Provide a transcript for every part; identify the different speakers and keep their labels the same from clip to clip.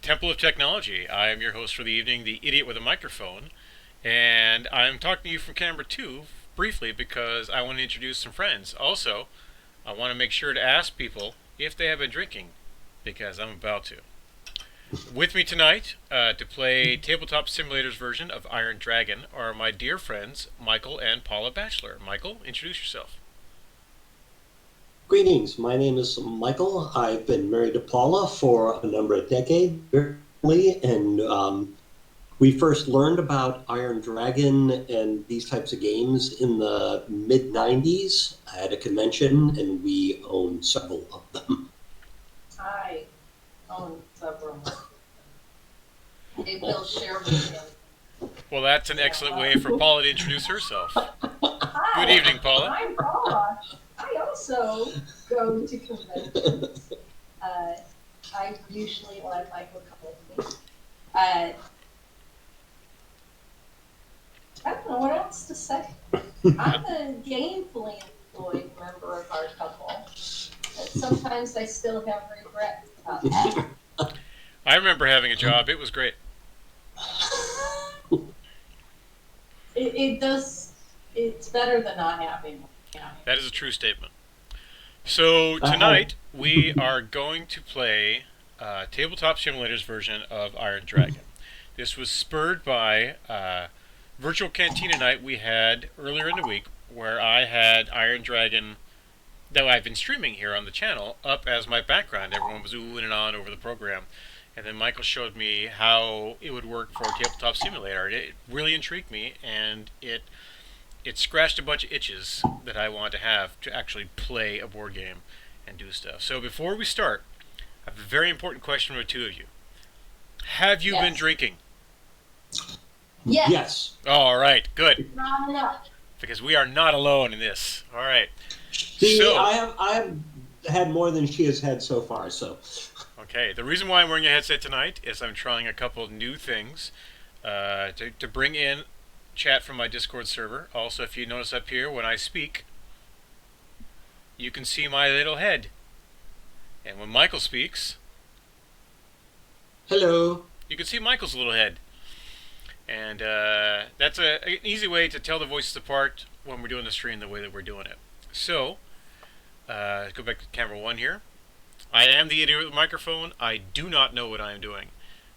Speaker 1: Temple of Technology. I am your host for the evening, the idiot with a microphone, and I'm talking to you from camera 2 briefly because I want to introduce some friends. Also, I want to make sure to ask people if they have been drinking, because I'm about to. With me tonight to play Tabletop Simulator's version of Iron Dragon are my dear friends Michael and Paula Bachelor. Michael, introduce yourself.
Speaker 2: Greetings, my name is Michael. I've been married to Paula for a number of decades, and we first learned about Iron Dragon and these types of games in the mid-90s at a convention, and we own several of them.
Speaker 3: I own several. They will share with him.
Speaker 1: Well, that's an excellent way for Paula to introduce herself.
Speaker 3: Hi,
Speaker 1: Good evening, Paula.
Speaker 3: I'm Paula. I also go to conventions. I usually let Michael come with me. I don't know what else to say. I'm a gainfully employed member of our couple. And sometimes I still have regrets about that.
Speaker 1: I remember having a job. It was great.
Speaker 3: It does. It's better than not having one. Yeah.
Speaker 1: That is a true statement. So tonight we are going to play Tabletop Simulator's version of Iron Dragon. This was spurred by virtual cantina night we had earlier in the week, where I had Iron Dragon, that I've been streaming here on the channel, up as my background. Everyone was oohing and on over the program. And then Michael showed me how it would work for Tabletop Simulator. It really intrigued me, and it scratched a bunch of itches that I want to have to actually play a board game and do stuff. So before we start, I have a very important question for the two of you. Have you been drinking?
Speaker 3: Yes.
Speaker 1: All right, good.
Speaker 3: Not enough.
Speaker 1: Because we are not alone in this. All right.
Speaker 2: See, so, I have had more than she has had so far, so...
Speaker 1: Okay, the reason why I'm wearing a headset tonight is I'm trying a couple of new things to bring in chat from my Discord server. Also, if you notice up here, when I speak, you can see my little head. And when Michael speaks...
Speaker 2: Hello.
Speaker 1: You can see Michael's little head. And that's an easy way to tell the voices apart when we're doing the stream the way that we're doing it. So, go back to camera 1 here. I am the idiot with the microphone. I do not know what I am doing.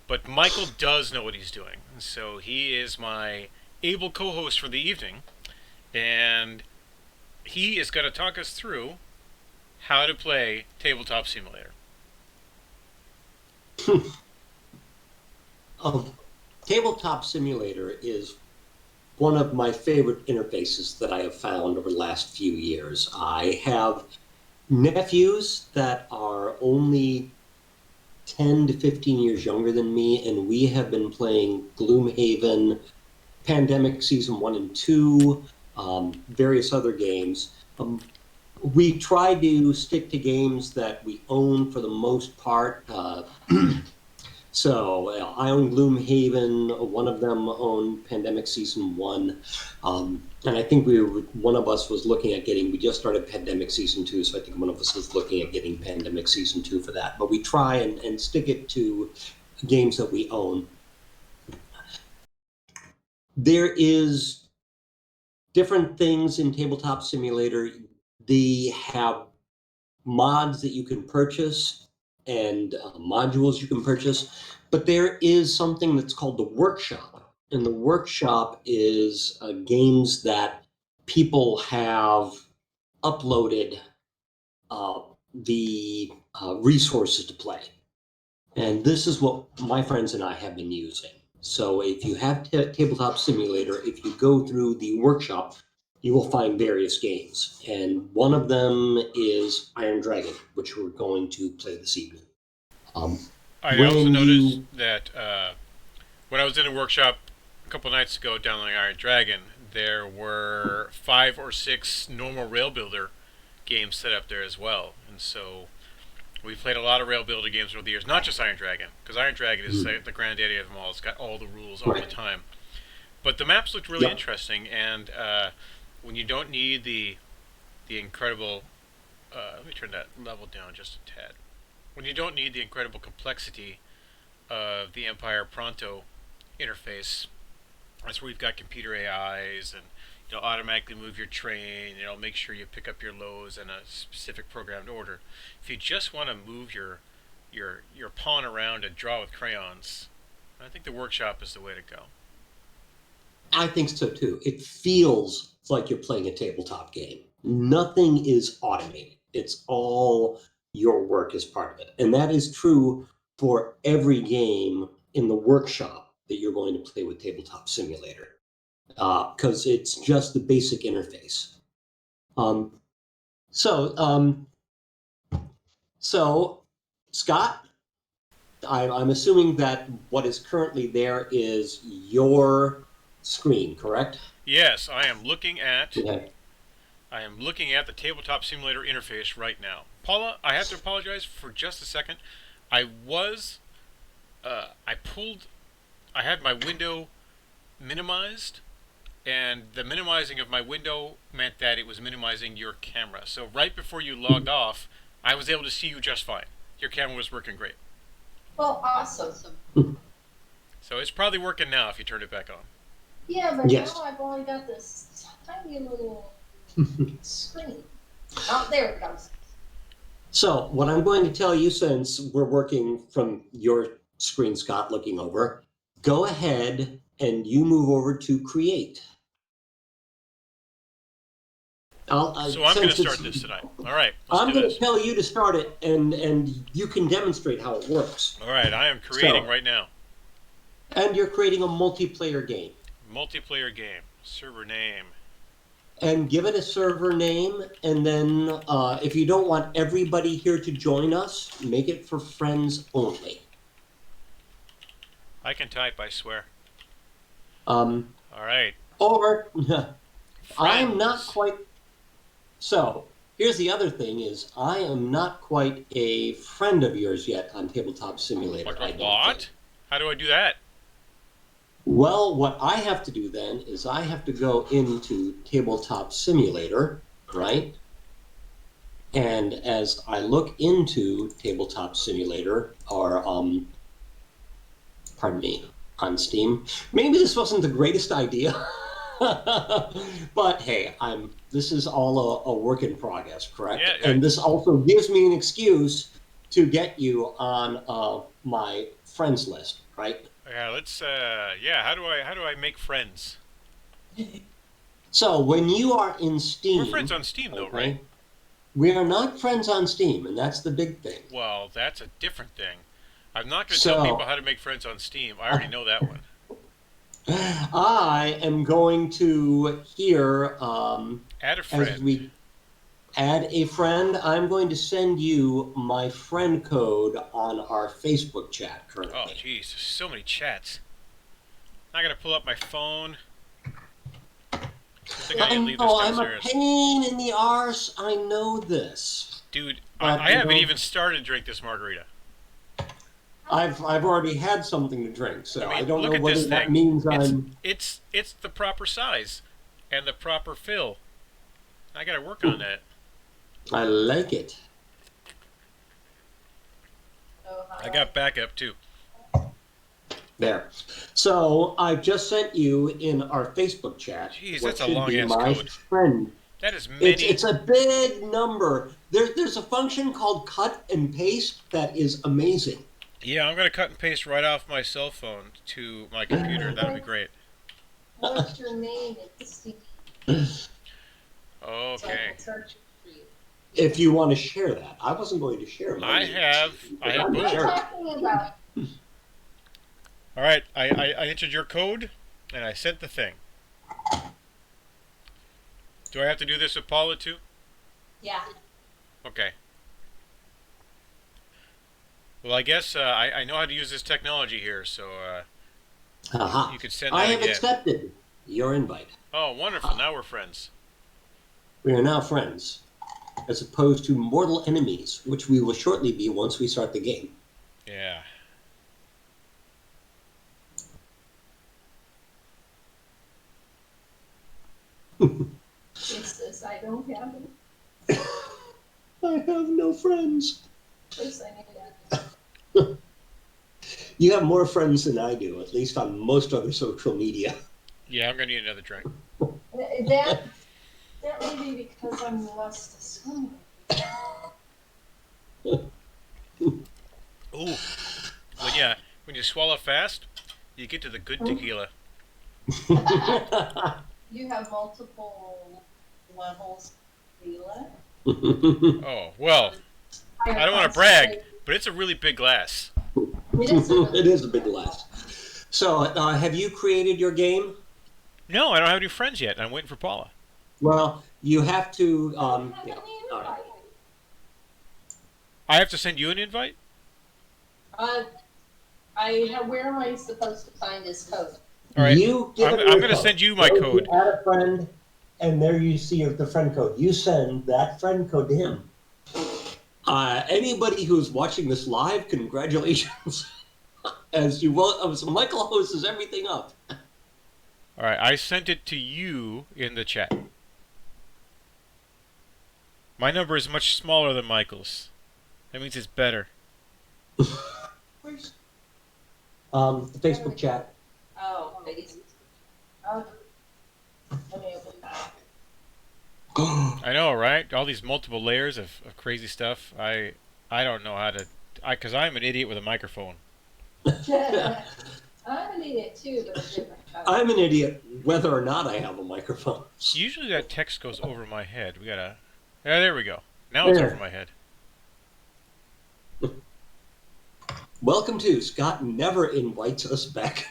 Speaker 1: But Michael does know what he's doing. So he is my able co-host for the evening. And he is going to talk us through how to play Tabletop Simulator.
Speaker 2: Tabletop Simulator is one of my favorite interfaces that I have found over the last few years. I have nephews that are only 10 to 15 years younger than me, and we have been playing Gloomhaven, Pandemic Season 1 and 2, various other games. We try to stick to games that we own for the most part. So I own Gloomhaven, one of them owned Pandemic Season 1, and I think one of us was looking at we just started Pandemic Season 2, so I think one of us was looking at getting Pandemic Season 2 for that. But we try and stick it to games that we own. There is different things in Tabletop Simulator. They have mods that you can purchase and modules you can purchase, but there is something that's called the workshop, and the workshop is games that people have uploaded the resources to play, and this is what my friends and I have been using. So if you have Tabletop Simulator, if you go through the workshop, you will find various games, and one of them is Iron Dragon, which we're going to play this evening.
Speaker 1: I also noticed that when I was in a workshop a couple nights ago down on Iron Dragon, there were 5 or 6 normal rail builder games set up there as well, and so we played a lot of rail builder games over the years, not just Iron Dragon, because Iron Dragon is the granddaddy of them all. It's got all the rules all the time. But the maps looked really interesting, and when you don't need the incredible, let me turn that level down just a tad. When you don't need the incredible complexity of the Empire Pronto interface. That's where we've got computer AIs and it'll automatically move your train. It'll make sure you pick up your loads in a specific programmed order. If you just want to move your pawn around and draw with crayons, I think the workshop is the way to go.
Speaker 2: I think so too. It feels like you're playing a tabletop game. Nothing is automated. It's all your work as part of it. And that is true for every game in the workshop that you're going to play with Tabletop Simulator, because it's just the basic interface. So, Scott, I'm assuming that what is currently there is your screen, correct?
Speaker 1: Yes, I am looking at
Speaker 2: Okay.
Speaker 1: the Tabletop Simulator interface right now. Paula, I have to apologize for just a second. I had my window minimized, and the minimizing of my window meant that it was minimizing your camera. So right before you logged off, I was able to see you just fine. Your camera was working great.
Speaker 3: Well, awesome.
Speaker 1: So it's probably working now if you turn it back on.
Speaker 3: Yeah, but
Speaker 2: Yes.
Speaker 3: now I've only got this tiny little screen. Oh, there it comes.
Speaker 2: So what I'm going to tell you, since we're working from your screen, Scott, looking over, go ahead and you move over to create.
Speaker 1: So I'm going to start this tonight. All right,
Speaker 2: I'm
Speaker 1: let's do
Speaker 2: going
Speaker 1: this.
Speaker 2: to tell you to start it, and you can demonstrate how it works.
Speaker 1: All right, I am creating right now.
Speaker 2: And you're creating a multiplayer game.
Speaker 1: Multiplayer game. Server name.
Speaker 2: And give it a server name, and then if you don't want everybody here to join us, make it for friends only.
Speaker 1: I can type, I swear.
Speaker 2: All
Speaker 1: right.
Speaker 2: Or I'm
Speaker 1: Friends.
Speaker 2: not quite. So here's the other thing: is I am not quite a friend of yours yet on Tabletop Simulator.
Speaker 1: What? How do I do that?
Speaker 2: Well, what I have to do then is I have to go into Tabletop Simulator, right? And as I look into Tabletop Simulator, or pardon me, on Steam, maybe this wasn't the greatest idea, but hey, this is all a work in progress, correct?
Speaker 1: Yeah.
Speaker 2: And this also gives me an excuse to get you on my friends list, right?
Speaker 1: Yeah, let's how do I make friends?
Speaker 2: So when you are in Steam,
Speaker 1: We're friends on Steam though, right?
Speaker 2: We are not friends on Steam, and that's the big thing.
Speaker 1: Well, that's a different thing. I'm not going to tell people how to make friends on Steam. I already know that one.
Speaker 2: I am going to here
Speaker 1: Add a friend.
Speaker 2: as we add a friend. I'm going to send you my friend code on our Facebook chat currently.
Speaker 1: Oh, jeez, there's so many chats. I got to pull up my phone.
Speaker 2: I know, I'm a pain in the arse. I know this.
Speaker 1: Dude, I haven't even started to drink this margarita.
Speaker 2: I've already had something to drink, so I don't know whether that
Speaker 1: thing.
Speaker 2: means
Speaker 1: It's the proper size and the proper fill. I got to work on that.
Speaker 2: I like it.
Speaker 1: I got backup too.
Speaker 2: There. So I've just sent you in our Facebook chat.
Speaker 1: Jeez, that's a long-ass code.
Speaker 2: Friend.
Speaker 1: That is many.
Speaker 2: It's a big number. There's a function called cut and paste that is amazing.
Speaker 1: Yeah, I'm going to cut and paste right off my cell phone to my computer. That would be great.
Speaker 3: What's your name?
Speaker 1: Okay.
Speaker 2: If you want to share that. I wasn't going to share mine.
Speaker 1: I have
Speaker 3: What are you talking about?
Speaker 1: All right, I entered your code, and I sent the thing. Do I have to do this with Paula too?
Speaker 3: Yeah.
Speaker 1: Okay. Well, I guess I know how to use this technology here, so you could send that
Speaker 2: I have
Speaker 1: again.
Speaker 2: accepted your invite.
Speaker 1: Oh, wonderful. Now we're friends.
Speaker 2: We are now friends, as opposed to mortal enemies, which we will shortly be once we start the game.
Speaker 1: Yeah.
Speaker 3: It says I don't have any.
Speaker 2: I have no friends.
Speaker 3: First I need that.
Speaker 2: You have more friends than I do, at least on most other social media.
Speaker 1: Yeah, I'm gonna need another drink.
Speaker 3: That may be because I'm less discriminating.
Speaker 1: Ooh, when you swallow fast, you get to the good tequila.
Speaker 3: You have multiple levels of tequila.
Speaker 1: Oh well, I don't want to brag, but it's a really big glass.
Speaker 2: It is a big glass. So, have you created your game?
Speaker 1: No, I don't have any friends yet. I'm waiting for Paula.
Speaker 2: Well, you have to.
Speaker 3: All right.
Speaker 1: I have to send you an invite?
Speaker 3: Where am I supposed to find his code?
Speaker 1: All right.
Speaker 2: You give
Speaker 1: I'm
Speaker 2: going
Speaker 1: to send you my code.
Speaker 2: You add a friend, and there you see the friend code. You send that friend code to him. Anybody who's watching this live, congratulations. As Michael hosts everything up.
Speaker 1: All right, I sent it to you in the chat. My number is much smaller than Michael's. That means it's better.
Speaker 2: Where's the Facebook chat?
Speaker 3: Oh, Facebook. Let me open that.
Speaker 1: I know, right? All these multiple layers of crazy stuff. I don't know how to... Because I'm an idiot with a microphone.
Speaker 3: I'm an idiot too, but a different kind.
Speaker 2: I'm an idiot whether or not I have a microphone.
Speaker 1: Usually that text goes over my head. We gotta... Yeah, there we go. Now it's over my head.
Speaker 2: Welcome to Scott never invites us back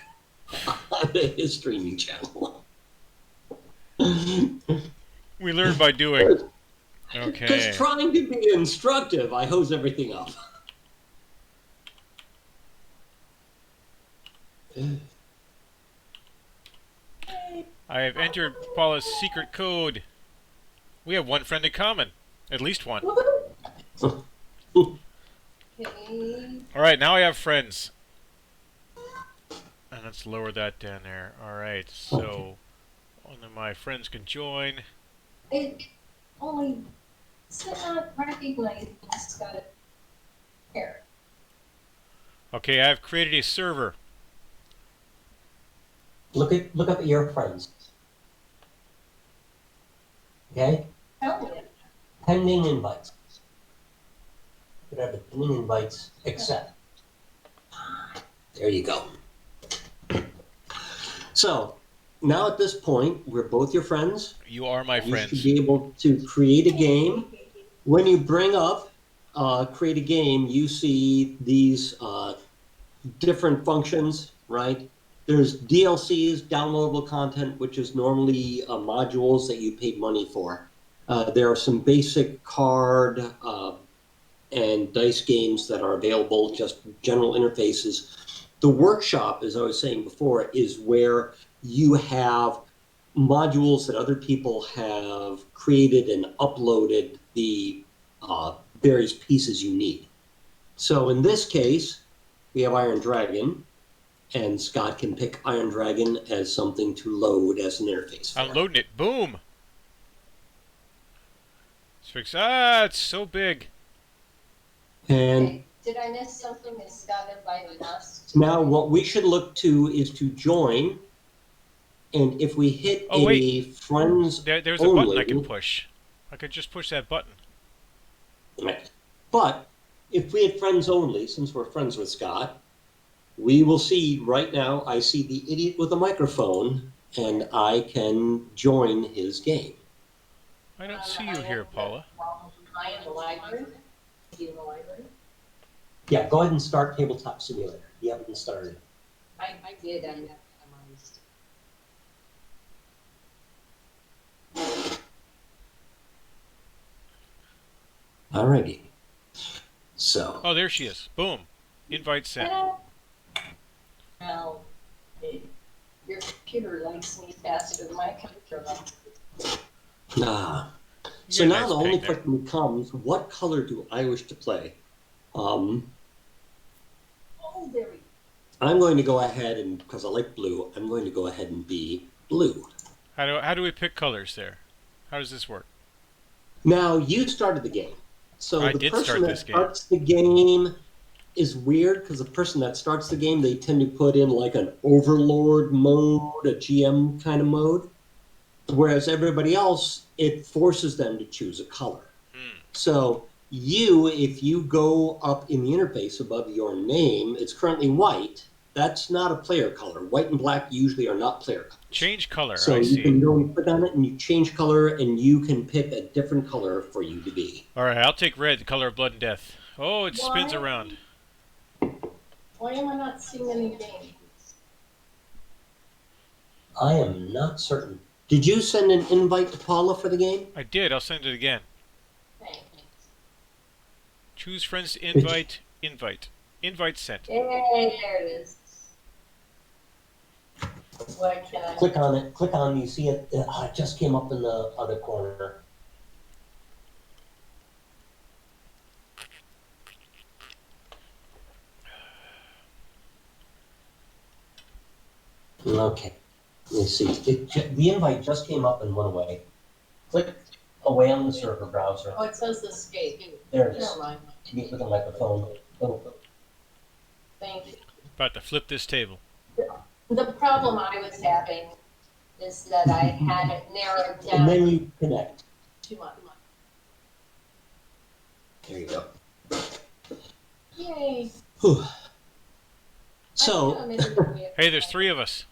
Speaker 2: on his streaming channel.
Speaker 1: We learn by doing. Okay.
Speaker 2: Because trying to be instructive, I hose everything up.
Speaker 1: I have entered Paula's secret code. We have one friend in common. At least one.
Speaker 3: Okay.
Speaker 1: Alright, now I have friends. And let's lower that down there. Alright, so one of my friends can join.
Speaker 3: It only it's not recognizing it's got a hair.
Speaker 1: Okay, I've created a server.
Speaker 2: Look up at your friends. Okay?
Speaker 3: Tell me.
Speaker 2: Pending invites. You have the pending invites accept. There you go. So now at this point, we're both your friends.
Speaker 1: You are my friends.
Speaker 2: You should be able to create a game. When you bring up create a game, you see these different functions, right? There's DLCs, downloadable content, which is normally modules that you paid money for. There are some basic card and dice games that are available, just general interfaces. The workshop, as I was saying before, is where you have modules that other people have created and uploaded the various pieces you need. So in this case, we have Iron Dragon, and Scott can pick Iron Dragon as something to load as an interface for.
Speaker 1: I'm loading it. Boom! It's so big.
Speaker 2: And
Speaker 3: Okay. Did I miss something that Scott invited us?
Speaker 2: now what we should look to is to join, and if we hit friends
Speaker 1: There's a
Speaker 2: only,
Speaker 1: button I can push. I could just push that button.
Speaker 2: But if we hit friends only, since we're friends with Scott, we will see right now, I see the idiot with a microphone, and I can join his game.
Speaker 1: I don't see you here, Paula.
Speaker 3: I am the library. You in the library?
Speaker 2: Yeah, go ahead and start Tabletop Simulator. You haven't started.
Speaker 3: I did. I memorized.
Speaker 2: Alrighty. So.
Speaker 1: Oh, there she is. Boom. Invite sent.
Speaker 3: Well, your computer likes me faster than my computer likes. So
Speaker 2: now the only question becomes, what color do I wish to play?
Speaker 3: Oh, there we go.
Speaker 2: I'm going to go ahead and, because I like blue, I'm going to go ahead and be blue.
Speaker 1: How do we pick colors there? How does this work?
Speaker 2: Now, you started the game. So
Speaker 1: I
Speaker 2: the
Speaker 1: did
Speaker 2: person
Speaker 1: start
Speaker 2: that
Speaker 1: this game.
Speaker 2: starts the game is weird because the person that starts the game, they tend to put in like an overlord mode, a GM kind of mode, whereas everybody else, it forces them to choose a color. So if you go up in the interface above your name, it's currently white. That's not a player color. White and black usually are not player colors.
Speaker 1: Change color,
Speaker 2: So
Speaker 1: I
Speaker 2: you
Speaker 1: see.
Speaker 2: can go and click on it and you change color and you can pick a different color for you to be.
Speaker 1: All right, I'll take red, the color of blood and death. Oh, it spins around.
Speaker 3: Why am I not seeing any games?
Speaker 2: I am not certain. Did you send an invite to Paula for the game?
Speaker 1: I did. I'll send it again.
Speaker 3: Thanks.
Speaker 1: Choose friends to invite. Invite. Invite sent.
Speaker 3: Yay, there it is. Why can't I?
Speaker 2: Click on it. Click on. You see it. It just came up in the other corner. Okay. Let's see. The invite just came up and went away. Click away on the server browser.
Speaker 3: Oh, it says escape.
Speaker 2: There it is.
Speaker 3: Never mind.
Speaker 2: Meet with the microphone. Oh.
Speaker 3: Thank you.
Speaker 1: About to flip this table.
Speaker 3: The problem I was having is that I had it narrowed down
Speaker 2: And then you connect.
Speaker 3: too much.
Speaker 2: There you go.
Speaker 3: Yay.
Speaker 2: Whew. So,
Speaker 1: Hey, there's 3 of us.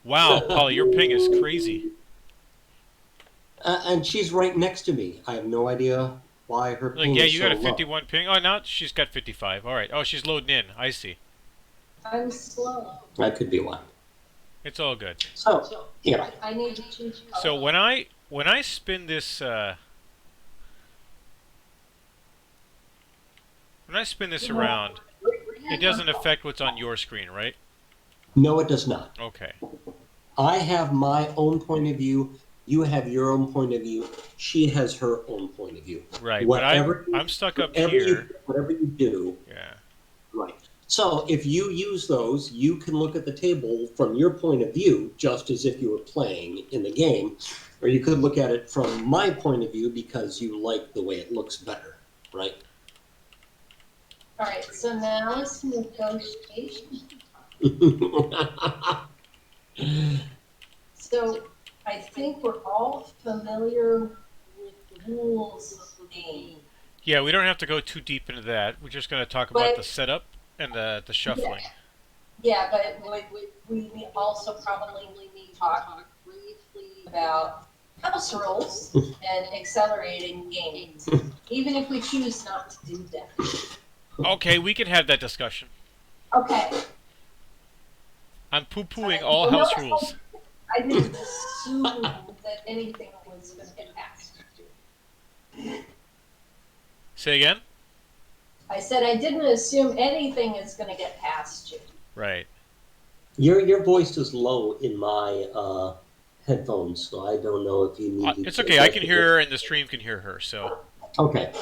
Speaker 1: Wow, Paula, your ping is crazy.
Speaker 2: and she's right next to me. I have no idea why her ping
Speaker 1: Yeah,
Speaker 2: is
Speaker 1: you
Speaker 2: so
Speaker 1: got a
Speaker 2: low.
Speaker 1: 51 ping. Oh, now she's got 55. All right. Oh, she's loading in. I see.
Speaker 3: I'm slow.
Speaker 2: That could be one.
Speaker 1: It's all good.
Speaker 2: So, here.
Speaker 3: I need to choose.
Speaker 1: So when I spin this around, it doesn't affect what's on your screen, right?
Speaker 2: No, it does not.
Speaker 1: Okay.
Speaker 2: I have my own point of view. You have your own point of view. She has her own point of view.
Speaker 1: Right.
Speaker 2: Whatever,
Speaker 1: but I'm stuck up
Speaker 2: whatever
Speaker 1: here.
Speaker 2: Whatever you do.
Speaker 1: Yeah.
Speaker 2: Right. So if you use those, you can look at the table from your point of view, just as if you were playing in the game, or you could look at it from my point of view because you like the way it looks better, right?
Speaker 3: All right, so now it's negotiation. So I think we're all familiar with the rules of the game.
Speaker 1: Yeah, we don't have to go too deep into that. We're just going to talk about the setup and the shuffling.
Speaker 3: Yeah, but we also probably need to talk briefly about house rules and accelerating games, even if we choose not to do that.
Speaker 1: Okay, we can have that discussion.
Speaker 3: Okay.
Speaker 1: I'm poo-pooing all house rules.
Speaker 3: I didn't assume that anything was going to get passed.
Speaker 1: Say again?
Speaker 3: I said I didn't assume anything is going to get past you.
Speaker 1: Right.
Speaker 2: Your voice is low in my headphones, so I don't know if you need to...
Speaker 1: It's okay. I can hear her and the stream can hear her, so...
Speaker 2: Okay.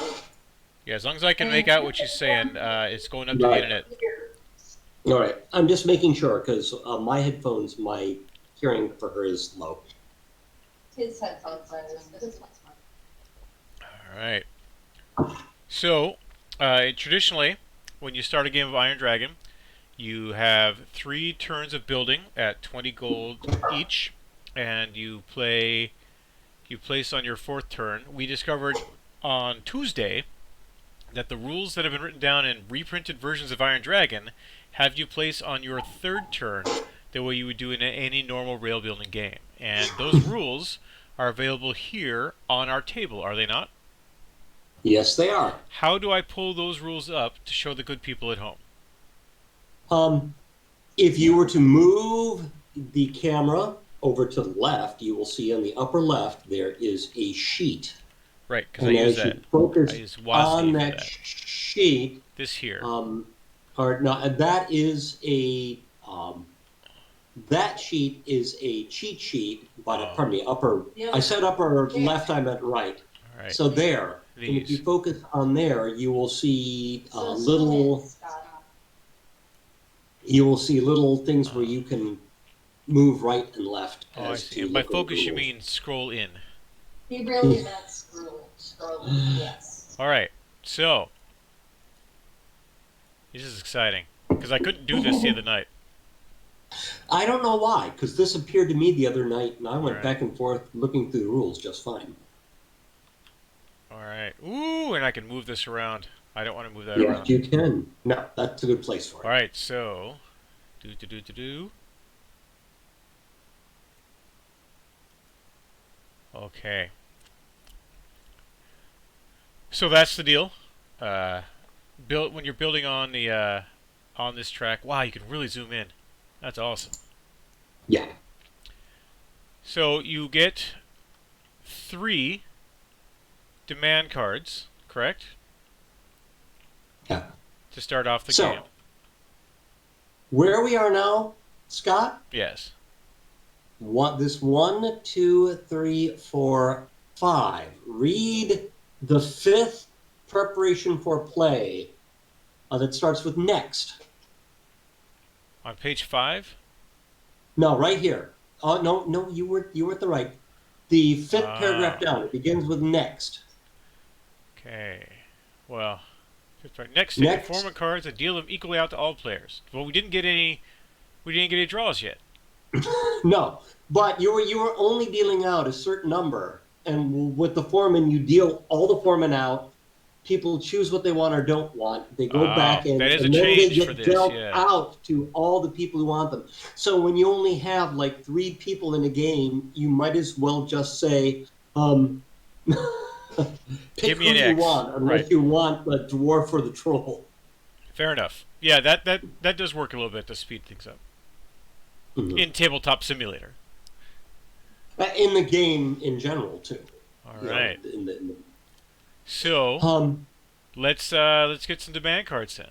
Speaker 1: Yeah, as long as I can make out what she's saying, it's going up to the internet.
Speaker 2: All right. I'm just making sure, because my headphones, my hearing for her is low.
Speaker 3: His headphones are this one's fine.
Speaker 1: All right. So, traditionally, when you start a game of Iron Dragon, you have 3 turns of building at 20 gold each, and you place on your 4th turn. We discovered on Tuesday that the rules that have been written down in reprinted versions of Iron Dragon have you place on your 3rd turn the way you would do in any normal rail building game. And those rules are available here on our table, are they not?
Speaker 2: Yes, they are.
Speaker 1: How do I pull those rules up to show the good people at home?
Speaker 2: If you were to move the camera over to the left, you will see on the upper left there is a sheet.
Speaker 1: Right, because I use that.
Speaker 2: Focus
Speaker 1: I use WASD
Speaker 2: on
Speaker 1: for
Speaker 2: that
Speaker 1: that.
Speaker 2: sheet.
Speaker 1: This here.
Speaker 2: That is a that sheet is a cheat sheet, but pardon me, upper.
Speaker 3: Yeah.
Speaker 2: I said upper left. I meant right.
Speaker 1: All right.
Speaker 2: So there. And if you
Speaker 1: These.
Speaker 2: focus on there, you will see
Speaker 3: So
Speaker 2: little. You will see little things where you can move right and left.
Speaker 1: Oh, I
Speaker 2: as
Speaker 1: see.
Speaker 2: to
Speaker 1: And by
Speaker 2: look at
Speaker 1: focus,
Speaker 2: the
Speaker 1: you
Speaker 2: rules.
Speaker 1: mean scroll in.
Speaker 3: He really meant scrolling, yes.
Speaker 1: All right. So, This is exciting because I couldn't do this the other night.
Speaker 2: I don't know why, because this appeared to me the other night, and I went
Speaker 1: Right.
Speaker 2: back and forth looking through the rules just fine.
Speaker 1: All right. Ooh, and I can move this around. I don't want to move that
Speaker 2: Yes,
Speaker 1: around.
Speaker 2: you can. No, that's a good place for it.
Speaker 1: All right. So, do. Okay. So that's the deal. Build when you're building on the on this track. Wow, you can really zoom in. That's awesome.
Speaker 2: Yeah.
Speaker 1: So you get 3 demand cards, correct?
Speaker 2: Yeah.
Speaker 1: To start off the
Speaker 2: So,
Speaker 1: game.
Speaker 2: where we are now, Scott,
Speaker 1: Yes.
Speaker 2: this 1, 2, 3, 4, 5. Read the 5th preparation for play that starts with next.
Speaker 1: On page 5.
Speaker 2: No, right here. Oh, no, you were at the right. The 5th paragraph down. It begins with next.
Speaker 1: Okay. Well, next, take the
Speaker 2: Next.
Speaker 1: form of cards and deal them equally out to all players. Well, we didn't get any. We didn't get any draws yet.
Speaker 2: No, but you were only dealing out a certain number, and with the foreman, you deal all the foreman out. People choose what they want or don't want. They go back in,
Speaker 1: that is a
Speaker 2: and then they
Speaker 1: change for
Speaker 2: get
Speaker 1: this,
Speaker 2: dealt
Speaker 1: yeah.
Speaker 2: out to all the people who want them. So when you only have like 3 people in a game, you might as well just say, pick
Speaker 1: Give me
Speaker 2: who
Speaker 1: an
Speaker 2: you
Speaker 1: X.
Speaker 2: want, unless
Speaker 1: Right.
Speaker 2: you want the dwarf or the troll.
Speaker 1: Fair enough. Yeah, that does work a little bit to speed things up.
Speaker 2: Mhm.
Speaker 1: In Tabletop Simulator.
Speaker 2: In the game in general too.
Speaker 1: All
Speaker 2: You know,
Speaker 1: right.
Speaker 2: in
Speaker 1: So let's get some demand cards then.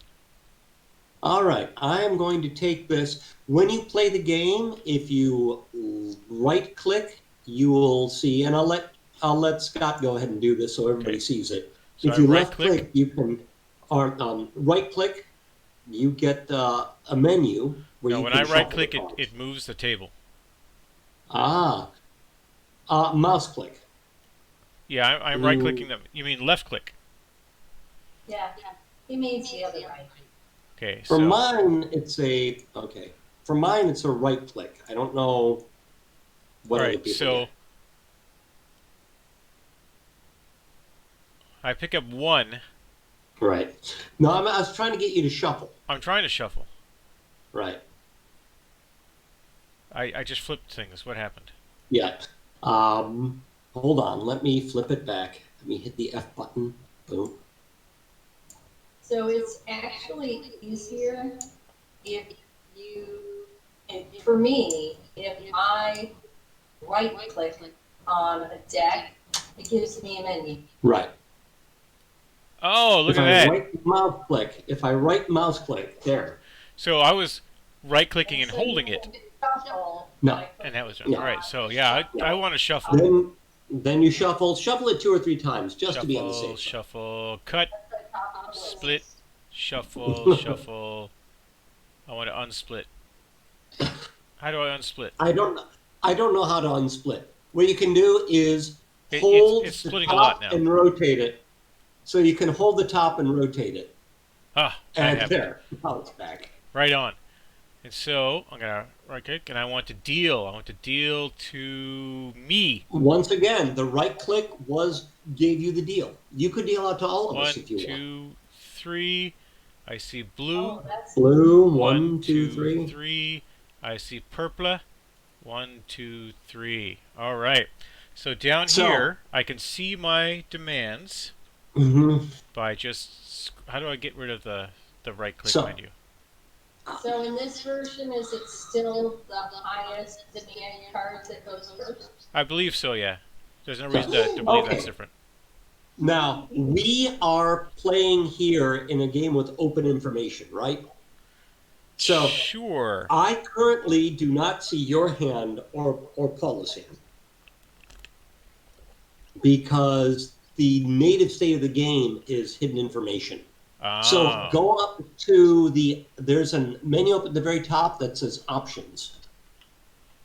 Speaker 2: All right, I am going to take this. When you play the game, if you right-click, you will see, and I'll let Scott go ahead and do this so everybody
Speaker 1: Okay.
Speaker 2: sees it.
Speaker 1: So
Speaker 2: If
Speaker 1: I
Speaker 2: you
Speaker 1: right-click.
Speaker 2: left-click, you can, or right-click, you get a menu where
Speaker 1: No,
Speaker 2: you
Speaker 1: when
Speaker 2: can
Speaker 1: I
Speaker 2: shuffle the
Speaker 1: right-click,
Speaker 2: cards.
Speaker 1: it moves the table.
Speaker 2: Mouse click.
Speaker 1: Yeah, I'm right-clicking them. You mean left-click?
Speaker 3: Yeah, he means the other way.
Speaker 1: Okay,
Speaker 2: For
Speaker 1: so
Speaker 2: mine, it's a right-click. I don't know what
Speaker 1: all
Speaker 2: other
Speaker 1: right,
Speaker 2: people
Speaker 1: so
Speaker 2: get.
Speaker 1: I pick up 1.
Speaker 2: Right. No, I was trying to get you to shuffle.
Speaker 1: I'm trying to shuffle.
Speaker 2: Right.
Speaker 1: I just flipped things. What happened?
Speaker 2: Yeah. Hold on. Let me flip it back. Let me hit the F button. Boom.
Speaker 3: So it's actually easier if for me, if I right click on a deck, it gives me a menu.
Speaker 2: Right.
Speaker 1: Oh, look
Speaker 2: If
Speaker 1: at
Speaker 2: I
Speaker 1: that.
Speaker 2: right mouse click, there.
Speaker 1: So I was right-clicking and
Speaker 3: So
Speaker 1: holding
Speaker 3: you
Speaker 1: it,
Speaker 3: can shuffle
Speaker 2: No.
Speaker 3: by
Speaker 1: and that was
Speaker 3: clicking
Speaker 1: all
Speaker 2: No.
Speaker 1: right. So yeah, I want to shuffle.
Speaker 2: Then you shuffle it 2 or 3 times just to be on the
Speaker 1: Shuffle,
Speaker 2: safe side.
Speaker 1: shuffle, cut,
Speaker 3: the top of the list.
Speaker 1: split, shuffle, shuffle. I want to unsplit. How do I unsplit?
Speaker 2: I don't know how to unsplit. What you can do is
Speaker 1: It's
Speaker 2: hold the
Speaker 1: splitting a lot
Speaker 2: top
Speaker 1: now.
Speaker 2: and rotate it. So you can hold the top and rotate it.
Speaker 1: Ah, that
Speaker 2: And
Speaker 1: happened.
Speaker 2: there. Now it's back.
Speaker 1: Right on. And so I'm gonna right click, and I want to deal. I want to deal to me.
Speaker 2: Once again, the right click gave you the deal. You could deal out to all of us
Speaker 1: 1,
Speaker 2: if you want.
Speaker 1: 2, 3. I see blue.
Speaker 3: Oh, that's
Speaker 2: Blue,
Speaker 1: 1,
Speaker 2: 1, 2,
Speaker 1: 2,
Speaker 2: 3.
Speaker 1: 3. I see purple. 1, 2, 3. All right. So down here, I can see my demands by just. How do I get rid of the right click menu?
Speaker 3: so in this version, is it still the highest demand cards that goes first?
Speaker 1: I believe so. Yeah. There's no reason to believe that's different.
Speaker 2: Now, we are playing here in a game with open information, right? So
Speaker 1: Sure.
Speaker 2: I currently do not see your hand or Paula's hand because the native state of the game is hidden information. So go up to there's a menu up at the very top that says options.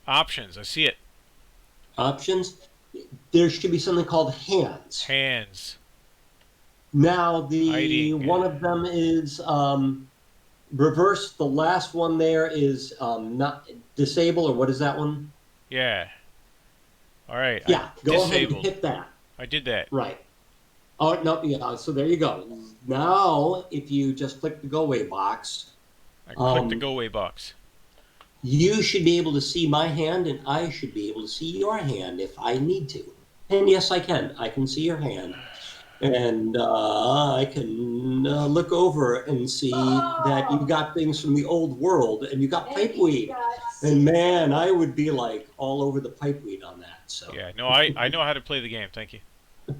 Speaker 1: Options. I see it.
Speaker 2: Options. There should be something called hands.
Speaker 1: Hands.
Speaker 2: Now
Speaker 1: Hiding.
Speaker 2: one of them is reverse. The last one there is not disable, or what is that one?
Speaker 1: Yeah. All right.
Speaker 2: Yeah,
Speaker 1: I
Speaker 2: go ahead and
Speaker 1: disabled.
Speaker 2: hit that.
Speaker 1: I did that.
Speaker 2: Right. Oh, no, yeah, so there you go. Now, if you just click the go away box,
Speaker 1: I clicked the go away box.
Speaker 2: you should be able to see my hand, and I should be able to see your hand if I need to. And yes, I can. I can see your hand. And I can look over and see that you got things from the old world, and you got pipeweed. And man, I would be like all over the pipeweed on that. So
Speaker 1: Yeah. No, I know how to play the game. Thank you.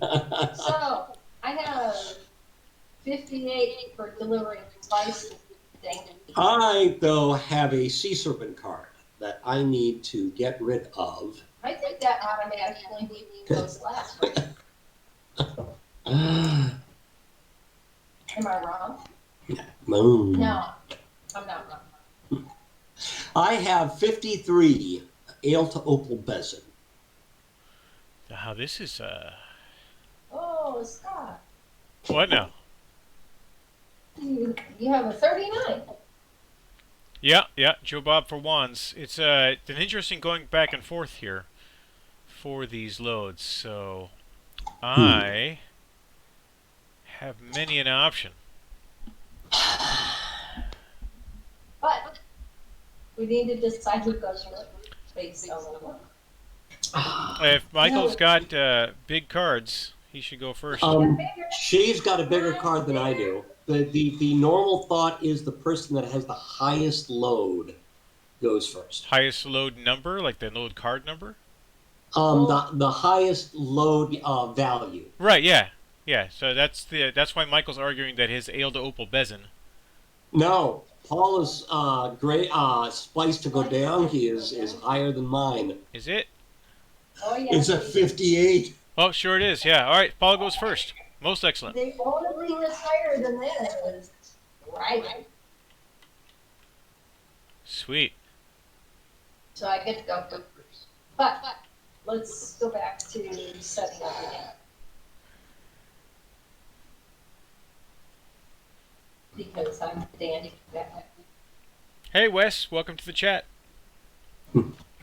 Speaker 3: So I have 58 for delivering spice thing.
Speaker 2: I, though, have a sea serpent card that I need to get rid of.
Speaker 3: I think that automatically goes last.
Speaker 2: Am
Speaker 3: Am I wrong?
Speaker 2: Moon.
Speaker 3: No, I'm not wrong.
Speaker 2: I have 53 ale to opal besom.
Speaker 1: Now this is
Speaker 3: Oh, Scott,
Speaker 1: what now?
Speaker 3: you have a 39.
Speaker 1: Yeah, Joe Bob for wands. It's an interesting going back and forth here for these loads. So I have many an option.
Speaker 3: But we need to decide who goes first based on the one.
Speaker 1: If Michael's got big cards, he should go first.
Speaker 2: She's got a bigger card than I do. The normal thought is the person that has the highest load goes first.
Speaker 1: Highest load number, like the load card number?
Speaker 2: The highest load value.
Speaker 1: Right, yeah. Yeah, so that's why Michael's arguing that his ale to opal besom.
Speaker 2: No, Paula's great spice to go down is higher than mine.
Speaker 1: Is it?
Speaker 3: Oh, yeah.
Speaker 2: It's a 58.
Speaker 1: Oh, sure it is, yeah. Alright, Paula goes first. Most excellent.
Speaker 3: The only thing that's higher than that is right.
Speaker 1: Sweet.
Speaker 3: So I get to go first. But let's go back to setting up again. Because I'm dandy.
Speaker 1: Hey, Wes, welcome to the chat.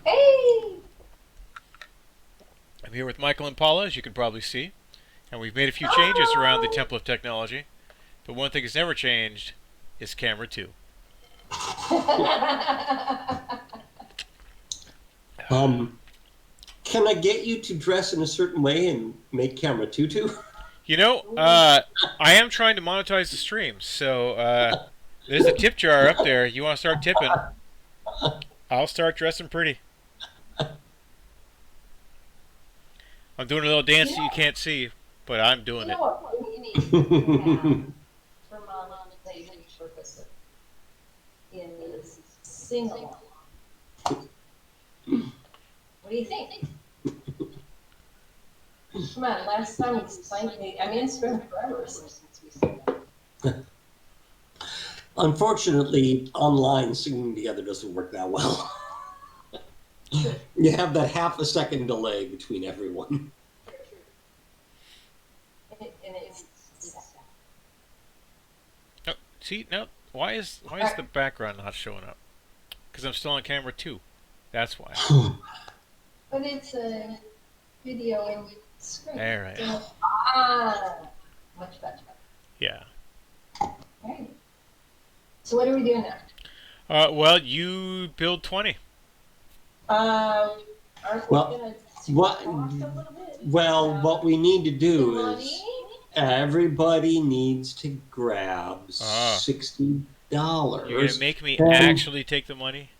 Speaker 3: Hey!
Speaker 1: I'm here with Michael and Paula, as you can probably see. And we've made a few changes around the Temple of Technology. But one thing has never changed is camera 2.
Speaker 2: Can I get you to dress in a certain way and make camera 2 too?
Speaker 1: You know, I am trying to monetize the stream, so there's a tip jar up there. You want to start tipping? I'll start dressing pretty. I'm doing a little dance that you can't see, but I'm doing it.
Speaker 3: What we need to have for monetization purposes is sing-along. What do you think? Come on, last time we explained me. I mean, it's been forever since we said that.
Speaker 2: Unfortunately, online singing together doesn't work that well. You have that half a second delay between everyone.
Speaker 3: And it's
Speaker 1: Oh, see, now why is the background not showing up? Because I'm still on camera 2. That's why.
Speaker 3: but it's a video and screen.
Speaker 1: All right.
Speaker 3: So, much better.
Speaker 1: Yeah.
Speaker 3: Okay. So what are we doing now?
Speaker 1: Well, you build 20.
Speaker 3: Aren't we
Speaker 2: Well,
Speaker 3: gonna
Speaker 2: what-
Speaker 3: talk a little bit?
Speaker 2: Well, what we need to do
Speaker 3: Money?
Speaker 2: is everybody needs to grab
Speaker 1: Ah.
Speaker 2: $60.
Speaker 1: You're gonna make me
Speaker 2: And,
Speaker 1: actually take the money?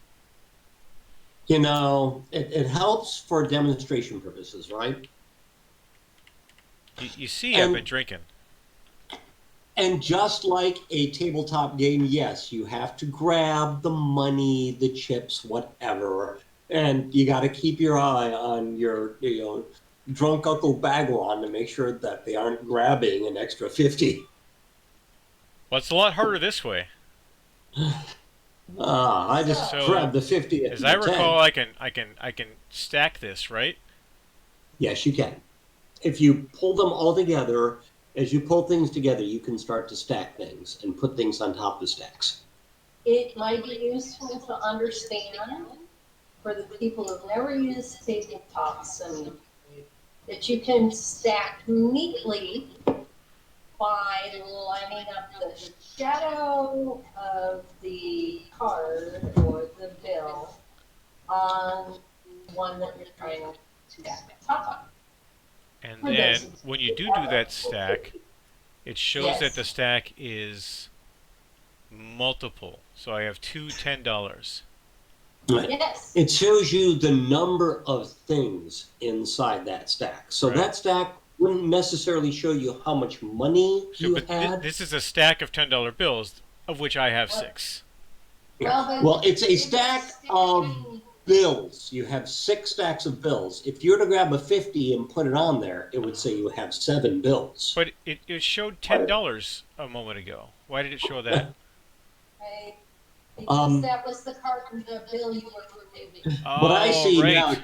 Speaker 2: You know, it helps for demonstration purposes, right?
Speaker 1: You see, I've
Speaker 2: And-
Speaker 1: been drinking.
Speaker 2: And just like a tabletop game, yes, you have to grab the money, the chips, whatever, and you got to keep your eye on your, drunk Uncle Bagwan to make sure that they aren't grabbing an extra 50.
Speaker 1: Well, it's a lot harder this way.
Speaker 2: I just
Speaker 1: So,
Speaker 2: grabbed the 50.
Speaker 1: As I recall, I can stack this, right?
Speaker 2: Yes, you can. If you pull them all together, as you pull things together, you can start to stack things and put things on top of stacks.
Speaker 3: it might be useful to understand for the people who've never used Tabletop Simulator that you can stack neatly by lining up the shadow of the card or the bill on one that you're trying to stack on top of.
Speaker 1: And
Speaker 3: For
Speaker 1: then
Speaker 3: those
Speaker 1: when you do that stack, it shows that
Speaker 3: Yes.
Speaker 1: the stack is multiple. So I have two $10.
Speaker 2: Right.
Speaker 3: Yes.
Speaker 2: It shows you the number of things inside that stack. So
Speaker 1: Right.
Speaker 2: that stack wouldn't necessarily show you how much money
Speaker 1: So,
Speaker 2: you
Speaker 1: but
Speaker 2: had.
Speaker 1: this is a stack of $10 bills, of which I have 6.
Speaker 2: Well, it's a stack of bills. You have 6 stacks of bills. If you were to grab a 50 and put it on there, it would say you have 7 bills.
Speaker 1: But it showed $10 a moment ago. Why did it show that?
Speaker 3: Right. Because that was the card, the bill you were removing.
Speaker 2: What I see
Speaker 1: right.
Speaker 2: now is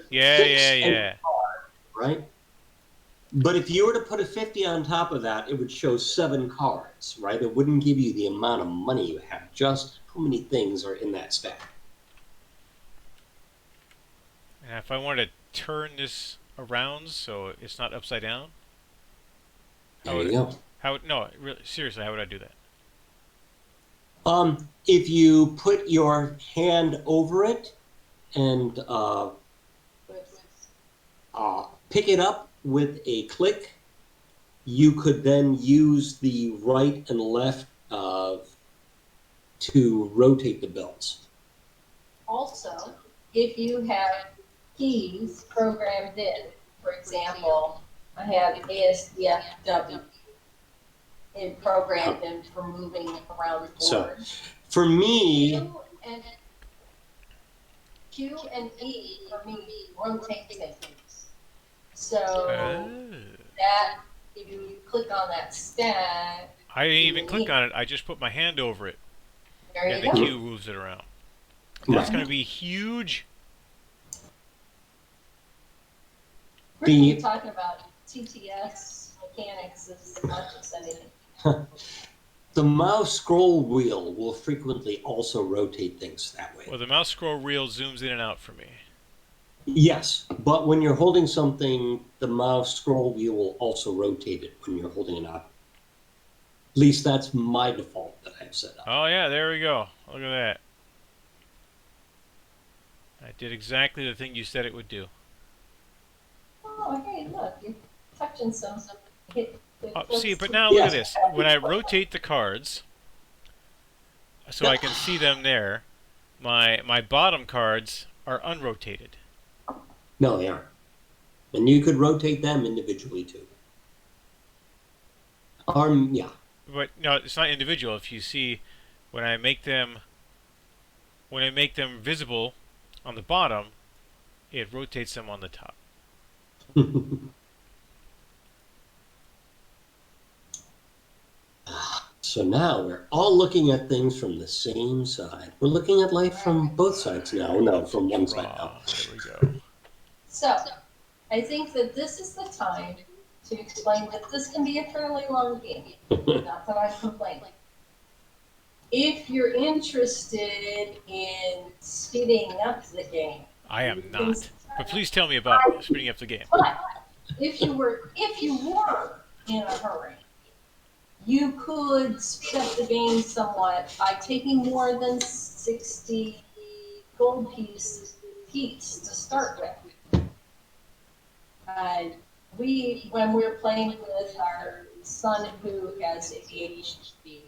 Speaker 1: Yeah,
Speaker 2: 6
Speaker 1: yeah,
Speaker 2: and
Speaker 1: yeah.
Speaker 2: card, right? But if you were to put a 50 on top of that, it would show 7 cards, right? It wouldn't give you the amount of money you have, just how many things are in that stack.
Speaker 1: And if I want to turn this around so it's not upside down,
Speaker 2: There you go.
Speaker 1: no, really, seriously, how would I do that?
Speaker 2: If you put your hand over it and pick it up with a click, you could then use the right and left to rotate the bills.
Speaker 3: Also, if you have keys programmed in, for example, I have ASDFW it programmed in for moving around the board.
Speaker 2: So, for me,
Speaker 3: Q and E for me rotate things. So that if you click on that stack,
Speaker 1: I didn't even click on it. I just put my hand over it,
Speaker 3: there
Speaker 1: and
Speaker 3: you
Speaker 1: the
Speaker 3: go.
Speaker 1: Q moves it around. That's going to be huge.
Speaker 3: We're really talking about TTS mechanics as much as anything.
Speaker 2: The mouse scroll wheel will frequently also rotate things that way.
Speaker 1: Well, the mouse scroll wheel zooms in and out for me.
Speaker 2: Yes, but when you're holding something, the mouse scroll wheel will also rotate it when you're holding it up. At least that's my default that I've set up.
Speaker 1: Oh yeah, there we go. Look at that. I did exactly the thing you said it would do.
Speaker 3: Oh, hey, look, you're touching some.
Speaker 1: See, but now look at this. When I rotate the cards, so I can see them there, my bottom cards are unrotated.
Speaker 2: No, they aren't. And you could rotate them individually too. Yeah.
Speaker 1: But no, it's not individual. If you see, when I make them visible on the bottom, it rotates them on the top.
Speaker 2: So now we're all looking at things from the same side. We're looking at life from both sides now. No, from one side now.
Speaker 1: There we go.
Speaker 3: So, I think that this is the time to explain that this can be a fairly long game. Not that I'm complaining. If you're interested in speeding up the game,
Speaker 1: I am not. But please tell me about speeding up the game.
Speaker 3: but if you were in a hurry, you could speed up the game somewhat by taking more than 60 gold pieces to start with. When we're playing with our son who has ADHD,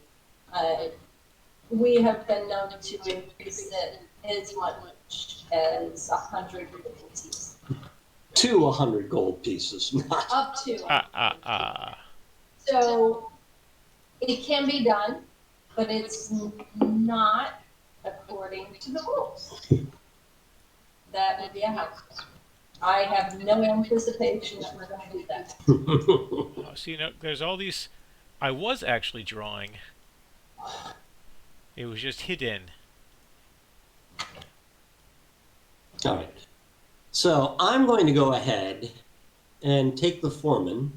Speaker 3: we have been known to increase it as much as 100 gold pieces.
Speaker 2: To 100 gold pieces.
Speaker 3: Up to. So it can be done, but it's not according to the rules. That would be a house. I have no anticipation that we're going to do that.
Speaker 1: See, there's all these. I was actually drawing. It was just hidden.
Speaker 2: All right. So I'm going to go ahead and take the foreman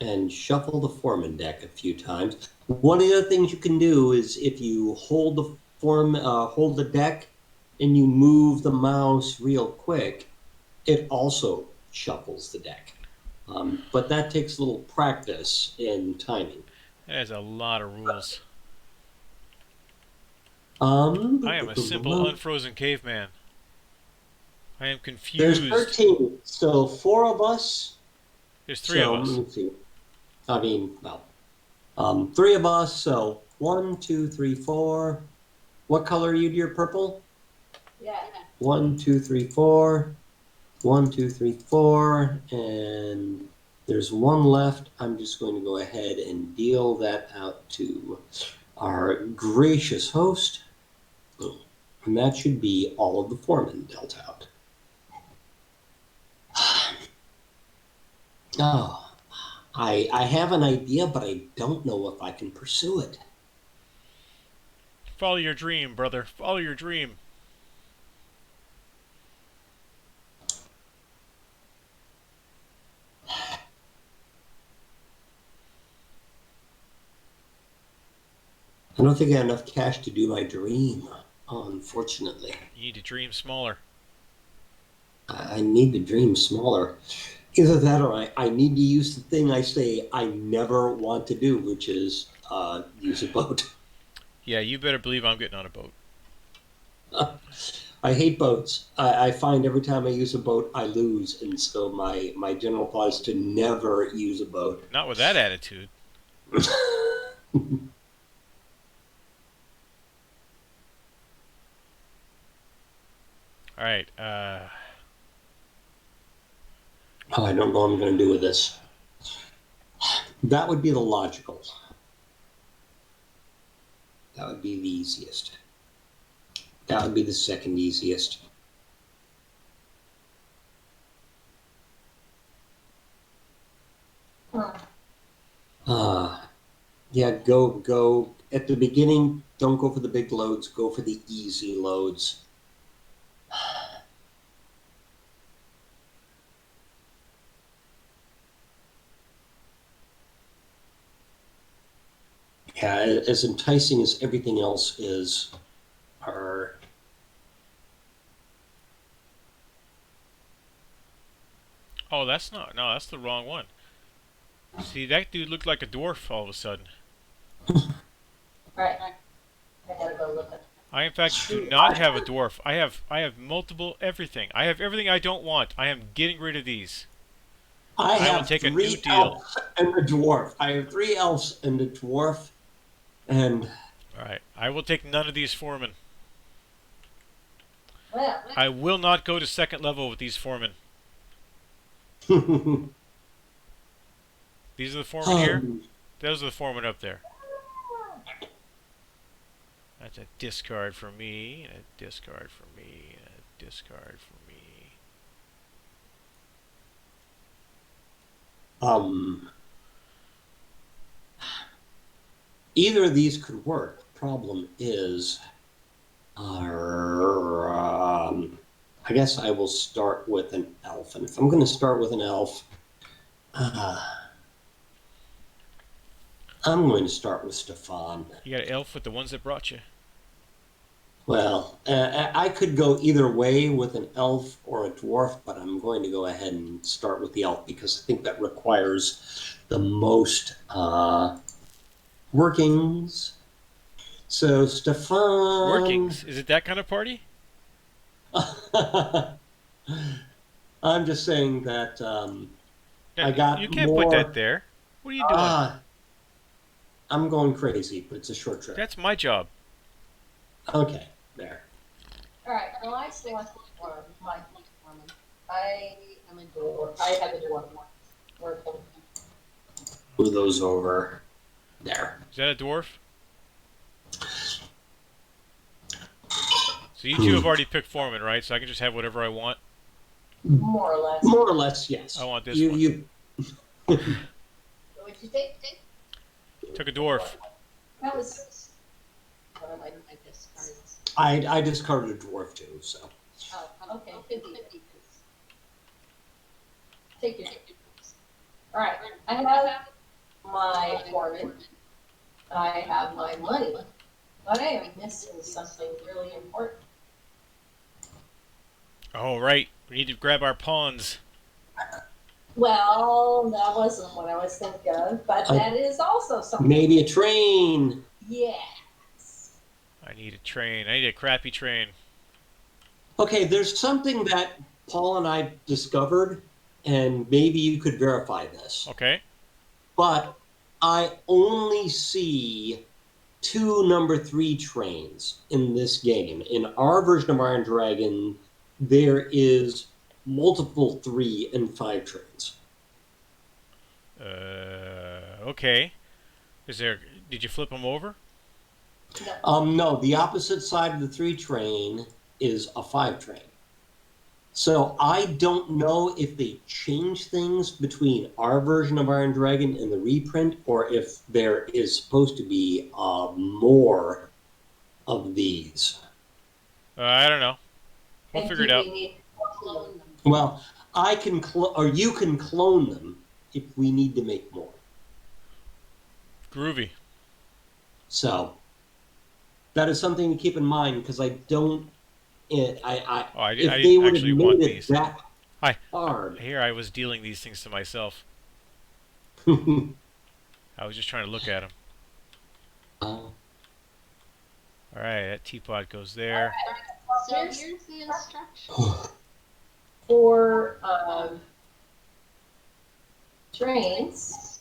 Speaker 2: and shuffle the Foreman deck a few times. One of the other things you can do is if you hold hold the deck and you move the mouse real quick, it also shuffles the deck. But that takes a little practice in timing.
Speaker 1: That is a lot of rules. I am a simple, unfrozen caveman. I am confused.
Speaker 2: There's 13, so 4 of us.
Speaker 1: There's 3 of us.
Speaker 2: Let me see. I mean, well, 3 of us, so 1, 2, 3, 4. What color are you, dear? Purple?
Speaker 3: Yeah.
Speaker 2: 1, 2, 3, 4. 1, 2, 3, 4. And there's 1 left. I'm just going to go ahead and deal that out to our gracious host. And that should be all of the foremen dealt out. Oh, I have an idea, but I don't know if I can pursue it.
Speaker 1: Follow your dream, brother. Follow your dream.
Speaker 2: I don't think I have enough cash to do my dream, unfortunately.
Speaker 1: You need to dream smaller.
Speaker 2: I need to dream smaller. Either that or I need to use the thing I say I never want to do, which is use a boat.
Speaker 1: Yeah, you better believe I'm getting on a boat.
Speaker 2: I hate boats. I find every time I use a boat, I lose. And so my general thought is to never use a boat.
Speaker 1: Not with that attitude. All right.
Speaker 2: Oh, I don't know what I'm going to do with this. That would be the logical. That would be the easiest. That would be the second easiest. Yeah, go. At the beginning, don't go for the big loads. Go for the easy loads. Yeah, as enticing as everything else is, are...
Speaker 1: Oh, that's not. No, that's the wrong one. See, that dude looked like a dwarf all of a sudden.
Speaker 3: Right. I gotta go look at.
Speaker 1: I, in fact, do not have a dwarf. I have multiple everything. I have everything I don't want. I am getting rid of these.
Speaker 2: I
Speaker 1: will
Speaker 2: have
Speaker 1: take a
Speaker 2: 3
Speaker 1: new deal.
Speaker 2: elves and a dwarf. I have 3 elves and a dwarf, and...
Speaker 1: All right. I will take none of these foremen.
Speaker 3: Well,
Speaker 1: I will not go to second level with these foremen. These are the foremen here. Those are the foremen up there. That's a discard for me, and a discard for me, and a discard for me.
Speaker 2: Either of these could work. The problem is, I guess I will start with an elf. And if I'm going to start with an elf, I'm going to start with Stefan.
Speaker 1: You got an elf with the ones that brought you.
Speaker 2: Well, I could go either way with an elf or a dwarf, but I'm going to go ahead and start with the elf because I think that requires the most workings. So, Stefan...
Speaker 1: Workings? Is it that kind of party?
Speaker 2: I'm just saying that
Speaker 1: No,
Speaker 2: I got
Speaker 1: you can't
Speaker 2: more...
Speaker 1: put that there. What are you doing?
Speaker 2: I'm going crazy, but it's a short trip.
Speaker 1: That's my job.
Speaker 2: Okay, there.
Speaker 3: all right. Well, I still want my foreman. I am a dwarf. I have a dwarf.
Speaker 2: Move those over there.
Speaker 1: Is that a dwarf? So you two have already picked foreman, right? So I can just have whatever I want?
Speaker 3: More or less.
Speaker 2: More or less, yes.
Speaker 1: I want this one.
Speaker 3: What'd you take?
Speaker 1: Took a dwarf.
Speaker 3: That was what I discarded.
Speaker 2: I discarded a dwarf too, so.
Speaker 3: Oh, okay. 50. Take your. All right. I have my foreman. I have my money. But I am missing something really important.
Speaker 1: Oh, right. We need to grab our pawns.
Speaker 3: Well, that wasn't what I was thinking of, but that is also something.
Speaker 2: Maybe a train.
Speaker 3: Yes.
Speaker 1: I need a train. I need a crappy train.
Speaker 2: Okay, there's something that Paul and I discovered, and maybe you could verify this.
Speaker 1: Okay.
Speaker 2: But I only see 2 number 3 trains in this game. In our version of Iron Dragon, there is multiple 3 and 5 trains.
Speaker 1: Okay. Did you flip them over?
Speaker 2: No, the opposite side of the 3 train is a 5 train. So I don't know if they change things between our version of Iron Dragon and the reprint, or if there is supposed to be more of these.
Speaker 1: I don't know. We'll
Speaker 3: And
Speaker 1: figure it
Speaker 3: do
Speaker 1: out.
Speaker 3: we need to clone them?
Speaker 2: Well, I can or you can clone them if we need to make more.
Speaker 1: Groovy.
Speaker 2: So that is something to keep in mind, because I don't. If
Speaker 1: I
Speaker 2: they would have
Speaker 1: actually want
Speaker 2: made it
Speaker 1: these.
Speaker 2: that
Speaker 1: Hi.
Speaker 2: hard.
Speaker 1: Here I was dealing these things to myself. I was just trying to look at them. All right, that teapot goes there.
Speaker 3: So here's the instructions for trains.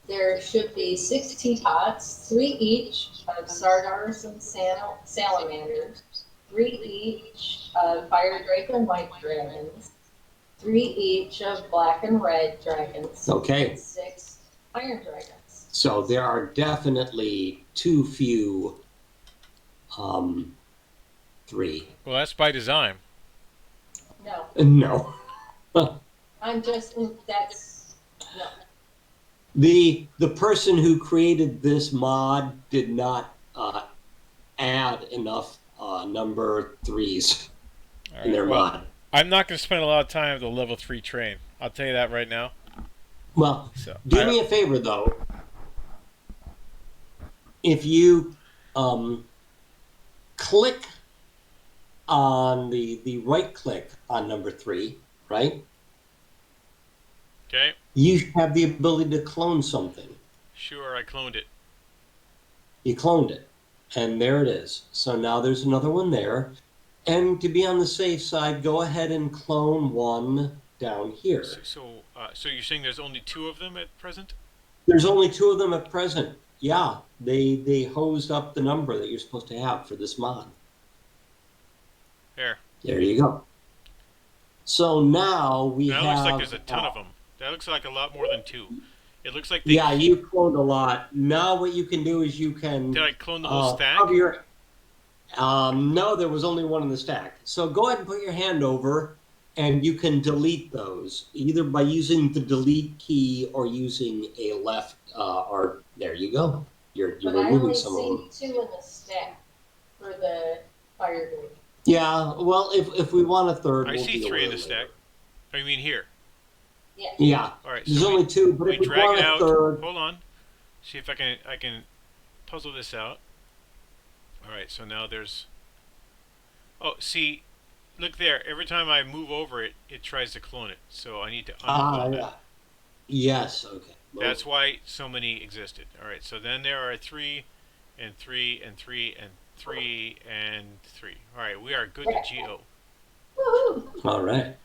Speaker 3: There should be 6 teapots, 3 each of Sardars and Salamanders, 3 each of Fire Dragon and White Dragons, 3 each of Black and Red Dragons,
Speaker 2: Okay.
Speaker 3: and 6 Iron Dragons.
Speaker 2: So there are definitely too few 3.
Speaker 1: Well, that's by design.
Speaker 3: No,
Speaker 2: No.
Speaker 3: I'm just, that's, no.
Speaker 2: The person who created this mod did not add enough number 3s
Speaker 1: All
Speaker 2: in their
Speaker 1: well,
Speaker 2: mod.
Speaker 1: I'm not going to spend a lot of time with the level 3 train. I'll tell you that right now.
Speaker 2: Well,
Speaker 1: So,
Speaker 2: do me a favor, though. If you click on the right click on number 3, right?
Speaker 1: Okay.
Speaker 2: You have the ability to clone something.
Speaker 1: Sure, I cloned it.
Speaker 2: You cloned it, and there it is. So now there's another one there. And to be on the safe side, go ahead and clone one down here.
Speaker 1: So you're saying there's only 2 of them at present?
Speaker 2: There's only 2 of them at present. Yeah, they hosed up the number that you're supposed to have for this mod.
Speaker 1: There.
Speaker 2: There you go. So now we have...
Speaker 1: That looks like there's a ton of them. That looks like a lot more than 2. It looks like they...
Speaker 2: Yeah, you cloned a lot. Now what you can do is you can...
Speaker 1: Did I clone the whole stack?
Speaker 2: No, there was only one in the stack. So go ahead and put your hand over, and you can delete those, either by using the delete key or using a left, or there you go. You're
Speaker 3: But I
Speaker 2: removing
Speaker 3: only
Speaker 2: some of them.
Speaker 3: see 2 in the stack for the Fire Dragon.
Speaker 2: Yeah, well, if we want a third,
Speaker 1: I
Speaker 2: we'll
Speaker 1: see
Speaker 2: deal
Speaker 1: 3 in the
Speaker 2: with it
Speaker 1: stack.
Speaker 2: later.
Speaker 1: Oh, you mean here?
Speaker 3: Yeah.
Speaker 2: Yeah.
Speaker 1: All right.
Speaker 2: There's
Speaker 1: So
Speaker 2: only 2, but
Speaker 1: we
Speaker 2: if we
Speaker 1: drag
Speaker 2: want
Speaker 1: it
Speaker 2: a
Speaker 1: out.
Speaker 2: third...
Speaker 1: Hold on. See if I can puzzle this out. All right. So now there's... Oh, see, look there. Every time I move over it, it tries to clone it. So I need to unclone
Speaker 2: yeah.
Speaker 1: it.
Speaker 2: Yes, okay. Well,
Speaker 1: That's why so many existed. All right. So then there are 3 and 3 and 3 and 3 and 3. All right. We are good to go.
Speaker 3: Woohoo!
Speaker 2: all right.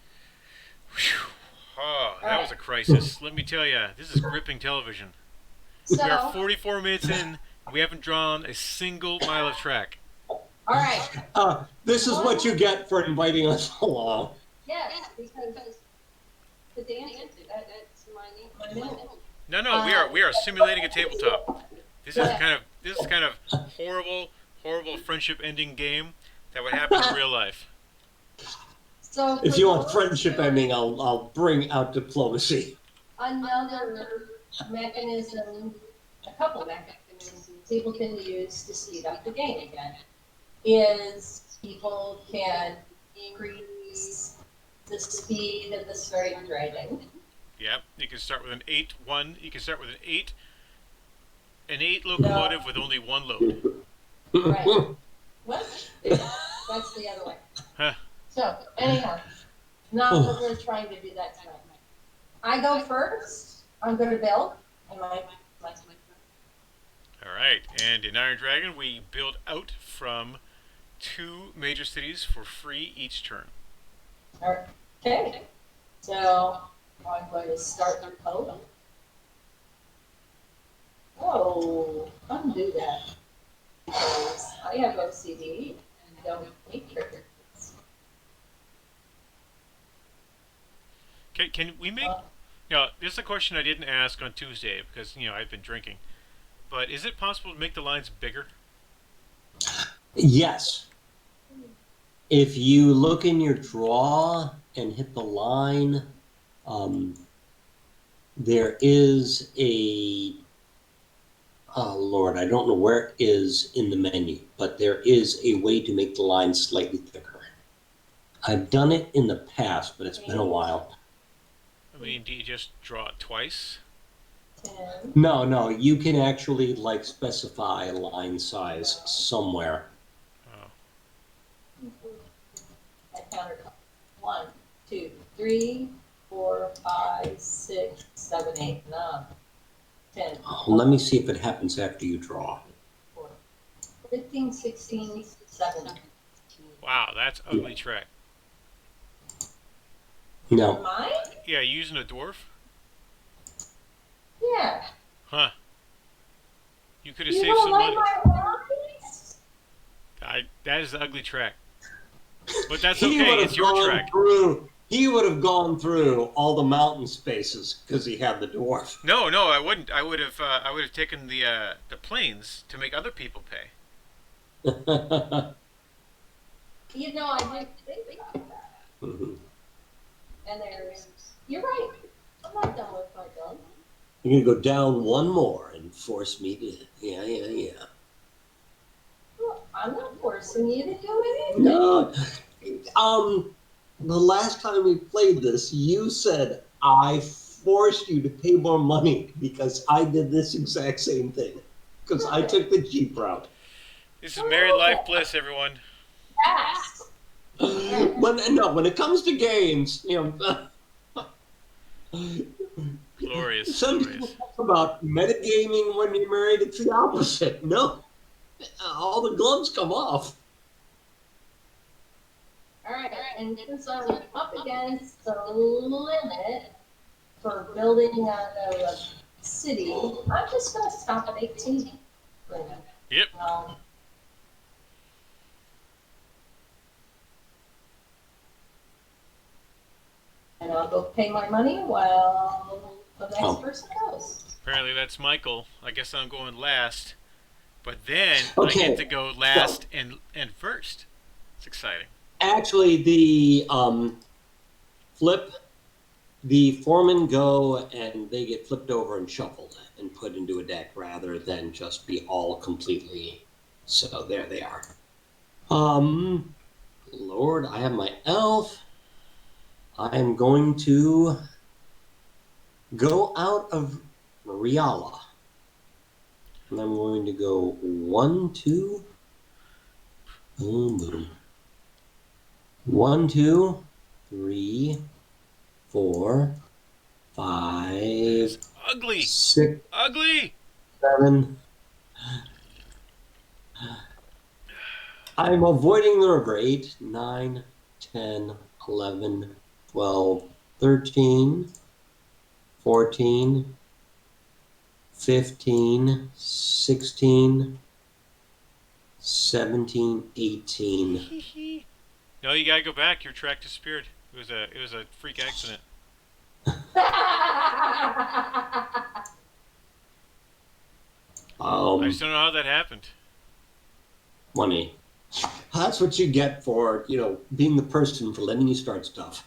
Speaker 1: Whew. Oh, that was a crisis. Let me tell you, this is gripping television.
Speaker 3: So,
Speaker 1: We are 44 minutes in. We haven't drawn a single mile of track.
Speaker 3: all right.
Speaker 2: This is what you get for inviting us along.
Speaker 3: Yes, because the dance, that's my name.
Speaker 1: No, we are simulating a tabletop. This is kind of horrible friendship ending game that would happen in real life.
Speaker 3: So
Speaker 2: If you want friendship ending, I'll bring out diplomacy.
Speaker 3: another mechanism, a couple mechanisms people can use to speed up the game again is people can increase the speed of the starting dragon
Speaker 1: Yep. You can start with an 8-1. You can start with an 8 locomotive with only one load.
Speaker 3: Right. What? That's the other way.
Speaker 1: Huh.
Speaker 3: So, anyhow, not that we're trying to do that tonight. I go first. I'm going to build. And my
Speaker 1: All right. And in Iron Dragon, we build out from 2 major cities for free each turn.
Speaker 3: Okay. So, I'm going to start the code. Oh, undo that. Because I have OCD and don't make triggers.
Speaker 1: Can we make... this is a question I didn't ask on Tuesday because, I've been drinking. But is it possible to make the lines bigger?
Speaker 2: Yes. If you look in your draw and hit the line, there is a... Oh, Lord, I don't know where it is in the menu, but there is a way to make the line slightly thicker. I've done it in the past, but it's been a while.
Speaker 1: I mean, do you just draw it twice?
Speaker 3: 10.
Speaker 2: No, you can actually specify line size somewhere.
Speaker 1: Oh.
Speaker 3: I counted 1, 2, 3, 4, 5, 6, 7, 8, 9, 10.
Speaker 2: Let me see if it happens after you draw.
Speaker 3: 15, 16, 17.
Speaker 1: Wow, that's ugly track.
Speaker 2: No.
Speaker 3: Mine?
Speaker 1: Yeah, using a dwarf?
Speaker 3: Yeah.
Speaker 1: Huh. You could have
Speaker 3: You
Speaker 1: saved
Speaker 3: don't
Speaker 1: some
Speaker 3: like
Speaker 1: money.
Speaker 3: my lines?
Speaker 1: That is the ugly track. But that's
Speaker 2: He
Speaker 1: okay,
Speaker 2: would
Speaker 1: it's
Speaker 2: have
Speaker 1: your
Speaker 2: gone
Speaker 1: track.
Speaker 2: through. He would have gone through all the mountain spaces because he had the dwarf.
Speaker 1: No, I wouldn't. I would have taken the planes to make other people pay.
Speaker 3: You know, I didn't think about that.
Speaker 2: Mm-hmm.
Speaker 3: And you're right. I'm not done with my gun.
Speaker 2: You're gonna go down one more and force me to. Yeah.
Speaker 3: Well, I'm not forcing you to do anything.
Speaker 2: No. The last time we played this, you said I forced you to pay more money because I did this exact same thing. Because I took the cheap route.
Speaker 1: This is married life bliss, everyone.
Speaker 3: Fast.
Speaker 2: When it comes to games,
Speaker 1: Glorious.
Speaker 2: some people talk about metagaming when you're married. It's the opposite. No, all the gloves come off.
Speaker 3: All right, and since I'm up against the limit for building a city, I'm just going to stop at 18.
Speaker 1: Yep.
Speaker 3: And I'll go pay my money while the next person goes.
Speaker 1: Apparently that's Michael. I guess I'm going last. But then
Speaker 2: Okay.
Speaker 1: I get to go last and first. It's exciting.
Speaker 2: Actually, the flip, the foremen go and they get flipped over and shuffled and put into a deck rather than just be all completely. So there they are. Lord, I have my elf. I am going to go out of Riala. And I'm going to go 1, 2. Boom, boom. 1, 2, 3, 4, 5,
Speaker 1: Ugly.
Speaker 2: 6,
Speaker 1: Ugly.
Speaker 2: 7. I'm avoiding the river. 8, 9, 10, 11, 12, 13, 14, 15, 16, 17, 18.
Speaker 1: No, you gotta go back. Your track disappeared. It was a freak accident. I just don't know how that happened.
Speaker 2: Money. That's what you get for, being the person for letting you start stuff.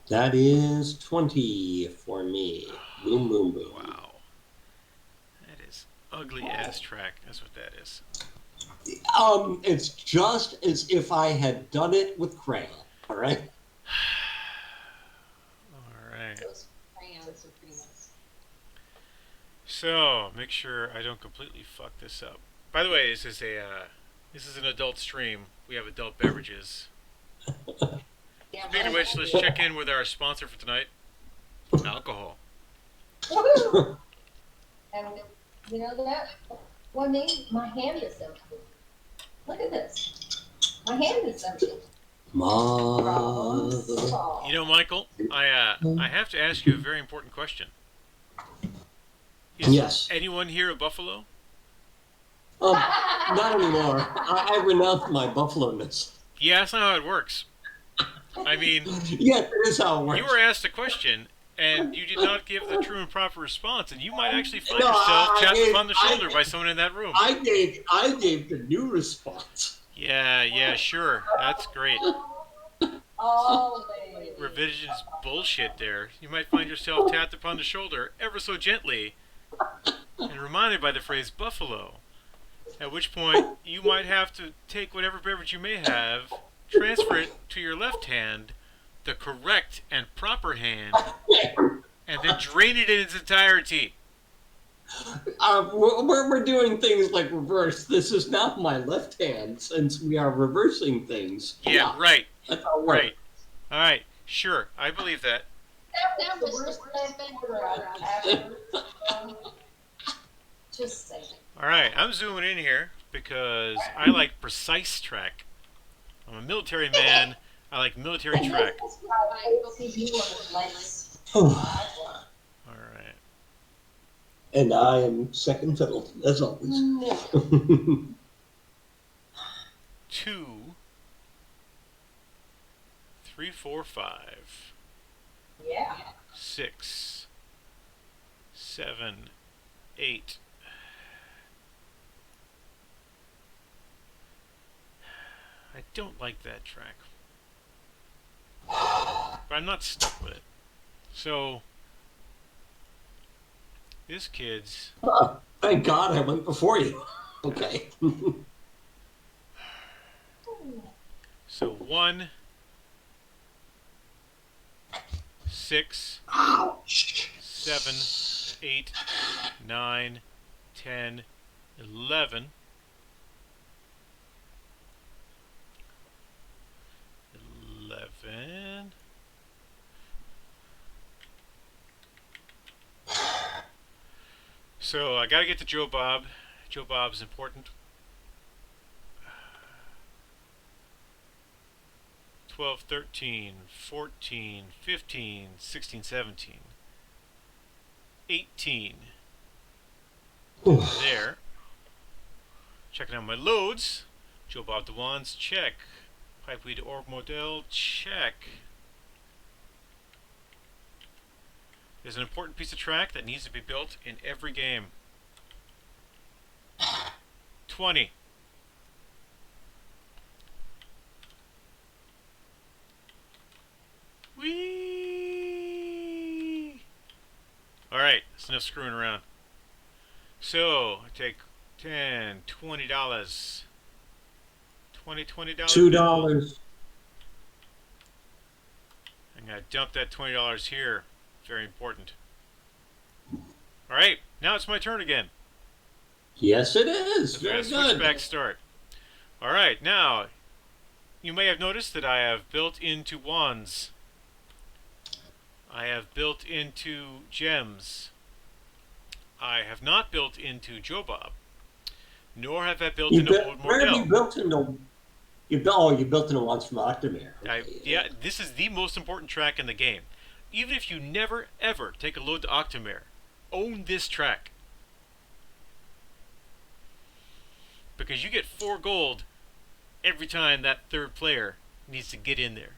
Speaker 2: That is 20 for me. Boom, boom, boom.
Speaker 1: Wow. That is ugly ass track. That's what that is.
Speaker 2: It's just as if I had done it with Crayon. All right.
Speaker 1: All right.
Speaker 3: Those crayons are pretty nice.
Speaker 1: So make sure I don't completely fuck this up. By the way, this is an adult stream. We have adult beverages. Speaking of which, let's check in with our sponsor for tonight, alcohol.
Speaker 3: Woohoo! And you know that? One day, my hand is empty. Look at this. My hand is empty. Problem solved.
Speaker 1: You know, Michael, I have to ask you a very important question. Is
Speaker 2: Yes.
Speaker 1: anyone here a buffalo?
Speaker 2: Not anymore. I renounced my buffalo-ness.
Speaker 1: Yeah, that's not how it works. I mean,
Speaker 2: Yes, it is how it works.
Speaker 1: you were asked a question, and you did not give the true and proper response, and you might actually find
Speaker 2: No,
Speaker 1: yourself
Speaker 2: I
Speaker 1: tapped
Speaker 2: gave-
Speaker 1: upon the shoulder by someone in that room.
Speaker 2: I gave the new response.
Speaker 1: Yeah, sure. That's great.
Speaker 3: Always.
Speaker 1: Revision's bullshit there. You might find yourself tapped upon the shoulder ever so gently and reminded by the phrase buffalo. At which point, you might have to take whatever beverage you may have, transfer it to your left hand, the correct and proper hand, and then drain it in its entirety.
Speaker 2: We're doing things like reverse. This is not my left hand, since we are reversing things.
Speaker 1: Yeah, right.
Speaker 2: That's how it works.
Speaker 1: Right. All right. Sure, I believe that.
Speaker 3: That was the worst order I've ever. Just saying.
Speaker 1: All right, I'm zooming in here because I like precise track. I'm a military man. I like military track. All right.
Speaker 2: And I am second fiddle, as always.
Speaker 3: No.
Speaker 1: 2, 3, 4, 5,
Speaker 3: Yeah.
Speaker 1: 6, 7, 8. I don't like that track. But I'm not stuck with it. So, this kid's...
Speaker 2: Thank God I went before you. Okay.
Speaker 1: So 1, 6,
Speaker 2: Ouch.
Speaker 1: 7, 8, 9, 10, 11. 11. So I gotta get to Joe Bob. Joe Bob's important. 12, 13, 14, 15, 16, 17, 18. There. Checking out my loads. Joe Bob the Wands, check. Pipeweed Orb Model, check. There's an important piece of track that needs to be built in every game. 20. Whee! Alright, that's enough screwing around. So, I take $10, $20. $20.
Speaker 2: $2.
Speaker 1: I'm going to dump that $20 here. Very important. Alright, now it's my turn again.
Speaker 2: Yes, it is. Very good.
Speaker 1: Switchback start. Alright, now, you may have noticed that I have built into wands. I have built into gems. I have not built into Joe Bob. Nor have I built into Old
Speaker 2: Where have
Speaker 1: Mordell.
Speaker 2: you built into? You built into once from Octomere.
Speaker 1: Yeah, this is the most important track in the game. Even if you never, ever take a load to Octomere, own this track. Because you get 4 gold every time that third player needs to get in there.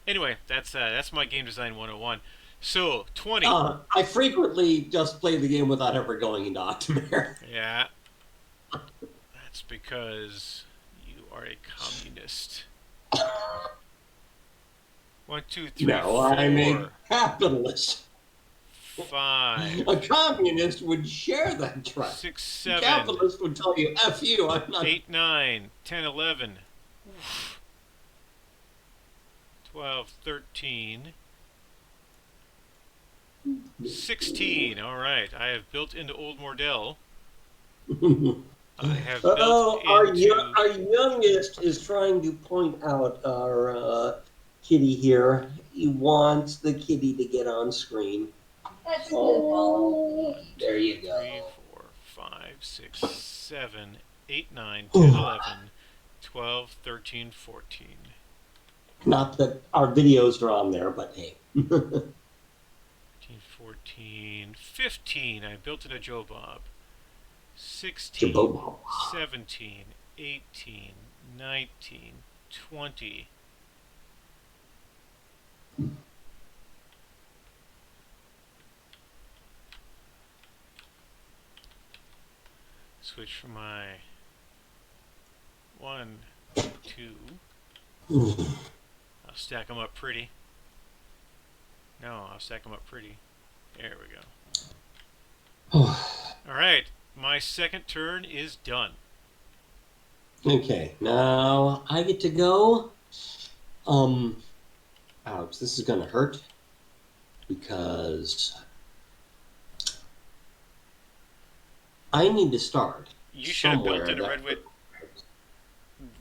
Speaker 1: Anyway, that's my game design 101. So, 20.
Speaker 2: I frequently just play the game without ever going into Octomere.
Speaker 1: Yeah. That's because you are a communist. 1, 2, 3,
Speaker 2: No,
Speaker 1: 4.
Speaker 2: I'm a capitalist.
Speaker 1: 5,
Speaker 2: A communist would share that trust.
Speaker 1: 6,
Speaker 2: A
Speaker 1: 7,
Speaker 2: capitalist would tell you, F you, I'm not.
Speaker 1: 8, 9, 10, 11, 12, 13, 16. All right, I have built into Old Mordell. I have built into...
Speaker 2: Our youngest is trying to point out our kitty here. He wants the kitty to get on screen.
Speaker 3: That's a good ball.
Speaker 2: There you
Speaker 1: 3,
Speaker 2: go.
Speaker 1: 4, 5, 6, 7, 8, 9, 10, 11, 12, 13, 14.
Speaker 2: Not that our videos are on there, but hey.
Speaker 1: 13, 14, 15. I built in a Joe Bob. 16,
Speaker 2: Jabobo.
Speaker 1: 17, 18, 19, 20. Switch from my 1, 2. I'll stack them up pretty. No, I'll stack them up pretty. There we go. Alright, my second turn is done.
Speaker 2: Okay, now I get to go. Ouch, this is gonna hurt because I need to start.
Speaker 1: You should have built
Speaker 2: somewhere
Speaker 1: in a
Speaker 2: that-
Speaker 1: Redwood.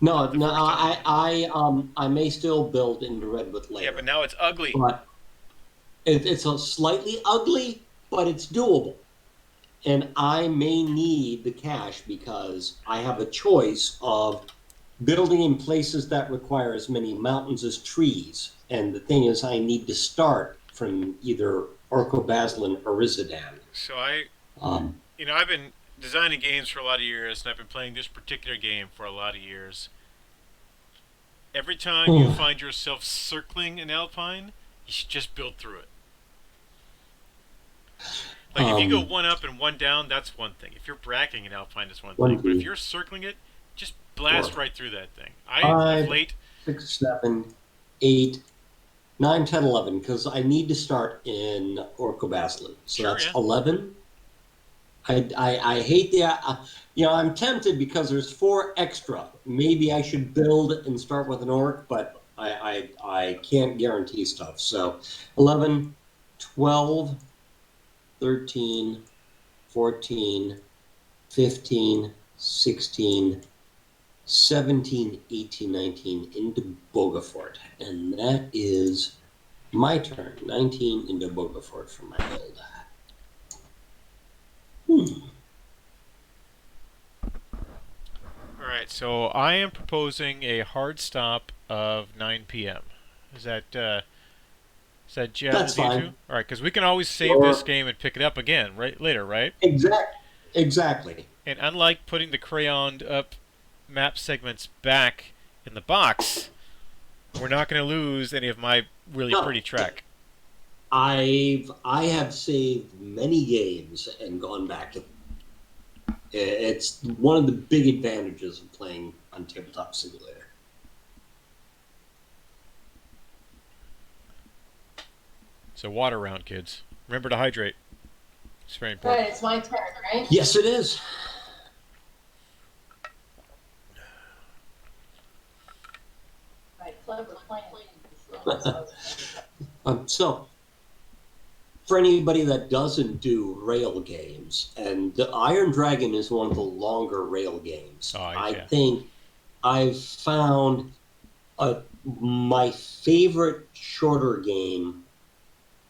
Speaker 2: No,
Speaker 1: the
Speaker 2: no,
Speaker 1: first time.
Speaker 2: I may still build into Redwood later.
Speaker 1: Yeah, but now it's ugly.
Speaker 2: But it's a slightly ugly, but it's doable. And I may need the cash because I have a choice of building in places that require as many mountains as trees. And the thing is, I need to start from either Orco-Baslin or Rizadan.
Speaker 1: So I've been designing games for a lot of years, and I've been playing this particular game for a lot of years. Every time you find yourself circling an alpine, you should just build through it. Like, if you go one up and one down, that's one thing. If you're bracking an alpine, that's one thing. But if you're circling it, just blast right through that thing. I'm late.
Speaker 2: 6, 7, 8, 9, 10, 11, because I need to start in Orco-Baslin. So
Speaker 1: Sure,
Speaker 2: that's
Speaker 1: yeah.
Speaker 2: 11. I hate the, I'm tempted because there's 4 extra. Maybe I should build and start with an orc, but I can't guarantee stuff. So 11, 12, 13, 14, 15, 16, 17, 18, 19 into Bogafort. And that is my turn. 19 into Bogafort for my build.
Speaker 1: Alright, so I am proposing a hard stop of 9 p.m. Is that jazz
Speaker 2: That's
Speaker 1: with you
Speaker 2: fine.
Speaker 1: too? Alright, because we can always save this game and pick it up again later, right?
Speaker 2: Exactly.
Speaker 1: And unlike putting the crayoned up map segments back in the box, we're not going to lose any of my really pretty track.
Speaker 2: I have saved many games and gone back to them. It's one of the big advantages of playing on Tabletop Simulator.
Speaker 1: So water round, kids. Remember to hydrate. It's very important.
Speaker 3: Right, it's my turn, right?
Speaker 2: Yes, it is.
Speaker 3: Right, clever plan.
Speaker 2: So, for anybody that doesn't do rail games, and the Iron Dragon is one of the longer rail games.
Speaker 1: Oh,
Speaker 2: I
Speaker 1: yeah.
Speaker 2: think I've found my favorite shorter game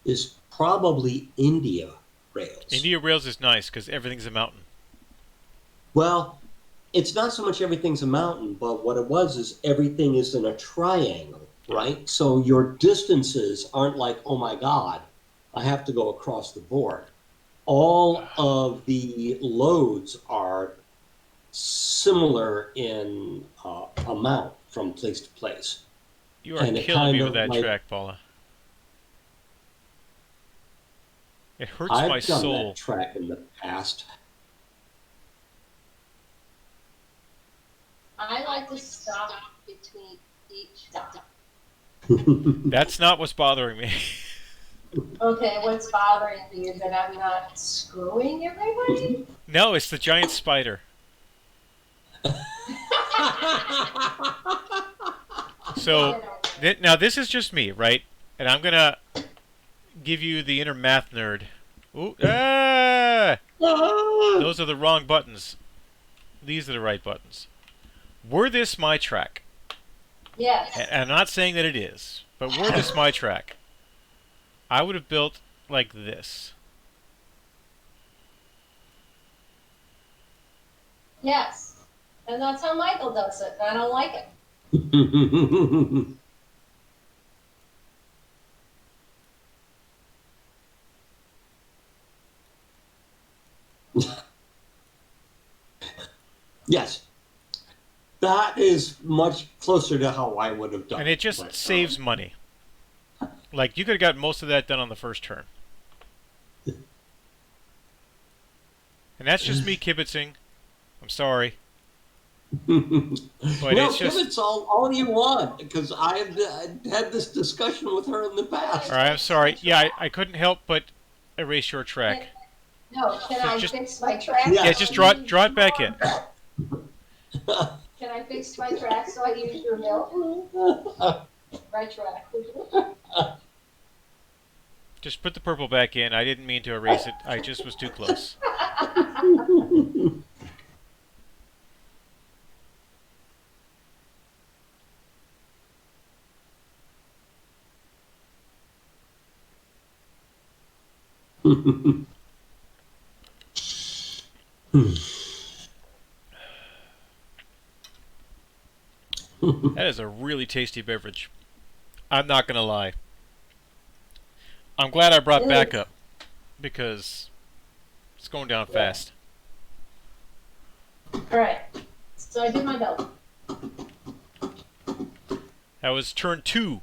Speaker 2: is probably India Rails.
Speaker 1: India Rails is nice because everything's a mountain.
Speaker 2: Well, it's not so much everything's a mountain, but what it was is everything is in a triangle, right? So your distances aren't like, oh my God, I have to go across the board. All of the loads are similar in amount from place to place.
Speaker 1: You are
Speaker 2: And it
Speaker 1: killing me
Speaker 2: kind
Speaker 1: with
Speaker 2: of
Speaker 1: that
Speaker 2: like-
Speaker 1: track, Paula. It hurts
Speaker 2: I've
Speaker 1: my
Speaker 2: done
Speaker 1: soul.
Speaker 2: that track in the past.
Speaker 3: I like to stop between each stop.
Speaker 1: That's not what's bothering me.
Speaker 3: Okay, what's bothering you that I'm not screwing everybody?
Speaker 1: No, it's the giant spider. So now this is just me, right? And I'm gonna give you the inner math nerd. Ooh, those are the wrong buttons. These are the right buttons. Were this my track?
Speaker 3: Yes.
Speaker 1: And I'm not saying that it is, but were this my track, I would have built like this.
Speaker 3: Yes. And that's how Michael does it, and I don't like it.
Speaker 2: Yes. That is much closer to how I would have done it.
Speaker 1: And it just saves money. Like, you could have got most of that done on the first turn. And that's just me kibitzing. I'm sorry.
Speaker 2: But no,
Speaker 1: it's just...
Speaker 2: kibitz all you want, because I've had this discussion with her in the past.
Speaker 1: All right, I'm sorry. Yeah, I couldn't help but erase your track.
Speaker 3: No, can I
Speaker 1: just
Speaker 3: fix my track?
Speaker 1: Yeah, just draw it back in.
Speaker 3: Can I fix my track so I use your milk? My track.
Speaker 1: Just put the purple back in. I didn't mean to erase it. I just was too close. That is a really tasty beverage. I'm not going to lie. I'm glad I brought backup, because it's going down fast.
Speaker 3: Alright, so I did my double.
Speaker 1: That was turn 2.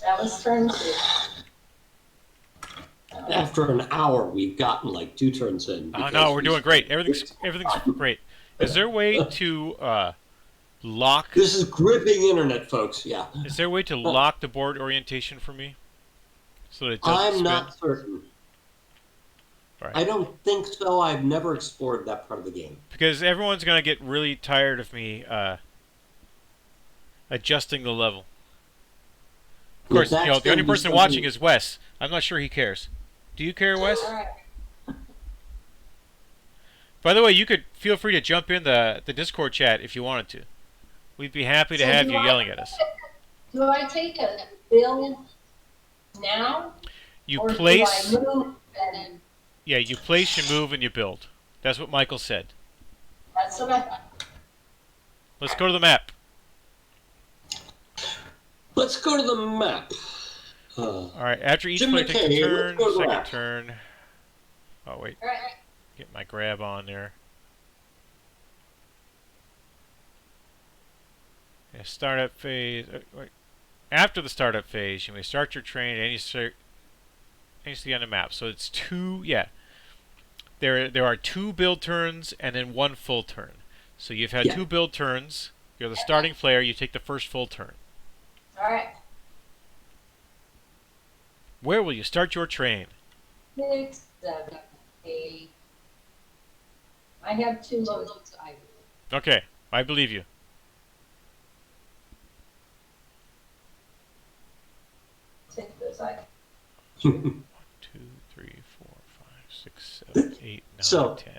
Speaker 3: That was turn 2.
Speaker 2: After an hour, we've gotten like 2 turns in.
Speaker 1: Oh no, we're doing great. Everything's great. Is there a way to lock?
Speaker 2: This is gripping internet, folks. Yeah.
Speaker 1: Is there a way to lock the board orientation for me, so that it doesn't
Speaker 2: I'm
Speaker 1: spin?
Speaker 2: not certain.
Speaker 1: Right.
Speaker 2: I don't think so. I've never explored that part of the game.
Speaker 1: Because everyone's gonna get really tired of me adjusting the level. Of course,
Speaker 2: Yeah,
Speaker 1: the only person watching is Wes. I'm not sure he cares. Do you care, Wes?
Speaker 3: Alright.
Speaker 1: By the way, you could feel free to jump in the Discord chat if you wanted to. We'd be happy to have you yelling at us.
Speaker 3: Do I take a bill now?
Speaker 1: You
Speaker 3: or
Speaker 1: place.
Speaker 3: Do I move and
Speaker 1: Yeah, you place, you move, and you build. That's what Michael said.
Speaker 3: that's what I.
Speaker 1: Let's go to the map.
Speaker 2: Let's go to the map.
Speaker 1: All right, after each
Speaker 2: Jim
Speaker 1: player takes a
Speaker 2: McKay,
Speaker 1: turn,
Speaker 2: let's go to the
Speaker 1: second
Speaker 2: map.
Speaker 1: turn. Oh, wait.
Speaker 3: Alright.
Speaker 1: Get my grab on there. Yeah, startup phase. Wait. After the startup phase, you may start your train at any see on the map. So it's 2. Yeah, there are 2 build turns and then 1 full turn. So you've had 2 build turns. You're the starting player. You take the first full turn.
Speaker 3: Alright.
Speaker 1: Where will you start your train?
Speaker 3: 6, 7, 8. I have 2 loads.
Speaker 1: Okay, I believe you.
Speaker 3: Take this.
Speaker 1: 1, 2, 3, 4, 5, 6, 7, 8, 9,
Speaker 2: So,
Speaker 1: 10.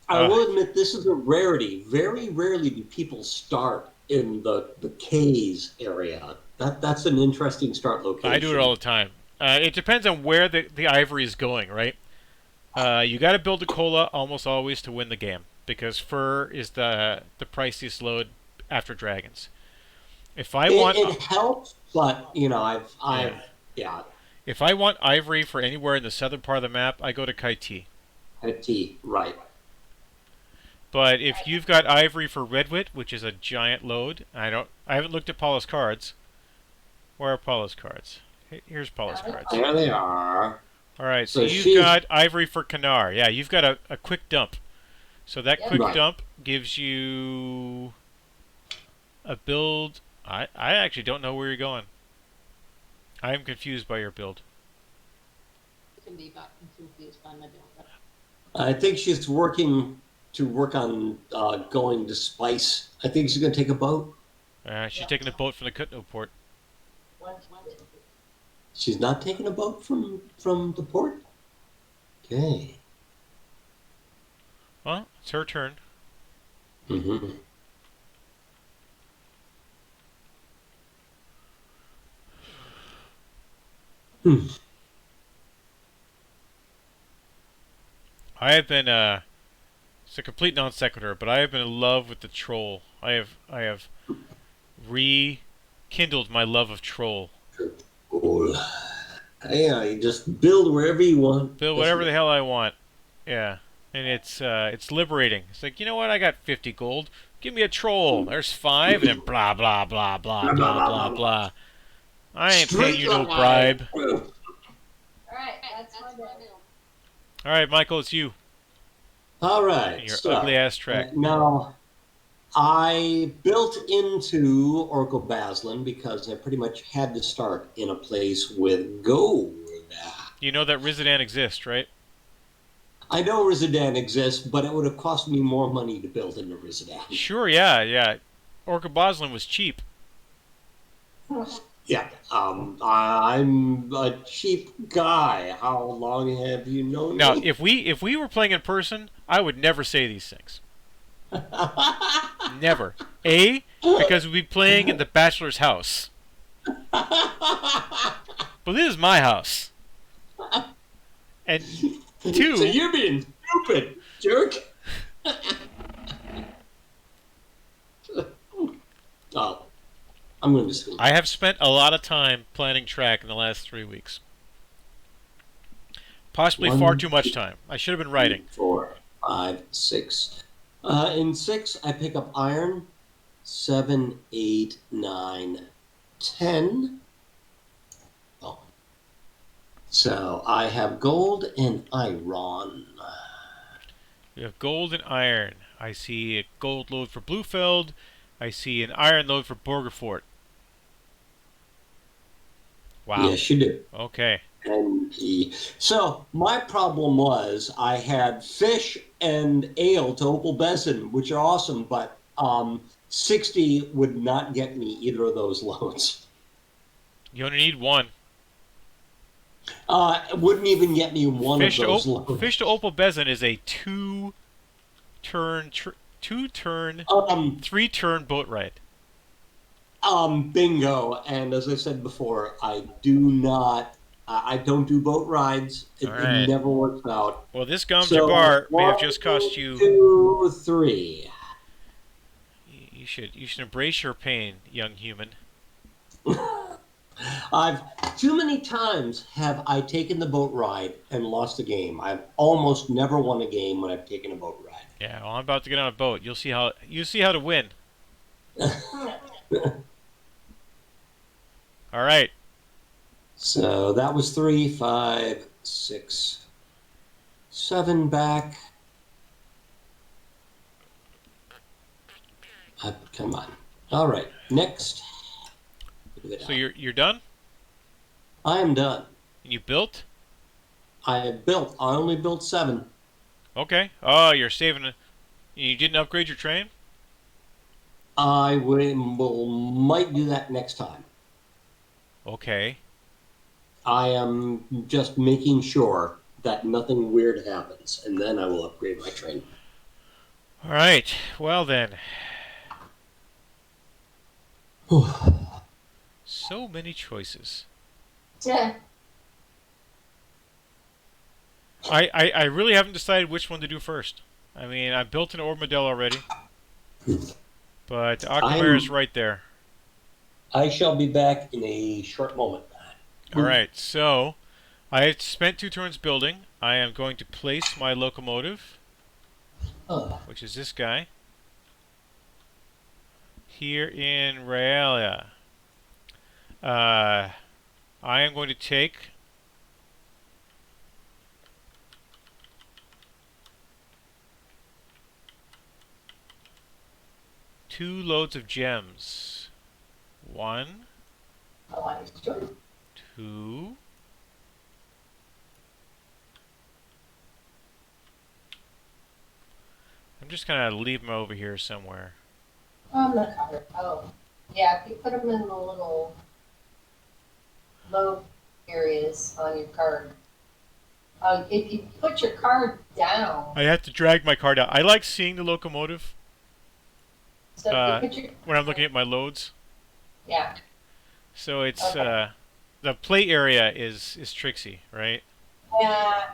Speaker 2: I will admit this is a rarity. Very rarely do people start in the K's area. That's an interesting start location.
Speaker 1: I do it all the time. It depends on where the ivory is going, right? You got to build a cola almost always to win the game, because fur is the priciest load after dragons. If I want,
Speaker 2: it helps, but you know, I've
Speaker 1: If I want ivory for anywhere in the southern part of the map, I go to Kaiti.
Speaker 2: Kaiti, right.
Speaker 1: But if you've got ivory for Redwit, which is a giant load, I haven't looked at Paula's cards. Where are Paula's cards? Here's Paula's cards.
Speaker 2: There they are.
Speaker 1: All right, so you've got ivory for Kanar. Yeah, you've got a quick dump. So that quick dump gives you a build. I actually don't know where you're going. I am confused by your build.
Speaker 2: I think she's working on going to Spice. I think she's going to take a boat.
Speaker 1: She's taking a boat from the Kutno port.
Speaker 2: She's not taking a boat from the port? Okay.
Speaker 1: Well, it's her turn.
Speaker 2: Mm-hmm.
Speaker 1: I have been, it's a complete non sequitur, but I have been in love with the troll. I have rekindled my love of troll.
Speaker 2: Cool. Yeah, you just build wherever you want.
Speaker 1: Build whatever the hell I want. Yeah. And it's liberating. It's like, you know what, I got 50 gold. Give me a troll. There's 5, and then blah, blah, blah, blah, blah, blah, blah. I ain't paying you no bribe.
Speaker 3: Alright, that's my bill.
Speaker 1: Alright, Michael, it's you.
Speaker 2: All right.
Speaker 1: And your
Speaker 2: so,
Speaker 1: ugly-ass track.
Speaker 2: Now, I built into Oracle Baslin because I pretty much had to start in a place with gold.
Speaker 1: You know that Rizadan exists, right?
Speaker 2: I know Rizadan exists, but it would have cost me more money to build into Rizadan.
Speaker 1: Sure, yeah. Orca Boslin was cheap.
Speaker 2: Yeah, I'm a cheap guy. How long have you known
Speaker 1: Now,
Speaker 2: me?
Speaker 1: if we were playing in person, I would never say these things. Never. A, because we'd be playing in the bachelor's house. But this is my house. And two...
Speaker 2: So you're being stupid, jerk. Oh, I'm going to school.
Speaker 1: I have spent a lot of time planning track in the last 3 weeks. Possibly far too much time. I should have been writing.
Speaker 2: 4, 5, 6. In 6, I pick up iron. 7, 8, 9, 10. Oh. So I have gold and iron.
Speaker 1: We have gold and iron. I see a gold load for Bluefeld. I see an iron load for Borgerfort. Wow.
Speaker 2: Yes, you do.
Speaker 1: Okay.
Speaker 2: And so my problem was I had fish and ale to Opal Besan, which are awesome, but 60 would not get me either of those loads.
Speaker 1: You only need one.
Speaker 2: It wouldn't even get me one of those loads.
Speaker 1: Fish to Opal Besan is a two-turn, three-turn boat ride.
Speaker 2: Bingo. And as I said before, I don't do boat rides. It never works out.
Speaker 1: Well, this Gom Jabbar may have just cost you
Speaker 2: 2, 3.
Speaker 1: You should embrace your pain, young human.
Speaker 2: Too many times have I taken the boat ride and lost a game. I've almost never won a game when I've taken a boat ride.
Speaker 1: Yeah, well, I'm about to get on a boat. You'll see how to win. All right.
Speaker 2: So that was 3, 5, 6, 7 back. Come on. All right. Next.
Speaker 1: So you're done?
Speaker 2: I am done.
Speaker 1: And you built?
Speaker 2: I only built 7.
Speaker 1: Okay. Oh, you're saving. You didn't upgrade your train?
Speaker 2: I might do that next time.
Speaker 1: Okay.
Speaker 2: I am just making sure that nothing weird happens, and then I will upgrade my train.
Speaker 1: All right. Well then. So many choices.
Speaker 3: Yeah.
Speaker 1: I really haven't decided which one to do first. I mean, I built an Ormadel already. But Aquamare is right there.
Speaker 2: I shall be back in a short moment.
Speaker 1: Alright, so I spent 2 turns building. I am going to place my locomotive, which is this guy, here in Rhaelia. I am going to take two loads of gems. 1, 2, just gonna leave them over here somewhere.
Speaker 3: On the cover. Oh, yeah. If you put them in the little low areas on your card. If you put your card down,
Speaker 1: I have to drag my card out. I like seeing the locomotive
Speaker 3: so if you put your
Speaker 1: when I'm looking at my loads.
Speaker 3: yeah.
Speaker 1: So it's
Speaker 3: Okay.
Speaker 1: the play area is tricksy, right?
Speaker 3: Yeah,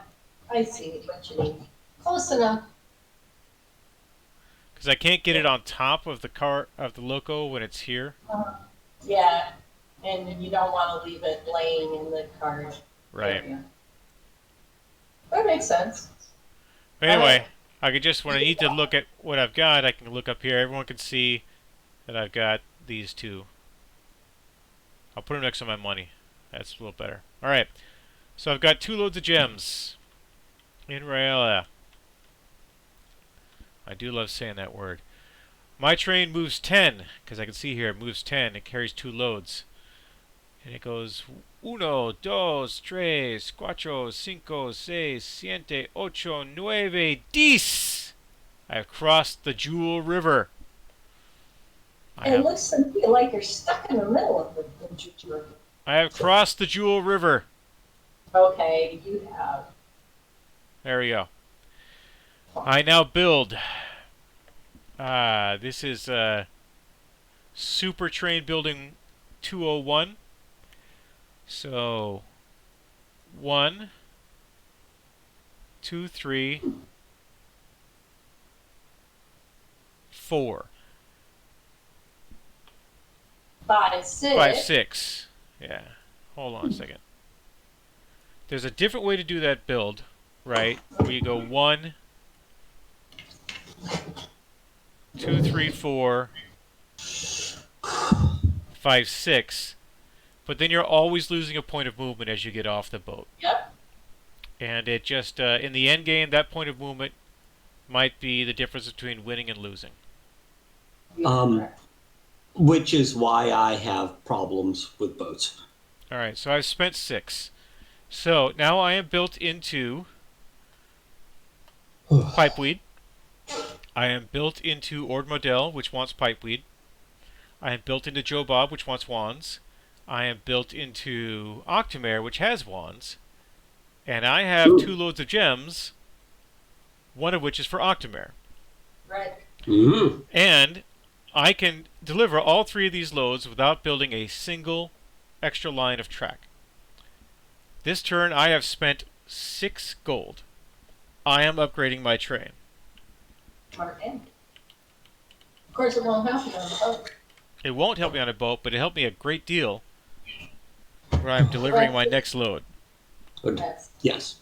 Speaker 3: I see what you mean. Close enough.
Speaker 1: Because I can't get it on top of the car of the loco when it's here.
Speaker 3: Yeah, and you don't want to leave it laying in the card
Speaker 1: Right.
Speaker 3: area. That makes sense.
Speaker 1: But anyway, I could just, when I need to look at what I've got, I can look up here. Everyone can see that I've got these two. I'll put them next to my money. That's a little better. All right. So I've got 2 loads of gems in Raela. I do love saying that word. My train moves 10, because I can see here it moves 10. It carries 2 loads. And it goes 1, 2, 3, 4, 5, 6, 7, 8, 9, 10. I have crossed the Jewel River.
Speaker 3: And it looks to me like you're stuck in the middle of the river.
Speaker 1: I have crossed the Jewel River.
Speaker 3: Okay, you have.
Speaker 1: There we go. I now build. This is Super Train Building 201. So 1, 2, 3, 4,
Speaker 3: 5, 6.
Speaker 1: 5, 6. Yeah. Hold on a second. There's a different way to do that build, right? Where you go 1, 2, 3, 4, 5, 6. But then you're always losing a point of movement as you get off the boat.
Speaker 3: Yep.
Speaker 1: And it just, in the end game, that point of movement might be the difference between winning and losing.
Speaker 2: Which is why I have problems with boats.
Speaker 1: All right, so I've spent 6. So now I am built into pipeweed. I am built into Ord Model, which wants pipeweed. I am built into Joe Bob, which wants wands. I am built into Octomare, which has wands. And I have 2 loads of gems, one of which is for Octomare.
Speaker 3: Right.
Speaker 2: Mm-hmm.
Speaker 1: And I can deliver all 3 of these loads without building a single extra line of track. This turn I have spent 6 gold. I am upgrading my train.
Speaker 3: Okay. Of course, it won't help you on the boat.
Speaker 1: It won't help me on a boat, but it helped me a great deal where I'm delivering my next load.
Speaker 3: Yes.
Speaker 2: Yes.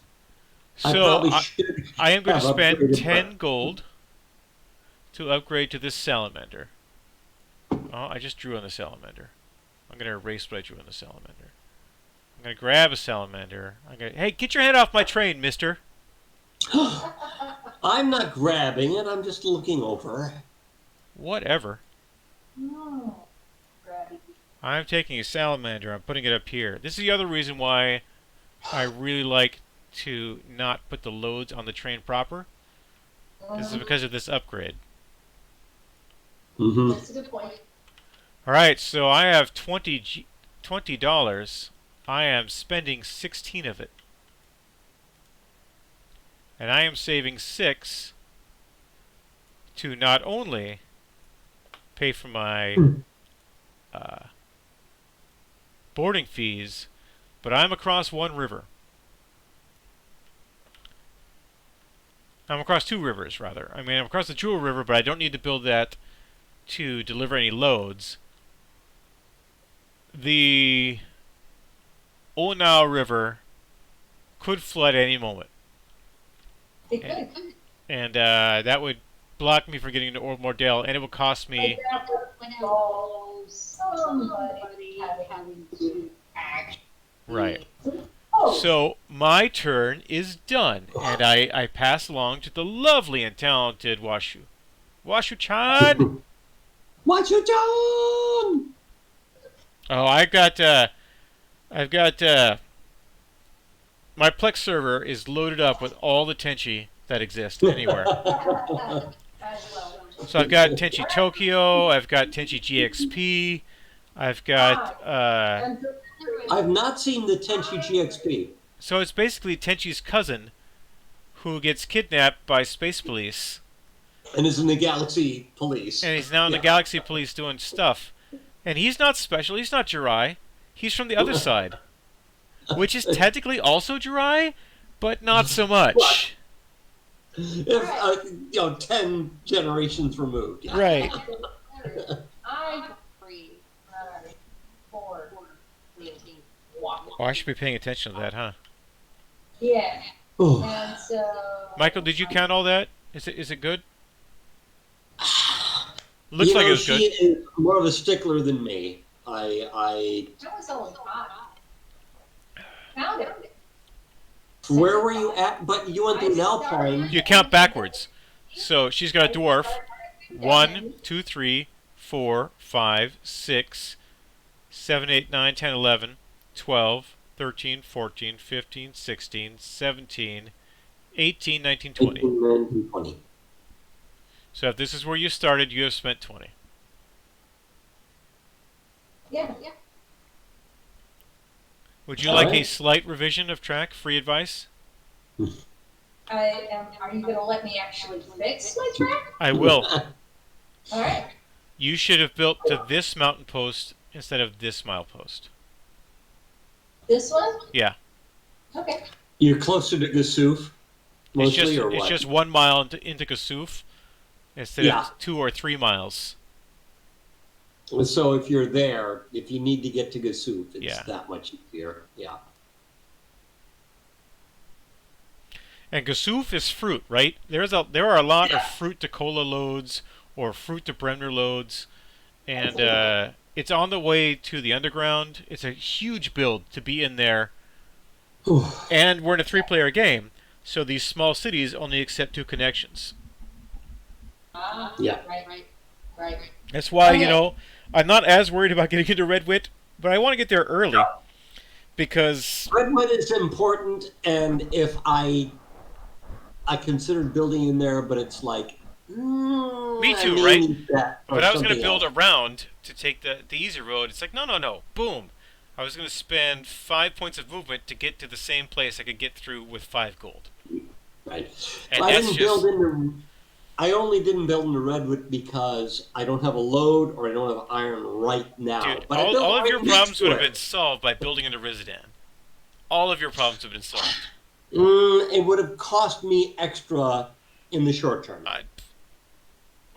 Speaker 1: So
Speaker 2: should
Speaker 1: I am going to
Speaker 2: have
Speaker 1: spend
Speaker 2: upgraded
Speaker 1: 10 gold to upgrade to this salamander. Oh, I just drew on the salamander. I'm going to erase what I drew on the salamander. I'm going to grab a salamander. Hey, get your hand off my train, mister.
Speaker 2: I'm not grabbing it. I'm just looking over.
Speaker 1: Whatever.
Speaker 3: No. Grabby.
Speaker 1: I'm taking a salamander. I'm putting it up here. This is the other reason why I really like to not put the loads on the train proper. This is because of this upgrade.
Speaker 2: Mm-hmm.
Speaker 3: That's a good point.
Speaker 1: Alright, so I have $20. I am spending 16 of it. And I am saving 6 to not only pay for my boarding fees, but I'm across one river. I'm across 2 rivers, rather. I mean, I'm across the Jewel River, but I don't need to build that to deliver any loads. The Onau River could flood any moment.
Speaker 3: It could.
Speaker 1: And that would block me from getting into Ord Mordell, and it would cost me...
Speaker 3: Oh, somebody having to act.
Speaker 1: Right.
Speaker 3: Oh.
Speaker 1: So, my turn is done, and I pass along to the lovely and talented Washu. Washu-chan!
Speaker 2: What you done?
Speaker 1: Oh, I've got my Plex server is loaded up with all the Tenchi that exist anywhere.
Speaker 3: as well.
Speaker 1: So I've got Tenchi Tokyo, I've got Tenchi GXP, I've got
Speaker 2: I've not seen the Tenchi GXP.
Speaker 1: so it's basically Tenchi's cousin who gets kidnapped by space police.
Speaker 2: And is in the Galaxy Police.
Speaker 1: And he's now in the Galaxy Police doing stuff. And he's not special, he's not Jirai. He's from the other side. Which is technically also Jirai, but not so much.
Speaker 2: If, 10 generations removed. Yeah.
Speaker 1: Right.
Speaker 3: I agree. 4, 13, 1.
Speaker 1: Oh, I should be paying attention to that, huh?
Speaker 3: Yeah. And so...
Speaker 1: Michael, did you count all that? Is it good? Looks like it was good.
Speaker 2: She is more of a stickler than me. I
Speaker 3: That was only 5. Found it.
Speaker 2: Where were you at? But you went through Alpine.
Speaker 1: You count backwards. So she's got a dwarf. 1, 2, 3, 4, 5, 6, 7, 8, 9, 10, 11, 12, 13, 14, 15, 16, 17, 18, 19, 20.
Speaker 2: 18, 19, 20.
Speaker 1: So if this is where you started, you have spent 20.
Speaker 3: Yeah.
Speaker 1: Would you like a slight revision of track? Free advice?
Speaker 3: Are you going to let me actually fix my track?
Speaker 1: I will.
Speaker 3: All right.
Speaker 1: You should have built to this mountain post instead of this milepost.
Speaker 3: This one?
Speaker 1: Yeah.
Speaker 3: Okay.
Speaker 2: You're closer to Gasuf, mostly, or what?
Speaker 1: It's just 1 mile into Gasuf instead of 2 or 3 miles.
Speaker 2: So if you're there, if you need to get to Gasuf, it's
Speaker 1: Yeah.
Speaker 2: that much easier. Yeah.
Speaker 1: And Gasuf is fruit, right? There are a lot of fruit to Kola loads or fruit to Bremner loads, and it's on the way to the underground. It's a huge build to be in there, and we're in a 3-player game, so these small cities only accept 2 connections.
Speaker 2: Yeah.
Speaker 3: Right.
Speaker 1: That's why I'm not as worried about getting into Redwit, but I want to get there early because
Speaker 2: Redwood is important, and if I considered building in there, but it's like
Speaker 1: me too,
Speaker 2: I
Speaker 1: right?
Speaker 2: need that or
Speaker 1: But I was going to
Speaker 2: something
Speaker 1: build
Speaker 2: else.
Speaker 1: around to take the easy road. It's like no, boom. I was going to spend 5 points of movement to get to the same place I could get through with 5 gold.
Speaker 2: Right.
Speaker 1: And
Speaker 2: I
Speaker 1: that's
Speaker 2: didn't
Speaker 1: just
Speaker 2: build into. I only didn't build into Redwood because I don't have a load or I don't have iron right now.
Speaker 1: dude.
Speaker 2: But I built
Speaker 1: All of
Speaker 2: right
Speaker 1: your
Speaker 2: next
Speaker 1: problems
Speaker 2: to
Speaker 1: would have
Speaker 2: it.
Speaker 1: been solved by building into Rizadan. All of your problems have been solved.
Speaker 2: It would have cost me extra in the short term.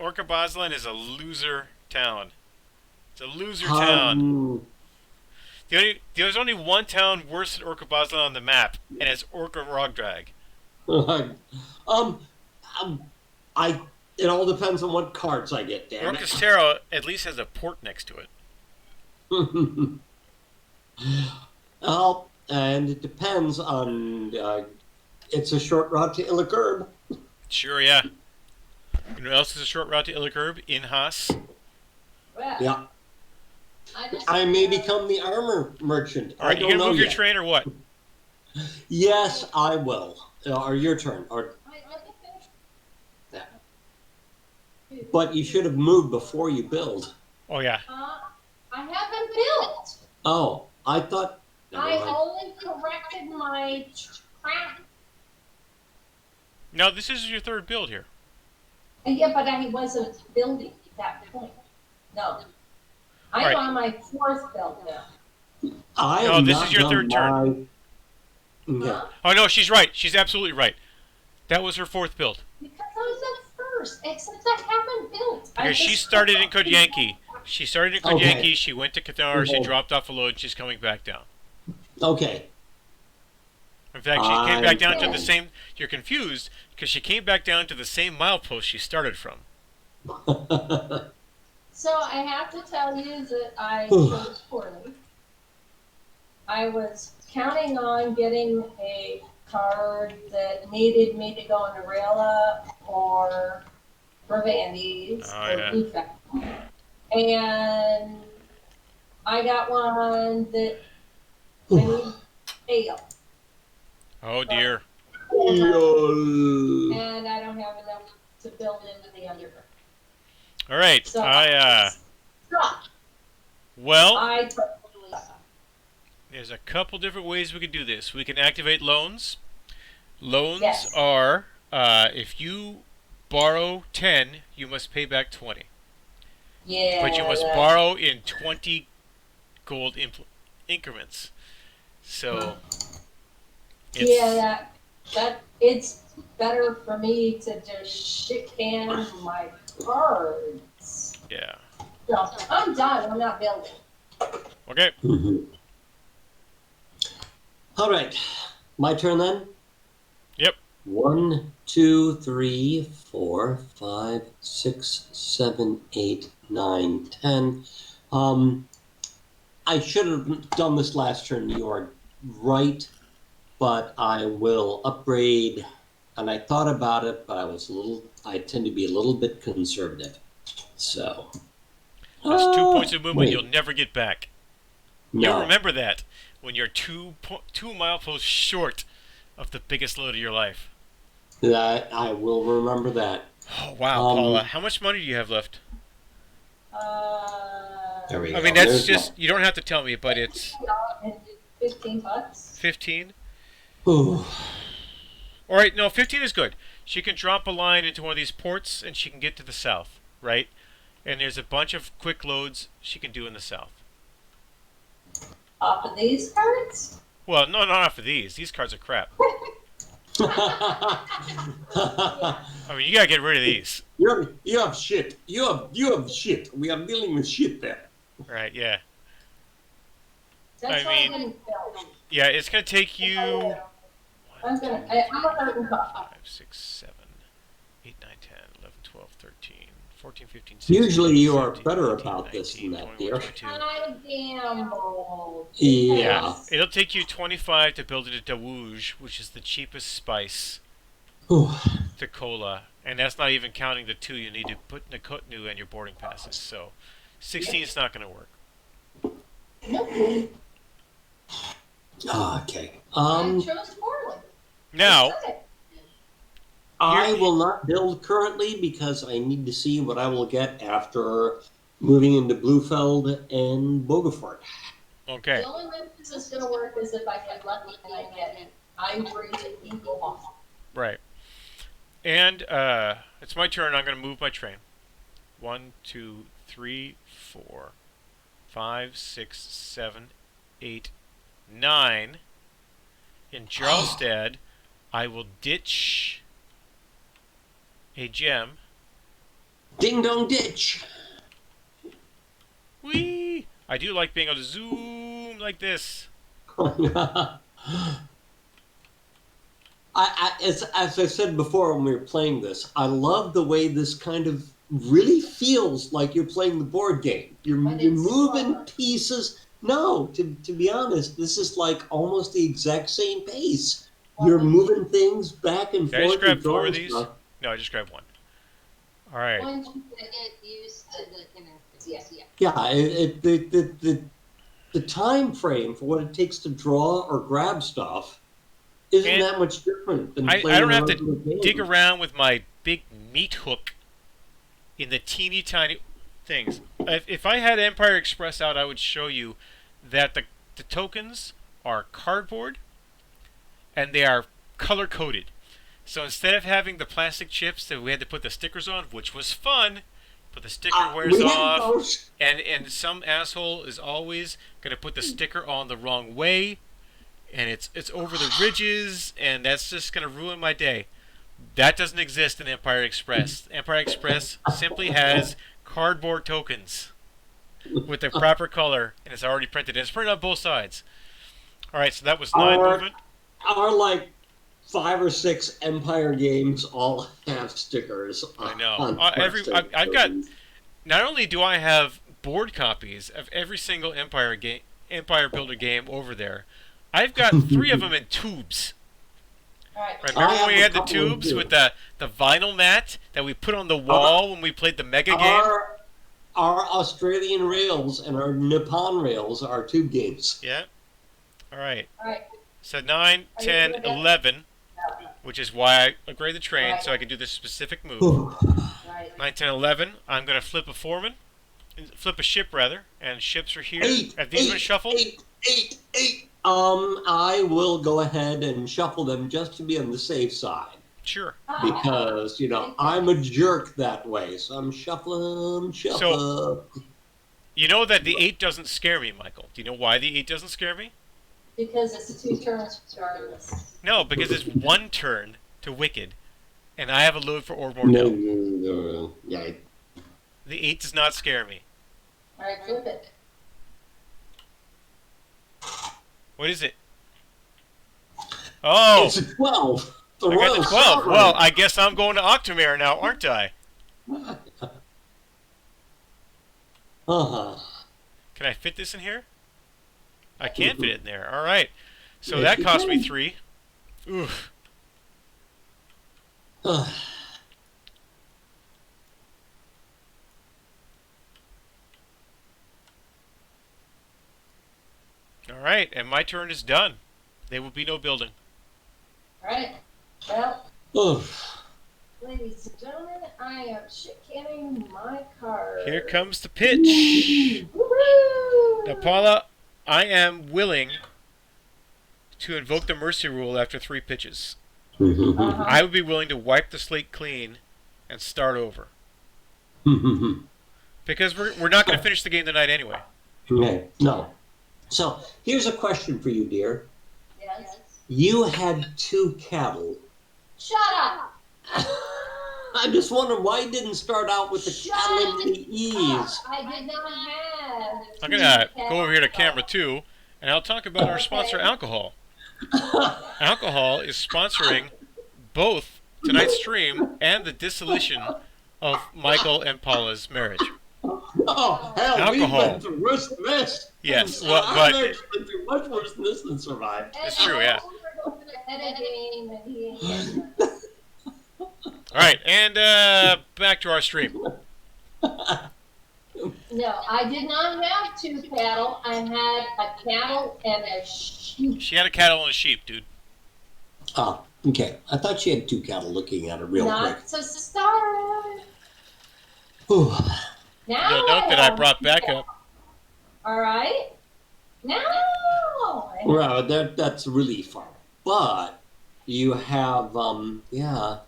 Speaker 1: Orca Boslan is a loser town. It's a loser town. There's only one town worse than Orca Boslan on the map, and it's Orca Rogdrag.
Speaker 2: It all depends on what cards I get, damn it.
Speaker 1: Orcastero at least has a port next to it.
Speaker 2: Well, and it depends on. It's a short route to Illikerb.
Speaker 1: Sure, yeah. You know what else is a short route to Illikerb? Inhas.
Speaker 3: Well,
Speaker 2: Yeah. I may become the armor merchant.
Speaker 1: All right,
Speaker 2: I
Speaker 1: you
Speaker 2: don't
Speaker 1: gonna
Speaker 2: know
Speaker 1: move your
Speaker 2: yet.
Speaker 1: train or what?
Speaker 2: Yes, I will. Or your turn. Or that. But you should have moved before you build.
Speaker 1: Oh yeah.
Speaker 3: I haven't built.
Speaker 2: Oh, I thought. Never
Speaker 3: I
Speaker 2: mind.
Speaker 3: only corrected my track.
Speaker 1: No, this is your 3rd build here.
Speaker 3: Yeah, but I wasn't building at that point. No. I'm
Speaker 1: Right.
Speaker 3: on my 4th build now.
Speaker 2: I
Speaker 1: No,
Speaker 2: have
Speaker 1: this
Speaker 2: not
Speaker 1: is your
Speaker 2: done
Speaker 1: 3rd turn.
Speaker 2: my- Okay.
Speaker 3: Huh?
Speaker 1: Oh no, she's right. She's absolutely right. That was her 4th build.
Speaker 3: Because I was at first, except I haven't built. I
Speaker 1: Because she
Speaker 3: just-
Speaker 1: started in Kodyanki. She started in
Speaker 2: Okay.
Speaker 1: Kodyanki, she went to Qatar, she
Speaker 2: Okay.
Speaker 1: dropped off a load, she's coming back down.
Speaker 2: Okay.
Speaker 1: In fact, she came back down to the
Speaker 3: understand.
Speaker 1: same... You're confused, because she came back down to the same milepost she started from.
Speaker 3: So I have to tell you that I chose poorly. I was counting on getting a card that needed me to go into Rayla or Ravandes
Speaker 1: Oh,
Speaker 3: or
Speaker 1: yeah.
Speaker 3: Blue Fact. And I got one that made fail.
Speaker 1: Oh dear.
Speaker 2: Yo.
Speaker 3: And I don't have enough to build into the underground.
Speaker 1: All right.
Speaker 3: So
Speaker 1: Well,
Speaker 3: I totally
Speaker 1: there's a couple different ways we could do this. We can activate loans. Loans
Speaker 3: Yes.
Speaker 1: are if you borrow 10, you must pay back 20.
Speaker 3: Yeah.
Speaker 1: But you must borrow in 20 gold increments. So
Speaker 3: yeah, that it's better for me to just shit can my cards.
Speaker 1: yeah.
Speaker 3: So I'm done. I'm not building.
Speaker 1: Okay.
Speaker 2: All right, my turn then.
Speaker 1: Yep.
Speaker 2: 1, 2, 3, 4, 5, 6, 7, 8, 9, 10. I should have done this last turn. You are right, but I will upgrade. And I thought about it, but I tend to be a little bit conservative. So
Speaker 1: That's 2 points of movement
Speaker 2: wait.
Speaker 1: you'll never get back.
Speaker 2: No.
Speaker 1: You'll remember that when you're two mileposts short of the biggest load of your life.
Speaker 2: That I will remember that.
Speaker 1: Oh wow, Paula, how much money do you have left?
Speaker 2: There we go.
Speaker 1: I mean, that's
Speaker 2: There's
Speaker 1: just, you don't have to tell me, but it's
Speaker 3: $15.
Speaker 1: 15.
Speaker 2: Ooh.
Speaker 1: All right, no, 15 is good. She can drop a line into one of these ports, and she can get to the south, right? And there's a bunch of quick loads she can do in the south.
Speaker 3: Off of these cards?
Speaker 1: Well, no, not off of these. These cards are crap. I mean, you gotta get rid of these.
Speaker 2: You have shit. You have shit. We are dealing with shit there.
Speaker 1: Right? Yeah.
Speaker 3: That's
Speaker 1: I
Speaker 3: why
Speaker 1: mean-
Speaker 3: I'm getting filled.
Speaker 1: Yeah, it's gonna take you.
Speaker 3: I'm a hurting cup.
Speaker 1: 5, 6, 7, 8, 9, 10, 11, 12, 13, 14, 15, 16.
Speaker 2: Usually you are
Speaker 1: 17,
Speaker 2: better
Speaker 1: 18,
Speaker 2: about this
Speaker 1: 19,
Speaker 2: than that,
Speaker 1: 21,
Speaker 2: dear.
Speaker 1: 22.
Speaker 3: I gambled.
Speaker 2: Yeah.
Speaker 1: It'll take you 25 to build it a Dawuj, which is the cheapest spice
Speaker 2: Ooh.
Speaker 1: to cola, and that's not even counting the 2 you need to put in the Kotnu and your boarding passes. So 16 is not going to work.
Speaker 3: Nope.
Speaker 2: Okay.
Speaker 3: I chose poorly.
Speaker 1: Now,
Speaker 2: I will not build currently because I need to see what I will get after moving into Bluefeld and Bogafort.
Speaker 1: okay.
Speaker 3: The only way this is going to work is if I get lucky and I get Ivory and Eagle off.
Speaker 1: Right. And it's my turn. I'm going to move my train. 1, 2, 3, 4, 5, 6, 7, 8, 9. In Jarlstad, I will ditch a gem.
Speaker 2: Ding dong ditch.
Speaker 1: Whee! I do like being able to zoom like this.
Speaker 2: As I said before when we were playing this, I love the way this kind of really feels like you're playing the board game. You're
Speaker 3: But it's
Speaker 2: moving
Speaker 3: slower.
Speaker 2: pieces. No, to be honest, this is like almost the exact same pace. You're moving things back and
Speaker 1: Did I just
Speaker 2: forth.
Speaker 1: grab
Speaker 2: and
Speaker 1: 4 of
Speaker 2: throwing
Speaker 1: these?
Speaker 2: stuff.
Speaker 1: No, I just grabbed 1. All right.
Speaker 3: Once you get used to the interface, yes.
Speaker 2: Yeah, the time frame for what it takes to draw or grab stuff isn't
Speaker 1: And
Speaker 2: that much different than
Speaker 1: I
Speaker 2: playing
Speaker 1: don't
Speaker 2: a
Speaker 1: have to
Speaker 2: regular game.
Speaker 1: dig around with my big meat hook in the teeny tiny things. If I had Empire Express out, I would show you that the tokens are cardboard and they are color coded. So instead of having the plastic chips that we had to put the stickers on, which was fun, but the sticker wears
Speaker 2: we had
Speaker 1: off,
Speaker 2: those.
Speaker 1: and some asshole is always going to put the sticker on the wrong way, and it's over the ridges, and that's just going to ruin my day. That doesn't exist in Empire Express. Empire Express simply has cardboard tokens with the proper color, and it's already printed. And it's printed on both sides. All right, so that was 9 movement.
Speaker 2: Our like 5 or 6 Empire games all have stickers.
Speaker 1: I know.
Speaker 2: On plastic
Speaker 1: I've got.
Speaker 2: tokens.
Speaker 1: Not only do I have board copies of every single Empire Builder game over there, I've got 3 of them in tubes.
Speaker 3: All right.
Speaker 1: Right, remember
Speaker 2: I
Speaker 1: when we
Speaker 2: have
Speaker 1: had
Speaker 2: a
Speaker 1: the
Speaker 2: couple of
Speaker 1: tubes
Speaker 2: too.
Speaker 1: with the vinyl mat that we put on the wall when we played the Mega game?
Speaker 2: Our Australian rails and our Nippon rails are tube games.
Speaker 1: Yeah. All right.
Speaker 3: All right.
Speaker 1: So 9,
Speaker 3: Are you
Speaker 1: 10,
Speaker 3: gonna get-
Speaker 1: 11. which is why I upgraded the train
Speaker 3: Right.
Speaker 1: so I could do this specific move.
Speaker 3: Right.
Speaker 1: 9, 10, 11. I'm going to flip a foreman. Flip a ship, rather. And ships are here. Have these been shuffled?
Speaker 2: Eight. I will go ahead and shuffle them just to be on the safe side.
Speaker 1: Sure.
Speaker 2: Because, I'm a jerk that way. So I'm shuffling.
Speaker 1: So, you know that the 8 doesn't scare me, Michael. Do you know why the 8 doesn't scare me?
Speaker 3: Because it's 2 turns regardless.
Speaker 1: No, because it's 1 turn to Wicked. And I have a load for Orb Mortel.
Speaker 2: No. Yeah.
Speaker 1: The 8 does not scare me.
Speaker 3: Alright, flip it.
Speaker 1: What is it? Oh!
Speaker 2: It's a 12.
Speaker 1: I got the 12. Well, I guess I'm going to Octomare now, aren't I?
Speaker 2: Uh-huh.
Speaker 1: Can I fit this in here? I can fit it in there. All right. So
Speaker 2: Yes,
Speaker 1: that
Speaker 2: you
Speaker 1: cost me
Speaker 2: can.
Speaker 1: 3. Oof. All right, and my turn is done. There will be no building.
Speaker 3: Alright. Well,
Speaker 2: Oof.
Speaker 3: ladies and gentlemen, I am shit-canning my card.
Speaker 1: Here comes the pitch.
Speaker 3: Woohoo!
Speaker 1: Now, Paula, I am willing to invoke the mercy rule after 3 pitches.
Speaker 3: Uh-huh.
Speaker 1: I would be willing to wipe the slate clean and start over. Because we're not going to finish the game tonight anyway.
Speaker 2: Okay. No. So here's a question for you, dear.
Speaker 3: Yes.
Speaker 2: You had 2 cattle.
Speaker 3: Shut up!
Speaker 2: I'm just wondering why you didn't start out with the
Speaker 3: Shut
Speaker 2: cattle in the ease.
Speaker 3: I did not have.
Speaker 1: I'm going to go over here to camera 2, and I'll talk about our sponsor, Alcohol. Alcohol is sponsoring both tonight's stream and the dissolution of Michael and Paula's marriage.
Speaker 2: Oh, hell,
Speaker 1: Alcohol.
Speaker 2: we've been through worse than this.
Speaker 1: Yes, well,
Speaker 2: I've
Speaker 1: but
Speaker 2: actually been through much worse than this and survived.
Speaker 1: it's true, yeah.
Speaker 3: Editing and he ain't
Speaker 1: All right, and back to our stream.
Speaker 3: No, I did not have 2 cattle. I had a cattle and a sheep.
Speaker 1: She had a cattle and a sheep, dude.
Speaker 2: Oh, okay. I thought she had 2 cattle looking at it real
Speaker 3: Not to start.
Speaker 2: quick.
Speaker 3: Now
Speaker 1: You'll note that I
Speaker 3: have
Speaker 1: brought
Speaker 3: 2
Speaker 1: backup.
Speaker 3: cattle. All right. Now.
Speaker 2: Well, that's really far. But you have, yeah.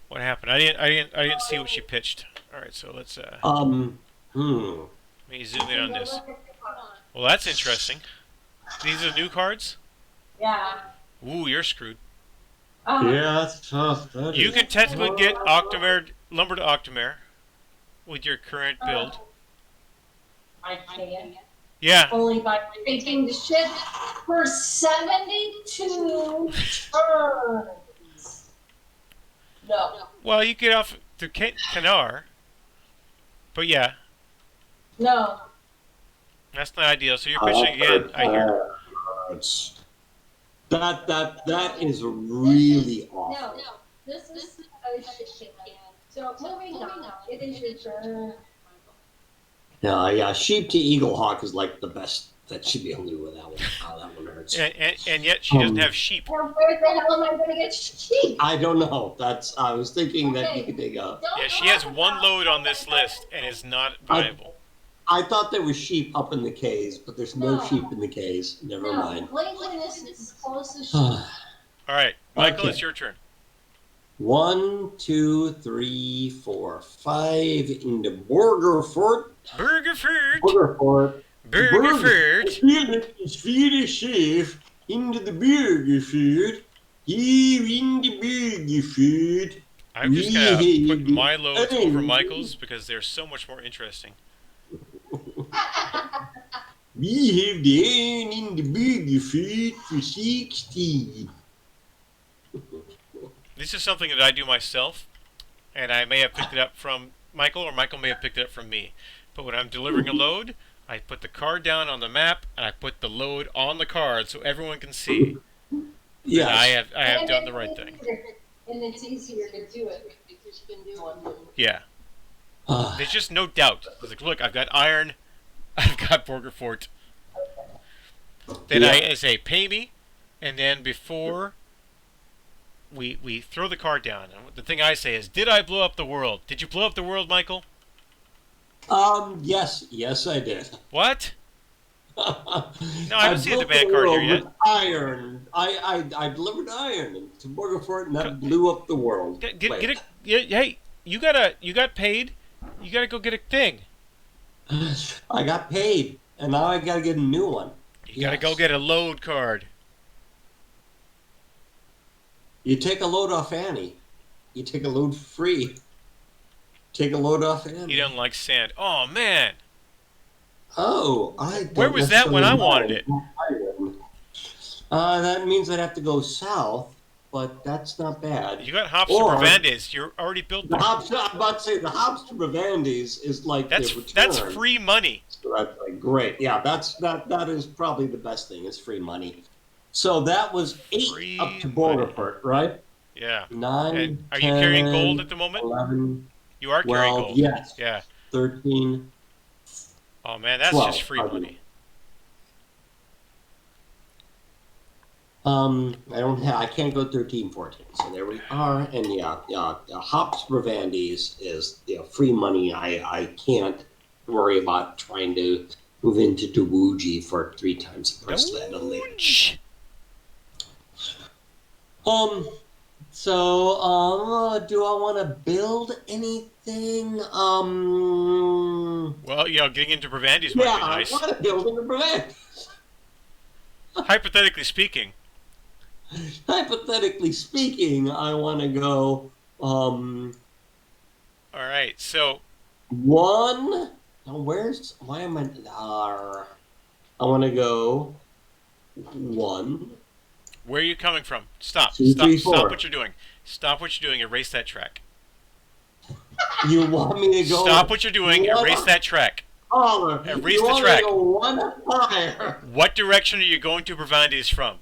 Speaker 1: What happened? I didn't see what she pitched. All right, so let's let me zoom in on this. Well, that's interesting. These are new cards.
Speaker 3: Yeah.
Speaker 1: Ooh, you're screwed.
Speaker 2: Yeah, that's tough.
Speaker 1: You can technically get Lumber to Octomare with your current build.
Speaker 3: I can.
Speaker 1: Yeah.
Speaker 3: Only by taking the ship for 72 turns. No.
Speaker 1: Well, you get off to Canar, but yeah,
Speaker 3: No.
Speaker 1: that's not ideal. So you're pitching again, I hear.
Speaker 2: That is really awful.
Speaker 3: No. This is a shit. So moving on. It is your turn.
Speaker 2: Yeah, sheep to eagle hawk is like the best that she'd be able to do with that one. Oh, that one hurts.
Speaker 1: And yet she doesn't have sheep.
Speaker 3: Well, where the hell am I going to get sheep?
Speaker 2: I don't know. I was thinking that you could take a.
Speaker 1: Yeah, she has 1 load on this list and is not viable.
Speaker 2: I thought there was sheep up in the K's, but there's no
Speaker 3: No.
Speaker 2: sheep in the K's. Never mind.
Speaker 3: Lakeland is as close as sheep.
Speaker 1: All right, Michael,
Speaker 2: Okay.
Speaker 1: it's your turn.
Speaker 2: 1, 2, 3, 4, 5 in the Burgerfort.
Speaker 1: Burgerford.
Speaker 2: Burgerfort.
Speaker 1: Burgerford.
Speaker 2: Feed safe into the Burgerford. Here in the Burgerford.
Speaker 1: I'm just going to put my loads over Michael's because they're so much more interesting.
Speaker 2: We have down in the Burgerford for 60.
Speaker 1: This is something that I do myself, and I may have picked it up from Michael, or Michael may have picked it up from me. But when I'm delivering a load, I put the card down on the map, and I put the load on the card so everyone can see
Speaker 2: Yes.
Speaker 1: that I have done the right thing.
Speaker 3: And it's easier to do it because you can do one.
Speaker 1: Yeah. There's just no doubt. It's like, look, I've got iron, I've got Burgerfort. Then
Speaker 2: Yeah.
Speaker 1: I say pay me, and then before we throw the card down. And the thing I say is, did I blow up the world? Did you blow up the world, Michael?
Speaker 2: Yes, I did.
Speaker 1: What? No, I haven't seen the
Speaker 2: built
Speaker 1: band card here
Speaker 2: world
Speaker 1: yet.
Speaker 2: with iron. I delivered iron to Borgafort, and that blew up the world.
Speaker 1: Get a, hey, you got paid. You gotta go get a thing.
Speaker 2: I got paid, and now I gotta get a new one.
Speaker 1: You gotta go get a load card.
Speaker 2: You take a load off Annie. You take a load free. Take a load off Annie.
Speaker 1: You don't like sand. Oh man.
Speaker 2: Oh, I don't
Speaker 1: Where was that when I wanted it?
Speaker 2: That means I'd have to go south, but that's not bad.
Speaker 1: You got hops to Bravandes. You're already built there.
Speaker 2: I'm about to say the hops to Bravandes is like
Speaker 1: that's
Speaker 2: the return.
Speaker 1: That's free money.
Speaker 2: So that's like great. Yeah, that is probably the best thing. Is free money. So that was 8
Speaker 1: Free
Speaker 2: up to
Speaker 1: money.
Speaker 2: Borgafort, right?
Speaker 1: Yeah.
Speaker 2: 9.
Speaker 1: And are
Speaker 2: 10,
Speaker 1: you carrying gold at the moment?
Speaker 2: 11.
Speaker 1: You are carrying
Speaker 2: 12,
Speaker 1: gold.
Speaker 2: yes.
Speaker 1: Yeah.
Speaker 2: 13.
Speaker 1: Oh man, that's
Speaker 2: 12,
Speaker 1: just free money.
Speaker 2: I can't go 13, 14. So there we are. And hops Bravandes is free money. I can't worry about trying to move into Dewuji for 3 times the price land on later. So do I want to build anything?
Speaker 1: Well, getting into Bravandes might be nice.
Speaker 2: I want to build into Bravandes.
Speaker 1: Hypothetically speaking.
Speaker 2: Hypothetically speaking, I want to go.
Speaker 1: All right, so
Speaker 2: 1. Why am I? I want to go 1.
Speaker 1: Where are you coming from? Stop.
Speaker 2: 2, 3, 4.
Speaker 1: Stop what you're doing. Stop what you're doing. Erase that track.
Speaker 2: You want me to go?
Speaker 1: Stop what you're doing. Erase that track. Erase the track.
Speaker 2: Go 1 higher.
Speaker 1: What direction are you going to Bravandes from?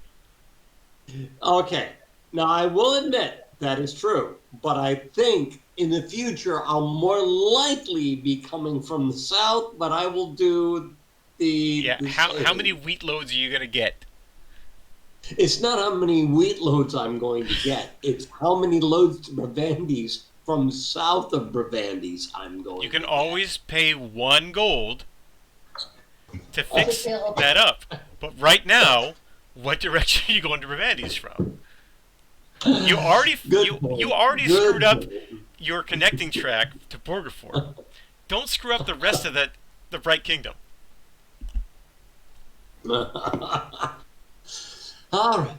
Speaker 2: Okay. Now I will admit that is true, but I think in the future I'll more likely be coming from the south, but I will do the.
Speaker 1: Yeah. How many wheat loads are you gonna get?
Speaker 2: It's not how many wheat loads I'm going to get. It's how many loads to Bravandes from south of Bravandes I'm going to get.
Speaker 1: You can always pay 1 gold to fix that up. But right now, what direction are you going to Bravandes from? You already screwed up your connecting track to Borgafort. Don't screw up the rest of the Bright Kingdom.
Speaker 2: All right.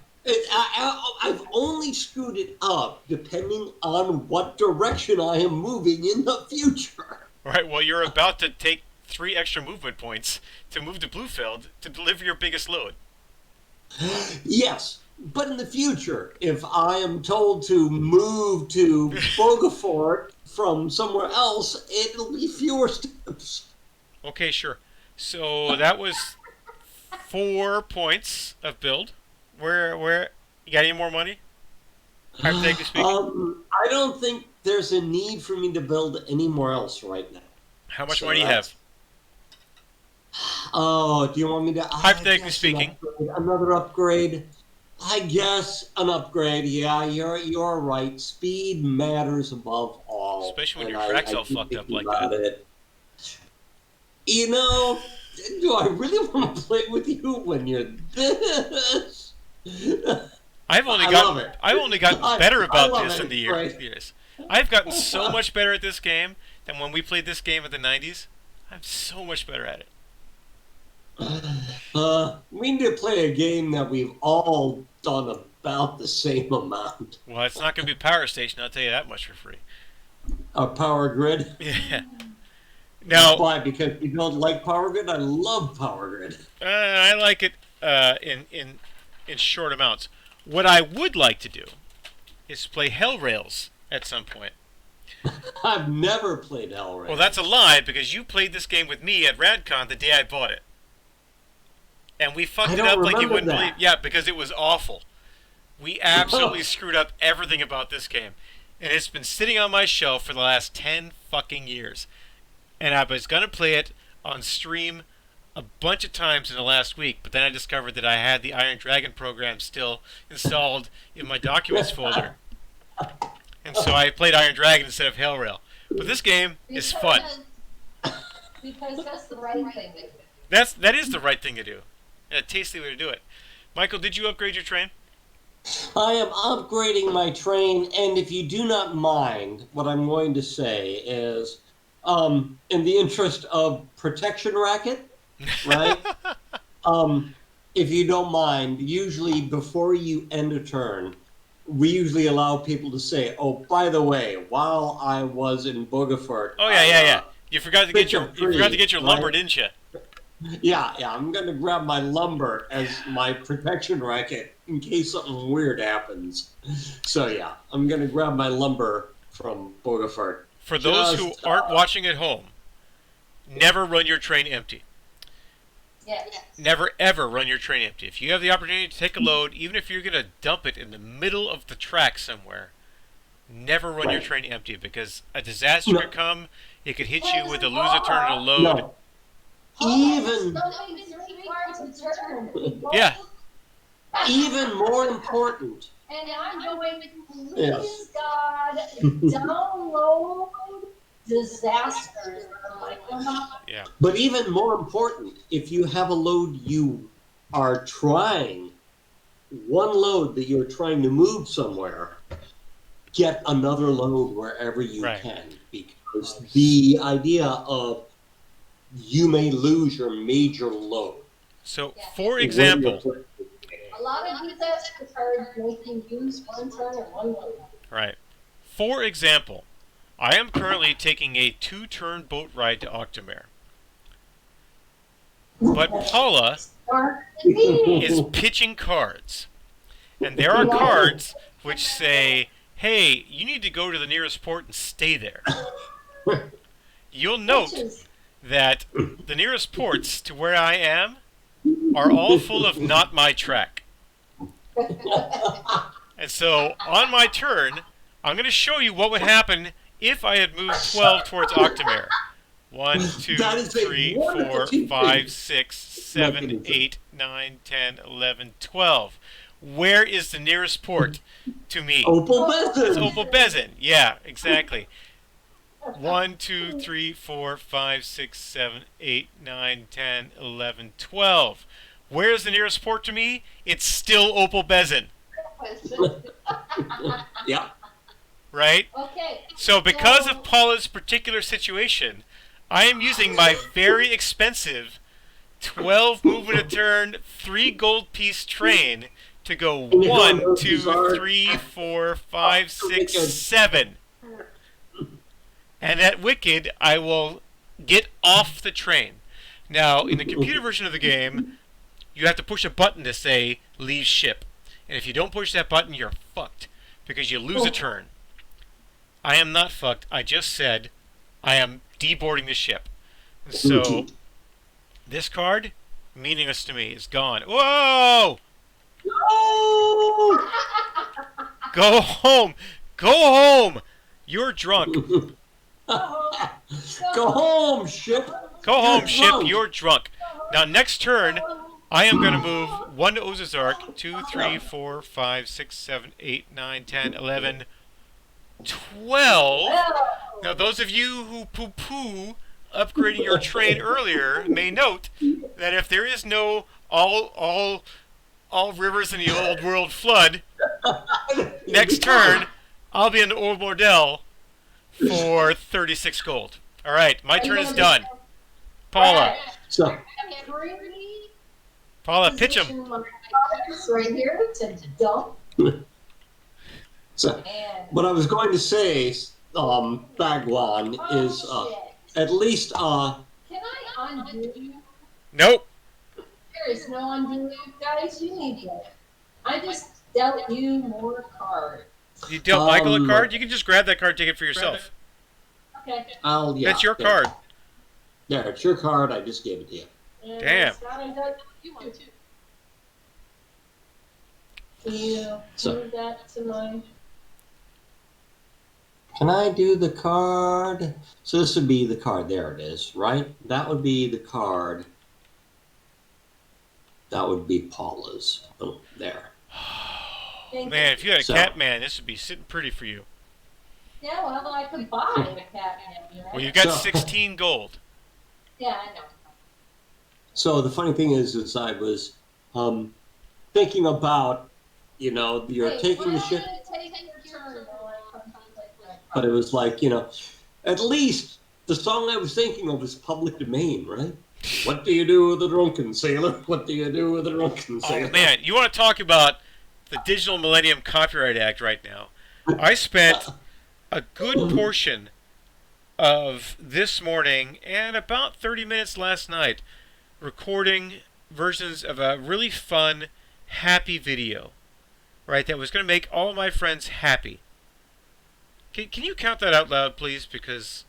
Speaker 2: I've only screwed it up depending on what direction I am moving in the future.
Speaker 1: All right, well, you're about to take 3 extra movement points to move to Bluefeld to deliver your biggest load.
Speaker 2: Yes, but in the future, if I am told to move to Borgafort from somewhere else, it'll be fewer steps.
Speaker 1: Okay, sure. So that was 4 points of build. Where you got any more money? Hypothetically speaking.
Speaker 2: I don't think there's a need for me to build anywhere else right now.
Speaker 1: How much money do you have?
Speaker 2: Oh, do you want me to?
Speaker 1: Hypothetically speaking,
Speaker 2: another upgrade. I guess an upgrade. Yeah, you're right. Speed matters above all.
Speaker 1: Especially when your track's all fucked up like that.
Speaker 2: It. Do I really want to play with you when you're this?
Speaker 1: I've only gotten better about this in the years. I've gotten so much better at this game than when we played this game in the 90s. I'm so much better at it.
Speaker 2: We need to play a game that we've all done about the same amount.
Speaker 1: Well, it's not going to be Power Station, I'll tell you that much for free.
Speaker 2: A Power Grid?
Speaker 1: Yeah. Now,
Speaker 2: why? Because you don't like Power Grid? I love Power Grid.
Speaker 1: I like it in short amounts. What I would like to do is play Hell Rails at some point.
Speaker 2: I've never played Hell Rails.
Speaker 1: Well, that's a lie, because you played this game with me at RadCon the day I bought it. And we fucked it up like you wouldn't believe. Yeah, because it was awful. We absolutely screwed up everything about this game. And it's been sitting on my shelf for the last 10 fucking years. And I was going to play it on stream a bunch of times in the last week, but then I discovered that I had the Iron Dragon program still installed in my documents folder. And so I played Iron Dragon instead of Hail Rail. But this game is fun.
Speaker 3: Because that's the right thing to do.
Speaker 1: That is the right thing to do. And a tasty way to do it. Michael, did you upgrade your train?
Speaker 2: I am upgrading my train, and if you do not mind, what I'm going to say is, in the interest of protection racket, right? If you don't mind, usually before you end a turn, we usually allow people to say, "Oh, by the way, while I was in Bogafort,
Speaker 1: Oh yeah. You forgot to get your
Speaker 2: right?
Speaker 1: lumber, didn't you?
Speaker 2: Yeah, I'm going to grab my lumber as my protection racket in case something weird happens. So yeah, I'm going to grab my lumber from Bogafort.
Speaker 1: For those who aren't watching at home, never run your train empty.
Speaker 3: Yes.
Speaker 1: Never ever run your train empty. If you have the opportunity to take a load, even if you're going to dump it in the middle of the track somewhere, never run your train empty, because a disaster could come. It could hit you with a lose a turn and a load.
Speaker 2: No. Even
Speaker 1: Yeah.
Speaker 2: Even more important.
Speaker 3: And I'm going, please
Speaker 2: Yes.
Speaker 3: God, download disasters. I'm like,
Speaker 1: Yeah.
Speaker 2: But even more important, if you have a load you are trying, one load that you're trying to move somewhere, get another load wherever you can. Because the idea of you may lose your major load.
Speaker 1: So, for example,
Speaker 3: a lot of disaster cards make you use one turn or one load.
Speaker 1: right. For example, I am currently taking a 2-turn boat ride to Octomare. But Paula is pitching cards. And there are cards which say, hey, you need to go to the nearest port and stay there. You'll note that the nearest ports to where I am are all full of not my track. And so, on my turn, I'm going to show you what would happen if I had moved 12 towards Octomare. 1, 2, 3, 4, 5, 6, 7, 8, 9, 10, 11, 12. Where is the nearest port to me?
Speaker 2: Opal Bezin.
Speaker 1: It's Opal Bezin. Yeah, exactly. 1, 2, 3, 4, 5, 6, 7, 8, 9, 10, 11, 12. Where's the nearest port to me? It's still Opal Bezin.
Speaker 2: Yeah.
Speaker 1: Right?
Speaker 3: Okay.
Speaker 1: So because of Paula's particular situation, I am using my very expensive 12 movement a turn, 3 gold piece train to go 1, 2, 3, 4, 5, 6, 7. And at Wicked, I will get off the train. Now, in the computer version of the game, you have to push a button to say, leave ship. And if you don't push that button, you're fucked, because you lose a turn. I am not fucked. I just said, I am deboarding the ship. So, this card, meaningless to me, is gone. Whoa!
Speaker 2: No!
Speaker 1: Go home! Go home! You're drunk.
Speaker 2: Go home, ship.
Speaker 1: Go home,
Speaker 2: You're
Speaker 1: ship.
Speaker 2: drunk.
Speaker 1: You're drunk. Now, next turn, I am going to move 1 to Ozazark, 2, 3, 4, 5, 6, 7, 8, 9, 10, 11, 12. Now, those of you who poo-poo upgrading your train earlier may note that if there is no all rivers in the old world flood, next turn, I'll be in the old Bordel for 36 gold. All right, my turn is done. Paula.
Speaker 2: So,
Speaker 1: Paula, pitch him.
Speaker 3: Right here to dump.
Speaker 2: so what I was going to say, Bagwan, is at least
Speaker 3: Can I undo you?
Speaker 1: Nope.
Speaker 3: There is no undo, guys. You need that. I just dealt you more cards.
Speaker 1: You dealt Michael a card? You can just grab that card, take it for yourself.
Speaker 3: Okay.
Speaker 1: That's your card.
Speaker 2: There, it's your card. I just gave it to you.
Speaker 3: And
Speaker 1: Damn.
Speaker 3: Scott, I got you one too. Can you move that to mine?
Speaker 2: Can I do the card? So this would be the card. There it is, right? That would be the card That would be Paula's. Oh, there.
Speaker 1: Man, if you had a cat man, this would be sitting pretty for you.
Speaker 3: Yeah, well, I could buy a cat man. Right?
Speaker 1: Well, you've got 16 gold.
Speaker 3: Yeah, I know.
Speaker 2: So the funny thing is I was thinking about, you're taking the ship. But it was like, at least the song I was thinking of was public domain, right? What do you do with a drunken sailor? What do you do with a drunken sailor?
Speaker 1: Oh, man, you want to talk about the Digital Millennium Copyright Act right now. I spent a good portion of this morning and about 30 minutes last night recording versions of a really fun, happy video, right, that was going to make all of my friends happy. Can you count that out loud, please? Because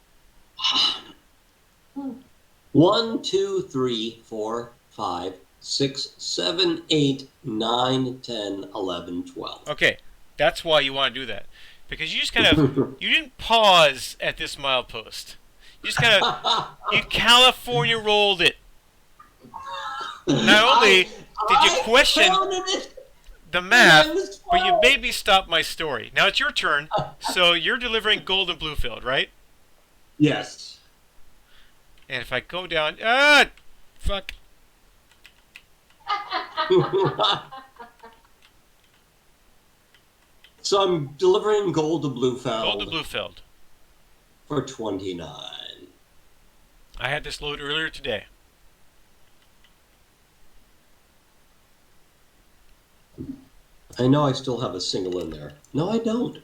Speaker 2: 1, 2, 3, 4, 5, 6, 7, 8, 9, 10, 11, 12.
Speaker 1: Okay, that's why you want to do that. Because you just kind of, you didn't pause at this milepost. You just kind of, you California rolled it. Not only did you question the math, but you made me stop my story. Now it's your turn, so you're delivering gold and Bluefield, right?
Speaker 2: Yes.
Speaker 1: And if I go down, fuck.
Speaker 2: So I'm delivering gold to Bluefeld.
Speaker 1: Gold to Bluefield.
Speaker 2: For 29.
Speaker 1: I had this load earlier today.
Speaker 2: I know I still have a single in there. No, I don't.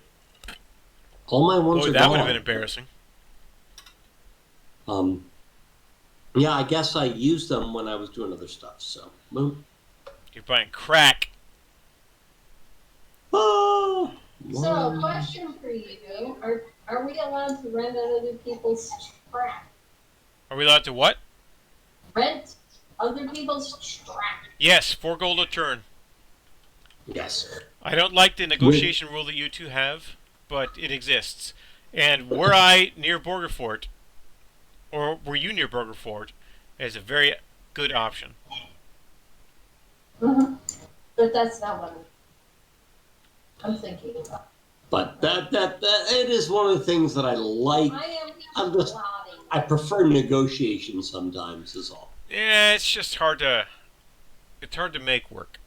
Speaker 2: All my ones are
Speaker 1: that
Speaker 2: gone.
Speaker 1: would have been embarrassing.
Speaker 2: Yeah, I guess I used them when I was doing other stuff, so. Boom.
Speaker 1: You're buying crack.
Speaker 2: Oh,
Speaker 3: so, question for you. Are we allowed to rent out other people's track?
Speaker 1: Are we allowed to what?
Speaker 3: Rent other people's track.
Speaker 1: Yes, 4 gold a turn.
Speaker 2: Yes.
Speaker 1: I don't like the negotiation rule that you two have, but it exists. And were I near Borgerfort, or were you near Borgerfort, is a very good option.
Speaker 3: Mm-hmm. But that's not what I'm thinking about.
Speaker 2: But that it is one of the things that I like. I prefer negotiation sometimes is all.
Speaker 1: Yeah, it's just hard to make work.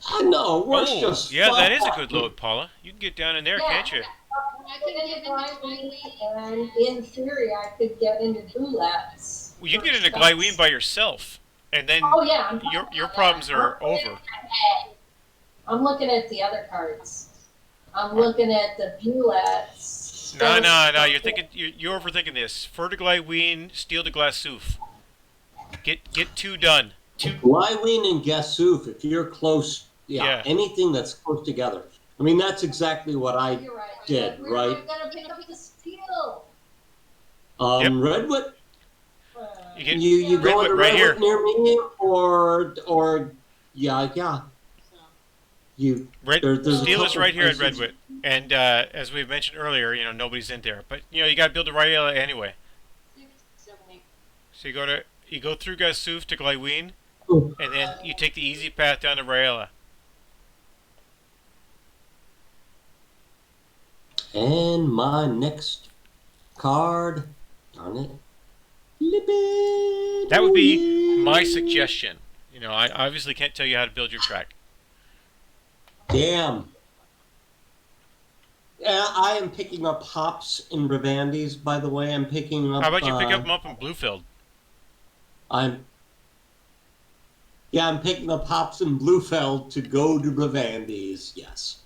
Speaker 2: I know, work's just
Speaker 1: yeah,
Speaker 2: fun.
Speaker 1: that is a good load, Paula. You can get down in there, can't you?
Speaker 3: I could get Glyween, and in theory, I could get into Gulats.
Speaker 1: Well, you can get into Glyween by yourself, and then your problems are over.
Speaker 3: I'm looking at the other cards. I'm looking at the Gulats.
Speaker 1: No. You're overthinking this. Fur to Glyween, steel to Glassouf. Get 2 done.
Speaker 2: Glyween and Gassouf, if you're close, anything that's close together. I mean, that's exactly what I did, right?
Speaker 3: I'm going to pick up the steel.
Speaker 2: Redwood?
Speaker 1: You
Speaker 2: go
Speaker 1: Redwood
Speaker 2: to
Speaker 1: right
Speaker 2: Redwood
Speaker 1: here.
Speaker 2: near me, or yeah.
Speaker 1: Steel is right here at Redwood, and as we mentioned earlier, nobody's in there. But you got to build a Raela anyway. So you go through Gassouf to Glyween, and then you take the easy path down to Raela.
Speaker 2: And my next card, darn it.
Speaker 1: That would be my suggestion. I obviously can't tell you how to build your track.
Speaker 2: Damn. I am picking up hops in Ravandis, by the way. I'm picking up...
Speaker 1: How about you pick them up in Bluefield?
Speaker 2: I'm picking up hops in Bluefeld to go to Ravandis, yes.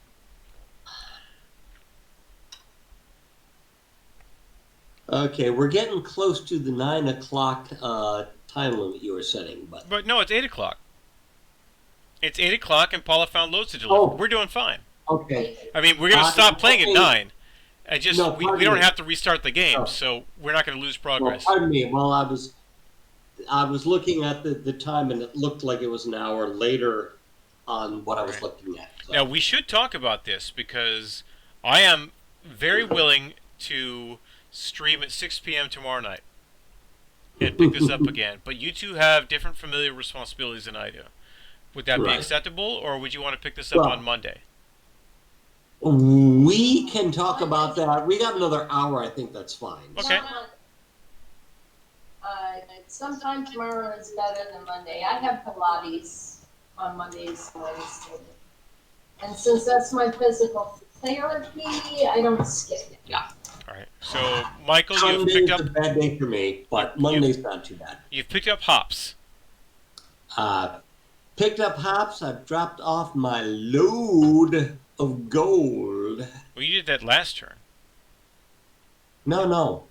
Speaker 2: Okay, we're getting close to the 9 o'clock time limit you were setting, but
Speaker 1: no, it's 8 o'clock. It's 8 o'clock, and Paula found loads to deliver. We're doing fine.
Speaker 2: Okay.
Speaker 1: I mean, we're going to stop playing at 9. We don't have to restart the game,
Speaker 2: Oh.
Speaker 1: So we're not going to lose progress.
Speaker 2: Well, pardon me. Well, I was looking at the time, and it looked like it was an hour later on what I was looking at. So.
Speaker 1: Now, we should talk about this, because I am very willing to stream at 6 p.m. tomorrow night. and pick this up again. But you two have different familial responsibilities than I do. Would that be
Speaker 2: Right.
Speaker 1: acceptable, or would you want to pick this up
Speaker 2: Well,
Speaker 1: on Monday?
Speaker 2: We can talk about that. We got another hour. I think that's fine.
Speaker 1: Okay.
Speaker 3: Sometime tomorrow is better than Monday. I have Pilates on Mondays and Wednesdays. And since that's my physical therapy, I don't skip it.
Speaker 2: Yeah.
Speaker 1: All right. So, Michael, you've
Speaker 2: Sunday's
Speaker 1: picked
Speaker 2: a
Speaker 1: up
Speaker 2: bad day for me, but Monday's not too bad.
Speaker 1: you've picked up hops.
Speaker 2: Picked up hops. I've dropped off my load of gold.
Speaker 1: Well, you did that last turn.
Speaker 2: No.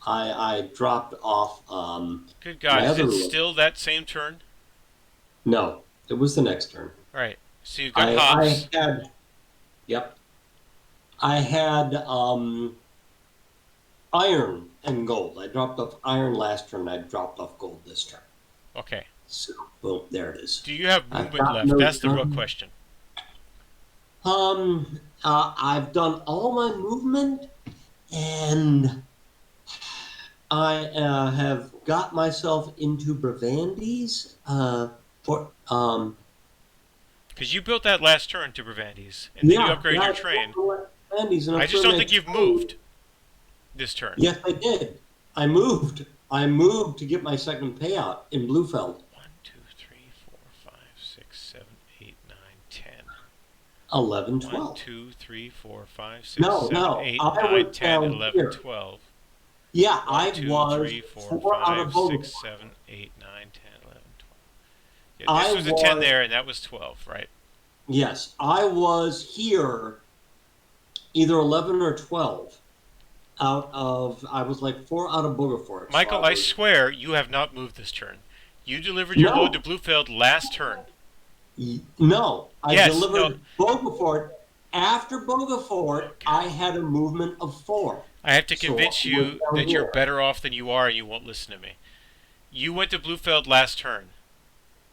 Speaker 2: I dropped off.
Speaker 1: Good God,
Speaker 2: my
Speaker 1: is
Speaker 2: other
Speaker 1: it
Speaker 2: load.
Speaker 1: still that same turn?
Speaker 2: No, it was the next turn.
Speaker 1: Right. So you've got
Speaker 2: I
Speaker 1: hops.
Speaker 2: had. Yep. I had iron and gold. I dropped off iron last turn. I dropped off gold this turn.
Speaker 1: Okay.
Speaker 2: So, boom, there it is.
Speaker 1: Do you have
Speaker 2: I've
Speaker 1: movement
Speaker 2: got
Speaker 1: left?
Speaker 2: no
Speaker 1: That's the real
Speaker 2: gun.
Speaker 1: question.
Speaker 2: I've done all my movement, and I have got myself into Bravandes for
Speaker 1: Because you built that last turn to Bravandes, and then you upgraded your train. I just don't think you've moved this turn.
Speaker 2: Yes, I did. I moved. I moved to get my second payout in Bluefeld.
Speaker 1: 1, 2, 3, 4, 5, 6, 7, 8, 9, 10.
Speaker 2: 11,
Speaker 1: 1,
Speaker 2: 12.
Speaker 1: 2, 3, 4, 5, 6,
Speaker 2: No,
Speaker 1: 7,
Speaker 2: no,
Speaker 1: 8,
Speaker 2: I
Speaker 1: 9,
Speaker 2: was
Speaker 1: 10,
Speaker 2: down
Speaker 1: 11,
Speaker 2: here.
Speaker 1: 12.
Speaker 2: Yeah,
Speaker 1: 1,
Speaker 2: I
Speaker 1: 2,
Speaker 2: was
Speaker 1: 3, 4,
Speaker 2: 4 out
Speaker 1: 5,
Speaker 2: of both.
Speaker 1: 6, 7, 8, 9, 10, 11, 12. Yeah,
Speaker 2: I
Speaker 1: this was a 10
Speaker 2: was-
Speaker 1: there, and that was 12, right?
Speaker 2: Yes, I was here either 11 or 12 I was like 4 out of Boogerfort. So
Speaker 1: Michael, I swear you have not moved this turn. You delivered your
Speaker 2: No.
Speaker 1: load to Bluefeld last turn.
Speaker 2: No, I
Speaker 1: Yes,
Speaker 2: delivered Bogafort. After Bogafort, I had a movement of 4.
Speaker 1: I have to
Speaker 2: So
Speaker 1: convince
Speaker 2: I
Speaker 1: you
Speaker 2: went down
Speaker 1: that you're
Speaker 2: here.
Speaker 1: better off than you are, and you won't listen to me. You went to Bluefeld last turn.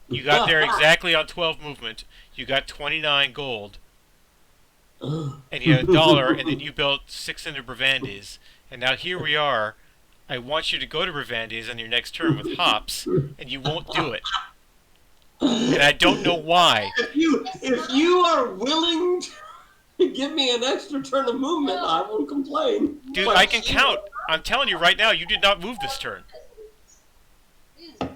Speaker 1: You got there exactly on 12 movement. You got 29 gold, and you had $1, and then you built 6 into Bravandes. And now here we are. I want you to go to Bravandes on your next turn with hops, and you won't do it. And I don't know why.
Speaker 2: If you are willing to give me an extra turn of movement, I won't complain.
Speaker 1: Dude,
Speaker 2: But
Speaker 1: I can count. I'm telling you right now, you did not move this turn.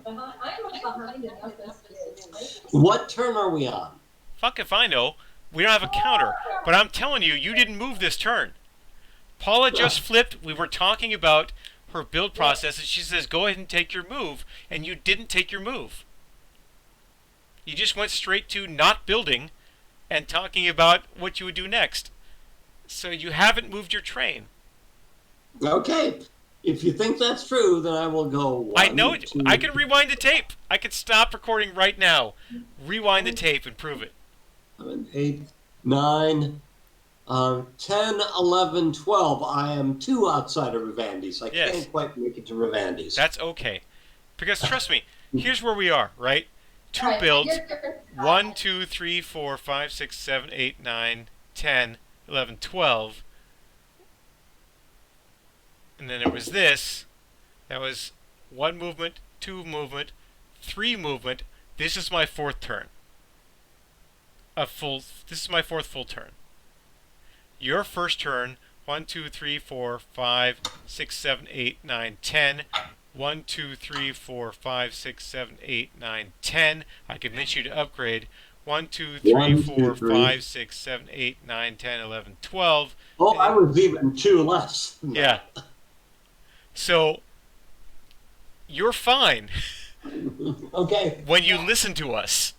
Speaker 3: I'm behind enough as
Speaker 2: What turn are we on?
Speaker 1: Fuck if I know. We don't have a counter. But I'm telling you, you didn't move this turn. Paula just flipped. We were talking about her build process, and she says, go ahead and take your move. And you didn't take your move. You just went straight to not building and talking about what you would do next. So you haven't moved your train.
Speaker 2: Okay. If you think that's true, then I will go. 1,
Speaker 1: I know it.
Speaker 2: 2,
Speaker 1: I can rewind the tape. I can stop recording right now. Rewind the tape and prove it.
Speaker 2: 7, 8, 9, 10, 11, 12. I am 2 outside of Rivandes. I
Speaker 1: Yes.
Speaker 2: can't quite make it to Rivandes.
Speaker 1: That's okay. Because trust me, here's where we are, right? 2
Speaker 3: Right,
Speaker 1: builds.
Speaker 3: your turn.
Speaker 1: 1, 2, 3, 4, 5, 6, 7, 8, 9, 10, 11, 12. And then there was this. That was 1 movement, 2 movement, 3 movement. This is my 4th turn. This is my 4th full turn. Your first turn, 1, 2, 3, 4, 5, 6, 7, 8, 9, 10. 1, 2, 3, 4, 5, 6, 7, 8, 9, 10. I convinced you to upgrade. 1, 2, 3,
Speaker 2: 1,
Speaker 1: 4,
Speaker 2: 2, 3.
Speaker 1: 5, 6, 7, 8, 9, 10, 11, 12.
Speaker 2: Oh, I was even 2 less.
Speaker 1: Yeah. So, you're fine
Speaker 2: Okay.
Speaker 1: when you listen to us.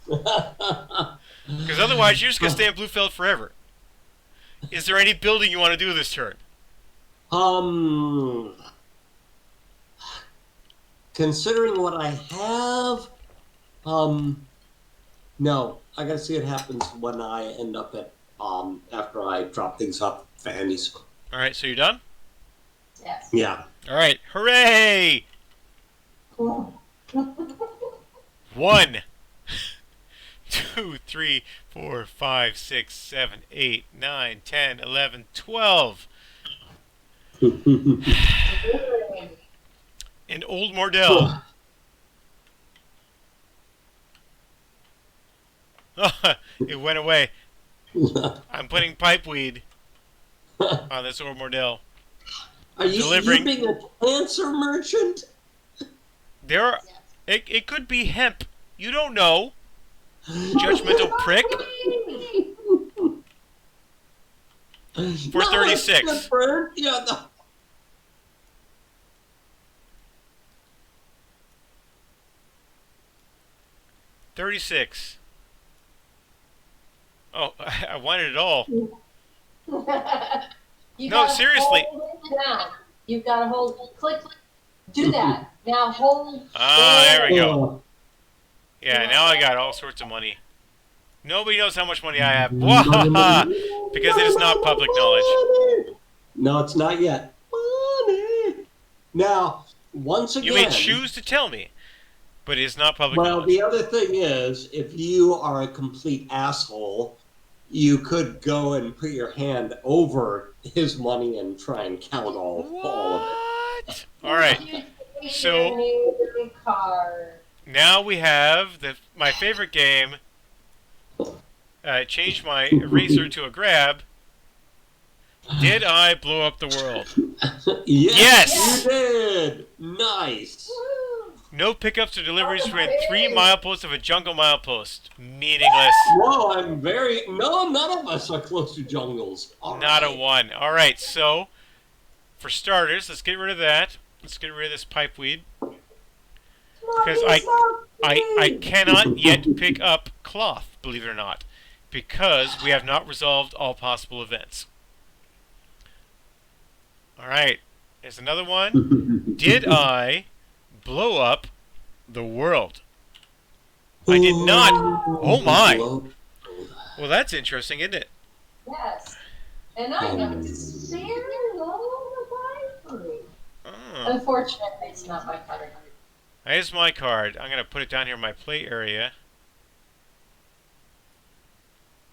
Speaker 1: Because otherwise, you're just going to stay in Bluefeld forever. Is there any building you want to do this turn?
Speaker 2: Considering what I have, no. I gotta see what happens when I end up at, after I drop things up for Andy's.
Speaker 1: All right, so you're done?
Speaker 3: Yes.
Speaker 2: Yeah.
Speaker 1: All right, hooray!
Speaker 3: Cool.
Speaker 1: 1, 2, 3, 4, 5, 6, 7, 8, 9, 10, 11, 12. In Old Mordell. It went away. I'm putting pipeweed on this Old Mordell.
Speaker 2: Are you being a cancer merchant?
Speaker 1: It could be hemp. You don't know. Judgmental prick. For 36.
Speaker 2: Yeah, no.
Speaker 1: 36. Oh, I wanted it all. No, seriously.
Speaker 3: Hold it down. You've got to hold. Click. Do that. Now hold.
Speaker 1: There we go. Yeah, now I got all sorts of money. Nobody knows how much money I have. Because it is not public knowledge.
Speaker 2: No, it's not yet. Money. Now, once again...
Speaker 1: You may choose to tell me, but it is not public knowledge.
Speaker 2: Well, the other thing is, if you are a complete asshole, you could go and put your hand over his money and try and count all of it.
Speaker 1: All right. So now we have my favorite game. Changed my eraser to a grab. Did I blow up the world?
Speaker 2: Yes! You did! Nice!
Speaker 1: No pickups or deliveries within 3 mileposts of a jungle milepost. Meaningless.
Speaker 2: Whoa, No, none of us are close to jungles.
Speaker 1: Not a one. Alright, so, for starters, let's get rid of that. Let's get rid of this pipeweed. Because I cannot yet pick up cloth, believe it or not. Because we have not resolved all possible events. Alright, here's another one. Did I blow up the world? I did not. Oh my. Well, that's interesting, isn't it?
Speaker 3: Yes. And I got to share all the library. Unfortunately, it's not my card.
Speaker 1: Here's my card. I'm going to put it down here in my play area.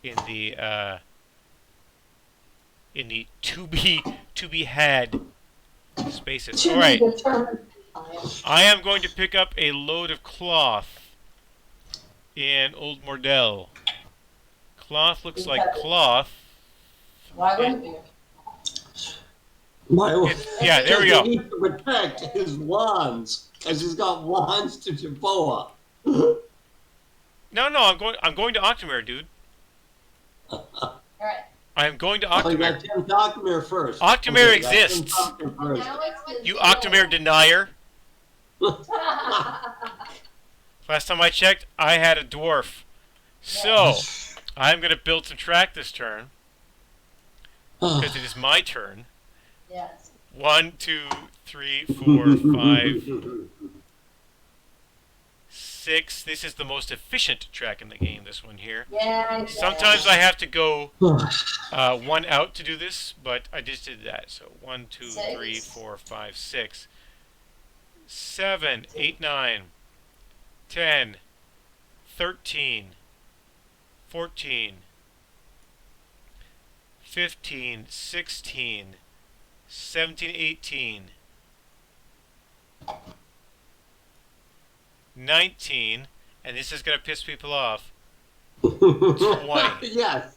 Speaker 1: In the to be had spaces. All right. I am going to pick up a load of cloth in Old Mordell. Cloth looks like cloth.
Speaker 3: Why wouldn't you?
Speaker 1: Yeah, there we go.
Speaker 2: He needs to protect his wands, because he's got wands to Jaboa.
Speaker 1: No, I'm going to Octomare, dude.
Speaker 3: All right.
Speaker 1: I am going to
Speaker 2: Oh, you
Speaker 1: Octomare.
Speaker 2: got Tim Octomare first.
Speaker 1: Octomare
Speaker 2: Okay,
Speaker 1: exists. You
Speaker 3: Octomare.
Speaker 1: Octomare denier. Last time I checked, I had a dwarf. So, I'm going to build some track this turn. Because it is my turn.
Speaker 3: Yes.
Speaker 1: 1, 2, 3, 4, 5, 6. This is the most efficient track in the game, this one here.
Speaker 3: Yeah.
Speaker 1: Sometimes I have to go one out to do this, but I just did that. So 1, 2, 3, 4, 5, 6, 7, 8, 9, 10, 13, 14, 15, 16, 17, 18, 19, and this is going to piss people off, 20.
Speaker 2: Yes.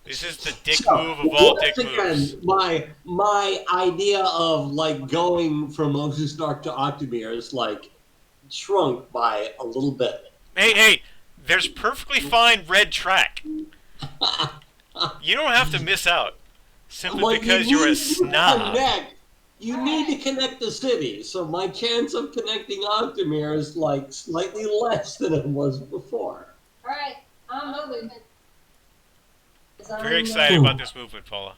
Speaker 1: This is the dick move of all dick moves.
Speaker 2: Again, my idea of like going from Moses Dark to Octomere is like shrunk by a little bit.
Speaker 1: Hey, there's perfectly fine red track. You don't have to miss out simply because you're a snob.
Speaker 2: You need to connect the city, so my chance of connecting Octomere is like slightly less than it was before.
Speaker 3: All right, I'm moving.
Speaker 1: Very excited about this movement, Paula.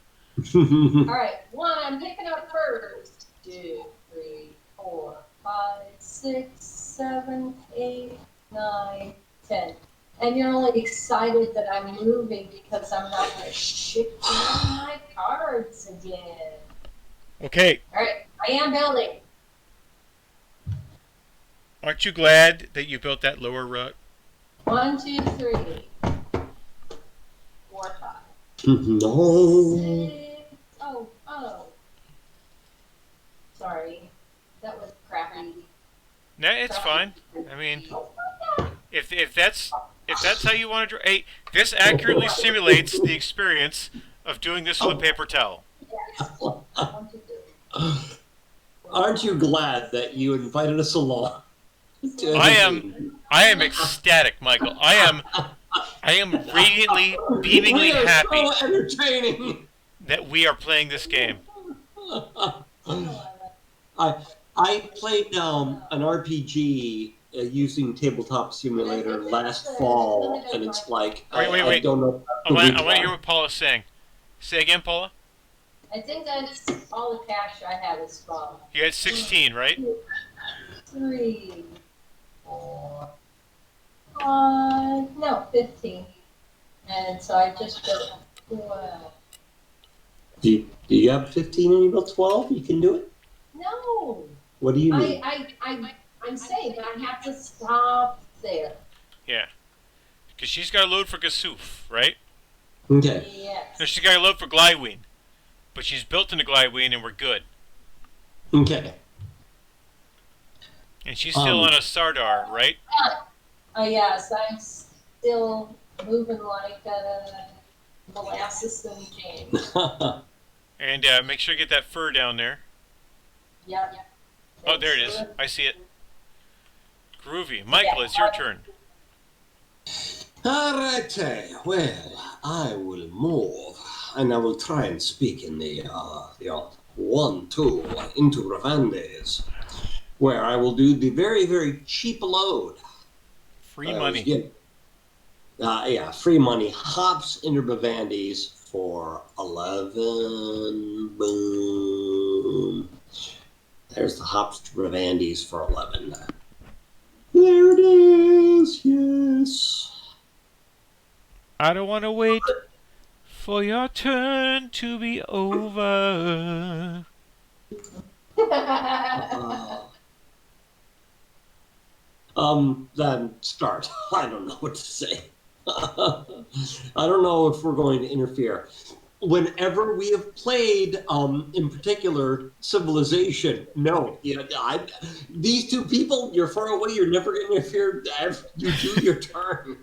Speaker 3: All right, 1, I'm picking up first. 2, 3, 4, 5, 6, 7, 8, 9, 10. And you're only excited that I'm moving because I'm not going to ship down my cards again.
Speaker 1: Okay.
Speaker 3: All right, I am building.
Speaker 1: Aren't you glad that you built that lower rut?
Speaker 3: 1, 2, 3, 4, 5.
Speaker 2: No.
Speaker 3: 6. Oh.
Speaker 1: Nah, it's fine. I mean, if that's how you want to draw, hey, this accurately simulates the experience of doing this with a paper towel.
Speaker 2: Aren't you glad that you invited us along?
Speaker 1: I am ecstatic, Michael. I am radiantly, beamingly happy
Speaker 2: so entertaining.
Speaker 1: that we are playing this game.
Speaker 2: I played an RPG using Tabletop Simulator last fall, and it's like
Speaker 1: Wait.
Speaker 2: I don't know.
Speaker 1: I want to hear what Paula's saying. Say again, Paula.
Speaker 3: I think that's all the cash I have is from.
Speaker 1: You had 16, right?
Speaker 3: 3, 4, no, 15. And so I just put 12.
Speaker 2: Do you have 15 and you got 12? You can do it?
Speaker 3: No.
Speaker 2: What do you mean?
Speaker 3: I'm saying I have to stop there.
Speaker 1: Yeah. Because she's got to load for Gasoof, right?
Speaker 2: Okay.
Speaker 3: Yes.
Speaker 1: No, she's got to load for Glyween. But she's built into Glyween and we're good.
Speaker 2: Okay.
Speaker 1: And she's still on a Sardar, right?
Speaker 3: Yes, I'm still moving like molasses in James.
Speaker 1: And make sure you get that fur down there.
Speaker 3: Yep.
Speaker 1: Oh, there it is. I see it. Groovy. Michael, it's your turn.
Speaker 2: Alrighty, well, I will move, and I will try and speak in the 1-2 into Ravandes, where I will do the very, very cheap load.
Speaker 1: Free money.
Speaker 2: Free money. Hops into Ravandes for 11. Boom. There's the hops to Ravandes for 11. There it is, yes.
Speaker 1: I don't want to wait for your turn to be over.
Speaker 2: Then start. I don't know what to say. I don't know if we're going to interfere. Whenever we have played, in particular, Civilization, no, these two people, you're far away, you're never going to interfere. You do your turn.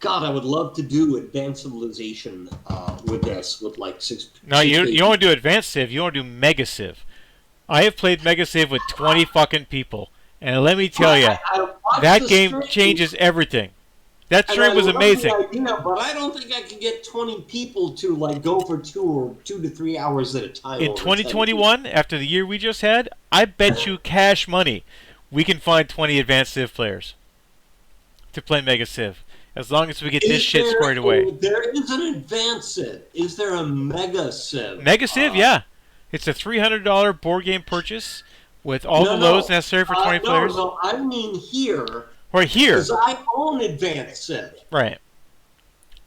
Speaker 2: God, I would love to do Advanced Civilization with this, with like 6.
Speaker 1: No, you don't want to do Advanced Civ, you want to do Mega Civ. I have played Mega Civ with 20 fucking people, and let me tell you, that game changes everything. That stream was amazing.
Speaker 2: Idea, but I don't think I can get 20 people to like go for 2 to 3 hours at a time.
Speaker 1: In 2021, after the year we just had, I bet you cash money we can find 20 Advanced Civ players to play Mega Civ. As long as we get this shit squared away.
Speaker 2: There is an Advanced Civ. Is there a Mega Civ?
Speaker 1: Mega Civ, yeah. It's a $300 board game purchase with all the loads necessary for 20 players.
Speaker 2: No, I mean here.
Speaker 1: Or here.
Speaker 2: Because I own Advanced Civ.
Speaker 1: Right.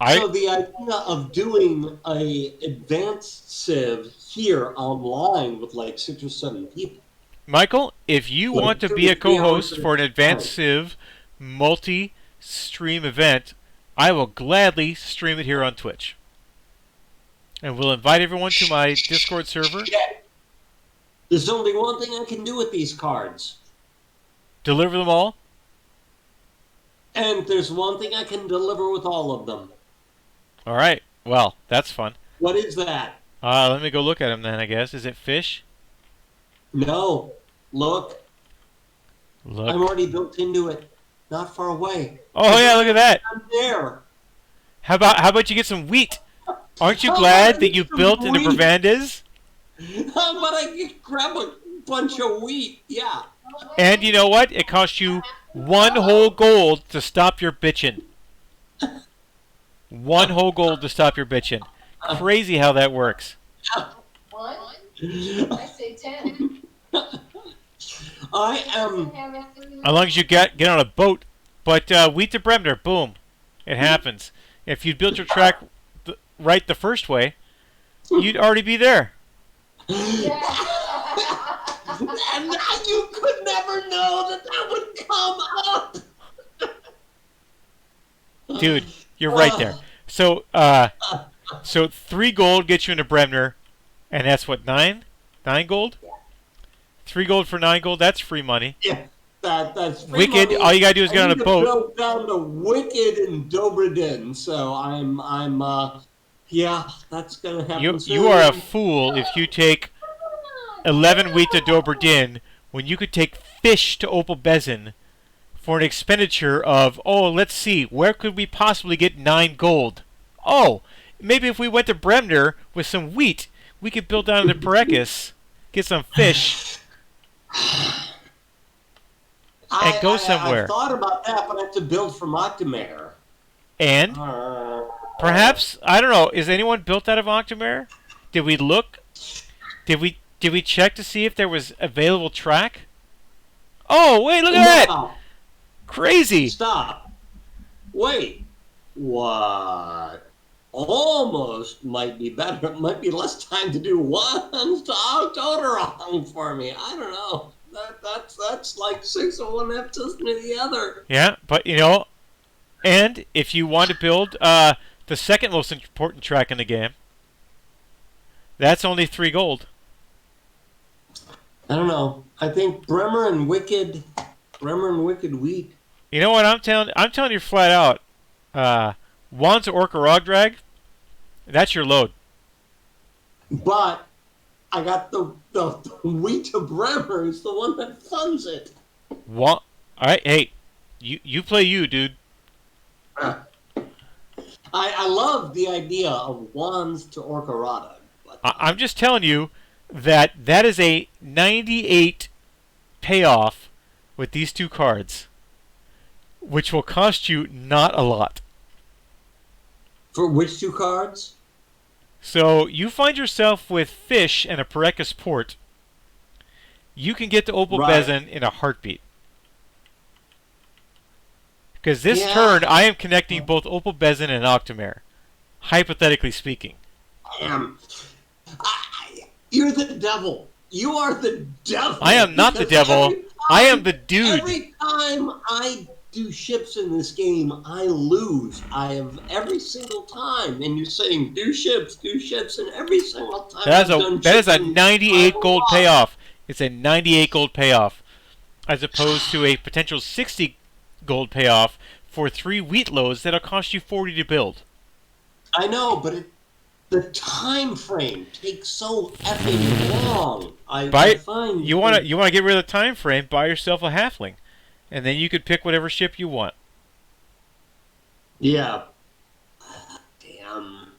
Speaker 2: So the idea of doing a Advanced Civ here online with like 6 or 7 people.
Speaker 1: Michael, if you want to be a co-host for an Advanced Civ multi-stream event, I will gladly stream it here on Twitch. And we'll invite everyone to my Discord server.
Speaker 2: There's only one thing I can do with these cards.
Speaker 1: Deliver them all?
Speaker 2: And there's one thing I can deliver with all of them.
Speaker 1: All right. Well, that's fun.
Speaker 2: What is that?
Speaker 1: Let me go look at them then, I guess. Is it fish?
Speaker 2: No. Look. I'm already built into it. Not far away.
Speaker 1: Oh, yeah, look at that.
Speaker 2: I'm there.
Speaker 1: How about you get some wheat? Aren't you glad that you built into Bravandes?
Speaker 2: How about I grab a bunch of wheat? Yeah.
Speaker 1: And you know what? It costs you 1 whole gold to stop your bitchin'. 1 whole gold to stop your bitchin'. Crazy how that works.
Speaker 3: 1? I say 10.
Speaker 2: I am.
Speaker 1: As long as you get on a boat. But wheat to Bremner, boom. It happens. If you'd built your track right the first way, you'd already be there.
Speaker 3: Yeah.
Speaker 2: And you could never know that would come up.
Speaker 1: Dude, you're right there. So 3 gold gets you into Bremner, and that's what, 9? 9 gold? 3 gold for 9 gold. That's free money.
Speaker 2: Yeah, that's free
Speaker 1: Wicked.
Speaker 2: money.
Speaker 1: All you gotta do is get on a
Speaker 2: I need to
Speaker 1: boat.
Speaker 2: build down to Wicked and Dobredin, so yeah, that's gonna happen soon.
Speaker 1: You are a fool if you take 11 wheat to Doberdin when you could take fish to Opal Bezin for an expenditure of, oh, let's see, where could we possibly get 9 gold? Oh, maybe if we went to Bremner with some wheat, we could build down to Parekis, get some fish, and go somewhere.
Speaker 2: I thought about that, but I have to build from Octomare.
Speaker 1: And perhaps, I don't know, is anyone built out of Octomare? Did we look? Did we check to see if there was available track? Oh, wait, look at that! Crazy!
Speaker 2: Stop. Wait. What? Almost might be better. It might be less time to do one to October for me. I don't know. That's like 6 of one, half dozen of the other.
Speaker 1: Yeah, but you know, and if you want to build the second most important track in the game, that's only 3 gold.
Speaker 2: I don't know. I think Bremer and Wicked Wheat.
Speaker 1: You know what I'm telling you flat out. Wands Orca Rog Drag, that's your load.
Speaker 2: But I got the wheat to Bremer is the one that funds it.
Speaker 1: All right, hey, you play you, dude.
Speaker 2: I love the idea of wands to Orcarada.
Speaker 1: I'm just telling you that is a 98 payoff with these 2 cards, which will cost you not a lot.
Speaker 2: For which 2 cards?
Speaker 1: So you find yourself with fish and a Parekis port. You can get to Opal Bezin in a heartbeat. Because this turn, I am connecting both Opal Bezin and Octomare, hypothetically speaking.
Speaker 2: You're the devil. You are the devil.
Speaker 1: I am not the devil. I am the dude.
Speaker 2: Every time I do ships in this game, I lose. I have every single time. And you're saying, do ships, and every single time
Speaker 1: that is a 98 gold payoff. It's a 98 gold payoff, as opposed to a potential 60 gold payoff for 3 wheat loads that'll cost you 40 to build.
Speaker 2: I know, but the time frame takes so effing long.
Speaker 1: You want to get rid of the time frame? Buy yourself a halfling, and then you could pick whatever ship you want.
Speaker 2: Yeah. Damn.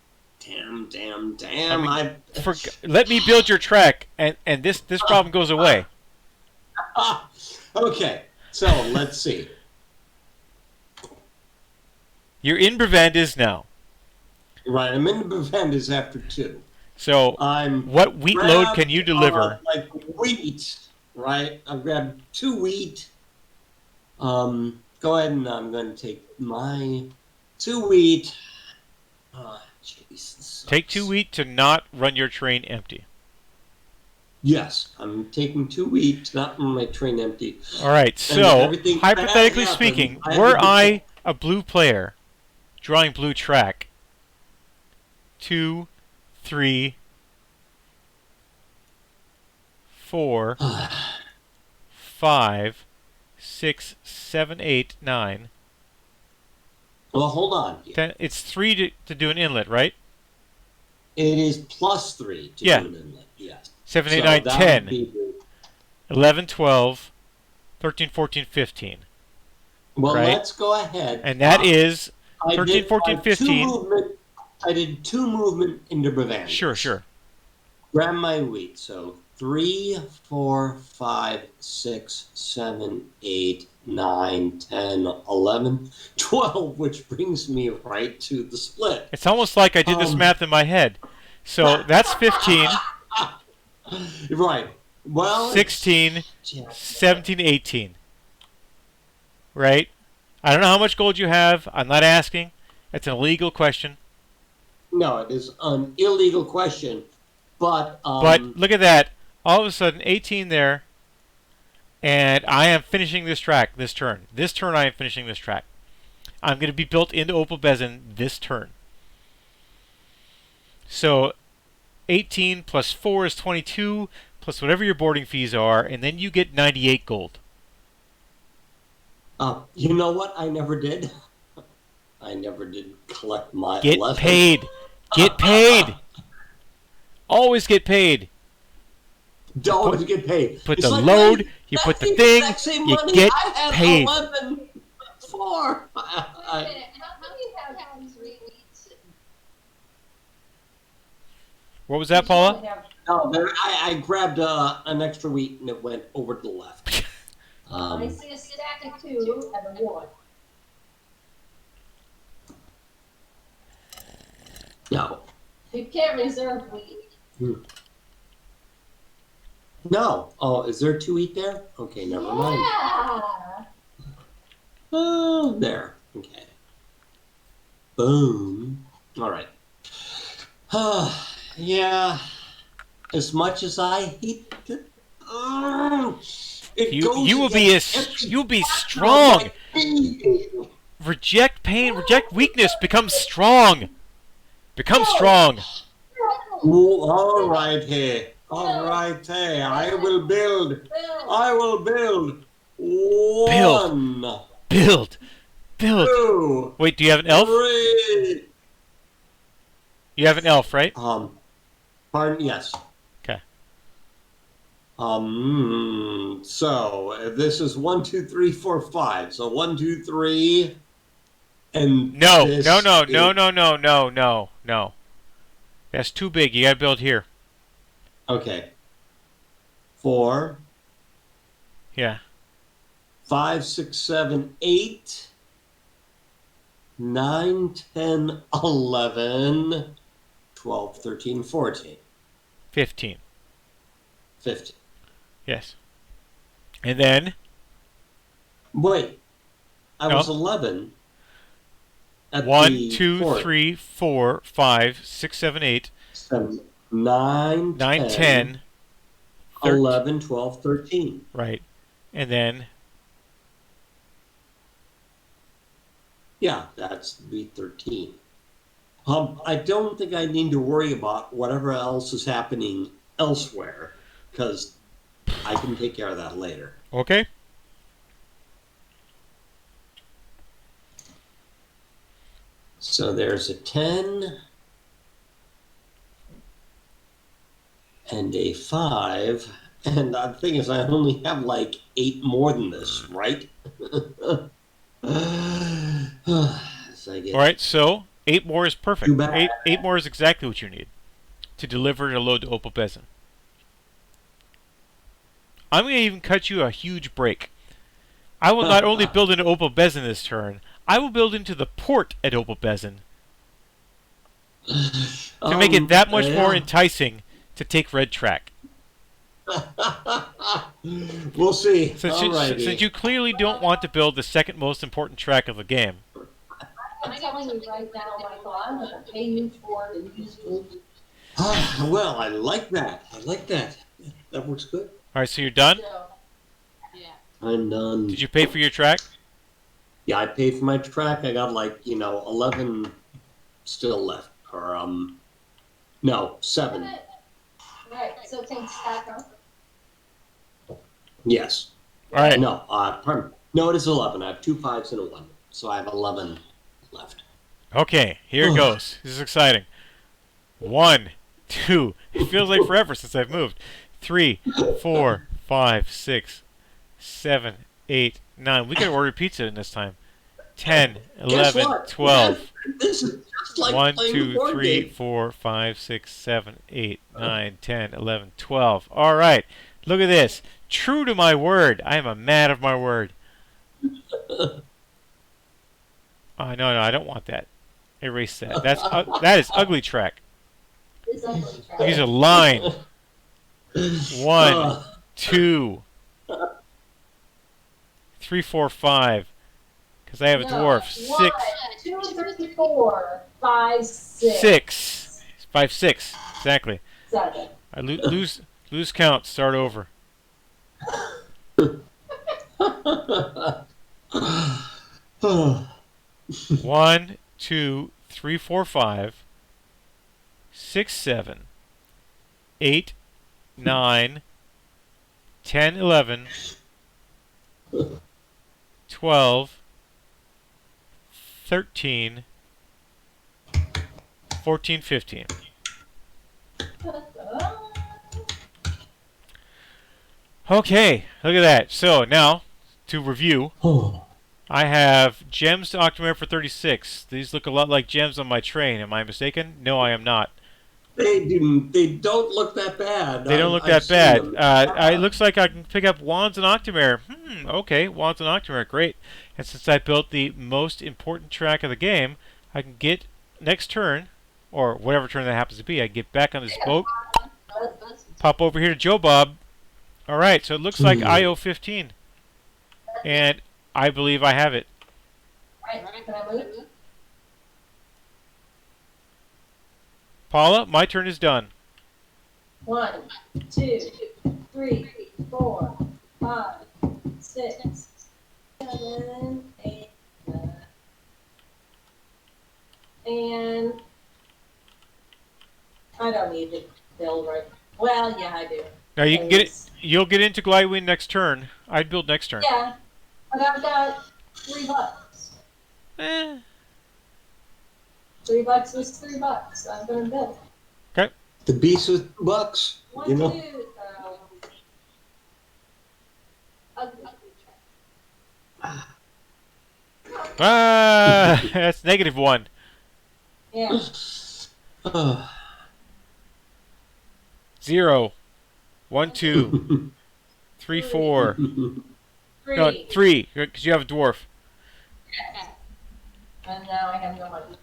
Speaker 1: Let me build your track, and this problem goes away.
Speaker 2: Okay, so let's see.
Speaker 1: You're in Brevandis now.
Speaker 2: Right, I'm in Brevandis after 2.
Speaker 1: So, what wheat load can you deliver?
Speaker 2: Like wheat, right? I've grabbed 2 wheat. Go ahead and I'm going to take my 2 wheat. Oh, Jesus.
Speaker 1: Take 2 wheat to not run your train empty.
Speaker 2: Yes, I'm taking 2 wheat to not run my train empty.
Speaker 1: All right, so hypothetically speaking, were I a blue player drawing blue track, 2, 3, 4, 5, 6, 7, 8, 9.
Speaker 2: Well, hold on.
Speaker 1: 10, it's 3 to do an inlet, right?
Speaker 2: It is plus 3 to do an inlet, yes.
Speaker 1: 7, 8, 9, 10. 11, 12, 13, 14, 15.
Speaker 2: Well,
Speaker 1: right?
Speaker 2: Let's go ahead.
Speaker 1: And that is 13, 14, 15.
Speaker 2: I did 2 movement into Brevandis.
Speaker 1: Sure.
Speaker 2: Grab my wheat. So 3, 4, 5, 6, 7, 8, 9, 10, 11, 12, which brings me right to the split.
Speaker 1: It's almost like I did this math in my head. So that's 15.
Speaker 2: Right. Well,
Speaker 1: 16, 17, 18. Right? I don't know how much gold you have. I'm not asking. It's an illegal question.
Speaker 2: No, it is an illegal question. But
Speaker 1: look at that. All of a sudden, 18 there. And I am finishing this track this turn. This turn I am finishing this track. I'm going to be built into Opal Bezin this turn. So 18 plus 4 is 22, plus whatever your boarding fees are, and then you get 98 gold.
Speaker 2: You know what? I never did. I never did collect my
Speaker 1: Get
Speaker 2: 11.
Speaker 1: paid. Get paid. Always get paid.
Speaker 2: Don't get paid.
Speaker 1: Put
Speaker 2: It's
Speaker 1: the
Speaker 2: like,
Speaker 1: load,
Speaker 2: wait,
Speaker 1: you
Speaker 2: that's
Speaker 1: put the
Speaker 2: the
Speaker 1: thing,
Speaker 2: exact same
Speaker 1: you
Speaker 2: money
Speaker 1: get
Speaker 2: I had
Speaker 1: paid.
Speaker 2: 11 for.
Speaker 3: Wait a minute, how do you have 3 weeks?
Speaker 1: What was that, Paula?
Speaker 2: No, I grabbed an extra wheat and it went over to the left.
Speaker 3: I see a stack of 2 and a 1.
Speaker 2: No.
Speaker 3: You can't reserve wheat.
Speaker 2: No. Oh, is there 2 wheat there? Okay, never mind.
Speaker 3: Yeah.
Speaker 2: Oh, there. Okay. Boom. All right. Yeah. As much as I hate to,
Speaker 1: You'll be strong. Reject pain, reject weakness, become strong. Become strong.
Speaker 2: All right, hey. All right, hey. I will build. I will build. One.
Speaker 1: Build.
Speaker 2: 2.
Speaker 1: Wait, do you have an elf?
Speaker 2: 3.
Speaker 1: You have an elf, right?
Speaker 2: Pardon? Yes.
Speaker 1: Okay.
Speaker 2: So this is 1, 2, 3, 4, 5. So 1, 2, 3, and
Speaker 1: No.
Speaker 2: this
Speaker 1: No. That's too big. You gotta build here.
Speaker 2: Okay. 4.
Speaker 1: Yeah.
Speaker 2: 5, 6, 7, 8, 9, 10, 11, 12, 13, 14,
Speaker 1: 15.
Speaker 2: 15.
Speaker 1: Yes. And then
Speaker 2: Wait. I
Speaker 1: No.
Speaker 2: was 11. At
Speaker 1: 1,
Speaker 2: the
Speaker 1: 2,
Speaker 2: port.
Speaker 1: 3, 4, 5, 6, 7, 8,
Speaker 2: 7, 9,
Speaker 1: 9, 10,
Speaker 2: 11, 12, 13.
Speaker 1: right. And then
Speaker 2: Yeah, that's the 13. I don't think I need to worry about whatever else is happening elsewhere, because I can take care of that later.
Speaker 1: okay.
Speaker 2: So there's a 10 and a 5. And the thing is, I only have like 8 more than this, right? As I get
Speaker 1: All right. So 8 more is perfect.
Speaker 2: Too bad.
Speaker 1: Eight more is exactly what you need to deliver a load to Opal Bezin. I'm going to even cut you a huge break. I will not only build into Opal Bezin this turn, I will build into the port at Opal Bezin to make it that much more enticing to take Red Track.
Speaker 2: We'll see.
Speaker 1: Since you clearly don't want to build the second most important track of the game.
Speaker 3: I'm telling you right now, Michael, I'm going to pay you for the used wheat.
Speaker 2: Well, I like that. That works good.
Speaker 1: All right, so you're done?
Speaker 3: So, yeah.
Speaker 2: I'm done.
Speaker 1: Did you pay for your track?
Speaker 2: Yeah, I paid for my track. I got 11 still left. Or, no, 7.
Speaker 3: Right, so things stack up.
Speaker 2: Yes.
Speaker 1: All right.
Speaker 2: No, pardon. No, it is 11. I have 2 5s and a 1. So I have 11 left.
Speaker 1: Okay, here it goes. This is exciting. 1, 2. It feels like forever since I've moved. 3, 4, 5, 6, 7, 8, 9. We can order pizza in this time. 10, 11, 12.
Speaker 2: This is just like
Speaker 1: 1,
Speaker 2: playing
Speaker 1: 2,
Speaker 2: the board
Speaker 1: 3,
Speaker 2: game.
Speaker 1: 4, 5, 6, 7, 8, 9, 10, 11, 12. All right. Look at this. True to my word. I am a man of my word. Oh, no, I don't want that. Erase that. That is ugly track.
Speaker 3: It's ugly track.
Speaker 1: Use a line. 1, 2, 3, 4, 5. Because I have a dwarf. 6.
Speaker 3: 1, 2, 3, 4, 5, 6.
Speaker 1: 6. 5, 6. Exactly.
Speaker 3: 7.
Speaker 1: I lose count. Start over. 1, 2, 3, 4, 5, 6, 7, 8, 9, 10, 11, 12, 13, 14, 15. Okay, look at that. So now, to review, I have gems to Octomare for 36. These look a lot like gems on my train. Am I mistaken? No, I am not.
Speaker 2: They don't look that bad.
Speaker 1: They don't look that bad. It looks like I can pick up wands and Octomare. Okay, wands and Octomare, great. And since I built the most important track of the game, I can get next turn, or whatever turn that happens to be, I can get back on this boat, pop over here to Joe Bob. All right, so it looks like IO 15, and I believe I have it.
Speaker 3: Can I move?
Speaker 1: Paula, my turn is done.
Speaker 3: 1, 2, 3, 4, 5, 6, 7, 8, 9. And I don't need to build right. Well, yeah, I do.
Speaker 1: Now you can get it. You'll get into Glidewing next turn. I'd build next turn.
Speaker 3: Yeah, but I've got $3.
Speaker 1: Eh.
Speaker 3: $3 is $3. I'm gonna build.
Speaker 1: Okay.
Speaker 2: The beast with $2,
Speaker 3: One,
Speaker 2: you know.
Speaker 3: two,
Speaker 1: That's -1.
Speaker 3: yeah.
Speaker 1: 0, 1, 2, 3, 4.
Speaker 3: Three.
Speaker 1: No, 3, because you have a dwarf.
Speaker 3: And now I have no money.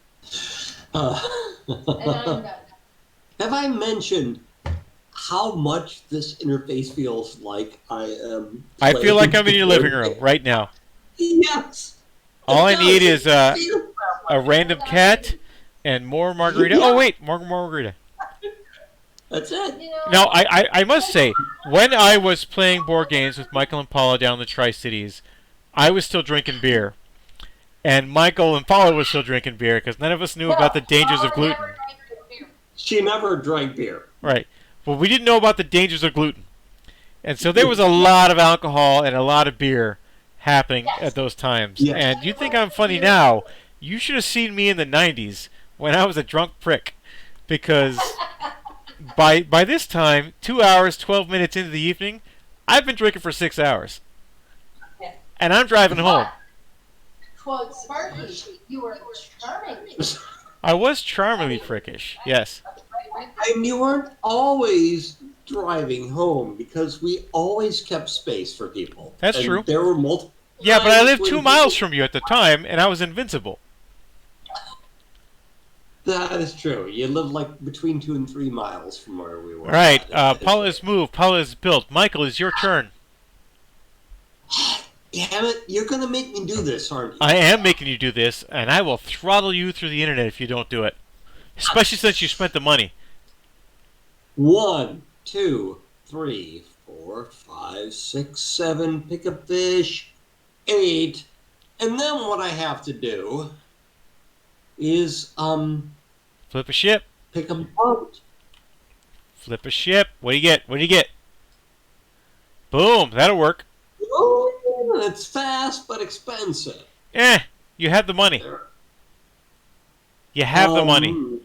Speaker 3: And I'm done.
Speaker 2: Have I mentioned how much this interface feels like I am?
Speaker 1: I feel like I'm in your living room right now.
Speaker 2: Yes.
Speaker 1: All I need is a
Speaker 2: Feel
Speaker 1: random cat and more margarita.
Speaker 2: Yeah.
Speaker 1: Oh wait, more margarita.
Speaker 2: That's it.
Speaker 3: You know,
Speaker 1: Now I must say, when I was playing board games with Michael and Paula down in the Tri-Cities, I was still drinking beer, and Michael and Paula was still drinking beer because none of us knew about the dangers of gluten.
Speaker 2: She never drank beer.
Speaker 1: Right. Well, we didn't know about the dangers of gluten, and so there was a lot of alcohol and a lot of beer happening at those times.
Speaker 2: Yes.
Speaker 1: And you think I'm funny now? You should have seen me in the '90s when I was a drunk prick, because by this time, 2 hours, 12 minutes into the evening, I've been drinking for 6 hours, and I'm driving home.
Speaker 3: Quote, Sparky, you were charming.
Speaker 1: I was charmingly prickish, yes.
Speaker 2: And you weren't always driving home because we always kept space for people.
Speaker 1: That's
Speaker 2: And
Speaker 1: true.
Speaker 2: There were multiple.
Speaker 1: Yeah, but I
Speaker 2: times
Speaker 1: lived
Speaker 2: when
Speaker 1: 2 miles from you at the time, and I was invincible.
Speaker 2: That is true. You lived like between 2 and 3 miles from where we were.
Speaker 1: All right,
Speaker 2: That is
Speaker 1: Paula is moved. Paula is built. Michael, is your turn.
Speaker 2: Damn it! You're gonna make me do this, aren't you?
Speaker 1: I am making you do this, and I will throttle you through the internet if you don't do it. Especially since you spent the money.
Speaker 2: 1, 2, 3, 4, 5, 6, 7. Pick a fish. 8, and then what I have to do is
Speaker 1: Flip a ship.
Speaker 2: pick a boat.
Speaker 1: Flip a ship. What do you get? What do you get? Boom. That'll work.
Speaker 2: Oh, it's fast but expensive.
Speaker 1: You have the money. You have the money.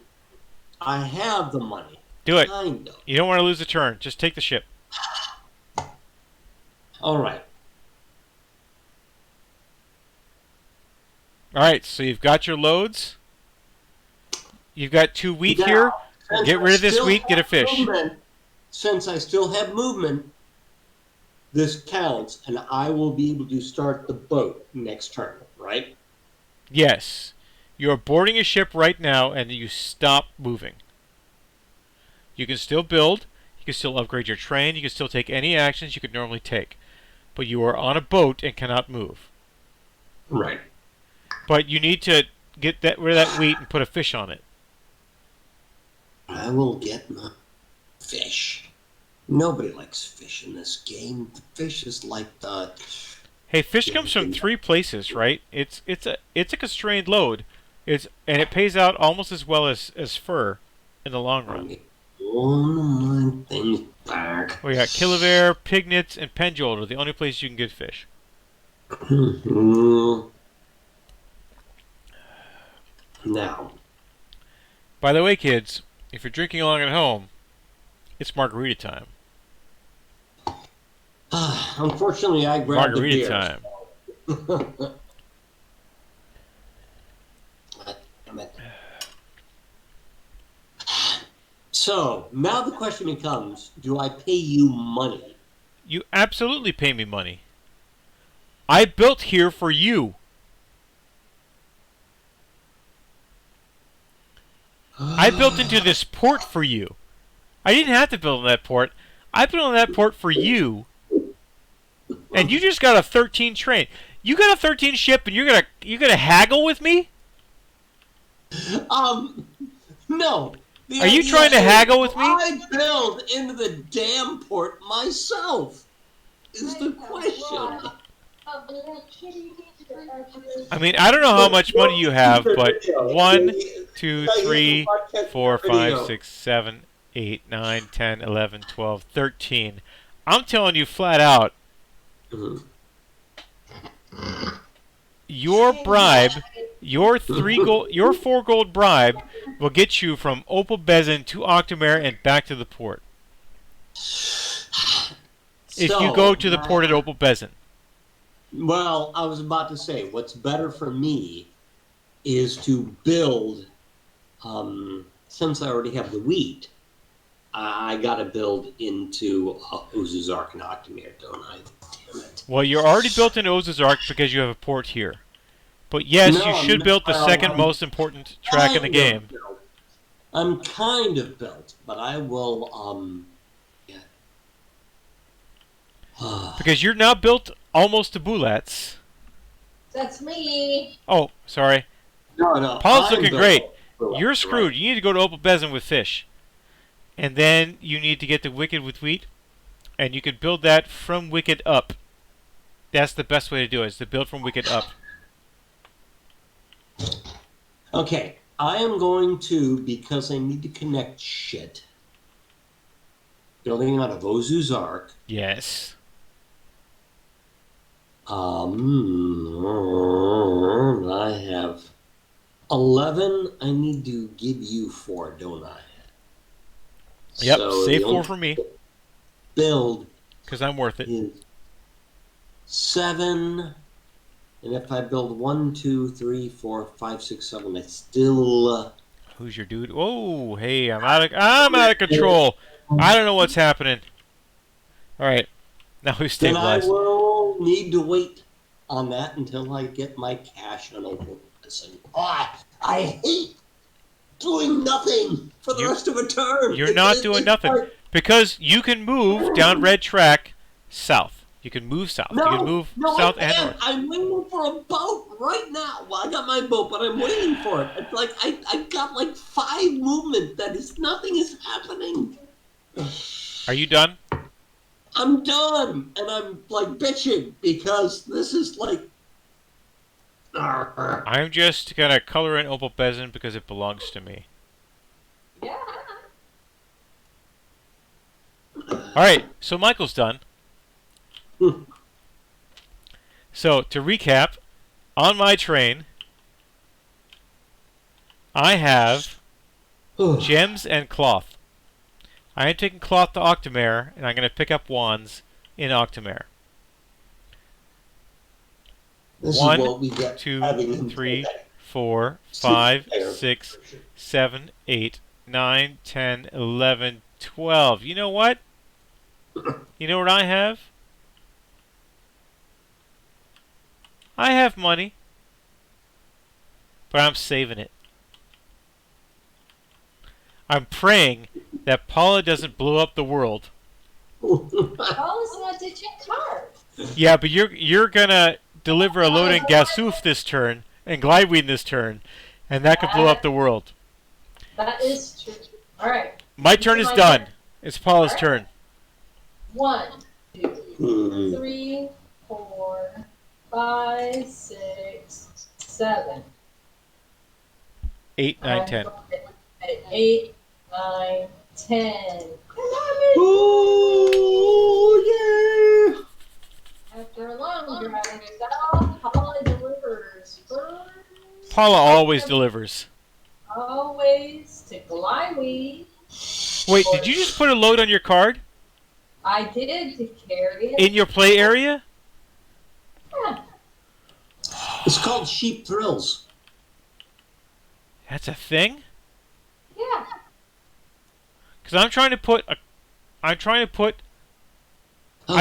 Speaker 2: I have the money.
Speaker 1: Do it.
Speaker 2: Kind of.
Speaker 1: You don't want to lose a turn. Just take the ship.
Speaker 2: All right.
Speaker 1: All right, so you've got your loads. You've got 2 wheat here.
Speaker 2: Since
Speaker 1: Get rid of this
Speaker 2: I still
Speaker 1: wheat, get a
Speaker 2: have
Speaker 1: fish.
Speaker 2: movement, since I still have movement, this counts, and I will be able to start the boat next turn, right?
Speaker 1: Yes. You're boarding a ship right now, and you stop moving. You can still build. You can still upgrade your train. You can still take any actions you could normally take. But you are on a boat and cannot move.
Speaker 2: Right.
Speaker 1: But you need to get rid of that wheat and put a fish on it.
Speaker 2: I will get my fish. Nobody likes fish in this game. The fish is like the...
Speaker 1: Hey, fish comes from 3 places, right? It's a constrained load. And it pays out almost as well as fur in the long run.
Speaker 2: one of my things back.
Speaker 1: We got Killavere, Pignets, and Penjold are the only places you can get fish.
Speaker 2: Now.
Speaker 1: By the way, kids, if you're drinking along at home, it's margarita time.
Speaker 2: Unfortunately, I grabbed
Speaker 1: Margarita
Speaker 2: the beer.
Speaker 1: time.
Speaker 2: Damn it. So, now the question becomes, do I pay you money?
Speaker 1: You absolutely pay me money. I built here for you. I built into this port for you. I didn't have to build on that port. I built on that port for you. And you just got a 13 train. You got a 13 ship and you're gonna haggle with me?
Speaker 2: No.
Speaker 1: Are you trying to haggle with me?
Speaker 2: I build into the damn port myself. Is the question.
Speaker 1: I mean, I don't know how much money you have, but 1, 2, 3, 4, 5, 6, 7, 8, 9, 10, 11, 12, 13. I'm telling you flat out, your bribe, your 4 gold bribe will get you from Opal Bezin to Octomare and back to the port. If you go to the port at Opal Bezin.
Speaker 2: Well, I was about to say, what's better for me is to build, since I already have the wheat, I got to build into Ozu's Ark and Octomare, don't I? Damn it.
Speaker 1: Well, you're already built in Ozu's Ark because you have a port here. But yes,
Speaker 2: No,
Speaker 1: you should build the second most important track in the game.
Speaker 2: I'm kind of built, but I will,
Speaker 1: Because you're now built almost to Bulat's.
Speaker 3: That's me.
Speaker 1: Oh, sorry.
Speaker 2: No.
Speaker 1: Paul's
Speaker 2: I'm
Speaker 1: looking
Speaker 2: built.
Speaker 1: great.
Speaker 2: Built,
Speaker 1: You're screwed.
Speaker 2: right.
Speaker 1: You need to go to Opal Bezin with fish. And then you need to get the Wicked with wheat. And you could build that from Wicked up. That's the best way to do it, is to build from Wicked up.
Speaker 2: Okay, I am going to, because I need to connect shit, building out of Ozu's Ark.
Speaker 1: Yes.
Speaker 2: I have 11. I need to give you 4, don't I?
Speaker 1: Yep,
Speaker 2: So
Speaker 1: save
Speaker 2: the
Speaker 1: 4 for me.
Speaker 2: build
Speaker 1: Because I'm worth it.
Speaker 2: is 7. And if I build 1, 2, 3, 4, 5, 6, 7, I still.
Speaker 1: Who's your dude? Oh, hey, I'm out of control. I don't know what's happening. All right, now we've
Speaker 2: Then I
Speaker 1: stabilized.
Speaker 2: will need to wait on that until I get my cash on Opal. I hate doing nothing for the rest of a turn.
Speaker 1: You're not doing nothing because you can move down red track south. You can move south. You can move south and north.
Speaker 2: I'm waiting for a boat right now. Well, I got my boat, but I'm waiting for it. It's like I got like 5 movement. Nothing is happening.
Speaker 1: Are you done?
Speaker 2: I'm done, and I'm like bitching because this is like.
Speaker 1: I'm just gonna color in Opal Bezin because it belongs to me.
Speaker 3: Yeah.
Speaker 1: All right, so Michael's done. So to recap, on my train, I have gems and cloth. I am taking cloth to Octomare, and I'm going to pick up wands in Octomare.
Speaker 2: This
Speaker 1: 1,
Speaker 2: is what we get
Speaker 1: 2, 3, 4, 5, 6, 7, 8, 9, 10, 11, 12. You know what? You know what I have? I have money, but I'm saving it. I'm praying that Paula doesn't blow up the world.
Speaker 3: Paula's not ditching cards.
Speaker 1: Yeah, but you're gonna deliver a load in Gasoof this turn and Glideweed this turn, and that could blow up the world.
Speaker 3: That is true. All right.
Speaker 1: My turn is done. It's Paula's turn.
Speaker 3: 1, 2, 3, 4, 5, 6, 7.
Speaker 1: 8, 9, 10.
Speaker 3: 8, 9, 10.
Speaker 2: Oh, yeah.
Speaker 3: After a long drive, South Paula delivers first.
Speaker 1: Paula always delivers.
Speaker 3: Always to Glywee.
Speaker 1: Wait, did you just put a load on your card?
Speaker 3: I did to carry it.
Speaker 1: In your play area?
Speaker 3: Yeah.
Speaker 2: It's called Sheep Thrills.
Speaker 1: That's a thing?
Speaker 3: Yeah.
Speaker 1: Because I'm trying to put I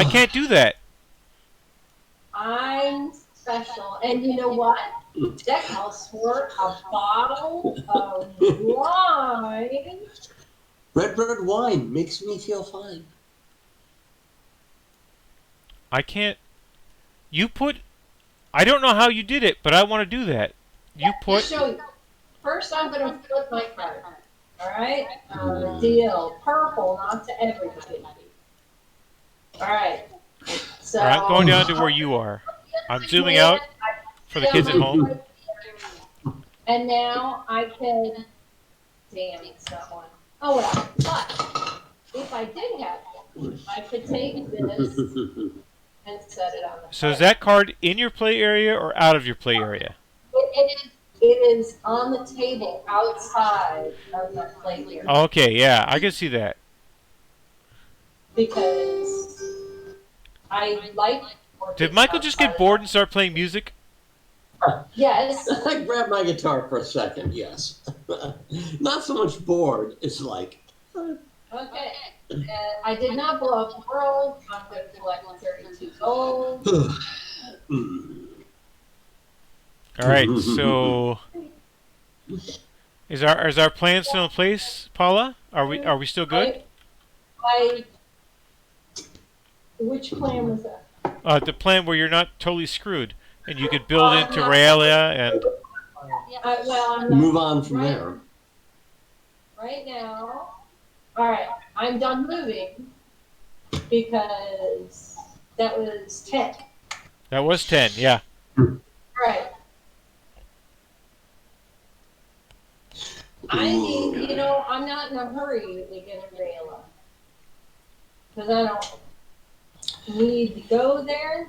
Speaker 1: can't do that.
Speaker 3: I'm special. And you know what? That calls for a bottle of wine.
Speaker 2: Red wine makes me feel fine.
Speaker 1: I can't. I don't know how you did it, but I want to do that. You
Speaker 3: I'll show you. First, I'm going to flip my card. All right? Deal. Purple, not to everybody. All right. So
Speaker 1: I'm going down to where you are. I'm zooming out for the kids at home.
Speaker 3: And now I can. Damn, it's not one. Oh well. But if I did have one, I could take this and set it on the.
Speaker 1: So is that card in your play area or out of your play area?
Speaker 3: It is on the table outside of the play area.
Speaker 1: Okay, yeah, I can see that.
Speaker 3: Because I like.
Speaker 1: Did Michael just get bored and start playing music?
Speaker 3: Yes.
Speaker 2: I grabbed my guitar for a second, yes. Not so much bored, it's like...
Speaker 3: Okay. I did not blow up the world. I'm going to collect 32 gold.
Speaker 1: All right, so is our plan still in place, Paula? Are we still good?
Speaker 3: Which plan was that?
Speaker 1: The plan where you're not totally screwed and you could build into Realia and.
Speaker 3: Well, I'm
Speaker 2: move on from there.
Speaker 3: Right now, all right, I'm done moving because that was 10.
Speaker 1: That was 10, yeah.
Speaker 3: Right. I need, I'm not in a hurry to get a Rayla. Because I don't need to go there.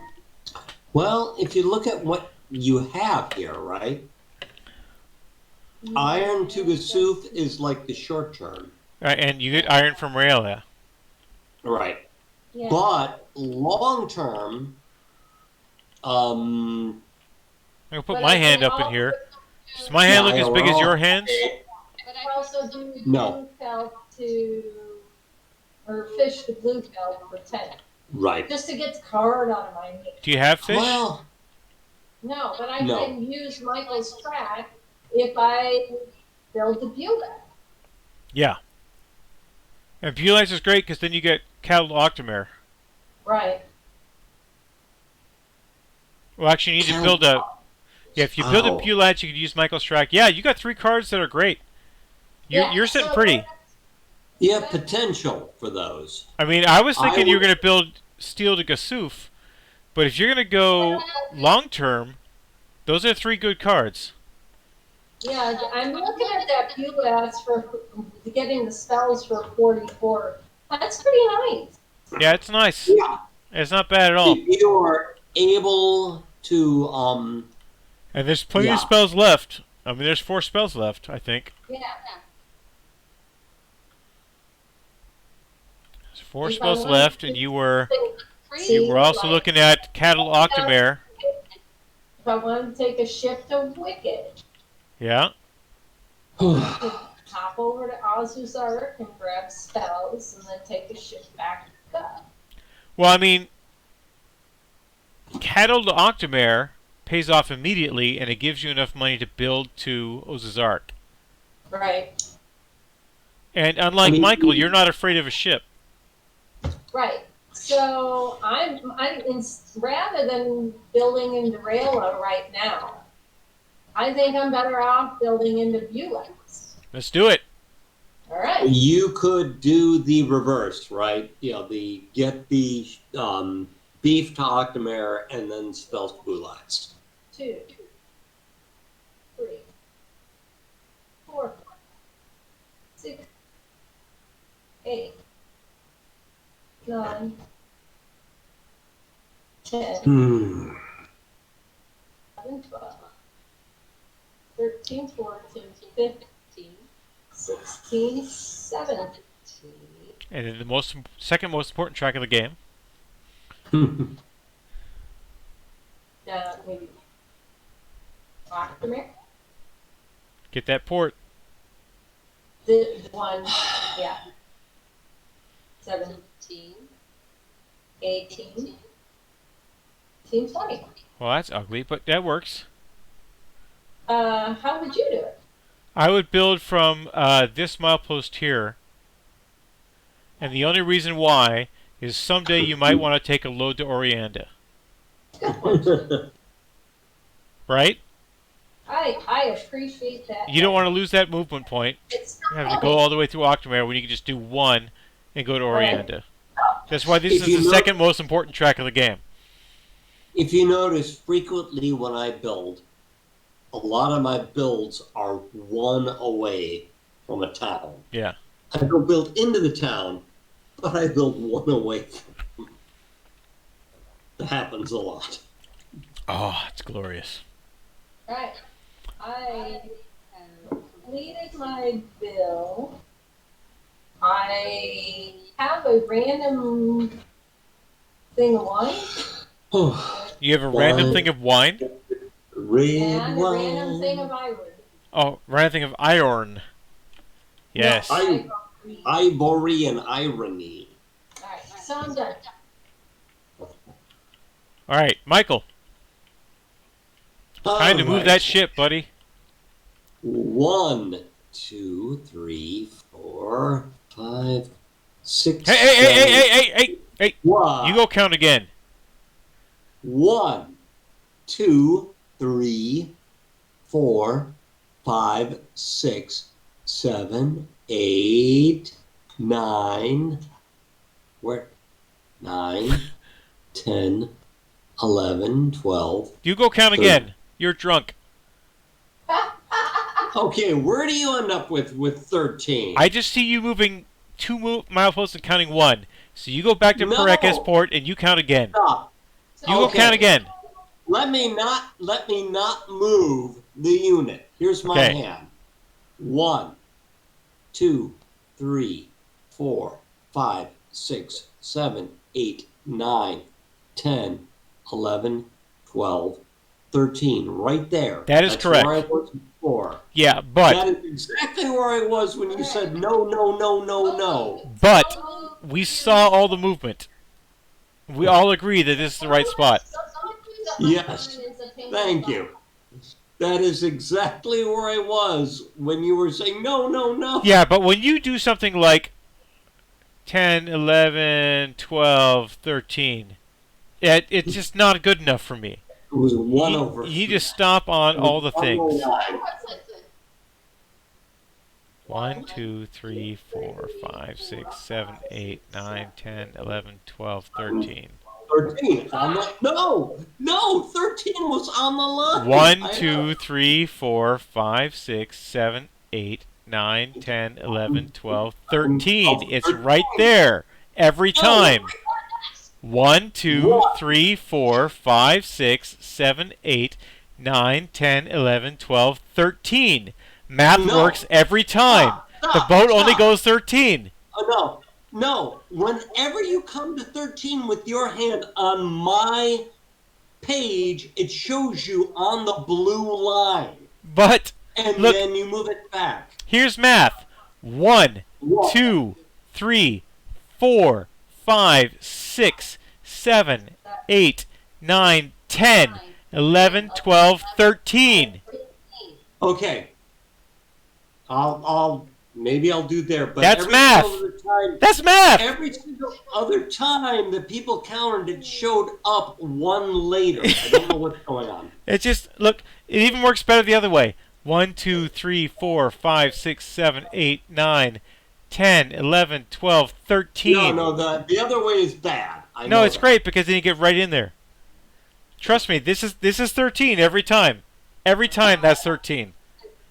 Speaker 2: Well, if you look at what you have here, right? Iron to Gasoof is like the short term.
Speaker 1: Right, and you get iron from Realia.
Speaker 2: Right.
Speaker 3: Yeah.
Speaker 2: But long term,
Speaker 1: I'm going to put my hand up in here. Does my hand look as big as your hands?
Speaker 3: But I also do
Speaker 2: No.
Speaker 3: blue felt or fish the blue felt for 10.
Speaker 2: Right.
Speaker 3: Just to get the card out of my hand.
Speaker 1: Do you have fish?
Speaker 2: Well,
Speaker 3: No, but I
Speaker 2: No.
Speaker 3: can use Michael's track if I build the Beulah.
Speaker 1: Yeah. And Bulites is great because then you get Cattle Octomare.
Speaker 3: Right.
Speaker 1: Well, actually, you need to build a... Yeah, if you build a Bulites, you could use Michael's track. Yeah, you got 3 cards that are great. You're sitting pretty.
Speaker 2: you have potential for those.
Speaker 1: I mean, I was thinking you were going to build Steel to Gasoof, but if you're going to go long-term, those are 3 good cards.
Speaker 3: Yeah, I'm looking at that Beulah for getting the spells for 44. That's pretty nice.
Speaker 1: Yeah, it's nice.
Speaker 2: Yeah.
Speaker 1: It's not bad at all.
Speaker 2: If you are able to...
Speaker 1: And there's plenty of spells left. I mean, there's 4 spells left, I think.
Speaker 3: Yeah.
Speaker 1: There's 4 spells left, and you were also looking at Cattle Octomare.
Speaker 3: If I want to take a shift to Wicked,
Speaker 1: Yeah.
Speaker 3: hop over to Azuzark and grab spells, and then take a shift back up.
Speaker 1: Well, I mean, Cattle to Octomare pays off immediately, and it gives you enough money to build to Ozazark.
Speaker 3: Right.
Speaker 1: And unlike Michael, you're not afraid of a ship.
Speaker 3: Right. So rather than building into Rayla right now, I think I'm better off building into Beulah.
Speaker 1: Let's do it.
Speaker 3: All right.
Speaker 2: You could do the reverse, right? Get the beef to Octomare and then spells to Blue Lights.
Speaker 3: 2, 3, 4, 6, 8, 9, 10,
Speaker 2: Hmm.
Speaker 3: 11, 12, 13, 14, 15, 16, 17.
Speaker 1: And then the second most important track of the game.
Speaker 3: Now, maybe Octomere?
Speaker 1: Get that port.
Speaker 3: The one, yeah. 17, 18, 20.
Speaker 1: Well, that's ugly, but that works.
Speaker 3: How would you do it?
Speaker 1: I would build from this milepost here. And the only reason why is someday you might want to take a load to Orianda. Right?
Speaker 3: I appreciate that.
Speaker 1: You don't want to lose that movement point.
Speaker 3: It's
Speaker 1: You have to go all the way through Octomare when you can just do one and go to Orianda. That's why this is the second most important track of the game.
Speaker 2: If you notice, frequently when I build, a lot of my builds are one away from a town.
Speaker 1: Yeah.
Speaker 2: I don't build into the town, but I build one away from them. That happens a lot.
Speaker 1: Oh, it's glorious.
Speaker 3: Right. I have completed my bill. I have a random thing of wine.
Speaker 1: You have a random thing of wine?
Speaker 3: And a random thing of iron.
Speaker 1: Oh, random thing of iron. Yes.
Speaker 2: No, ivory and irony.
Speaker 3: Alright, so I'm done.
Speaker 1: Alright, Michael. Time to move that ship, buddy.
Speaker 2: 1, 2, 3, 4, 5, 6.
Speaker 1: Hey!
Speaker 2: Wow.
Speaker 1: You go count again.
Speaker 2: 1, 2, 3, 4, 5, 6, 7, 8, 9. Where? 9, 10, 11, 12.
Speaker 1: You go count again. You're drunk.
Speaker 2: Okay, where do you end up with 13?
Speaker 1: I just see you moving 2 mileposts and counting 1. So you go back to Parekas Port and you count again.
Speaker 2: Stop.
Speaker 1: You go count again.
Speaker 2: Let me not move the unit. Here's my hand. 1, 2, 3, 4, 5, 6, 7, 8, 9, 10, 11, 12, 13. Right there.
Speaker 1: That is correct.
Speaker 2: Where I was before.
Speaker 1: Yeah, but
Speaker 2: that is exactly where I was when you said no, no, no, no, no.
Speaker 1: But we saw all the movement. We all agree that this is the right spot.
Speaker 2: Yes. Thank you. That is exactly where I was when you were saying no, no, no.
Speaker 1: Yeah, but when you do something like 10, 11, 12, 13, it's just not good enough for me.
Speaker 2: It was 1 over.
Speaker 1: You need to stop on all the things. 1, 2, 3, 4, 5, 6, 7, 8, 9, 10, 11, 12, 13.
Speaker 2: 13. No, 13 was on the line.
Speaker 1: 1, 2, 3, 4, 5, 6, 7, 8, 9, 10, 11, 12, 13. It's right there every time. 1, 2, 3, 4, 5, 6, 7, 8, 9, 10, 11, 12, 13. Math works every time. The boat only goes 13.
Speaker 2: No. Whenever you come to 13 with your hand on my page, it shows you on the blue line.
Speaker 1: But
Speaker 2: and
Speaker 1: look,
Speaker 2: then you move it back.
Speaker 1: Here's math. 1, 2, 3, 4, 5, 6, 7, 8, 9, 10, 11, 12, 13.
Speaker 2: Okay. Maybe I'll do there, but
Speaker 1: that's math. That's math.
Speaker 2: Every single other time the people counted, it showed up 1 later. I don't know what's going on.
Speaker 1: It just look. It even works better the other way. 1, 2, 3, 4, 5, 6, 7, 8, 9, 10, 11, 12, 13.
Speaker 2: No, the other way is bad.
Speaker 1: No, it's great because then you get right in there. Trust me, this is 13 every time. Every time that's 13.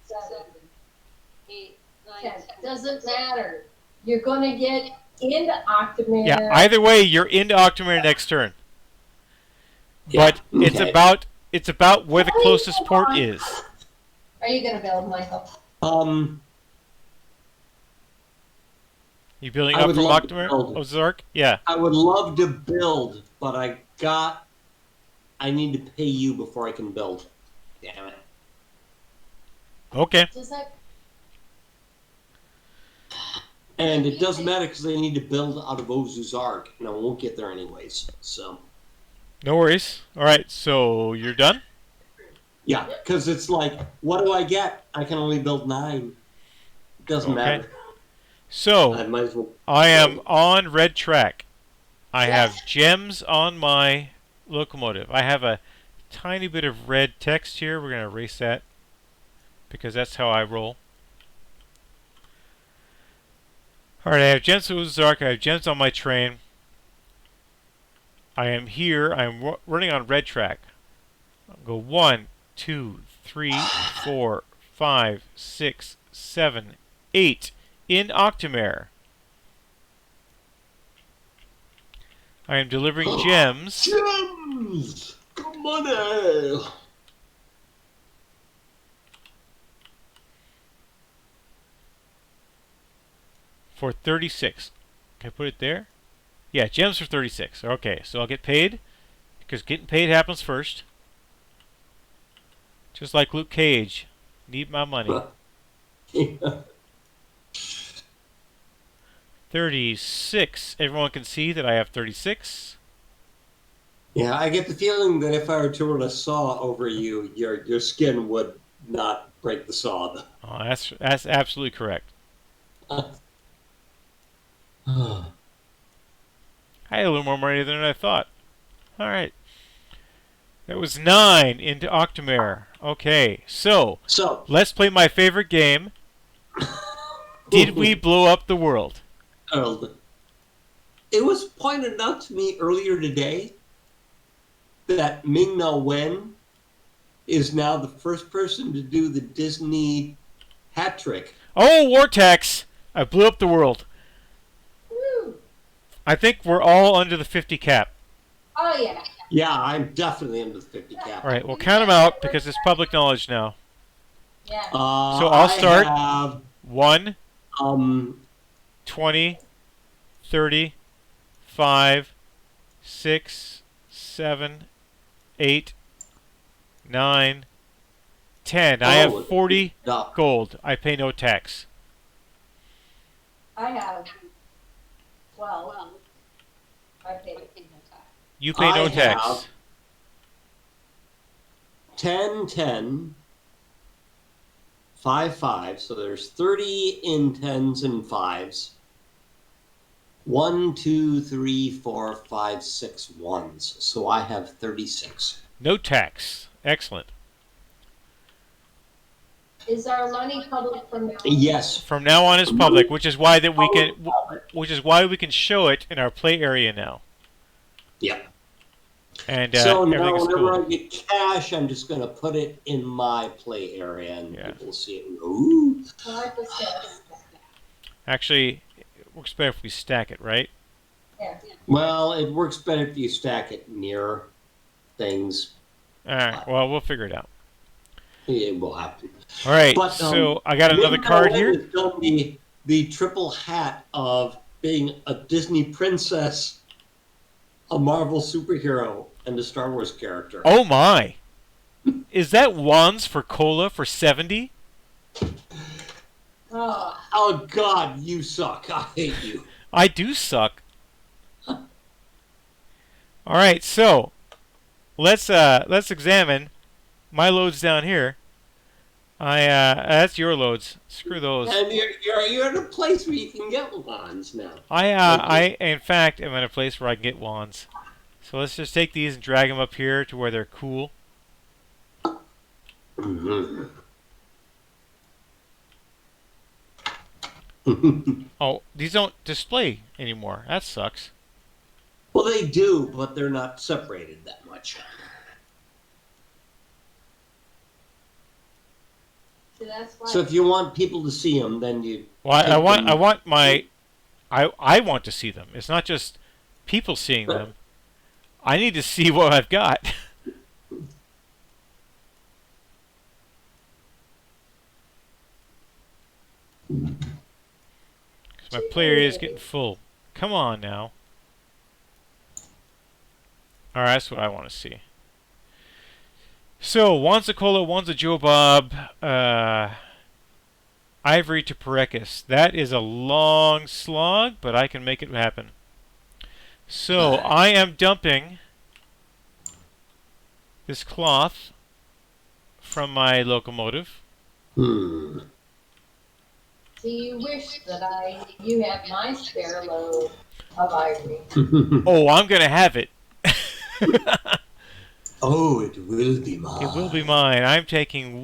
Speaker 3: 7, 8, 9, 10. Doesn't matter. You're going to get into Octomare.
Speaker 1: Yeah, either way, you're into Octomare next turn.
Speaker 2: Yeah,
Speaker 1: But it's
Speaker 2: okay.
Speaker 1: about where the closest port is.
Speaker 3: Are you going to build, Michael?
Speaker 1: You building
Speaker 2: I
Speaker 1: up
Speaker 2: would
Speaker 1: from
Speaker 2: love to
Speaker 1: Octomare?
Speaker 2: build.
Speaker 1: Ozark? Yeah.
Speaker 2: I would love to build, but I need to pay you before I can build. Damn it.
Speaker 1: Okay.
Speaker 3: Does that...
Speaker 2: And it doesn't matter because I need to build out of Ozark, and I won't get there anyways. So.
Speaker 1: No worries. All right, so you're done?
Speaker 2: Yeah, because it's like, what do I get? I can only build 9. It doesn't matter.
Speaker 1: So,
Speaker 2: I might as well.
Speaker 1: I am on red track. I
Speaker 3: Yes.
Speaker 1: have gems on my locomotive. I have a tiny bit of red text here. We're going to erase that because that's how I roll. All right, I have gems on Ozark. I have gems on my train. I am here. I am running on red track. I'll go 1, 2, 3, 4, 5, 6, 7, 8 in Octomare. I am delivering gems.
Speaker 2: Gems! Good money!
Speaker 1: For 36. Can I put it there? Yeah, gems for 36. Okay, so I'll get paid because getting paid happens first. Just like Luke Cage. Need my money. 36. Everyone can see that I have 36.
Speaker 2: Yeah, I get the feeling that if I were to run a saw over you, your skin would not break the saw.
Speaker 1: Oh, that's absolutely correct. I had a little more money than I thought. All right. That was 9 into Octomare. Okay, so let's play my favorite game. Did we blow up the world?
Speaker 2: It was pointed out to me earlier today that Ming-Na Wen is now the first person to do the Disney hat trick.
Speaker 1: Oh, Vortex! I blew up the world.
Speaker 3: Woo.
Speaker 1: I think we're all under the 50 cap.
Speaker 3: Oh, yeah.
Speaker 2: Yeah, I'm definitely under the 50 cap.
Speaker 1: All right, we'll count them out because it's public knowledge now.
Speaker 3: Yeah.
Speaker 1: So I'll start.
Speaker 2: I have,
Speaker 1: 1, 20, 30, 5, 6, 7, 8, 9, 10. I have 40 gold. I pay no tax.
Speaker 3: I have 12. I pay no tax.
Speaker 1: You pay no tax.
Speaker 2: Have 10, 10, 5, 5. So there's 30 in 10s and 5s. 1, 2, 3, 4, 5, 6 ones. So I have 36.
Speaker 1: No tax. Excellent.
Speaker 3: Is our money public from now on?
Speaker 2: Yes.
Speaker 1: From now on, it's public, which is why we can show it in our play area now.
Speaker 2: Yeah.
Speaker 1: And
Speaker 2: so now
Speaker 1: everything's
Speaker 2: whenever
Speaker 1: cool.
Speaker 2: I get cash, I'm just going to put it in my play area, and people will see it and go, ooh.
Speaker 1: Actually, it works better if we stack it, right?
Speaker 3: Yeah.
Speaker 2: Well, it works better if you stack it near things.
Speaker 1: All right. Well, we'll figure it out.
Speaker 2: It will happen.
Speaker 1: All right.
Speaker 2: But,
Speaker 1: so I got another card here.
Speaker 2: The triple hat of being a Disney princess, a Marvel superhero, and a Star Wars character.
Speaker 1: Oh my! Is that wands for cola for 70?
Speaker 3: Oh
Speaker 2: God, you suck! I hate you.
Speaker 1: I do suck. All right, so let's examine my loads down here. That's your loads. Screw those.
Speaker 2: And you're in a place where you can get wands now.
Speaker 1: I in fact am in a place where I can get wands. So let's just take these and drag them up here to where they're cool.
Speaker 2: Mm-hmm.
Speaker 1: Oh, these don't display anymore. That sucks.
Speaker 2: Well, they do, but they're not separated that much.
Speaker 3: So that's why.
Speaker 2: So if you want people to see them, then you.
Speaker 1: Well, I want my I want to see them. It's not just people seeing them. I need to see what I've got. Because my player is getting full. Come on now. Alright, that's what I want to see. So, one's a cola, one's a Joe Bob. Ivory to Parecis. That is a long slog, but I can make it happen. So, I am dumping this cloth from my locomotive.
Speaker 3: Do you wish that you had my spare load of ivory?
Speaker 1: Oh, I'm going to have it.
Speaker 2: Oh, it will be mine.
Speaker 1: It will be mine. I'm taking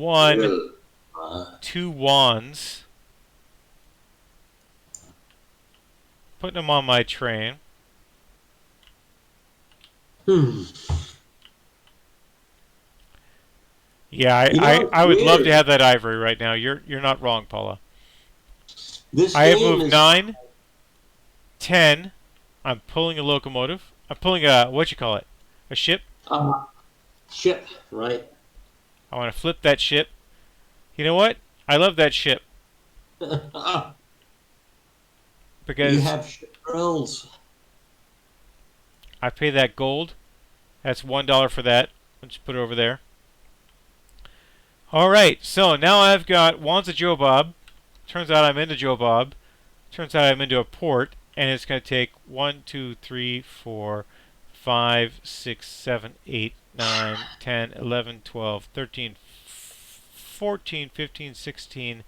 Speaker 1: two wands. Putting them on my train. Yeah, I would love to have that ivory right now. You're not wrong, Paula. I have moved 9, 10. I'm pulling a locomotive. I'm pulling a, what you call it? A ship?
Speaker 2: Ship, right.
Speaker 1: I want to flip that ship. You know what? I love that ship. Because
Speaker 2: you have ship girls.
Speaker 1: I pay that gold. That's $1 for that. Let's put it over there. Alright, so now I've got Wands of Joe Bob. Turns out I'm into Joe Bob. Turns out I'm into a port. And it's going to take 1, 2, 3, 4, 5, 6, 7, 8, 9, 10, 11, 12, 13, 14, 15, 16,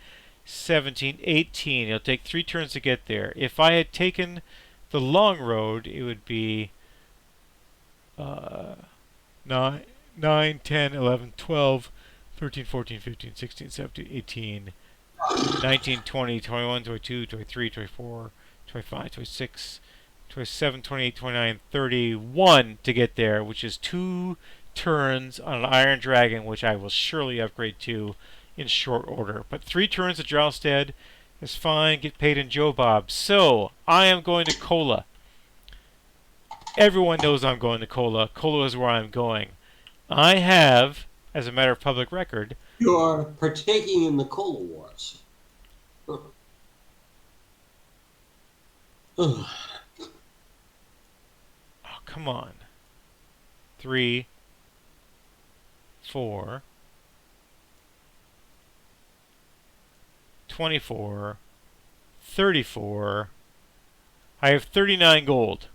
Speaker 1: 17, 18. It'll take 3 turns to get there. If I had taken the long road, it would be 9, 10, 11, 12, 13, 14, 15, 16, 17, 18, 19, 20, 21, 22, 23, 24, 25, 26, 27, 28, 29, 31 to get there, which is 2 turns on an Iron Dragon, which I will surely upgrade to in short order. But 3 turns at Jarlstead is fine, get paid in Joe Bob. So, I am going to Kola. Everyone knows I'm going to Kola. Kola is where I'm going. I have, as a matter of public record...
Speaker 2: You are partaking in the Kola Wars.
Speaker 1: Oh, come on. 3, 4, 24, 34. I have 39 gold.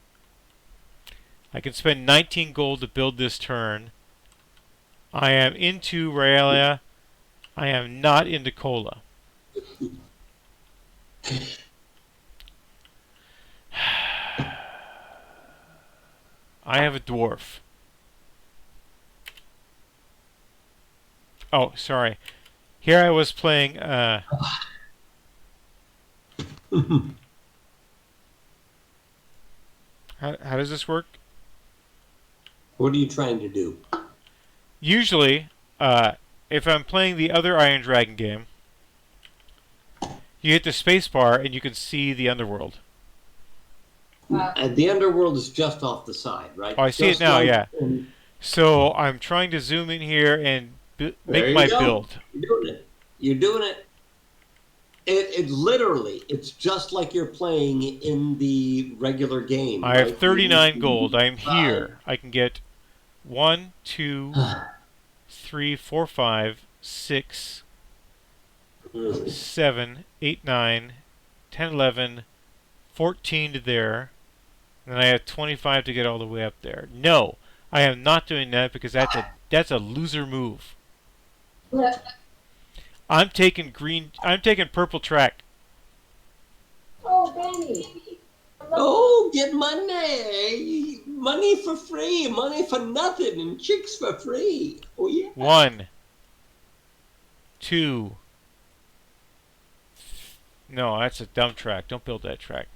Speaker 1: I can spend 19 gold to build this turn. I am into Realia. I am not into Kola. I have a dwarf. Oh, sorry. Here I was playing... how does this work?
Speaker 2: What are you trying to do?
Speaker 1: Usually, if I'm playing the other Iron Dragon game, you hit the space bar and you can see the underworld.
Speaker 2: And the underworld is just off the side, right?
Speaker 1: Oh, I see
Speaker 2: just
Speaker 1: it now,
Speaker 2: like
Speaker 1: yeah. So I'm trying to zoom in here and make my build.
Speaker 2: You're doing it. You're doing it. It literally, it's just like you're playing in the regular game.
Speaker 1: I have 39 gold. I am here. I can get 1, 2, 3, 4, 5, 6, 7, 8, 9, 10, 11, 14 to there. And then I have 25 to get all the way up there. No, I am not doing that because that's a loser move. I'm taking purple track.
Speaker 3: Oh, Benny.
Speaker 2: Oh, get money. Money for free, money for nothing, and chicks for free. Oh, yeah.
Speaker 1: 1, 2. No, that's a dumb track. Don't build that track.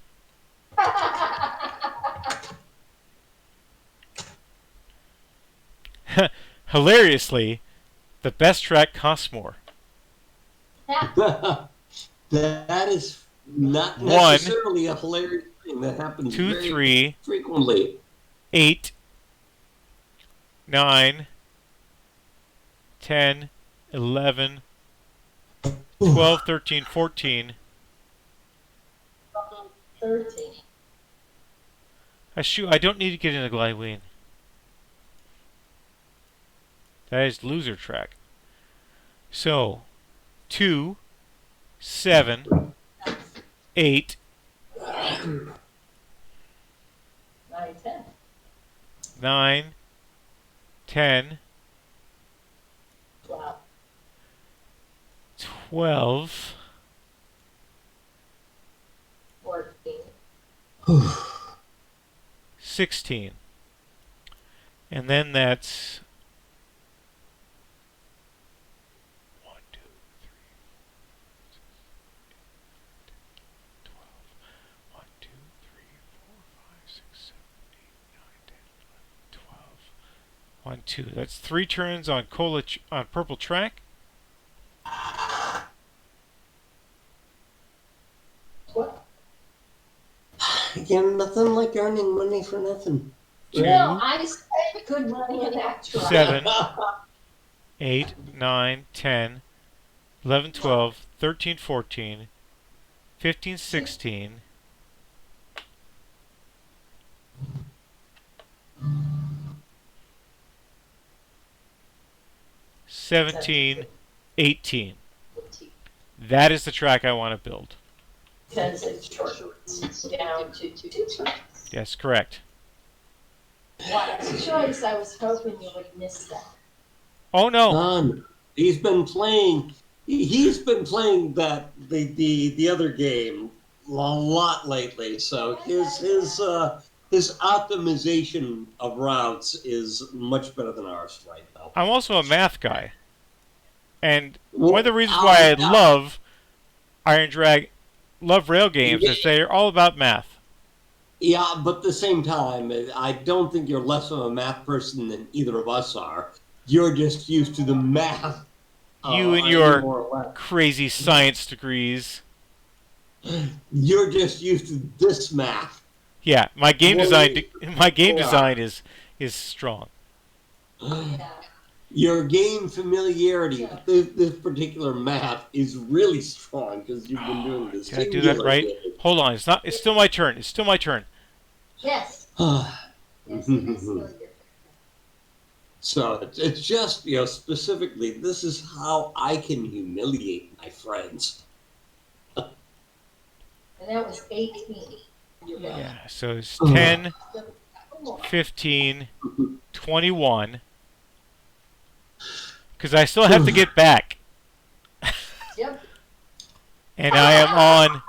Speaker 1: Hilariously, the best track costs more.
Speaker 2: That is Not
Speaker 1: 1,
Speaker 2: necessarily a hilarious thing that happens
Speaker 1: 2,
Speaker 2: very
Speaker 1: 3,
Speaker 2: frequently.
Speaker 1: 8, 9, 10, 11, 12, 13, 14.
Speaker 3: 13.
Speaker 1: Shoot, I don't need to get in a Glyween. That is loser track. So, 2, 7, 8,
Speaker 3: 9, 10.
Speaker 1: 9, 10,
Speaker 3: 12.
Speaker 1: 12,
Speaker 3: 14.
Speaker 1: 16. And then that's 1, 2, 3, 4, 12. 1, 2, 3, 4, 5, 6, 7, 8, 9, 10, 11, 12. 1, 2. That's 3 turns on on purple track.
Speaker 3: What?
Speaker 2: Again, nothing like earning money for nothing.
Speaker 1: 2,
Speaker 3: No, I spent good money in that track.
Speaker 1: 7, 8, 9, 10, 11, 12, 13, 14, 15, 16, 17, 18. That is the track I want to build.
Speaker 3: Because it's short. Down to 2 turns.
Speaker 1: Yes, correct.
Speaker 3: Wise choice. I was hoping you would miss that.
Speaker 1: Oh no.
Speaker 2: He's been playing. He's been playing that the other game a lot lately. So his optimization of routes is much better than ours right now.
Speaker 1: I'm also a math guy. And one of the reasons why I love love rail games is they're all about math.
Speaker 2: Yeah, but at the same time, I don't think you're less of a math person than either of us are. You're just used to the math.
Speaker 1: You and your crazy science degrees.
Speaker 2: You're just used to this math.
Speaker 1: Yeah, my game design is strong.
Speaker 3: Yeah.
Speaker 2: Your game familiarity with this particular math is really strong because you've been doing this.
Speaker 1: Did I do that right?
Speaker 2: Game.
Speaker 1: Hold on, it's still my turn. It's still my turn.
Speaker 3: Yes. Yes, it is still your turn.
Speaker 2: So it's just, specifically, this is how I can humiliate my friends.
Speaker 3: And that was 18.
Speaker 1: Yeah, so it's 10, 15, 21. Because I still have to get back.
Speaker 3: Yep.
Speaker 1: And I am on.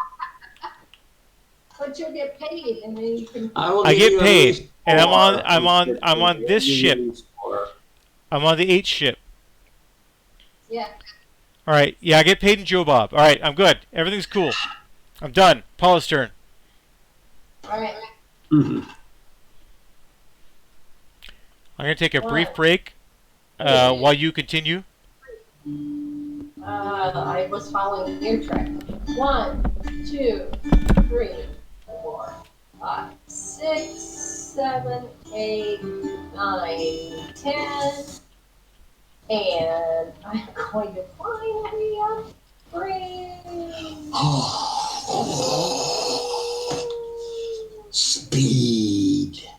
Speaker 3: But you'll get paid, and then you can.
Speaker 1: I get paid, and I'm on this ship. I'm on the 8 ship.
Speaker 3: Yeah.
Speaker 1: All right. Yeah, I get paid in Joe Bob. All right, I'm good. Everything's cool. I'm done. Paula's turn.
Speaker 3: All right.
Speaker 2: Mm-hmm.
Speaker 1: I'm gonna take a brief break while you continue.
Speaker 3: I was following your track. 1, 2, 3, 4, 5, 6, 7, 8, 9, 10. And I'm going to finally upgrade.
Speaker 2: Speed.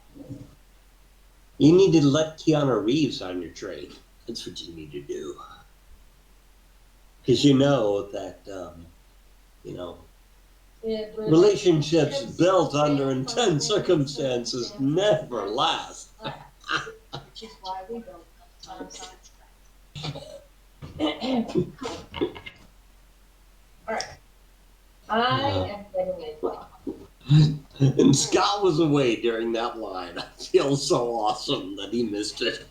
Speaker 2: You need to let Keanu Reeves on your trade. That's what you need to do. Because you know that, relationships built under intense circumstances never last.
Speaker 3: Which is why we built Alright. I am getting it.
Speaker 2: And Scott was away during that line. I feel so awesome that he missed it.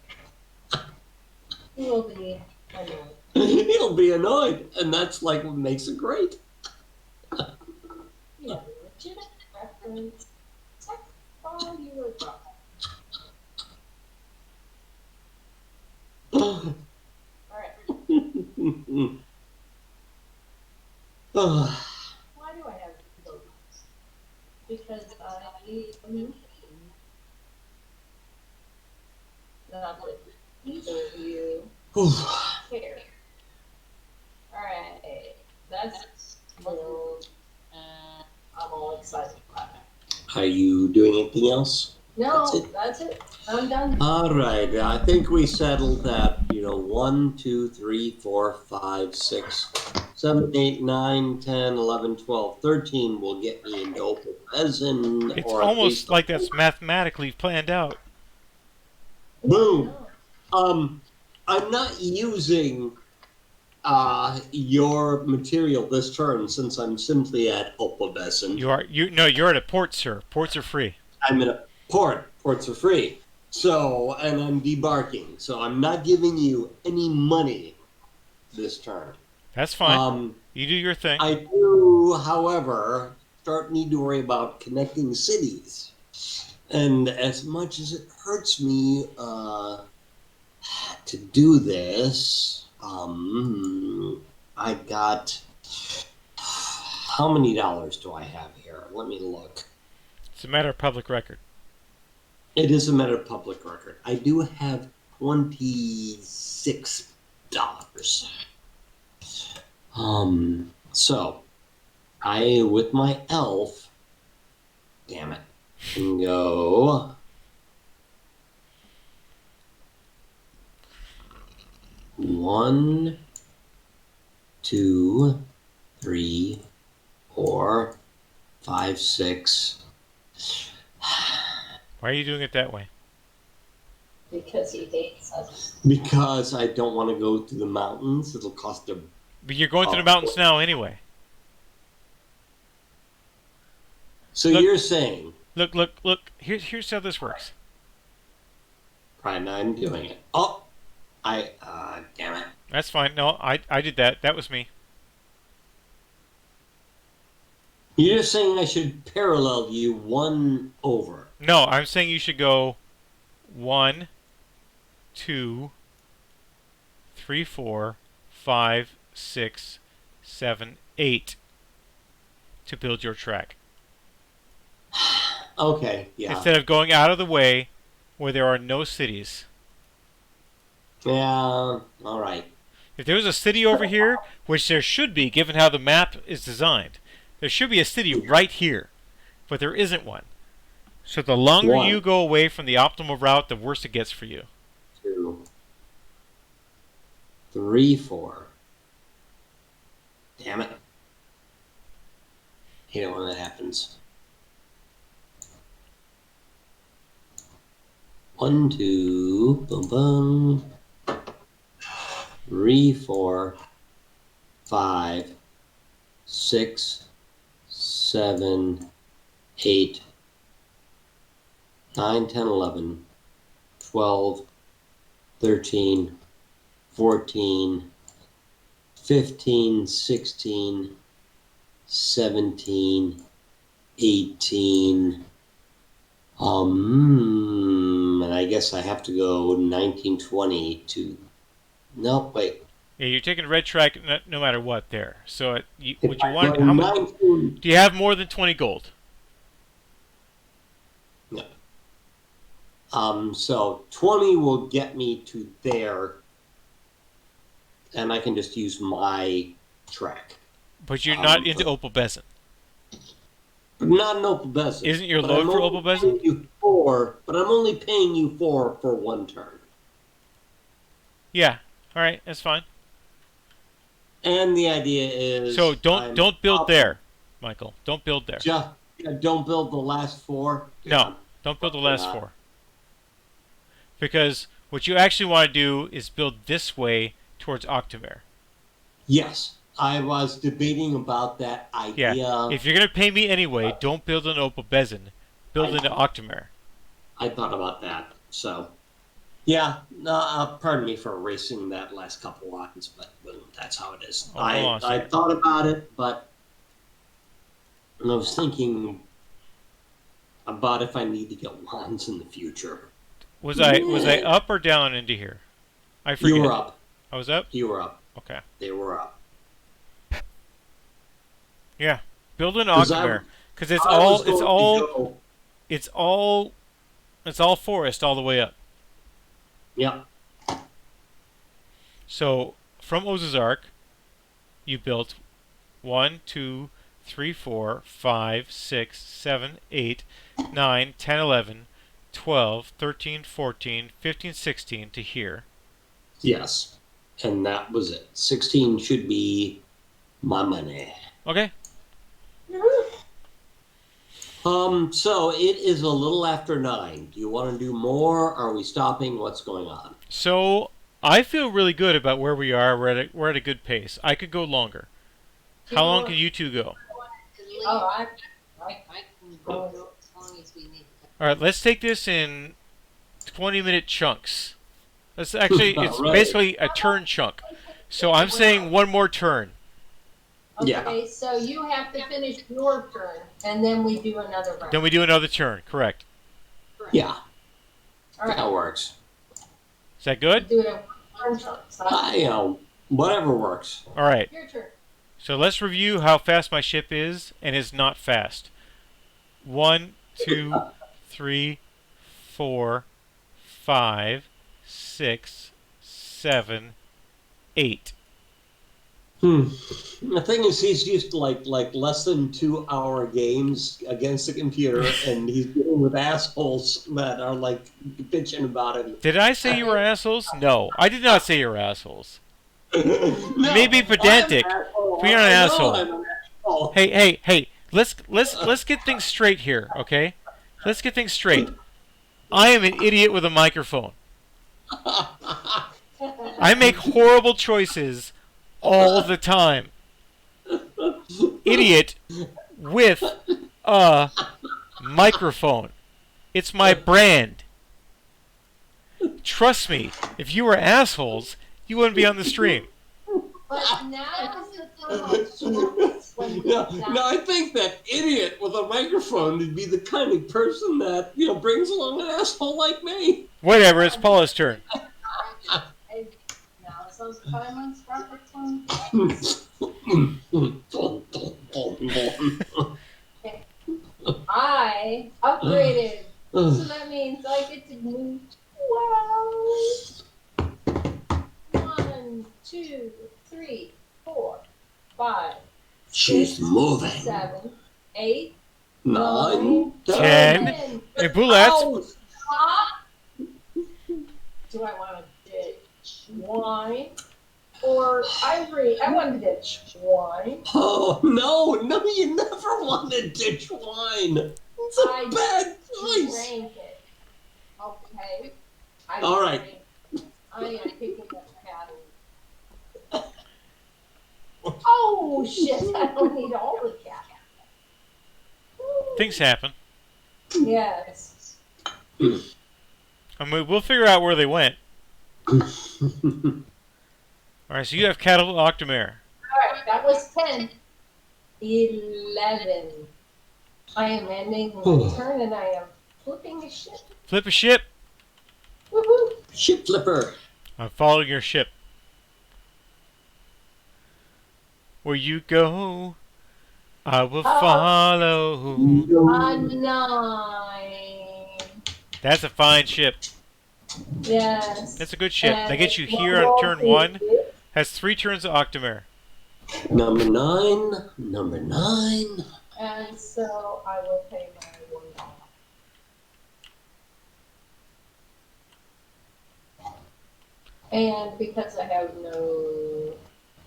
Speaker 3: He will be annoyed.
Speaker 2: He'll be annoyed, and that's like what makes it great.
Speaker 3: Legitimate reference. Check all you were talking. Alright. Why do I have because I need permission. Not that either of you care. Alright, that's build. I'm all excited about it.
Speaker 2: Are you doing anything else?
Speaker 3: No, that's it. I'm done.
Speaker 2: All right. I think we settled that, 1, 2, 3, 4, 5, 6, 7, 8, 9, 10, 11, 12, 13 will get me into Opal Resin.
Speaker 1: It's
Speaker 2: or at
Speaker 1: almost
Speaker 2: least
Speaker 1: like that's mathematically planned out.
Speaker 2: Boom. I'm not using your material this turn since I'm simply at Opalescent.
Speaker 1: You're at a port, sir. Ports are free.
Speaker 2: I'm at a port. Ports are free. So, and I'm debarking. So I'm not giving you any money this turn.
Speaker 1: That's fine. You do your thing.
Speaker 2: I do, however, need to worry about connecting cities. And as much as it hurts me to do this, I got... How many dollars do I have here? Let me look.
Speaker 1: It's a matter of public record.
Speaker 2: It is a matter of public record. I do have $26. So I, with my elf, damn it, can go 1, 2, 3, 4, 5, 6.
Speaker 1: Why are you doing it that way?
Speaker 3: Because he hates us.
Speaker 2: Because I don't want to go to the mountains. It'll cost a...
Speaker 1: But you're going to the mountains now anyway.
Speaker 2: So you're saying...
Speaker 1: Look. Here's how this works.
Speaker 2: Right now I'm doing it. Oh! Damn it.
Speaker 1: That's fine. No, I did that. That was me.
Speaker 2: You're saying I should parallel you 1 over.
Speaker 1: No, I'm saying you should go 1, 2, 3, 4, 5, 6, 7, 8 to build your track.
Speaker 2: Okay, yeah.
Speaker 1: Instead of going out of the way where there are no cities.
Speaker 2: Yeah, alright.
Speaker 1: If there was a city over here, which there should be given how the map is designed, there should be a city right here, but there isn't one. So the longer you go away from the optimal route, the worse it gets for you.
Speaker 2: 2, 3, 4. Damn it. Hate it when that happens. 1, 2, boom, boom. 3, 4, 5, 6, 7, 8, 9, 10, 11, 12, 13, 14, 15, 16, 17, 18. And I guess I have to go 19, 20 to... No, wait.
Speaker 1: Yeah, you're taking red track no matter what there. So what you want? How much? Do you have more than 20 gold?
Speaker 2: No. So 20 will get me to there, and I can just use my track.
Speaker 1: But you're not into Opal Besan.
Speaker 2: But not an Opal Besan.
Speaker 1: Isn't your load for Opal Besan?
Speaker 2: But I'm only paying you 4 for 1 turn.
Speaker 1: Yeah. All right, that's fine.
Speaker 2: And the idea is...
Speaker 1: So don't build there, Michael. Don't build there.
Speaker 2: Don't build the last 4?
Speaker 1: No, don't build the last 4. Because what you actually want to do is build this way towards Octomare.
Speaker 2: Yes, I was debating about that idea.
Speaker 1: Yeah, if you're going to pay me anyway, don't build an Opal Besan. Build into Octomare.
Speaker 2: I thought about that, so... Yeah, pardon me for erasing that last couple lines, but boom, that's how it is. I thought about it, but I was thinking about if I need to get wands in the future.
Speaker 1: Was I up or down into here? I forget.
Speaker 2: You were up.
Speaker 1: I was up?
Speaker 2: You were up.
Speaker 1: Okay.
Speaker 2: They were up.
Speaker 1: Yeah. Build an Octomare. Because it's
Speaker 2: I was
Speaker 1: all,
Speaker 2: going to go.
Speaker 1: it's all forest all the way up.
Speaker 2: Yeah.
Speaker 1: So from Ozark, you built 1, 2, 3, 4, 5, 6, 7, 8, 9, 10, 11, 12, 13, 14, 15, 16 to here.
Speaker 2: Yes. And that was it. 16 should be my money.
Speaker 1: Okay.
Speaker 2: So it is a little after 9. Do you want to do more? Are we stopping? What's going on?
Speaker 1: So I feel really good about where we are. We're at a good pace. I could go longer. How long can you two go?
Speaker 3: Oh, I can go as long as we need.
Speaker 1: All right, let's take this in 20-minute chunks. It's it's
Speaker 2: Right.
Speaker 1: basically a turn chunk. So I'm saying one more turn.
Speaker 3: Okay,
Speaker 2: Yeah.
Speaker 3: so you have to finish your turn, and then we do another round.
Speaker 1: Then we do another turn. Correct.
Speaker 2: Yeah.
Speaker 3: All right.
Speaker 2: That works.
Speaker 1: Is that good?
Speaker 3: Do it in one turn. So
Speaker 2: Whatever works.
Speaker 1: All right.
Speaker 3: your turn.
Speaker 1: So let's review how fast my ship is and is not fast. 1, 2, 3, 4, 5, 6, 7, 8.
Speaker 2: The thing is, he's used to like less than 2-hour games against the computer, and he's dealing with assholes that are like bitching about it.
Speaker 1: Did I say you were assholes? No, I did not say you were assholes.
Speaker 2: No,
Speaker 1: Maybe pedantic.
Speaker 2: I'm an asshole.
Speaker 1: But you're an
Speaker 2: I know
Speaker 1: asshole.
Speaker 2: I'm an asshole.
Speaker 1: Hey! Let's get things straight here, okay? Let's get things straight. I am an idiot with a microphone. I make horrible choices all the time. Idiot with a microphone. It's my brand. Trust me, if you were assholes, you wouldn't be on the stream.
Speaker 3: But now is the time when we
Speaker 2: No, I think that idiot with a microphone would be the kind of person that brings along an asshole like me.
Speaker 1: Whatever, it's Paula's turn.
Speaker 3: And now is those 5 months proper time. I upgraded, so that means I get to move 12. 1, 2, 3, 4, 5.
Speaker 2: She's
Speaker 3: 6,
Speaker 2: moving.
Speaker 3: 7, 8,
Speaker 2: 9,
Speaker 1: 10. Hey, bullets.
Speaker 3: Oh, stop. Do I want to ditch wine or ivory? I want to ditch wine.
Speaker 2: Oh, no, you never want to ditch wine. It's a bad choice.
Speaker 3: Drank it. Okay.
Speaker 2: All right.
Speaker 3: I am picking up cat. Oh, shit. I don't need all the cat.
Speaker 1: Things happen.
Speaker 3: Yes.
Speaker 1: I mean, we'll figure out where they went. Alright, so you have Cattle Octomare.
Speaker 3: All right. That was 10. 11. I am ending my turn and I am flipping a ship.
Speaker 1: Flip a ship.
Speaker 3: Woohoo!
Speaker 2: Ship flipper.
Speaker 1: I'm following your ship. Where you go, I will follow.
Speaker 3: A 9.
Speaker 1: That's a fine ship.
Speaker 3: Yes.
Speaker 1: That's a good ship.
Speaker 3: And
Speaker 1: That gets you here on turn 1. Has 3 turns of Octomare.
Speaker 2: Number 9.
Speaker 3: And so I will pay my $1. And because I have no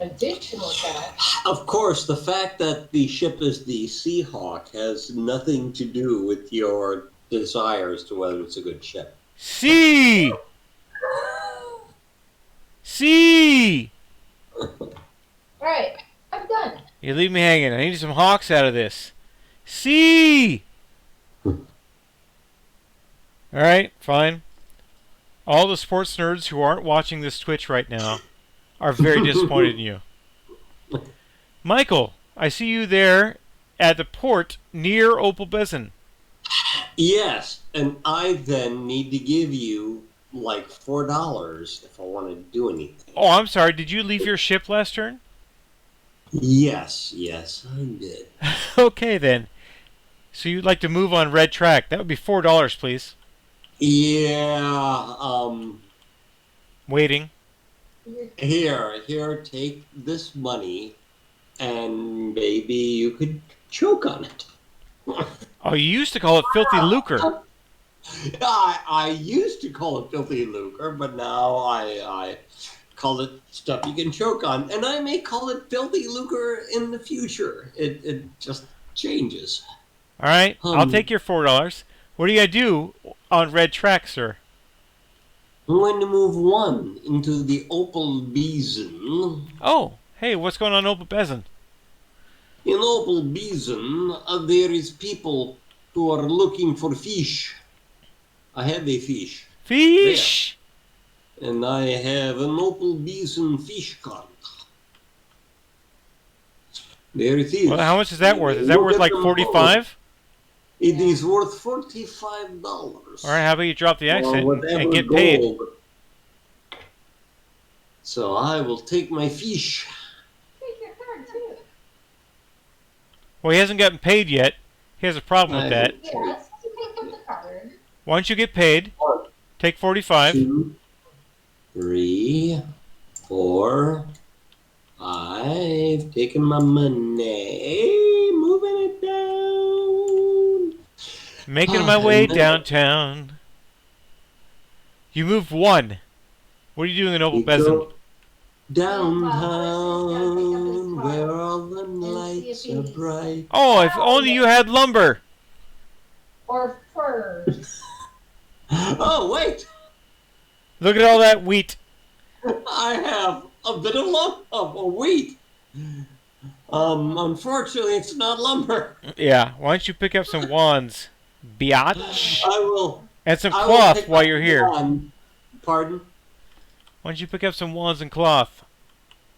Speaker 3: additional cash,
Speaker 2: Of course, the fact that the ship is the Seahawk has nothing to do with your desires to whether it's a good ship.
Speaker 1: See! See!
Speaker 3: alright, I'm done.
Speaker 1: You leave me hanging. I need some hawks out of this. See! Alright, fine. All the sports nerds who aren't watching this Twitch right now are very disappointed in you. Michael, I see you there at the port near Opal Besan.
Speaker 2: Yes, and I then need to give you like $4 if I want to do anything.
Speaker 1: Oh, I'm sorry. Did you leave your ship last turn?
Speaker 2: Yes, I did.
Speaker 1: Okay, then. So you'd like to move on red track. That would be $4, please.
Speaker 2: Yeah,
Speaker 1: Waiting.
Speaker 2: here, take this money, and maybe you could choke on it.
Speaker 1: Oh, you used to call it filthy lucre.
Speaker 2: I used to call it filthy lucre, but now I call it stuff you can choke on, and I may call it filthy lucre in the future. It just changes.
Speaker 1: All right, I'll take your $4. What do you got to do on red track, sir?
Speaker 2: I'm going to move 1 into the Opal Bison.
Speaker 1: Oh, hey, what's going on, Opal Bezin?
Speaker 2: In Opal Bison, there is people who are looking for fish. I have a fish.
Speaker 1: Fish!
Speaker 2: There. And I have an Opal Bison fish card. There it is.
Speaker 1: Well, how much is that worth? Is that worth like 45?
Speaker 2: It is worth $45.
Speaker 1: All right, how about you drop the accent and get paid?
Speaker 2: So I will take my fish.
Speaker 3: Take your card too.
Speaker 1: Well, he hasn't gotten paid yet. He has a problem with that.
Speaker 3: Yes, you pick up the card.
Speaker 1: Why don't you get paid? Take 45.
Speaker 2: 2, 3, 4, 5. Taking my money, moving it down.
Speaker 1: Making my way downtown. You moved 1. What are you doing in Opal Bezin?
Speaker 2: Downtown, where all the lights are bright.
Speaker 1: Oh, if only you had lumber.
Speaker 3: Or furs.
Speaker 2: Oh, wait.
Speaker 1: Look at all that wheat.
Speaker 2: I have a bit of wheat. Unfortunately, it's not lumber.
Speaker 1: Yeah, why don't you pick up some wands, biatch?
Speaker 2: I will.
Speaker 1: And some cloth while you're here.
Speaker 2: Pardon?
Speaker 1: Why don't you pick up some wands and cloth?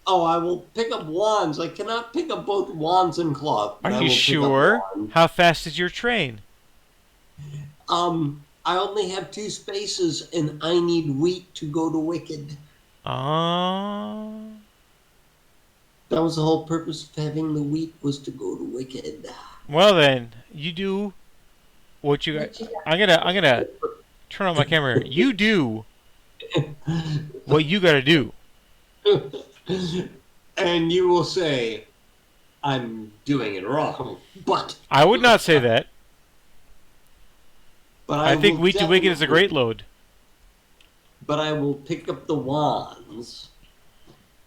Speaker 2: Oh, I will pick up wands. I cannot pick up both wands and cloth.
Speaker 1: Are you sure? How fast is your train?
Speaker 2: I only have 2 spaces, and I need wheat to go to Wicked.
Speaker 1: Ah.
Speaker 2: That was the whole purpose of having the wheat, was to go to Wicked.
Speaker 1: Well then, you do what you got. I'm gonna turn on my camera here. You do what you gotta do.
Speaker 2: And you will say, I'm doing it wrong. But
Speaker 1: I would not say that.
Speaker 2: But
Speaker 1: I think Wheat to Wicked is a great load.
Speaker 2: But I will pick up the wands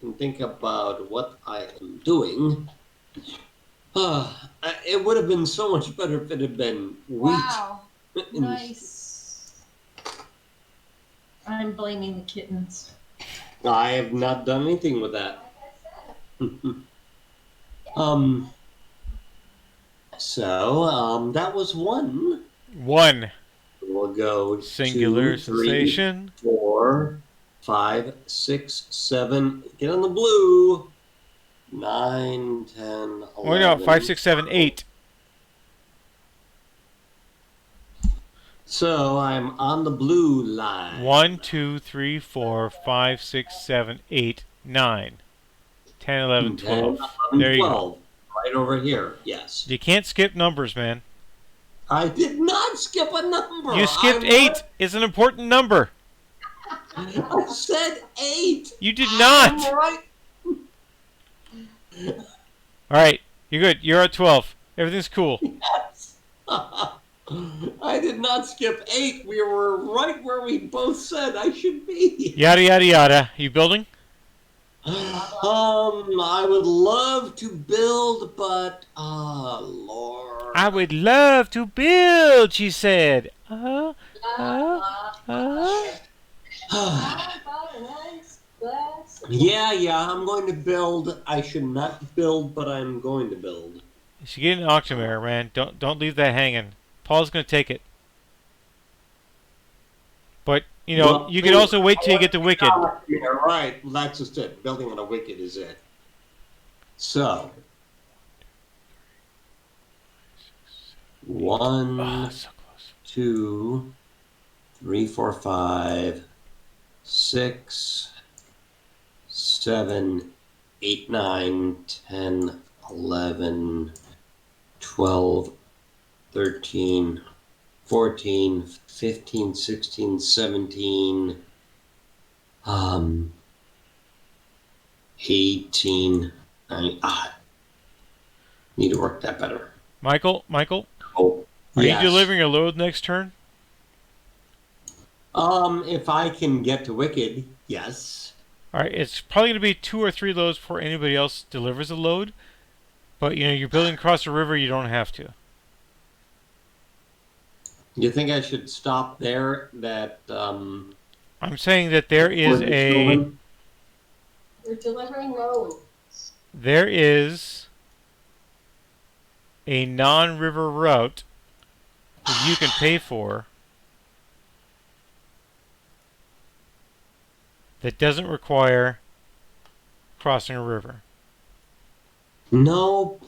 Speaker 2: and think about what I am doing. It would have been so much better if it had been wheat.
Speaker 3: Wow. Nice. I'm blaming the kittens.
Speaker 2: I have not done anything with that. So, that was 1.
Speaker 1: 1.
Speaker 2: We'll go
Speaker 1: singular
Speaker 2: 2, 3,
Speaker 1: sensation.
Speaker 2: 4, 5, 6, 7. Get on the blue. 9, 10, 11.
Speaker 1: Oh no, 5, 6, 7, 8.
Speaker 2: So I'm on the blue line.
Speaker 1: 1, 2, 3, 4, 5, 6, 7, 8, 9, 10, 11, 12.
Speaker 2: 10,
Speaker 1: There you
Speaker 2: 12.
Speaker 1: go.
Speaker 2: Right over here. Yes.
Speaker 1: You can't skip numbers, man.
Speaker 2: I did not skip a number.
Speaker 1: You skipped 8. It's an important number.
Speaker 2: I said 8.
Speaker 1: You did not.
Speaker 2: I'm right.
Speaker 1: All right, you're good. You're at 12. Everything's cool.
Speaker 2: Yes. I did not skip 8. We were right where we both said I should be.
Speaker 1: Yada yada yada. You building?
Speaker 2: I would love to build, but Lord.
Speaker 1: I would love to build, she said.
Speaker 3: How about a nice glass?
Speaker 2: Yeah, I'm going to build. I should not build, but I'm going to build.
Speaker 1: You should get an auction mirror, man. Don't leave that hanging. Paul's gonna take it. But you know,
Speaker 2: Well,
Speaker 1: you can also wait till you get to Wicked.
Speaker 2: Yeah, right. Well, that's just it. Building on a Wicked is it. So, 1,
Speaker 1: Oh, so close.
Speaker 2: 2, 3, 4, 5, 6, 7, 8, 9, 10, 11, 12, 13, 14, 15, 16, 17, 18. Need to work that better.
Speaker 1: Michael,
Speaker 2: Oh,
Speaker 1: are you
Speaker 2: yes.
Speaker 1: delivering a load next turn?
Speaker 2: If I can get to Wicked, yes.
Speaker 1: All right, it's probably going to be 2 or 3 loads before anybody else delivers a load. But you're building across the river. You don't have to.
Speaker 2: You think I should stop there?
Speaker 1: I'm saying that there is
Speaker 3: We're delivering loads.
Speaker 1: There is a non-river route that you can pay for that doesn't require crossing a river.
Speaker 2: No.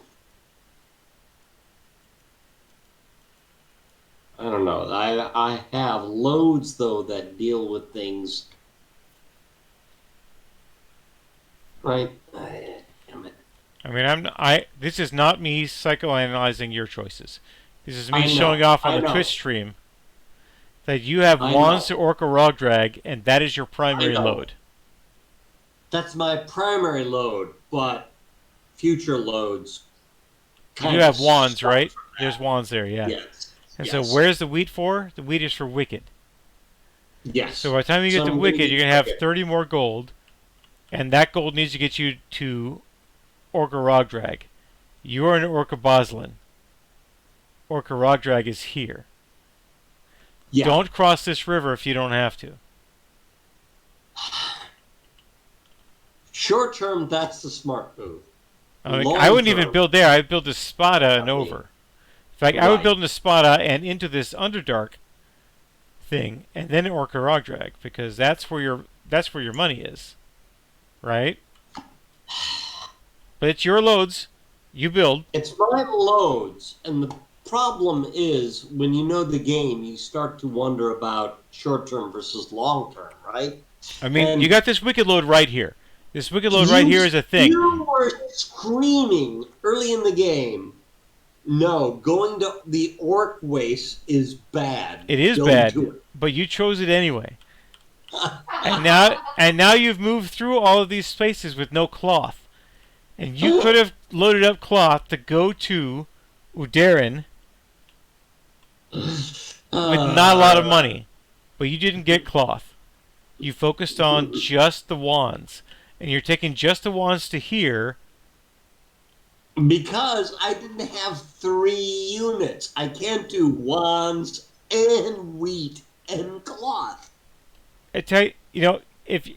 Speaker 2: I don't know. I have loads though that deal with things. Right. Damn it.
Speaker 1: I mean, this is not me psychoanalyzing your choices. This is me
Speaker 2: I know,
Speaker 1: showing off on
Speaker 2: I
Speaker 1: the
Speaker 2: know.
Speaker 1: Twitch stream that you have
Speaker 2: I
Speaker 1: wands
Speaker 2: know.
Speaker 1: to Orca Rog Drag, and that is your primary
Speaker 2: I know.
Speaker 1: load.
Speaker 2: That's my primary load, but future loads.
Speaker 1: You have wands, right? There's wands there, yeah.
Speaker 2: Yes.
Speaker 1: And
Speaker 2: yes.
Speaker 1: so where's the wheat for? The wheat is for Wicked.
Speaker 2: Yes.
Speaker 1: So by the time you get to
Speaker 2: I'm
Speaker 1: Wicked,
Speaker 2: gonna
Speaker 1: you're going to have
Speaker 2: Wicked.
Speaker 1: 30 more gold, and that gold needs to get you to Orca Rog Drag. You are in Orca Boslin. Orca Rog Drag is here.
Speaker 2: Yeah.
Speaker 1: Don't cross this river if you don't have to.
Speaker 2: Short term, that's the smart move.
Speaker 1: I wouldn't even
Speaker 2: term,
Speaker 1: build there. I'd build a Spada and over. In fact, I would
Speaker 2: Right.
Speaker 1: build a Spada and into this Underdark thing, and then Orca Rog Drag, because that's where your money is, right? But it's your loads. You build.
Speaker 2: It's my loads, and the problem is when you know the game, you start to wonder about short term versus long term, right?
Speaker 1: I mean,
Speaker 2: And
Speaker 1: you got this Wicked load right here. This Wicked load right here is a thing.
Speaker 2: You were screaming early in the game. No, going to the Orc Waste is bad.
Speaker 1: It is
Speaker 2: Don't
Speaker 1: bad,
Speaker 2: do it.
Speaker 1: but you chose it anyway. And now you've moved through all of these spaces with no cloth. And you could have loaded up cloth to go to Udarin with not a lot of money. But you didn't get cloth. You focused on just the wands. And you're taking just the wands to here.
Speaker 2: Because I didn't have 3 units. I can't do wands and wheat and cloth.
Speaker 1: I tell you, if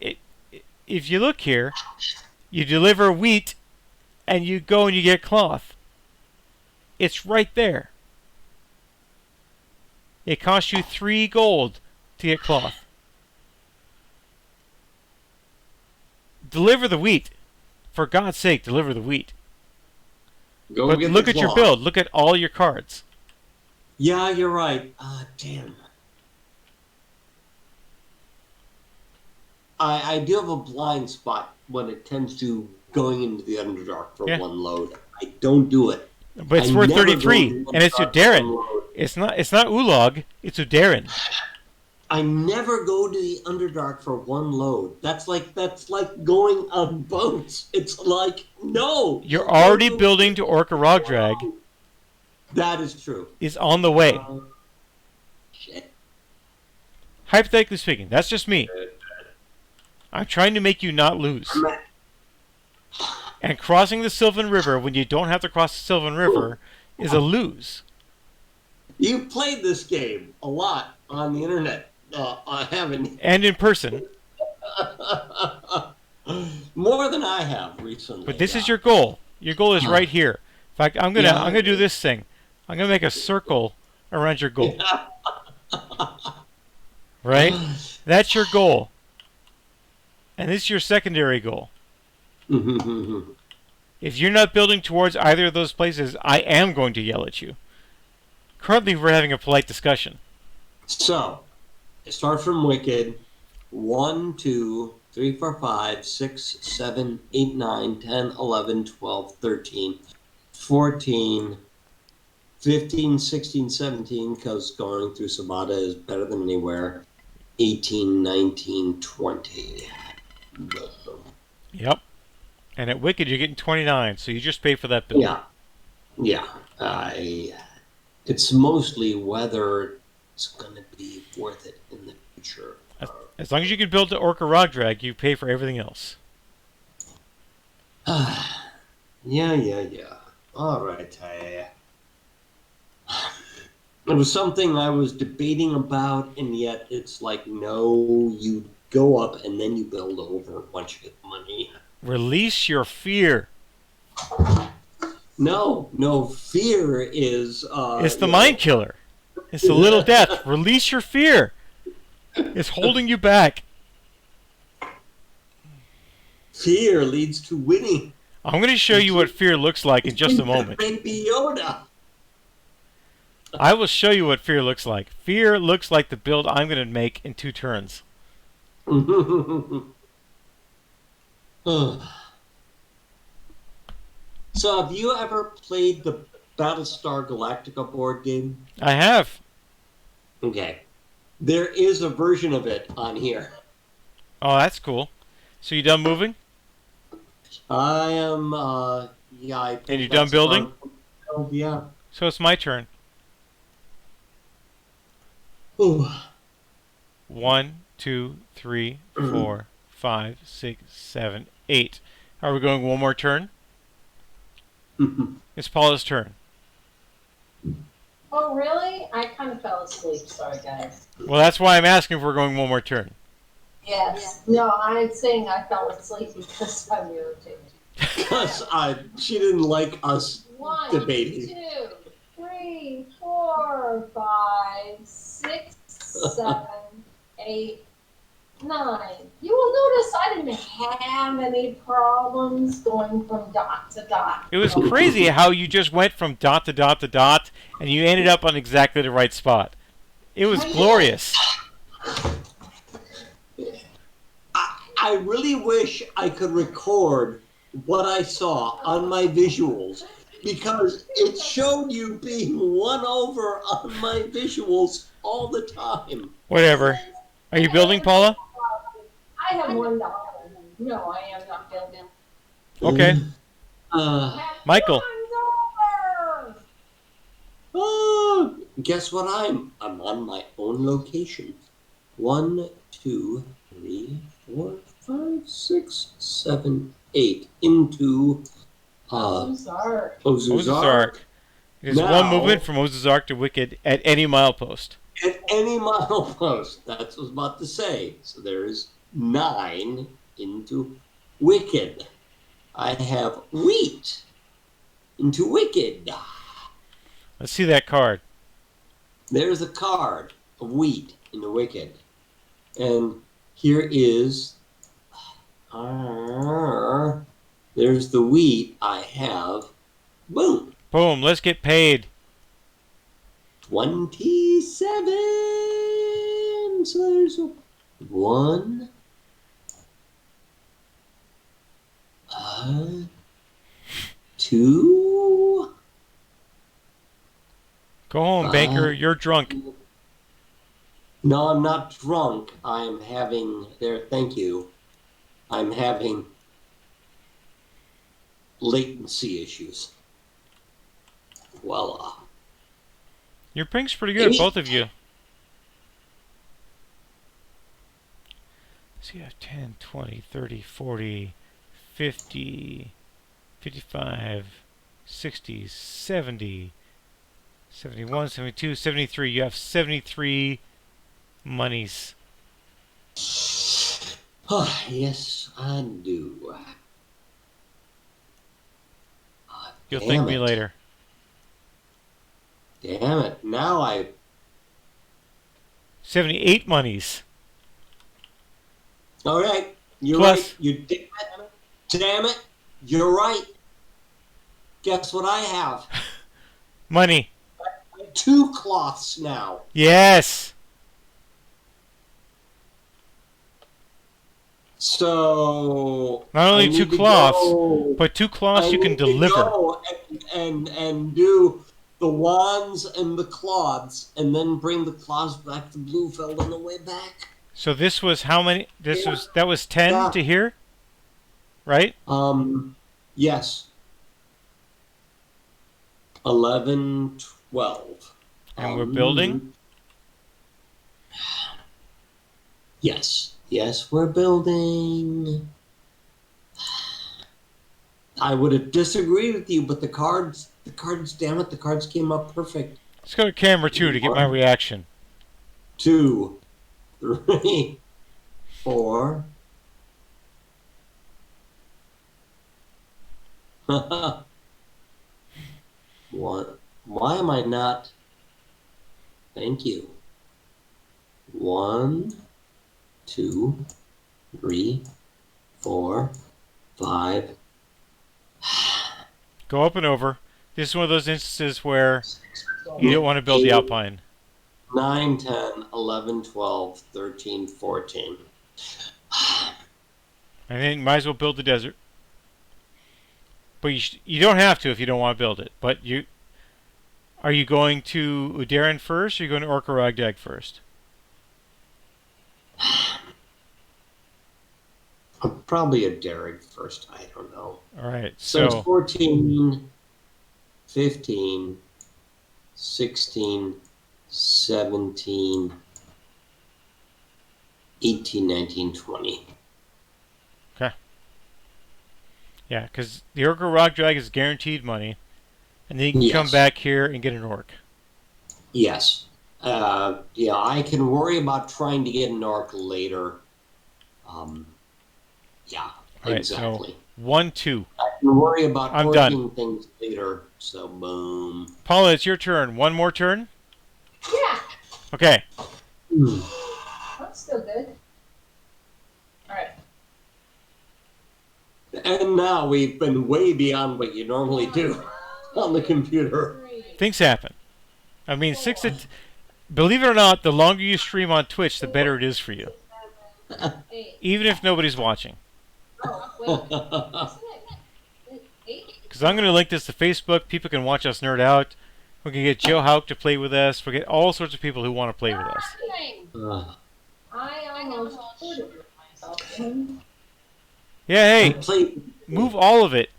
Speaker 1: you look here, you deliver wheat, and you go and you get cloth. It's right there. It costs you 3 gold to get cloth. Deliver the wheat. For God's sake, deliver the wheat.
Speaker 2: Go
Speaker 1: But
Speaker 2: get
Speaker 1: look
Speaker 2: the
Speaker 1: at your
Speaker 2: cloth.
Speaker 1: build. Look at all your cards.
Speaker 2: Yeah, you're right. Damn. I do have a blind spot when it comes to going into the Underdark for one load. I don't do it.
Speaker 1: But it's
Speaker 2: I
Speaker 1: worth
Speaker 2: never
Speaker 1: 33,
Speaker 2: go to
Speaker 1: and it's
Speaker 2: Underdark
Speaker 1: Udarin.
Speaker 2: for one load.
Speaker 1: It's not Ulog. It's Udarin.
Speaker 2: I never go to the Underdark for one load. That's like going on boats. It's like, no.
Speaker 1: You're already building to Orca Rog Drag.
Speaker 2: That is true.
Speaker 1: Is on the way.
Speaker 2: Shit.
Speaker 1: Hypothetically speaking, that's just me. I'm trying to make you not lose. And crossing the Sylvan River when you don't have to cross the Sylvan River is a lose.
Speaker 2: You played this game a lot on the internet. I haven't.
Speaker 1: And in person.
Speaker 2: More than I have recently.
Speaker 1: But this is your goal. Your goal is right here. In fact, I'm gonna do this thing. I'm gonna make a circle around your goal. Right? That's your goal. And this is your secondary goal. If you're not building towards either of those places, I am going to yell at you. Currently, we're having a polite discussion.
Speaker 2: So, start from Wicked. 1, 2, 3, 4, 5, 6, 7, 8, 9, 10, 11, 12, 13, 14, 15, 16, 17, because going through Sabata is better than anywhere. 18, 19, 20.
Speaker 1: Yep. And at Wicked, you're getting 29, so you just pay for that build.
Speaker 2: Yeah. It's mostly whether it's going to be worth it in the future.
Speaker 1: As long as you can build the Orca Rock Drag, you pay for everything else.
Speaker 2: Yeah. All right. It was something I was debating about, and yet it's like, no, you go up and then you build over once you get the money.
Speaker 1: Release your fear.
Speaker 2: No, fear is...
Speaker 1: it's the mind killer. It's the little death. Release your fear. It's holding you back.
Speaker 2: Fear leads to winning.
Speaker 1: I'm going to show you what fear looks like in just a moment.
Speaker 2: Baby Yoda.
Speaker 1: I will show you what fear looks like. Fear looks like the build I'm going to make in 2 turns.
Speaker 2: So have you ever played the Battlestar Galactica board game?
Speaker 1: I have.
Speaker 2: Okay. There is a version of it on here.
Speaker 1: Oh, that's cool. So you done moving?
Speaker 2: I am, I think
Speaker 1: And you done building?
Speaker 2: Yeah.
Speaker 1: So it's my turn.
Speaker 2: Ooh.
Speaker 1: 1, 2, 3, 4, 5, 6, 7, 8. Are we going one more turn? It's Paula's turn.
Speaker 3: Oh, really? I kind of fell asleep. Sorry, guys.
Speaker 1: Well, that's why I'm asking if we're going one more turn.
Speaker 3: Yes. No, I'm saying I fell asleep because I'm irritated.
Speaker 2: Because she didn't like us
Speaker 3: 1,
Speaker 2: debating.
Speaker 3: 2, 3, 4, 5, 6, 7, 8, 9. You will notice I didn't have any problems going from dot to dot.
Speaker 1: It was crazy how you just went from dot to dot to dot, and you ended up on exactly the right spot. It was glorious.
Speaker 2: I really wish I could record what I saw on my visuals, because it showed you being won over on my visuals all the time.
Speaker 1: Whatever. Are you building, Paula?
Speaker 3: I have $1. No, I am not building.
Speaker 1: Okay. Michael.
Speaker 2: Oh, guess what? I'm on my own location. 1, 2, 3, 4, 5, 6, 7, 8 into
Speaker 1: Ozark. There's one movement from Ozark to Wicked at any milepost.
Speaker 2: At any milepost. That's what I was about to say. So there's 9 into Wicked. I have wheat into Wicked.
Speaker 1: Let's see that card.
Speaker 2: There's a card of wheat into Wicked. And here is... there's the wheat I have. Boom.
Speaker 1: Boom. Let's get paid.
Speaker 2: 27. So there's 1. 2.
Speaker 1: Go home, banker. You're drunk.
Speaker 2: No, I'm not drunk. I'm having... thank you. I'm having latency issues. Voila.
Speaker 1: Your ping's pretty good, both of you. So you have 10, 20, 30, 40, 50, 55, 60, 70, 71, 72, 73. You have 73 monies.
Speaker 2: Oh, yes, I do.
Speaker 1: You'll thank me later.
Speaker 2: Damn it. Now
Speaker 1: 78 monies.
Speaker 2: All right. You're
Speaker 1: Plus,
Speaker 2: right. You damn it. You're right. Guess what I have?
Speaker 1: Money.
Speaker 2: 2 cloths now.
Speaker 1: Yes.
Speaker 2: So
Speaker 1: not only 2 cloths, but 2 cloths you can deliver.
Speaker 2: And do the wands and the cloths, and then bring the cloths back to Bluefeld on the way back.
Speaker 1: So this was how many? That was 10 to here, right?
Speaker 2: Yes. 11, 12.
Speaker 1: And we're building?
Speaker 2: Yes. Yes, we're building. I would have disagreed with you, but the cards, damn it, the cards came up perfect.
Speaker 1: Let's go to camera 2 to get my reaction.
Speaker 2: 2, 3, 4. What? Why am I not? Thank you. 1, 2, 3, 4, 5.
Speaker 1: Go up and over. This is one of those instances where you don't want to build the Alpine.
Speaker 2: 9, 10, 11, 12, 13, 14.
Speaker 1: I think might as well build the desert. But you don't have to if you don't want to build it. But are you going to Udaran first, or are you going to Orca Ragdag first?
Speaker 2: Probably a Derek first. I don't know.
Speaker 1: All right.
Speaker 2: So it's 14, 15, 16, 17, 18, 19, 20.
Speaker 1: Okay. Yeah, because the Orca Ragdag is guaranteed money. And then you can come back here and get an orc.
Speaker 2: Yes. Yeah, I can worry about trying to get an orc later. Yeah,
Speaker 1: right,
Speaker 2: exactly.
Speaker 1: So 1, 2.
Speaker 2: I can worry about
Speaker 1: I'm
Speaker 2: working
Speaker 1: done.
Speaker 2: things later. So boom.
Speaker 1: Paula, it's your turn. One more turn?
Speaker 3: Yeah.
Speaker 1: Okay.
Speaker 3: That's still good. All right.
Speaker 2: And now we've been way beyond what you normally do on the computer.
Speaker 1: Things happen. I mean, believe it or not, the longer you stream on Twitch, the better it is for you. Even if nobody's watching. Because I'm going to link this to Facebook. People can watch us nerd out. We can get Joe Hauk to play with us. We get all sorts of people who want to play with us.
Speaker 3: I almost put myself in.
Speaker 1: Yeah, hey, move all of it.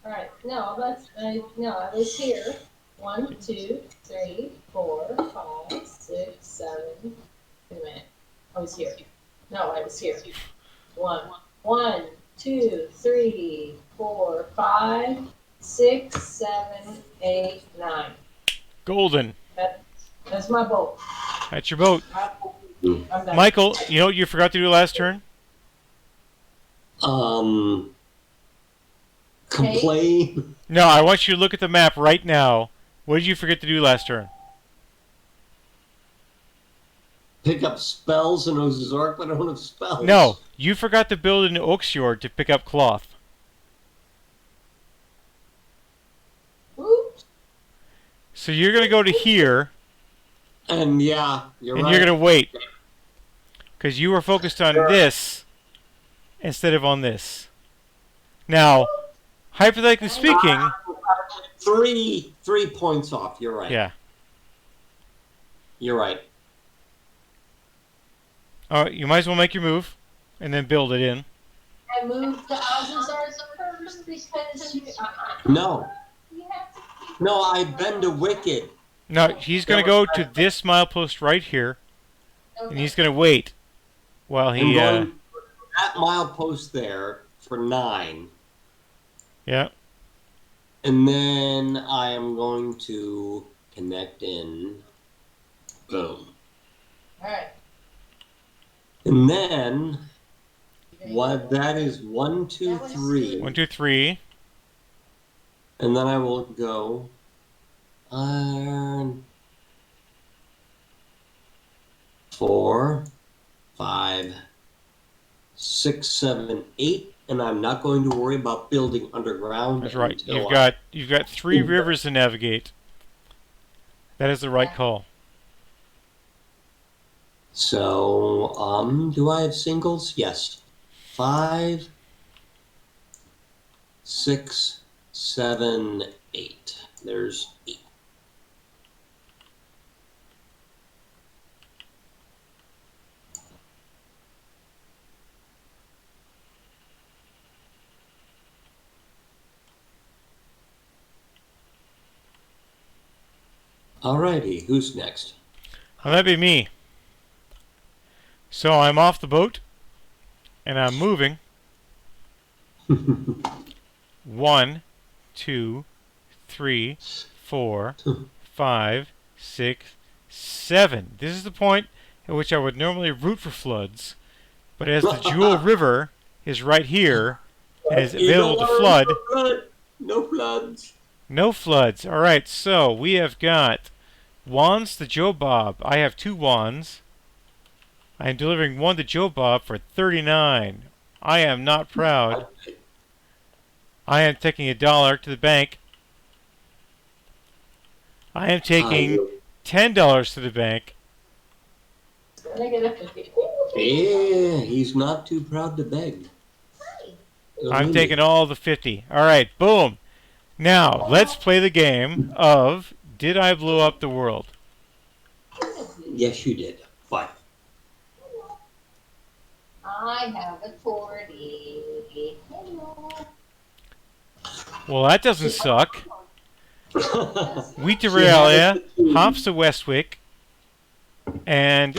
Speaker 3: All right, no, I was here. 1, 2, 3, 4, 5, 6, 7. Wait a minute. I was here. No, I was here. 1, 2, 3, 4, 5, 6, 7, 8, 9.
Speaker 1: Golden.
Speaker 3: That's my boat.
Speaker 1: That's your boat.
Speaker 3: I'm done.
Speaker 1: Michael, you know what you forgot to do last turn?
Speaker 2: Complain.
Speaker 1: No, I want you to look at the map right now. What did you forget to do last turn?
Speaker 2: Pick up spells in Ozark, but I don't have spells.
Speaker 1: No, you forgot to build an Oaksjord to pick up cloth.
Speaker 3: Oops.
Speaker 1: So you're going to go to here.
Speaker 2: And yeah, you're right.
Speaker 1: And you're going to wait. Because you were focused on this instead of on this. Now, hypothetically speaking...
Speaker 2: 3 points off. You're right.
Speaker 1: Yeah.
Speaker 2: You're right.
Speaker 1: All right, you might as well make your move and then build it in.
Speaker 3: I moved the Azazars first because you...
Speaker 2: No.
Speaker 3: You have to keep...
Speaker 2: No, I've been to Wicked.
Speaker 1: No, he's going to go to this milepost right here.
Speaker 3: Okay.
Speaker 1: And he's going to wait while he...
Speaker 2: that milepost there for 9.
Speaker 1: Yeah.
Speaker 2: And then I am going to connect in. Boom.
Speaker 3: All right.
Speaker 2: And then what? That is 1, 2, 3.
Speaker 1: 1, 2, 3.
Speaker 2: And then I will go. 4, 5, 6, 7, 8. And I'm not going to worry about building underground.
Speaker 1: That's right. You've got 3 rivers to navigate. That is the right call.
Speaker 2: So, do I have singles? Yes. 5, 6, 7, 8. There's Alrighty, who's next?
Speaker 1: That'd be me. So I'm off the boat, and I'm moving. 1, 2, 3, 4, 5, 6, 7. This is the point at which I would normally root for floods, but as the Jewel River is right here and is available to flood.
Speaker 2: No floods.
Speaker 1: No floods. All right, so we have got wands to Joe Bob. I have 2 wands. I am delivering 1 to Joe Bob for 39. I am not proud. I am taking $1 to the bank. I am taking $10 to the bank.
Speaker 2: Yeah, he's not too proud to beg.
Speaker 1: I'm taking all the 50. All right, boom. Now, let's play the game of Did I Blow Up the World?
Speaker 2: Yes, you did. Fine.
Speaker 3: I have a 40.
Speaker 1: Well, that doesn't suck. Wheat to Realia, Hops to Westwick, and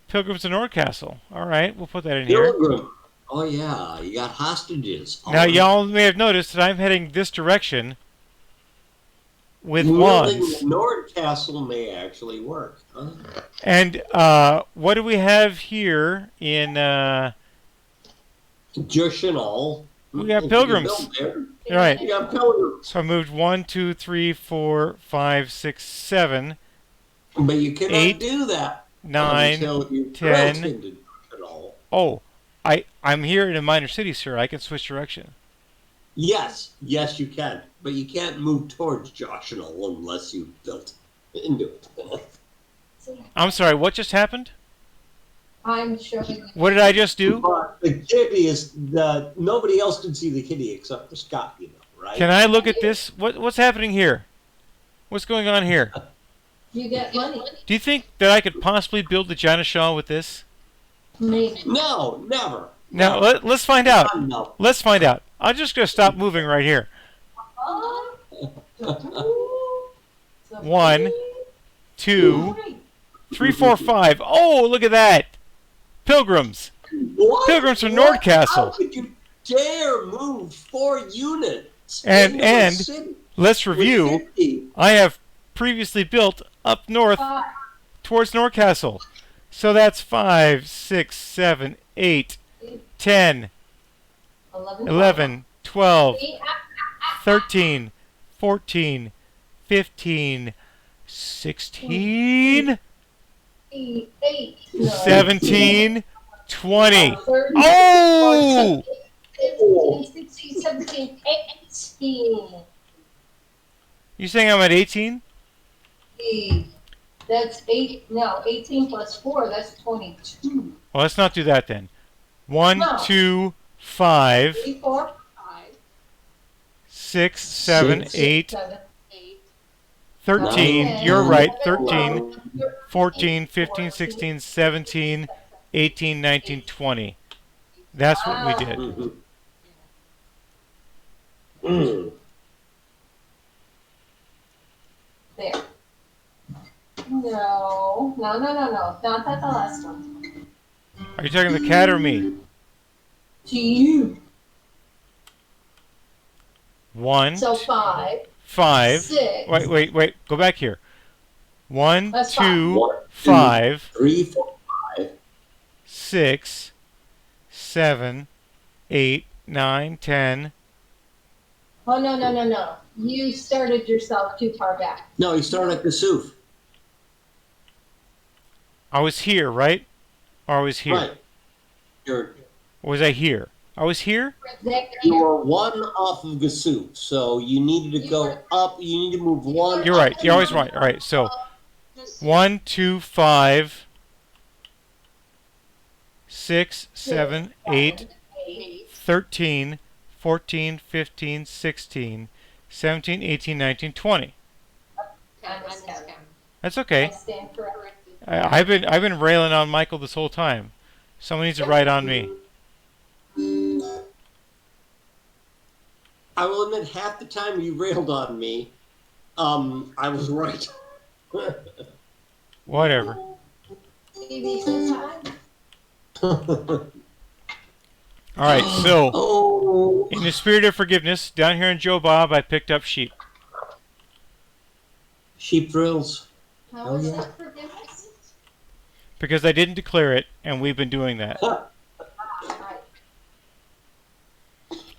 Speaker 1: Pilgrims to Nordcastle. All right, we'll put that in here.
Speaker 2: Pilgrim. Oh, yeah. You got hostages.
Speaker 1: Now, y'all may have noticed that I'm heading this direction with wands.
Speaker 2: Nordcastle may actually work. Huh?
Speaker 1: And what do we have here in...
Speaker 2: Jushinol.
Speaker 1: We got pilgrims. All right.
Speaker 2: You got pilgrims.
Speaker 1: So I moved 1, 2, 3, 4, 5, 6, 7.
Speaker 2: But you cannot
Speaker 1: 8,
Speaker 2: do that
Speaker 1: 9,
Speaker 2: until you
Speaker 1: 10.
Speaker 2: into Jushinol.
Speaker 1: Oh, I'm here in a minor city, sir. I can switch direction.
Speaker 2: Yes, you can. But you can't move towards Jushinol unless you built into it.
Speaker 1: I'm sorry, what just happened?
Speaker 3: I'm showing.
Speaker 1: What did I just do?
Speaker 2: But the kitty is nobody else can see the kitty except for Scott, you know, right?
Speaker 1: Can I look at this? What's happening here? What's going on here?
Speaker 3: You get money.
Speaker 1: Do you think that I could possibly build the China Shaw with this?
Speaker 3: Maybe.
Speaker 2: No, never.
Speaker 1: Now, let's find out.
Speaker 2: No.
Speaker 1: Let's find out. I'm just going to stop moving right here. 1, 2, 3, 4, 5. Oh, look at that. Pilgrims.
Speaker 2: What?
Speaker 1: Pilgrims from
Speaker 2: What?
Speaker 1: Nordcastle.
Speaker 2: How could you dare move 4 units?
Speaker 1: And
Speaker 2: into a city
Speaker 1: let's
Speaker 2: with
Speaker 1: review.
Speaker 2: 50?
Speaker 1: I have previously built up north towards Nordcastle. So that's 5, 6, 7, 8, 10, 11, 12, 13, 14, 15, 16, 17, 20. Oh!
Speaker 3: 15, 16, 17, 18.
Speaker 1: You saying I'm at 18?
Speaker 3: That's 8. No, 18 plus 4. That's 22.
Speaker 1: Well, let's not do that then. 1,
Speaker 3: No.
Speaker 1: 2, 5,
Speaker 3: 3, 4, 5,
Speaker 1: 6, 7, 8,
Speaker 3: 7, 8.
Speaker 1: 13.
Speaker 3: 9,
Speaker 1: You're right.
Speaker 3: 11,
Speaker 1: 13, 14, 15, 16, 17, 18, 19, 20. That's what we did.
Speaker 2: Mhm. Mm.
Speaker 3: There. No. Not that the last one.
Speaker 1: Are you talking to the cat or me?
Speaker 3: To you.
Speaker 1: 1,
Speaker 3: So 5,
Speaker 1: 5.
Speaker 3: 6.
Speaker 1: Wait. Go back here. 1,
Speaker 3: That's
Speaker 1: 2,
Speaker 2: 1, 2,
Speaker 1: 5,
Speaker 2: 3, 4, 5.
Speaker 1: 6, 7, 8, 9, 10.
Speaker 3: Oh, no. You started yourself too far back.
Speaker 2: No, you start at Kasuf.
Speaker 1: I was here, right? Or I was here?
Speaker 2: Right. You're
Speaker 1: Or was I here? I was here?
Speaker 2: You were 1 off of Gasuf, so you needed to go up. You need to move 1.
Speaker 1: You're right. You're always right. All right. So 1, 2, 5, 6, 7, 8, 13, 14, 15, 16, 17, 18, 19, 20.
Speaker 3: I miscounted.
Speaker 1: That's
Speaker 3: I
Speaker 1: okay.
Speaker 3: stand corrected.
Speaker 1: I've been railing on Michael this whole time. Someone needs to write on me.
Speaker 2: I will admit, half the time you railed on me, I was right.
Speaker 1: Whatever.
Speaker 3: Maybe sometime.
Speaker 1: All right, so
Speaker 2: Oh.
Speaker 1: in the spirit of forgiveness, down here in Joe Bob, I picked up sheep
Speaker 2: Sheep drills.
Speaker 3: How
Speaker 2: Oh,
Speaker 3: is
Speaker 2: yeah.
Speaker 3: that forgiveness?
Speaker 1: because I didn't declare it, and we've been doing that.
Speaker 3: Right.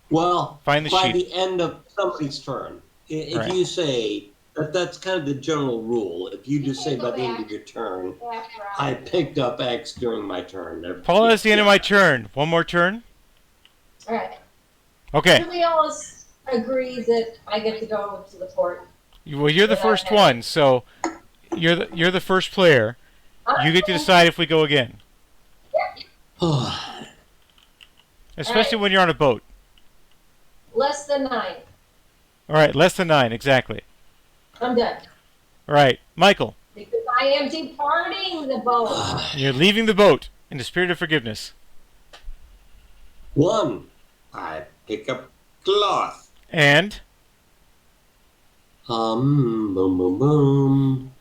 Speaker 2: Well,
Speaker 1: Find the
Speaker 2: by
Speaker 1: sheep.
Speaker 2: the end of somebody's turn, if
Speaker 1: Right.
Speaker 2: you say that's kind of the general rule. If you just say
Speaker 3: can go
Speaker 2: by the end
Speaker 3: back
Speaker 2: of your turn,
Speaker 3: After
Speaker 2: I picked up X during my turn.
Speaker 1: Paula, that's the end of my turn. One more turn.
Speaker 3: All right.
Speaker 1: Okay.
Speaker 3: Can we all agree that I get to go to the port?
Speaker 1: Well, you're the first one, so you're the first player. You get to decide if we go again, especially when you're on a boat.
Speaker 3: Less than 9.
Speaker 1: All right, less than 9, exactly.
Speaker 3: I'm done.
Speaker 1: All right, Michael,
Speaker 3: Because I am departing the boat.
Speaker 1: you're leaving the boat in the spirit of forgiveness.
Speaker 2: 1. I pick up cloth.
Speaker 1: And
Speaker 2: Boom, boom, boom.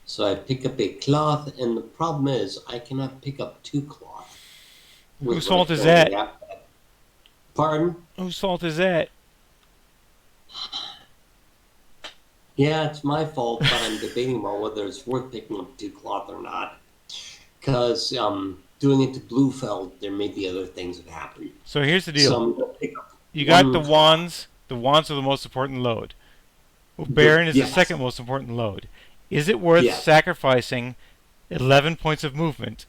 Speaker 2: So I pick up a cloth, and the problem is I cannot pick up 2 cloth.
Speaker 1: whose fault is that?
Speaker 2: Pardon?
Speaker 1: Whose fault is that?
Speaker 2: Yeah, it's my fault, but I'm debating about whether it's worth picking up 2 cloth or not. Because doing it to Bluefeld, there may be other things that happen.
Speaker 1: So here's the deal.
Speaker 2: So I'm gonna pick up
Speaker 1: You got the
Speaker 2: one
Speaker 1: wands. The wands are the most important load. Baron is
Speaker 2: Yes.
Speaker 1: the second most important load. Is it worth
Speaker 2: Yes.
Speaker 1: sacrificing 11 points of movement?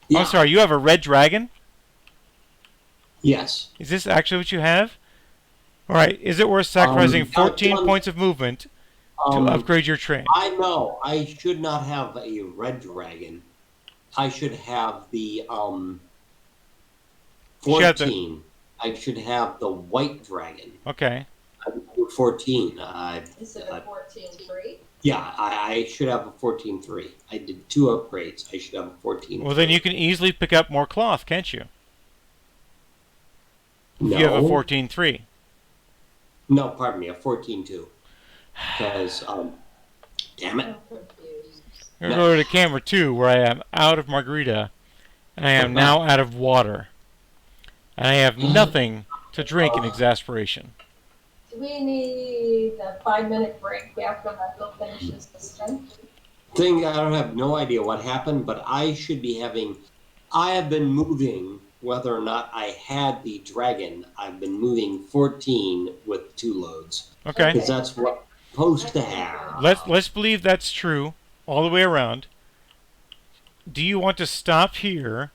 Speaker 2: Yeah.
Speaker 1: I'm sorry, you have a red dragon?
Speaker 2: Yes.
Speaker 1: Is this actually what you have? All right, is it worth sacrificing 14 points of movement to upgrade your train?
Speaker 2: I know. I should not have a red dragon. I should have the 14. I should have the white dragon.
Speaker 1: Okay.
Speaker 2: 14.
Speaker 3: Is it a 14-3?
Speaker 2: Yeah, I should have a 14-3. I did 2 upgrades. I should have a 14.
Speaker 1: Well, then you can easily pick up more cloth, can't you?
Speaker 2: No.
Speaker 1: If you have a 14-3.
Speaker 2: No, pardon me, a 14-2. Because, damn it.
Speaker 3: I'm confused.
Speaker 1: I'm going to go to camera 2, where I am out of margarita, and I am now out of water. And I have nothing to drink in exasperation.
Speaker 3: Do we need a 5-minute break after Michael finishes this turn?
Speaker 2: I have no idea what happened, but I should be having. I have been moving, whether or not I had the dragon, I've been moving 14 with 2 loads.
Speaker 1: Okay.
Speaker 2: Because that's what I'm supposed to have.
Speaker 1: Let's believe that's true all the way around. Do you want to stop here,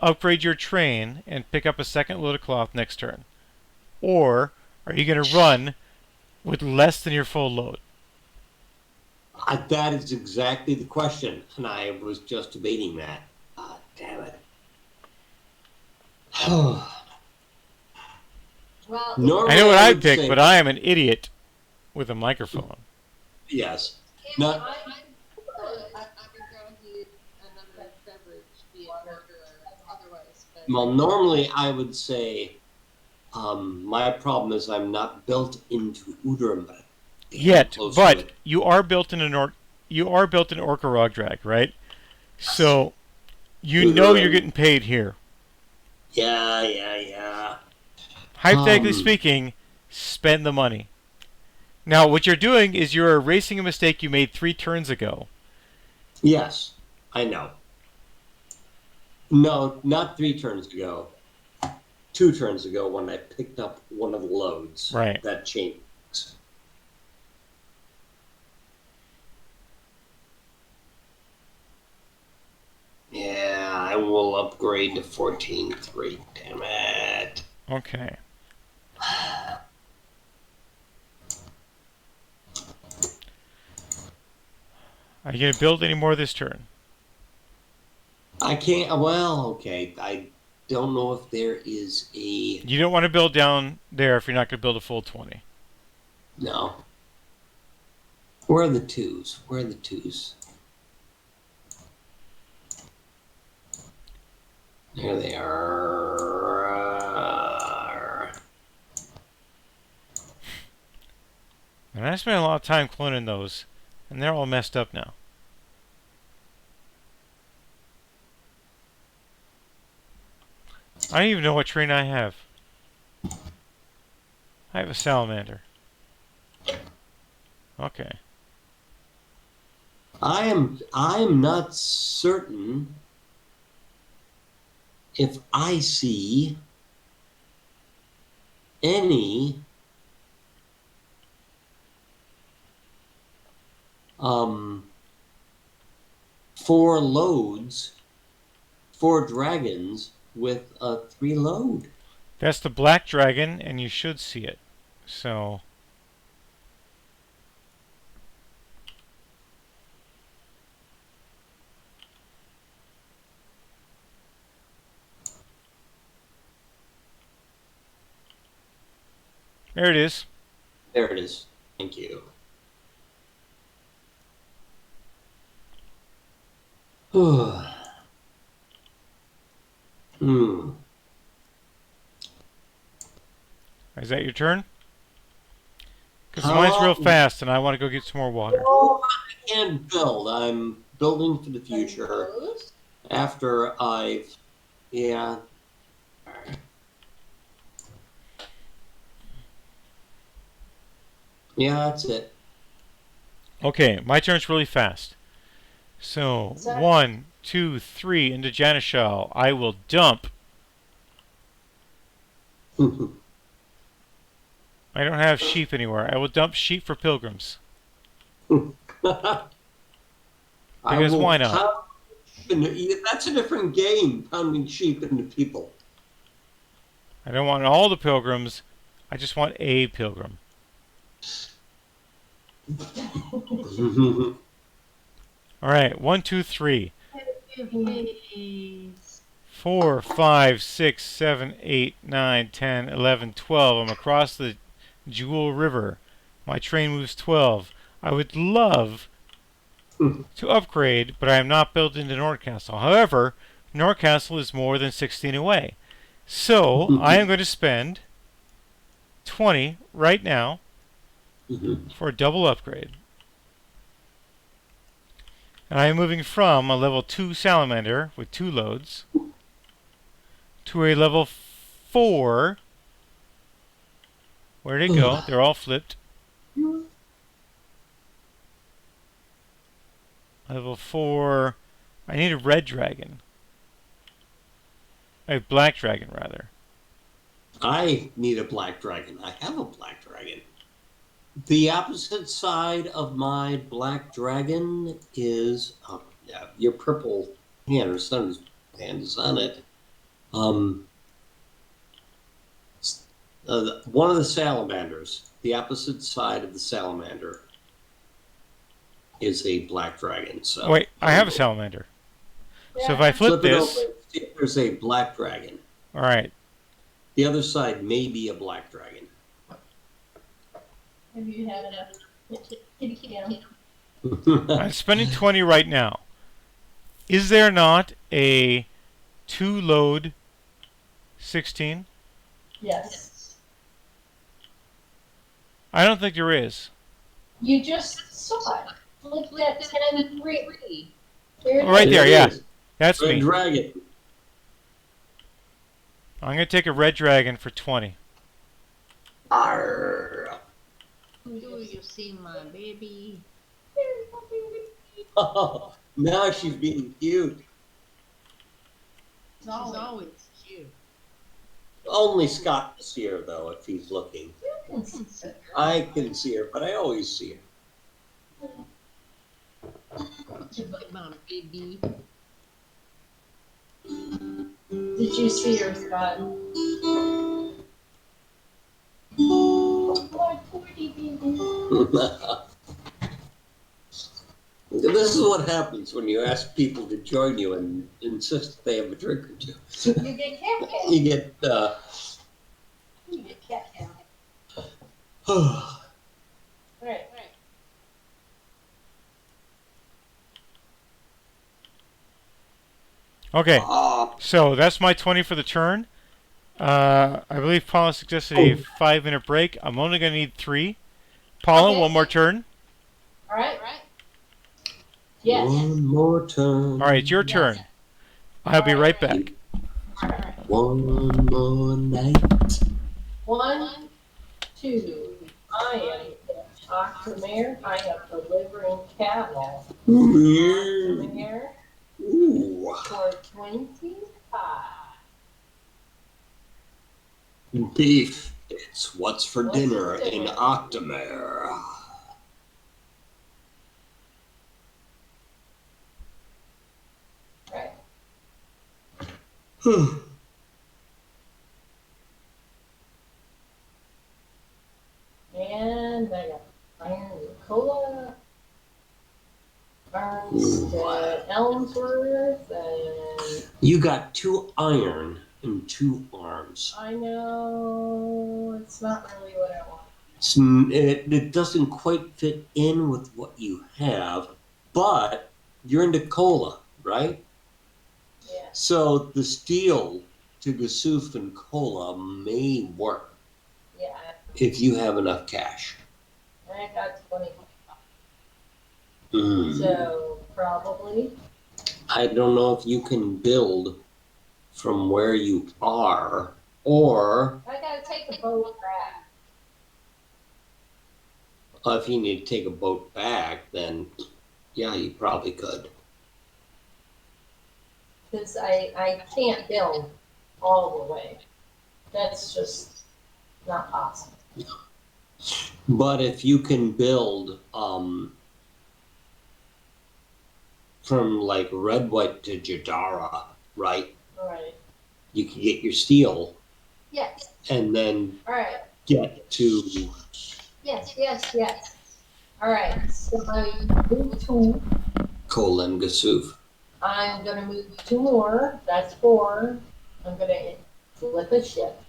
Speaker 1: upgrade your train, and pick up a second load of cloth next turn? Or are you going to run with less than your full load?
Speaker 2: That is exactly the question, and I was just debating that. Damn it.
Speaker 3: Well,
Speaker 2: Normally,
Speaker 1: I know what I'd
Speaker 2: would
Speaker 1: pick,
Speaker 2: say-
Speaker 1: but I am an idiot with a microphone.
Speaker 2: Yes.
Speaker 3: if
Speaker 2: No.
Speaker 3: I would grab you another beverage, be it water or otherwise. But
Speaker 2: Well, normally I would say my problem is I'm not built into Udrum
Speaker 1: Yet,
Speaker 2: close to
Speaker 1: but
Speaker 2: it.
Speaker 1: you are built in Orkarog drag, right? So you know you're getting paid here.
Speaker 2: Yeah.
Speaker 1: Hypothetically speaking, spend the money. Now, what you're doing is you're erasing a mistake you made 3 turns ago.
Speaker 2: Yes, I know. No, not 3 turns ago. 2 turns ago when I picked up one of the loads.
Speaker 1: Right.
Speaker 2: That changed. Yeah, I will upgrade to 14-3. Damn it.
Speaker 1: Okay. Are you going to build any more this turn?
Speaker 2: I can't. Well, okay. I don't know if there is a...
Speaker 1: You don't want to build down there if you're not going to build a full 20.
Speaker 2: No. Where are the twos? Where are the twos? There they are.
Speaker 1: And I spent a lot of time cloning those, and they're all messed up now. I don't even know what train I have. I have a salamander. Okay.
Speaker 2: I am not certain if I see any four dragons with a 3 load.
Speaker 1: That's the black dragon, and you should see it. So... there it is.
Speaker 2: There it is. Thank you.
Speaker 1: Is that your turn? Because mine's real fast, and I want to go get some more water.
Speaker 2: Oh, I can't build. I'm building for the future. After I've... Yeah. Yeah, that's it.
Speaker 1: Okay, my turn's really fast. So, 1, 2, 3 into Janishal. I will dump. I don't have sheep anywhere. I will dump sheep for pilgrims. Because why not?
Speaker 2: That's a different game, pounding sheep into people.
Speaker 1: I don't want all the pilgrims. I just want a pilgrim. Alright, 1, 2, 3. 4, 5, 6, 7, 8, 9, 10, 11, 12. I'm across the Jewel River. My train moves 12. I would love to upgrade, but I am not built into Nordcastle. However, Nordcastle is more than 16 away. So, I am going to spend 20 right now for a double upgrade. And I am moving from a level 2 salamander with 2 loads to a level 4. Where'd it go? They're all flipped. Level 4. I need a red dragon. A black dragon, rather.
Speaker 2: I need a black dragon. I have a black dragon. The opposite side of my black dragon is your purple hand or sun's hand is on it. One of the salamanders, the opposite side of the salamander, is a black dragon. So
Speaker 1: wait, I have a salamander. So if I flip this,
Speaker 2: over, see if there's a black dragon.
Speaker 1: All right.
Speaker 2: The other side may be a black dragon.
Speaker 3: Have you had enough kitty cam?
Speaker 1: I'm spending 20 right now. Is there not a 2 load 16?
Speaker 3: Yes.
Speaker 1: I don't think there is.
Speaker 3: You just saw it. Look at that 10 and 3.
Speaker 1: Oh, right there, yeah. That's
Speaker 2: Red
Speaker 1: me.
Speaker 2: dragon.
Speaker 1: I'm going to take a red dragon for 20.
Speaker 2: Arr.
Speaker 4: Do you see my baby?
Speaker 2: Oh, now she's being cute.
Speaker 4: She's always cute.
Speaker 2: Only Scott can see her, though, if he's looking. I can see her, but I always see her.
Speaker 4: She's like my baby.
Speaker 3: Did you see her, Scott? Oh, my poor baby.
Speaker 2: Look at This is what happens when you ask people to join you and insist that they have a drink or two.
Speaker 3: You get cat cow.
Speaker 2: You get,
Speaker 3: You get cat cow.
Speaker 2: oh,
Speaker 3: Right.
Speaker 1: Okay,
Speaker 2: ah,
Speaker 1: so that's my 20 for the turn. I believe Paula suggested a 5-minute break. I'm only going to need 3. Paula,
Speaker 3: Okay.
Speaker 1: one more turn.
Speaker 3: All right. Yes.
Speaker 2: one more turn.
Speaker 1: All right, it's your turn. I'll be right back.
Speaker 3: All right.
Speaker 2: One more night.
Speaker 3: 1, 2. I am Dr. Mayor. I am delivering cattle. Dr. Mayor
Speaker 2: Ooh.
Speaker 3: for 25.
Speaker 2: Beef. It's what's for
Speaker 3: What's
Speaker 2: dinner
Speaker 3: for
Speaker 2: in
Speaker 3: dinner?
Speaker 2: Octomare.
Speaker 3: Right. And I got Iron Cola, Barnstead, Elmsworth, and
Speaker 2: You got 2 iron and 2 arms.
Speaker 3: I know it's not really what I want.
Speaker 2: It doesn't quite fit in with what you have, but you're into cola, right?
Speaker 3: Yeah.
Speaker 2: So the steel to Gasoof and cola may work
Speaker 3: Yeah.
Speaker 2: if you have enough cash.
Speaker 3: I got 25.
Speaker 2: Mm.
Speaker 3: So probably.
Speaker 2: I don't know if you can build from where you are, or
Speaker 3: I gotta take a boat back.
Speaker 2: if you need to take a boat back, then yeah, you probably could.
Speaker 3: Because I can't build all the way. That's just not possible.
Speaker 2: But if you can build from like Red White to Jadara, right?
Speaker 3: All right.
Speaker 2: You can get your steel
Speaker 3: Yes.
Speaker 2: and then
Speaker 3: All right.
Speaker 2: get to
Speaker 3: Yes. All right. So I move 2.
Speaker 2: Kolen Gasoof.
Speaker 3: I'm gonna move 2 more. That's 4. I'm gonna flip a ship.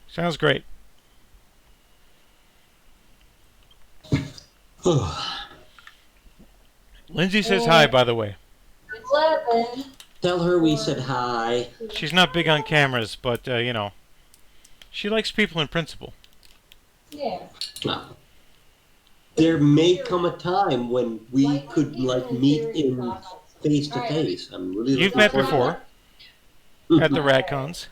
Speaker 1: Sounds great. Lindsay says hi, by the way.
Speaker 3: 11.
Speaker 2: Tell her we said hi.
Speaker 1: She's not big on cameras, but, you know, she likes people in principle.
Speaker 3: Yeah.
Speaker 2: Well, there may come a time when we could like meet in face to face. I'm really
Speaker 1: You've
Speaker 2: looking
Speaker 1: met
Speaker 2: forward to
Speaker 1: before
Speaker 2: that.
Speaker 1: at the Radcons.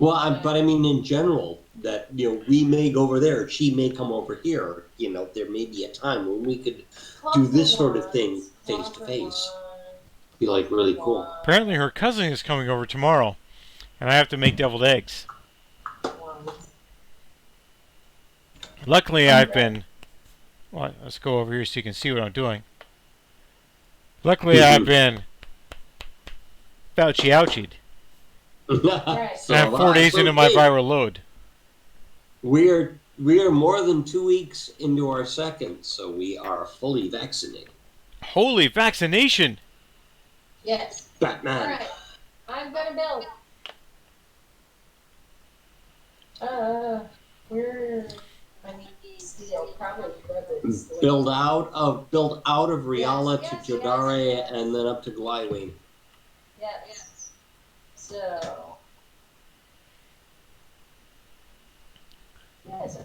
Speaker 2: Well, but I mean in general that we may go over there, she may come over here. There may be a time when we could do this sort of thing face to face. Be like really cool.
Speaker 1: Apparently her cousin is coming over tomorrow, and I have to make deviled eggs. Luckily, I've been... Well, let's go over here so you can see what I'm doing. Luckily, I've been... Ouchied.
Speaker 2: So
Speaker 1: I'm 4 days into my viral load.
Speaker 2: We are more than 2 weeks into our second, so we are fully vaccinated.
Speaker 1: Holy vaccination!
Speaker 3: Yes.
Speaker 2: Batman.
Speaker 3: All right. I'm gonna build. Where I need steel, probably steel.
Speaker 2: Build out of Riala
Speaker 3: Yes,
Speaker 2: to
Speaker 3: yes,
Speaker 2: Jodare
Speaker 3: yes.
Speaker 2: and then up to Glywing.
Speaker 3: Yes. So. Yes.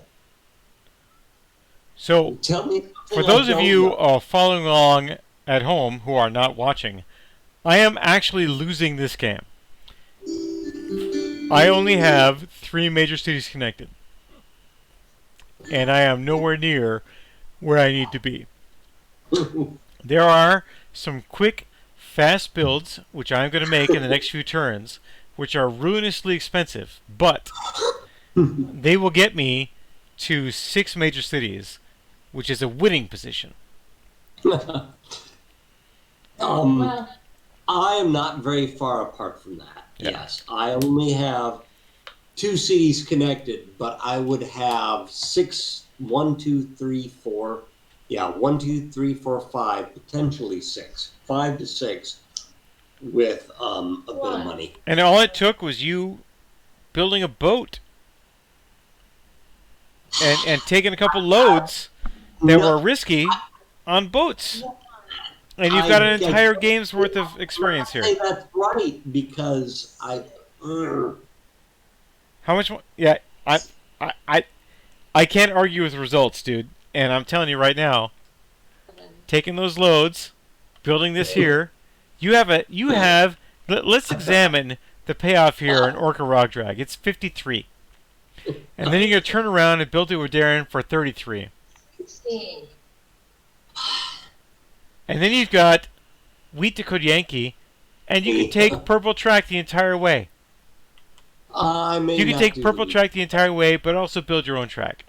Speaker 1: So,
Speaker 2: Tell me
Speaker 1: for those of you following along at home who are not watching, I am actually losing this game. I only have 3 major cities connected. And I am nowhere near where I need to be. There are some quick, fast builds, which I'm going to make in the next few turns, which are ruinously expensive, but they will get me to 6 major cities, which is a winning position.
Speaker 3: Well,
Speaker 2: I am not very far apart from that.
Speaker 1: Yeah.
Speaker 2: Yes, I only have 2 cities connected, but I would have 6, 1, 2, 3, 4 Yeah, 1, 2, 3, 4, 5, potentially 6. 5 to 6 with a bit of money.
Speaker 1: And all it took was you building a boat and taking a couple loads that were risky on boats. And you've got an entire game's worth of experience here.
Speaker 2: That's right, because
Speaker 1: How much more? Yeah, I can't argue with results, dude. And I'm telling you right now, taking those loads, building this here, you have. Let's examine the payoff here in Orca Rock Drag. It's 53. And then you're going to turn around and build it with Darren for 33.
Speaker 3: 16.
Speaker 1: And then you've got Wheat to Yankee, and you can take Purple Track the entire way. You can take Purple Track the entire way, but also build your own track.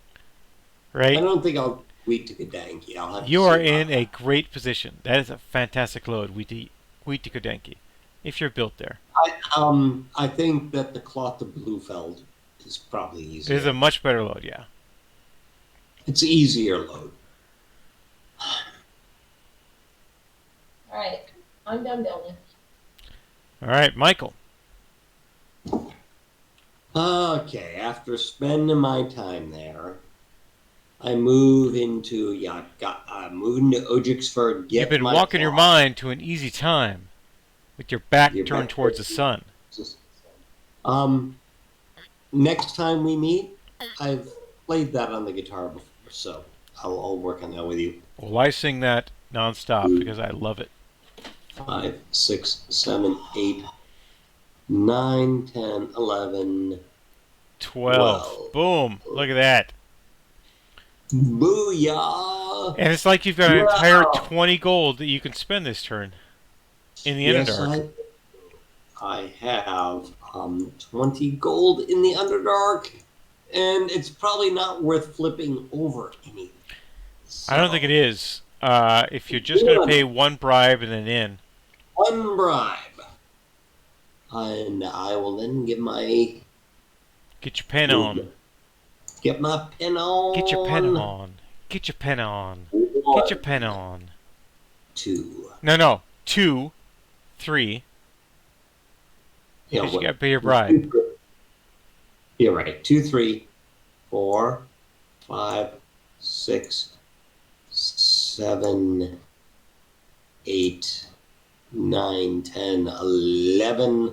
Speaker 1: Right?
Speaker 2: I don't think I'll Wheat to Yankee.
Speaker 1: You are in a great position. That is a fantastic load, Wheat to Yankee, if you're built there.
Speaker 2: I think that the Cloth of Bluefeld is probably easier.
Speaker 1: It is a much better load, yeah.
Speaker 2: It's an easier load.
Speaker 3: All right, I'm done building.
Speaker 1: All right, Michael.
Speaker 2: Okay, after spending my time there, I move into Ojixford.
Speaker 1: You've been walking your mind to an easy time with your back turned towards the sun.
Speaker 2: Next time we meet, I've played that on the guitar before, so I'll work on that with you.
Speaker 1: Well, I sing that nonstop because I love it.
Speaker 2: 5, 6, 7, 8, 9, 10, 11,
Speaker 1: 12. Boom. Look at that.
Speaker 2: Booyah!
Speaker 1: And it's like you've got an entire 20 gold that you can spend this turn in the Underdark.
Speaker 2: I have 20 gold in the Underdark, and it's probably not worth flipping over anything. So,
Speaker 1: I don't think it is. If you're just going to pay one bribe and an inn.
Speaker 2: one bribe. And I will then get my...
Speaker 1: Get your pen on.
Speaker 2: Get my pen on.
Speaker 1: Get your pen on. Get your pen on. Get your pen on.
Speaker 2: 2.
Speaker 1: No. 2, 3. Because you got to pay your bribe.
Speaker 2: You're right. 2, 3, 4, 5, 6, 7, 8, 9, 10, 11.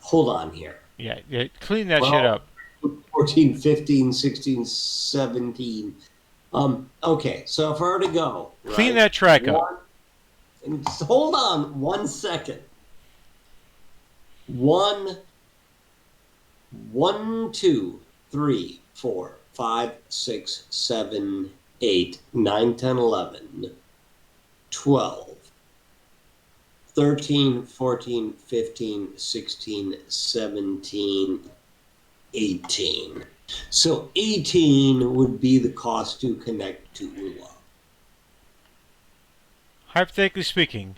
Speaker 2: Hold on here.
Speaker 1: Yeah, clean that shit up.
Speaker 2: 14, 15, 16, 17. Okay, so if I were to go...
Speaker 1: Clean that track up.
Speaker 2: Hold on 1 second. 1, 2, 3, 4, 5, 6, 7, 8, 9, 10, 11, 12, 13, 14, 15, 16, 17, 18. So 18 would be the cost to connect to Ula.
Speaker 1: Hypothetically speaking,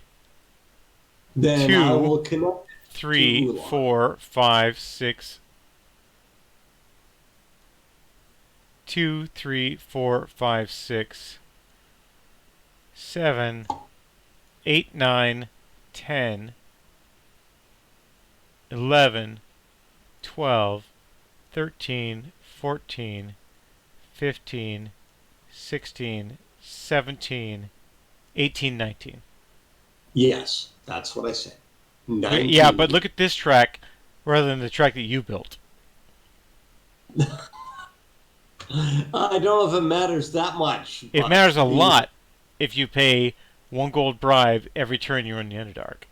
Speaker 2: Then
Speaker 1: 2,
Speaker 2: I will connect
Speaker 1: 3, 4, 5, 6. 2, 3, 4, 5, 6, 7, 8, 9, 10, 11, 12, 13, 14, 15, 16, 17, 18, 19.
Speaker 2: Yes, that's what I said. 19.
Speaker 1: Yeah, but look at this track rather than the track that you built.
Speaker 2: I don't know if it matters that much.
Speaker 1: It matters a lot if you pay 1 gold bribe every turn you're in the Underdark.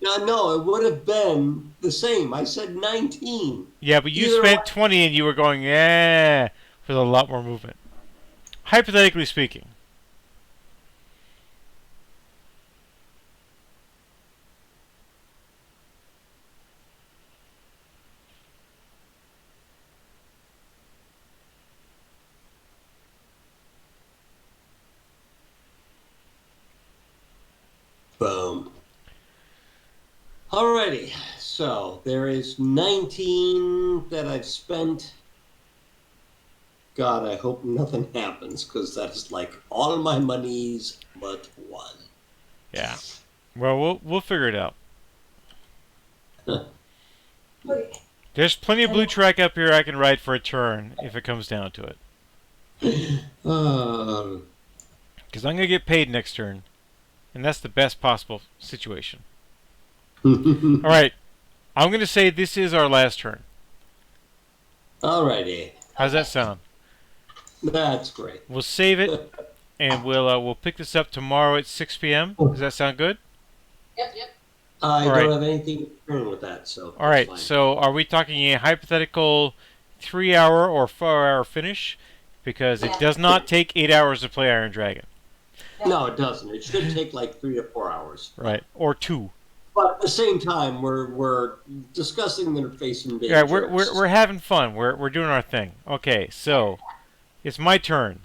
Speaker 2: No, it would have been the same. I said 19.
Speaker 1: Yeah, but you spent 20 and you were going, with a lot more movement. Hypothetically speaking.
Speaker 2: Boom. Alrighty, so there is 19 that I've spent. God, I hope nothing happens, because that's like all my monies but one.
Speaker 1: Yeah. Well, we'll figure it out.
Speaker 3: Okay.
Speaker 1: There's plenty of blue track up here I can ride for a turn if it comes down to it.
Speaker 2: Uh,
Speaker 1: Because I'm going to get paid next turn. And that's the best possible situation.
Speaker 2: Alrighty.
Speaker 1: Alright. I'm going to say this is our last turn. How's that sound?
Speaker 2: That's great.
Speaker 1: We'll save it. And we'll pick this up tomorrow at 6 p.m. Does that sound good?
Speaker 3: Yep.
Speaker 2: I
Speaker 1: All right.
Speaker 2: don't have anything to turn with that, so.
Speaker 1: All right.
Speaker 2: that's fine.
Speaker 1: So are we talking a hypothetical 3-hour or 4-hour finish? Because it does not take 8 hours to play Iron Dragon.
Speaker 2: No, it doesn't. It should take like 3 to 4 hours.
Speaker 1: Right. Or 2.
Speaker 2: But at the same time, we're discussing the interface and
Speaker 1: Yeah, we're having fun. We're doing our thing. Okay, so it's my turn.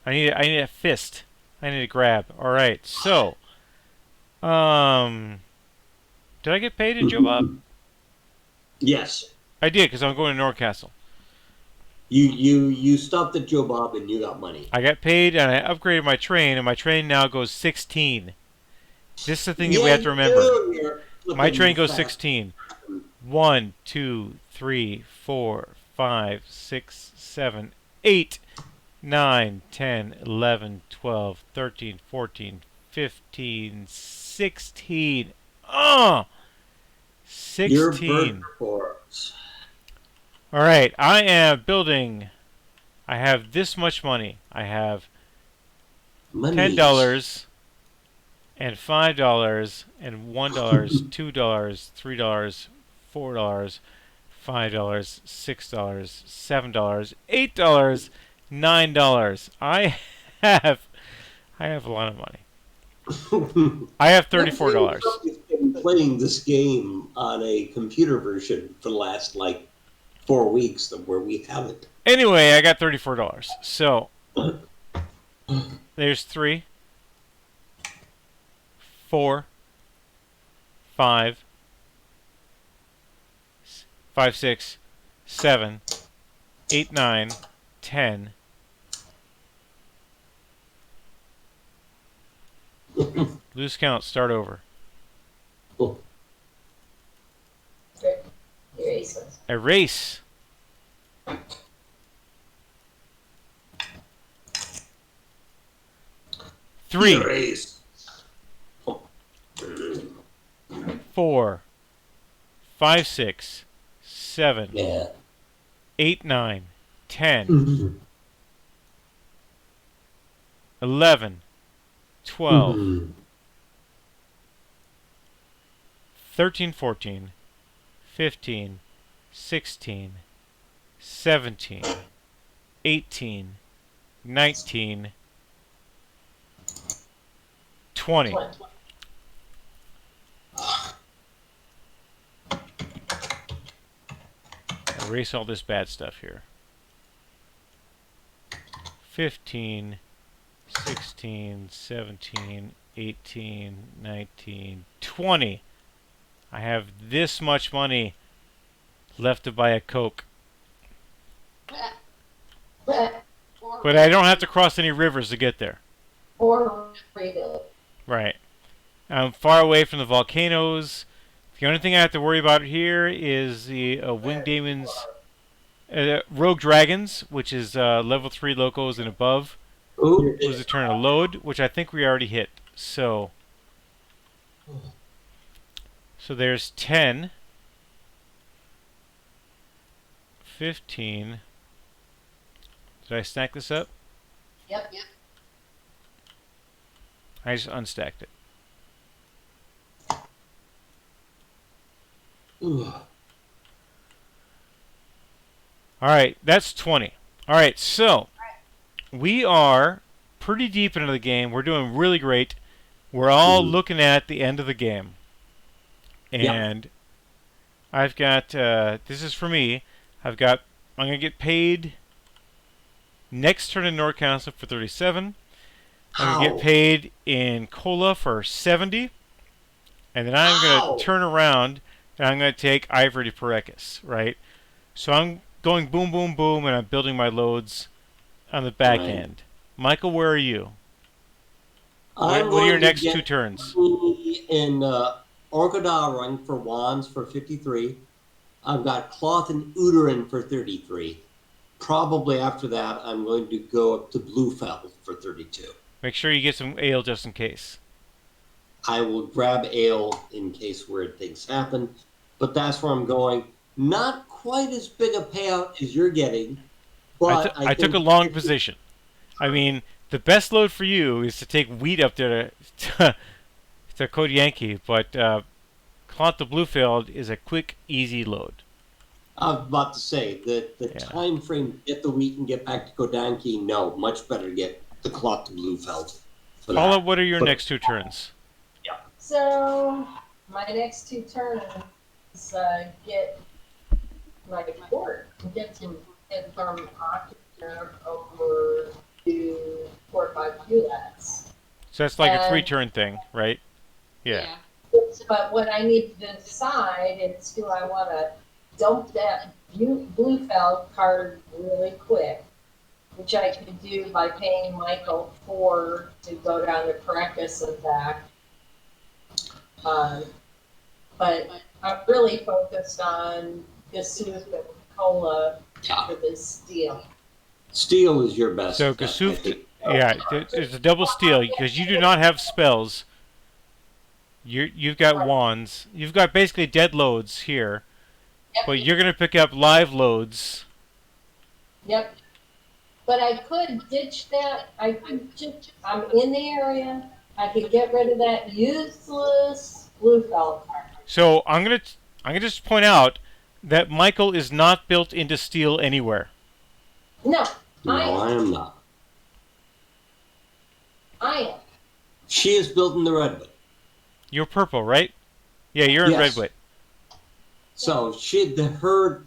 Speaker 1: I need a fist. I need a grab. All right. So, did I get paid in Joe Bob?
Speaker 2: Yes.
Speaker 1: I did because I'm going to Norcastle.
Speaker 2: You stopped at Joe Bob and you got money.
Speaker 1: I got paid and I upgraded my train, and my train now goes 16. This is the thing that we have to remember. My train goes 16. 1, 2, 3, 4, 5, 6, 7, 8, 9, 10, 11, 12, 13, 14, 15, 16. Oh! 16.
Speaker 2: You're burnt for us.
Speaker 1: All right, I am building. I have this much money. I have $10 and $5 and $1, $2, $3, $4, $5, $6, $7, $8, $9. I have a lot of money. I have $34.
Speaker 2: I've been playing this game on a computer version for the last like 4 weeks where we haven't.
Speaker 1: Anyway, I got $34. So there's 3, 4, 5, 6, 7, 8, 9, 10. Lose count, start over.
Speaker 3: Erase.
Speaker 1: Erase. Three,
Speaker 2: Erase.
Speaker 1: 4, 5, 6, 7,
Speaker 2: Yeah.
Speaker 1: 8, 9, 10, 11, 12, 13, 14, 15, 16, 17, 18, 19, 20. Erase all this bad stuff here. 15, 16, 17, 18, 19, 20. I have this much money left to buy a Coke. But I don't have to cross any rivers to get there.
Speaker 3: Or rebuild.
Speaker 1: Right. I'm far away from the volcanoes. The only thing I have to worry about here is the Winged Demons, Rogue Dragons, which is level 3 locos and above. Was a turn of load, which I think we already hit. So there's 10, 15. Did I stack this up?
Speaker 3: Yep.
Speaker 1: I just unstacked it. Alright, that's 20. Alright, so we are pretty deep into the game. We're doing really great. We're all looking at the end of the game. And I've got, this is for me, I'm going to get paid next turn in Norcastle for 37. I'm going to get paid in Cola for 70. And then I'm going to turn around and I'm going to take Ivory to Parekis, right? So I'm going boom, boom, boom, and I'm building my loads on the back
Speaker 2: Right.
Speaker 1: end. Michael, where are you?
Speaker 2: I'm
Speaker 1: What are your
Speaker 2: going to
Speaker 1: next
Speaker 2: get
Speaker 1: 2 turns?
Speaker 2: in Orkadaran for wands for 53. I've got cloth and Uterin for 33. Probably after that, I'm going to go up to Bluefell for 32.
Speaker 1: Make sure you get some ale just in case.
Speaker 2: I will grab ale in case weird things happen, but that's where I'm going. Not quite as big a payout as you're getting, but
Speaker 1: I took a long position. I mean, the best load for you is to take wheat up there to Code Yankee, but Clont the Bluefield is a quick, easy load.
Speaker 2: I was about to say that the
Speaker 1: Yeah.
Speaker 2: time frame to get the wheat and get back to Kodanki, no, much better to get the cloth to Bluefeld. For
Speaker 1: Paula,
Speaker 2: that.
Speaker 1: what are your
Speaker 2: But-
Speaker 1: next 2 turns?
Speaker 3: So my next 2 turns get my port, get from October over to Port by Bulats.
Speaker 1: So that's like a
Speaker 3: And-
Speaker 1: 3-turn thing, right? Yeah.
Speaker 3: But what I need to decide is, do I want to dump that Bluefeld card really quick, which I could do by paying Michael 4 to go down to Caracas and back. But I'm really focused on Gassuth and Cola
Speaker 2: Yeah.
Speaker 3: for this deal.
Speaker 2: Steel is your best.
Speaker 1: So
Speaker 2: bet, I
Speaker 1: Gassuth,
Speaker 2: think.
Speaker 1: yeah, there's a double steal because you do not have spells. You've got wands. You've got basically dead loads here, but you're gonna pick up live loads.
Speaker 3: Yep. But I could ditch that. I could just, I'm in the area. I could get rid of that useless Bluefeld card.
Speaker 1: So I'm gonna just point out that Michael is not built into steel anywhere.
Speaker 3: No,
Speaker 2: No, I am not.
Speaker 3: I am.
Speaker 2: She is built in the redwood.
Speaker 1: You're purple, right? Yeah, you're in
Speaker 2: Yes.
Speaker 1: redwood.
Speaker 2: So her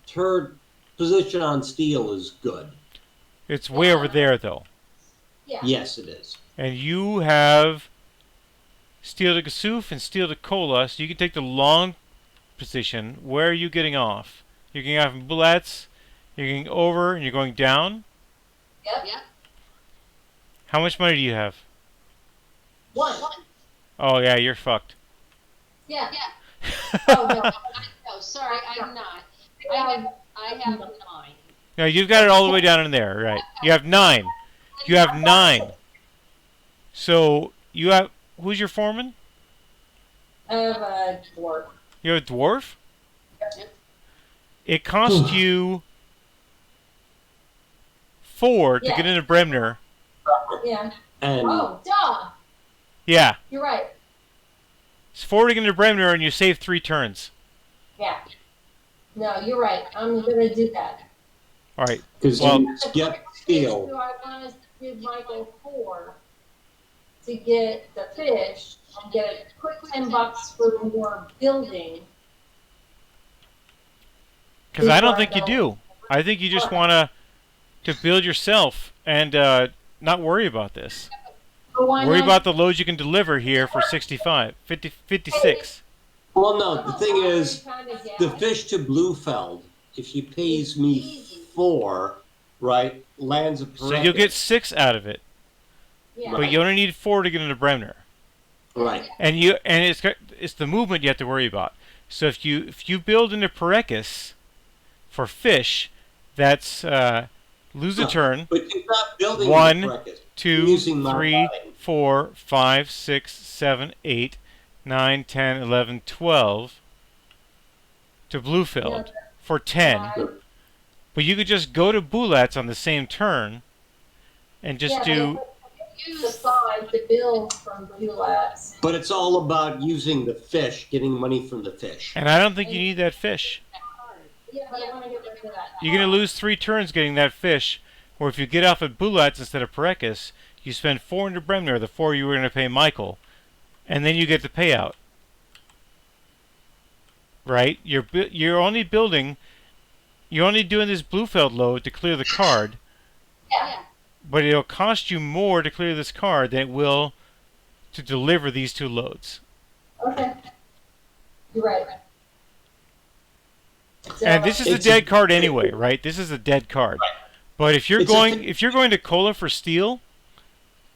Speaker 2: position on steel is good.
Speaker 1: It's way over there though,
Speaker 3: Yeah.
Speaker 2: Yes, it is.
Speaker 1: and you have steel to Gassuth and steel to Cola, so you can take the long position. Where are you getting off? You're getting off in Bullets. You're getting over and you're going down.
Speaker 3: Yep.
Speaker 1: How much money do you have?
Speaker 3: One.
Speaker 1: Oh yeah, you're fucked.
Speaker 3: Yeah. Oh, no.
Speaker 4: No, sorry, I'm not.
Speaker 3: I
Speaker 4: I have 9.
Speaker 1: No, you've got it all the way down in there, right? You have 9. You have 9. So you have who's your foreman?
Speaker 3: have a dwarf.
Speaker 1: You have a dwarf.
Speaker 4: Yep.
Speaker 1: It cost you 4 to
Speaker 3: Yeah.
Speaker 1: get into Bremner.
Speaker 3: Yeah.
Speaker 2: And
Speaker 3: Oh, duh.
Speaker 1: Yeah,
Speaker 3: You're right.
Speaker 1: it's 4 to get into Bremner, and you save 3 turns.
Speaker 3: Yeah. No, you're right. I'm gonna do that.
Speaker 1: All right.
Speaker 2: because
Speaker 1: Well-
Speaker 2: you get steel.
Speaker 3: Do I want to give Michael 4 to get the fish and get a quick $10 for more building?
Speaker 1: Because I don't think you do. I think you just want to build yourself and not worry about this.
Speaker 3: Or why
Speaker 1: Worry
Speaker 3: not?
Speaker 1: about the loads you can deliver here for 56.
Speaker 2: Well, no, the thing is,
Speaker 3: Kinda get
Speaker 2: the
Speaker 3: it.
Speaker 2: fish to Bluefeld, if she pays me 4, right, lands a
Speaker 1: So you'll get 6 out of it,
Speaker 3: Yeah.
Speaker 1: but you only need 4 to get into Bremner.
Speaker 2: right.
Speaker 1: And it's the movement you have to worry about. So if you build into Parekis for fish, that's lose a
Speaker 2: No.
Speaker 1: turn.
Speaker 2: But you're not building
Speaker 1: 1,
Speaker 2: the bracket.
Speaker 1: 2,
Speaker 2: using my
Speaker 1: 3,
Speaker 2: line.
Speaker 1: 4, 5, 6, 7, 8, 9, 10, 11, 12 to Bluefield for 10. But you could just go to Bulats on the same turn and just do.
Speaker 3: Use the 5 to build from Bulats.
Speaker 2: But it's all about using the fish, getting money from the fish.
Speaker 1: And I don't think you need that fish.
Speaker 3: Yeah, but I want to get rid of that.
Speaker 1: You're going to lose 3 turns getting that fish. Or if you get off at Bulats instead of Parekis, you spend 400 Bremner, the 4 you were going to pay Michael, and then you get the payout. Right? You're only building. You're only doing this Bluefeld load to clear the card,
Speaker 3: Yeah.
Speaker 1: but it'll cost you more to clear this card than it will to deliver these 2 loads.
Speaker 3: Okay. You're right.
Speaker 1: And this is a
Speaker 2: It's
Speaker 1: dead card anyway, right? This is a dead card. But if you're
Speaker 2: It's
Speaker 1: going to cola for steel,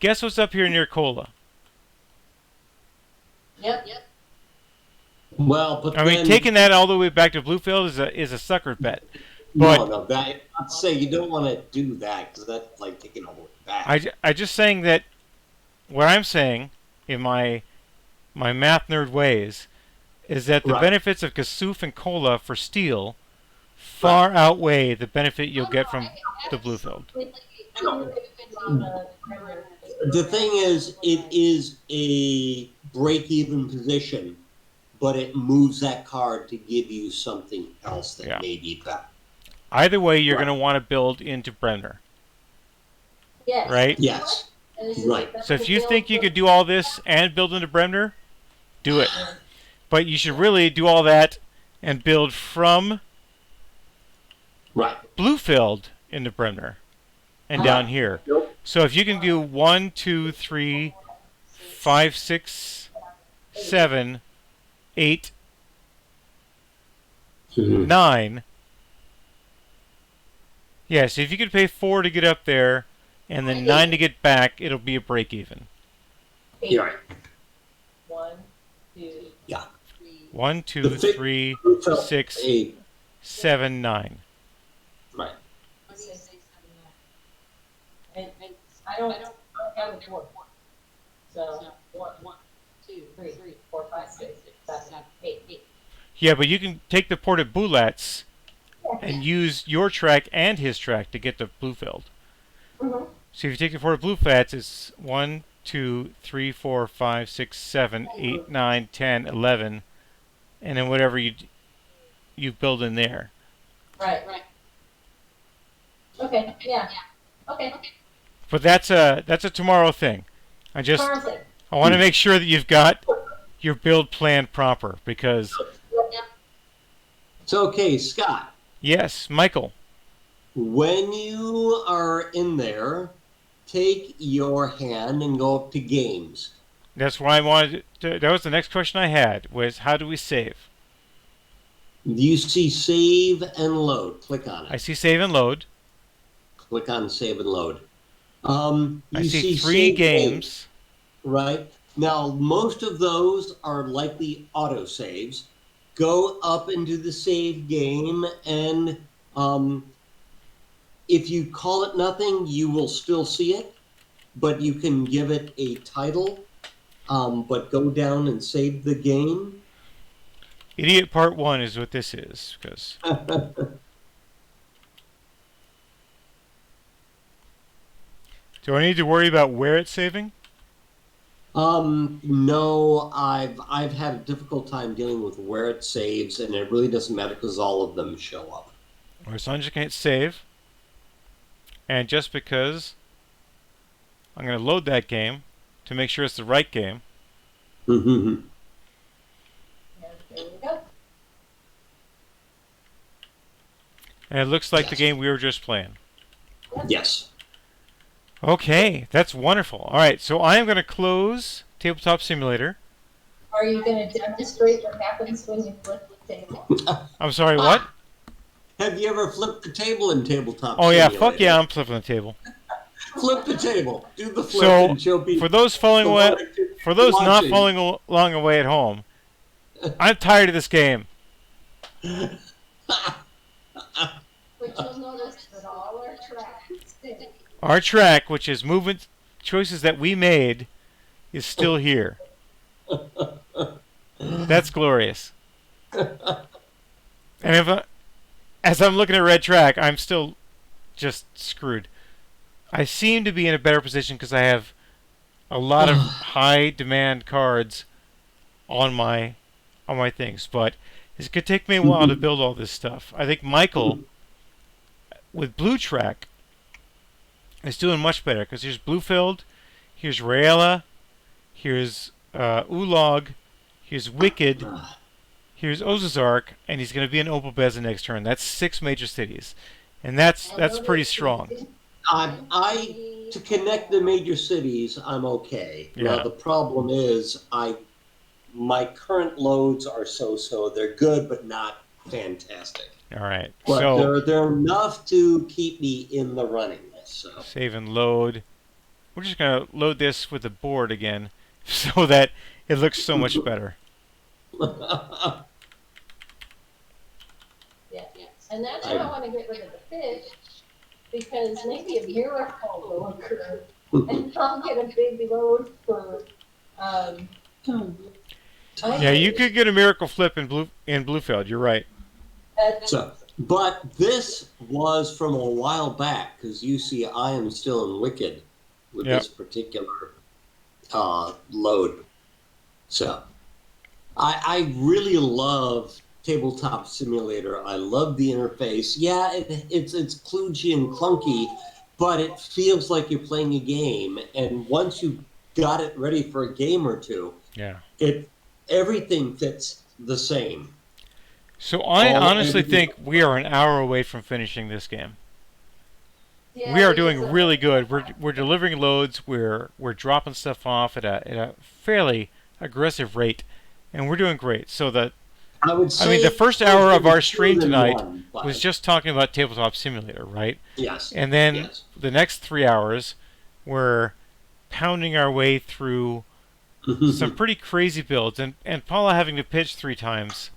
Speaker 1: guess what's up here near cola?
Speaker 3: Yep.
Speaker 2: Well, but
Speaker 1: I mean,
Speaker 2: then,
Speaker 1: taking that all the way back to Bluefield is a sucker bet. But
Speaker 2: no, I'd say you don't want to do that because that's like taking all the way back.
Speaker 1: I just saying that what I'm saying in my math nerd ways is that the
Speaker 2: Right.
Speaker 1: benefits of Kasuf and cola for steel far outweigh the benefit you'll get from the Bluefield.
Speaker 2: The thing is, it is a break-even position, but it moves that card to give you something else that
Speaker 1: Yeah.
Speaker 2: may be better.
Speaker 1: Either way, you're
Speaker 2: Right.
Speaker 1: going to want to build into Bremner,
Speaker 3: Yes.
Speaker 1: right?
Speaker 2: Yes, right.
Speaker 1: So if you think you could do all this and build into Bremner, do it. But you should really do all that and build from
Speaker 2: Right.
Speaker 1: Bluefield into Bremner and down here. So if you can do 1, 2, 3, 5, 6, 7, 8,
Speaker 2: Mhm.
Speaker 1: 9. Yes, if you could pay 4 to get up there and then 9 to get back, it'll be a break even.
Speaker 2: You're right.
Speaker 3: 1, 2,
Speaker 2: Yeah.
Speaker 1: 1, 2,
Speaker 2: The fi-
Speaker 1: 3,
Speaker 2: Bluefield,
Speaker 1: 6,
Speaker 2: 8.
Speaker 1: 7, 9.
Speaker 2: Right.
Speaker 3: and I don't have a board. So 1, 2, 3, 4, 5, 6, 7, 8.
Speaker 1: Yeah, but you can take the port at Boulets and use your track and his track to get to Bluefield.
Speaker 3: Mm-hmm.
Speaker 1: So if you take the port at Bluefats, it's 1, 2, 3, 4, 5, 6, 7, 8, 9, 10, 11, and then whatever you build in there.
Speaker 3: Right. Okay. Yeah. Okay.
Speaker 1: But that's a tomorrow thing. I
Speaker 3: Perfect.
Speaker 1: want to make sure that you've got your build plan proper because
Speaker 2: So, okay, Scott,
Speaker 1: yes, Michael.
Speaker 2: when you are in there, take your hand and go up to games.
Speaker 1: That's why I wanted to, that was the next question I had was how do we save?
Speaker 2: You see save and load. Click on it.
Speaker 1: I see save and load.
Speaker 2: Click on save and load.
Speaker 1: I
Speaker 2: You
Speaker 1: see 3
Speaker 2: save
Speaker 1: games.
Speaker 2: Right. Now, most of those are likely autosaves. Go up into the save game, and if you call it nothing, you will still see it, but you can give it a title, but go down and save the game.
Speaker 1: Idiot Part 1 is what this is because do I need to worry about where it's saving?
Speaker 2: No, I've had a difficult time dealing with where it saves, and it really doesn't matter because all of them show up.
Speaker 1: Or so I'm just going to hit save. And just because I'm going to load that game to make sure it's the right game.
Speaker 2: Mm-hmm.
Speaker 3: And there we go.
Speaker 1: And it looks like the
Speaker 2: Yes.
Speaker 1: game we were just playing.
Speaker 2: Yes.
Speaker 1: Okay, that's wonderful. All right, so I am going to close Tabletop Simulator.
Speaker 3: Are you going to demonstrate what happens when you flip the table?
Speaker 1: I'm sorry, what?
Speaker 2: Have you ever flipped the table in tabletop?
Speaker 1: Oh yeah,
Speaker 2: Simulator?
Speaker 1: fuck yeah, I'm flipping the table.
Speaker 2: Flip the table. Do the flip
Speaker 1: So
Speaker 2: and show people.
Speaker 1: for those following away, for those not
Speaker 2: watching.
Speaker 1: following along away at home, I'm tired of this game.
Speaker 3: But you'll notice that all our tracks stay.
Speaker 1: Our track, which is movement choices that we made, is still here. That's glorious. And as I'm looking at red track, I'm still just screwed. I seem to be in a better position because I have a lot of high demand cards on my things, but it's gonna take me a while to build all this stuff. I think Michael with blue track is doing much better because here's Bluefield, here's Raela, here's Ulog, here's Wicked, here's Ozazark, and he's going to be in Opal Beza next turn. That's 6 major cities, and that's pretty strong.
Speaker 2: To connect the major cities, I'm okay.
Speaker 1: Yeah.
Speaker 2: Now the problem is my current loads are so-so. They're good, but not fantastic.
Speaker 1: All right.
Speaker 2: But
Speaker 1: So
Speaker 2: they're enough to keep me in the running. So
Speaker 1: save and load. We're just going to load this with the board again so that it looks so much better.
Speaker 3: Yeah. And that's why I want to get rid of the fish, because maybe a miracle will occur, and I'll get a big load for.
Speaker 1: Yeah, you could get a miracle flip in Bluefield. You're right.
Speaker 2: So, but this was from a while back, because you see, I am still in Wicked with
Speaker 1: Yep.
Speaker 2: this particular load. So, I really love Tabletop Simulator. I love the interface. Yeah, it's kludgy and clunky, but it feels like you're playing a game. And once you got it ready for a game or two,
Speaker 1: Yeah.
Speaker 2: everything fits the same.
Speaker 1: So I honestly think we are an hour away from finishing this game.
Speaker 3: Yeah,
Speaker 1: We are doing really good. We're delivering loads. We're dropping stuff off at a fairly aggressive rate, and we're doing great. So
Speaker 2: I mean,
Speaker 1: the first hour of our stream tonight
Speaker 2: but
Speaker 1: was just talking about Tabletop Simulator, right?
Speaker 2: yes.
Speaker 1: And then
Speaker 2: Yes.
Speaker 1: the next 3 hours, we're pounding our way through some pretty crazy builds, and Paula having to pitch 3 times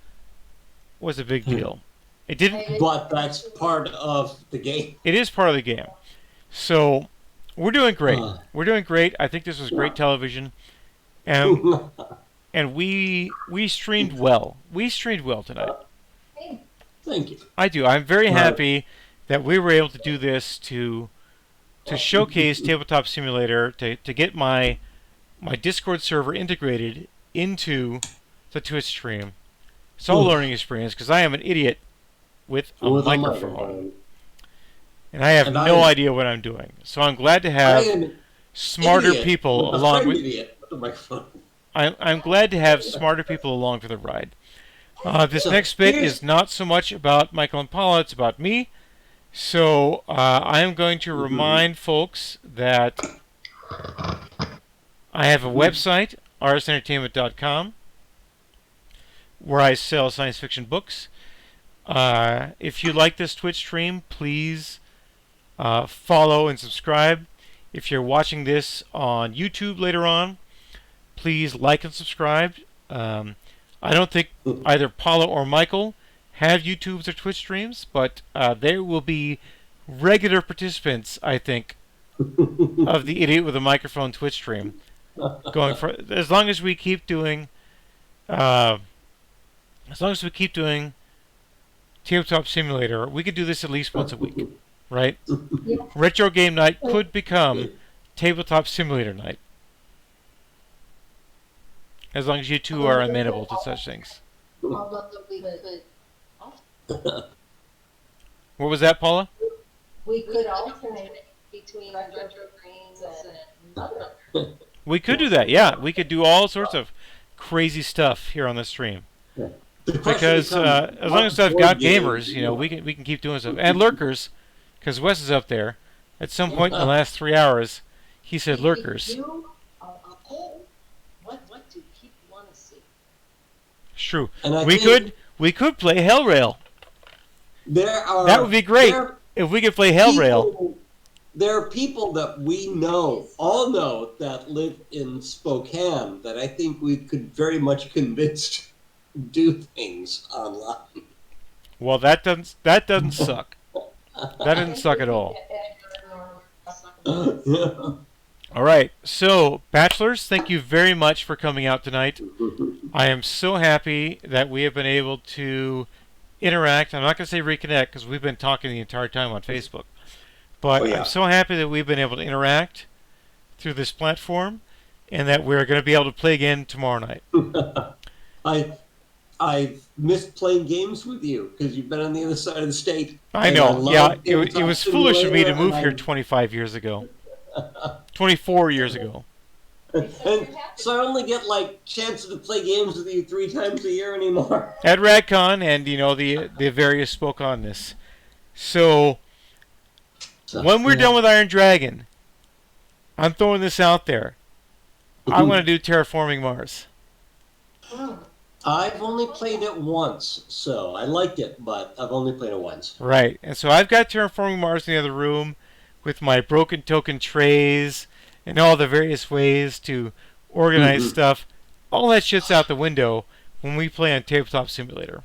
Speaker 1: was a big deal. It didn't.
Speaker 2: But that's part of the game.
Speaker 1: It is part of the game. So we're doing great. We're doing great. I think this was great television, and we streamed well. We streamed well tonight.
Speaker 2: Thank you.
Speaker 1: I do. I'm very happy that we were able to do this to showcase Tabletop Simulator, to get my Discord server integrated into the Twitch stream. It's all a learning experience because I am an idiot with a microphone. And I have no idea what I'm doing. So I'm glad to have smarter people along with. I'm glad to have smarter people along for the ride. This next bit is not so much about Michael and Paula, it's about me. So I am going to remind folks that I have a website, rsentertainment.com, where I sell science fiction books. If you like this Twitch stream, please follow and subscribe. If you're watching this on YouTube later on, please like and subscribe. I don't think either Paula or Michael have YouTubes or Twitch streams, but they will be regular participants, I think, of the Idiot with a Microphone Twitch stream. Going for as long as we keep doing, Tabletop Simulator, we could do this at least once a week, right?
Speaker 3: Yeah.
Speaker 1: Retro Game Night could become Tabletop Simulator Night, as long as you two are amenable to such things.
Speaker 3: Although we could,
Speaker 1: What was that, Paula?
Speaker 3: we could alternate between retro games and other.
Speaker 1: We could do that, yeah. We could do all sorts of crazy stuff here on the stream. Because as long as I've got gamers, we can keep doing stuff. And lurkers, because Wes is up there. At some point in the last 3 hours, he said lurkers.
Speaker 4: What do people want to see?
Speaker 1: It's true.
Speaker 2: And
Speaker 1: We could play Hellrail. That would be great if we could play Hellrail.
Speaker 2: There are people that we all know, that live in Spokane that I think we could very much convince to do things online.
Speaker 1: Well, that doesn't suck. That doesn't suck at all.
Speaker 2: Yeah.
Speaker 1: All right. So, bachelors, thank you very much for coming out tonight. I am so happy that we have been able to interact. I'm not going to say reconnect because we've been talking the entire time on Facebook. But I'm so happy that we've been able to interact through this platform and that we're going to be able to play again tomorrow night.
Speaker 2: I missed playing games with you because you've been on the other side of the state.
Speaker 1: I know. Yeah, it was foolish of me to move here 25 years ago. 24 years ago.
Speaker 2: And so I only get chances to play games with you 3 times a year anymore.
Speaker 1: At RadCon and the various Spokonness. So when we're done with Iron Dragon, I'm throwing this out there. I want to do Terraforming Mars.
Speaker 2: I've only played it once, so I liked it, but I've only played it once.
Speaker 5: Right. And so I've got Terraforming Mars in the other room with my broken token trays and all the various ways to organize stuff. All that shit's out the window when we play on Tabletop Simulator.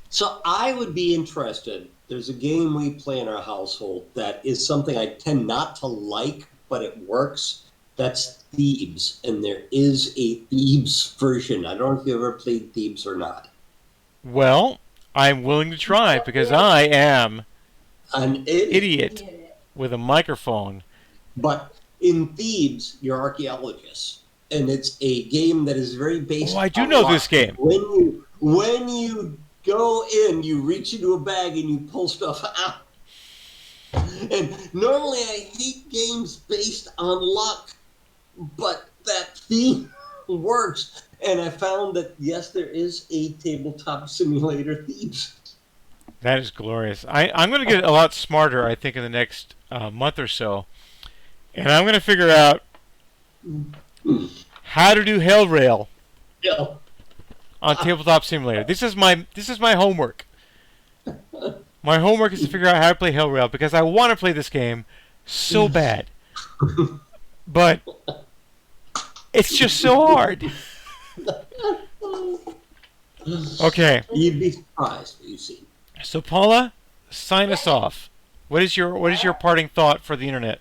Speaker 2: So I would be interested. There's a game we play in our household that is something I tend not to like, but it works. That's Thebes, and there is a Thebes version. I don't know if you've ever played Thebes or not.
Speaker 5: Well, I'm willing to try because I am
Speaker 2: An
Speaker 5: idiot with a microphone.
Speaker 2: But in Thebes, you're archaeologists, and it's a game that is very based.
Speaker 5: Oh, I do
Speaker 2: on
Speaker 5: know
Speaker 2: luck.
Speaker 5: this game.
Speaker 2: When you go in, you reach into a bag and you pull stuff out. And normally I hate games based on luck, but that theme works. And I found that yes, there is a tabletop simulator Thebes.
Speaker 5: That is glorious. I'm going to get a lot smarter, I think, in the next month or so. And I'm going to figure out how to do Hell Rail
Speaker 2: Yeah.
Speaker 5: on Tabletop Simulator. This is my homework. My homework is to figure out how to play Hell Rail because I want to play this game so bad. But it's just so hard. Okay.
Speaker 2: You'd be surprised what you see.
Speaker 5: So Paula, sign us off. What is your parting thought for the internet?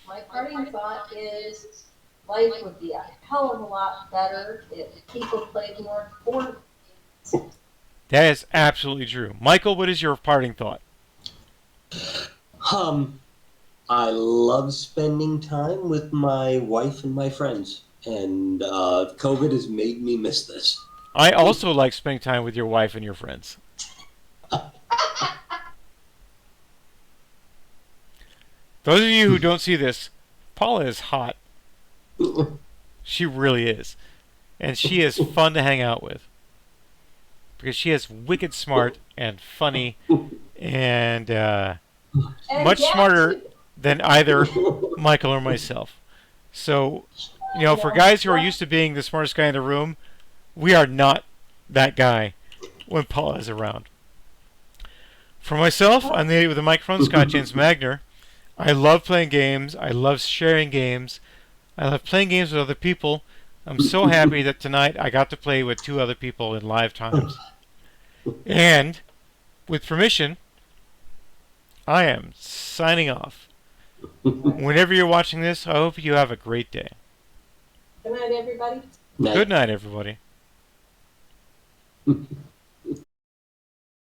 Speaker 3: My parting thought is life would be a hell of a lot better if people played more board games.
Speaker 5: That is absolutely true. Michael, what is your parting thought?
Speaker 2: I love spending time with my wife and my friends, and COVID has made me miss this.
Speaker 5: I also like spending time with your wife and your friends. Those of you who don't see this, Paula is hot. She really is. And she is fun to hang out with. Because she is wicked smart and funny and much smarter than either Michael or myself. So, for guys who are used to being the smartest guy in the room, we are not that guy when Paula is around. For myself, I'm the idiot with the microphone, Scott James Magner. I love playing games. I love sharing games. I love playing games with other people. I'm so happy that tonight I got to play with 2 other people in live times. And, with permission, I am signing off. Whenever you're watching this, I hope you have a great day.
Speaker 3: Good night, everybody.
Speaker 5: Good night, everybody.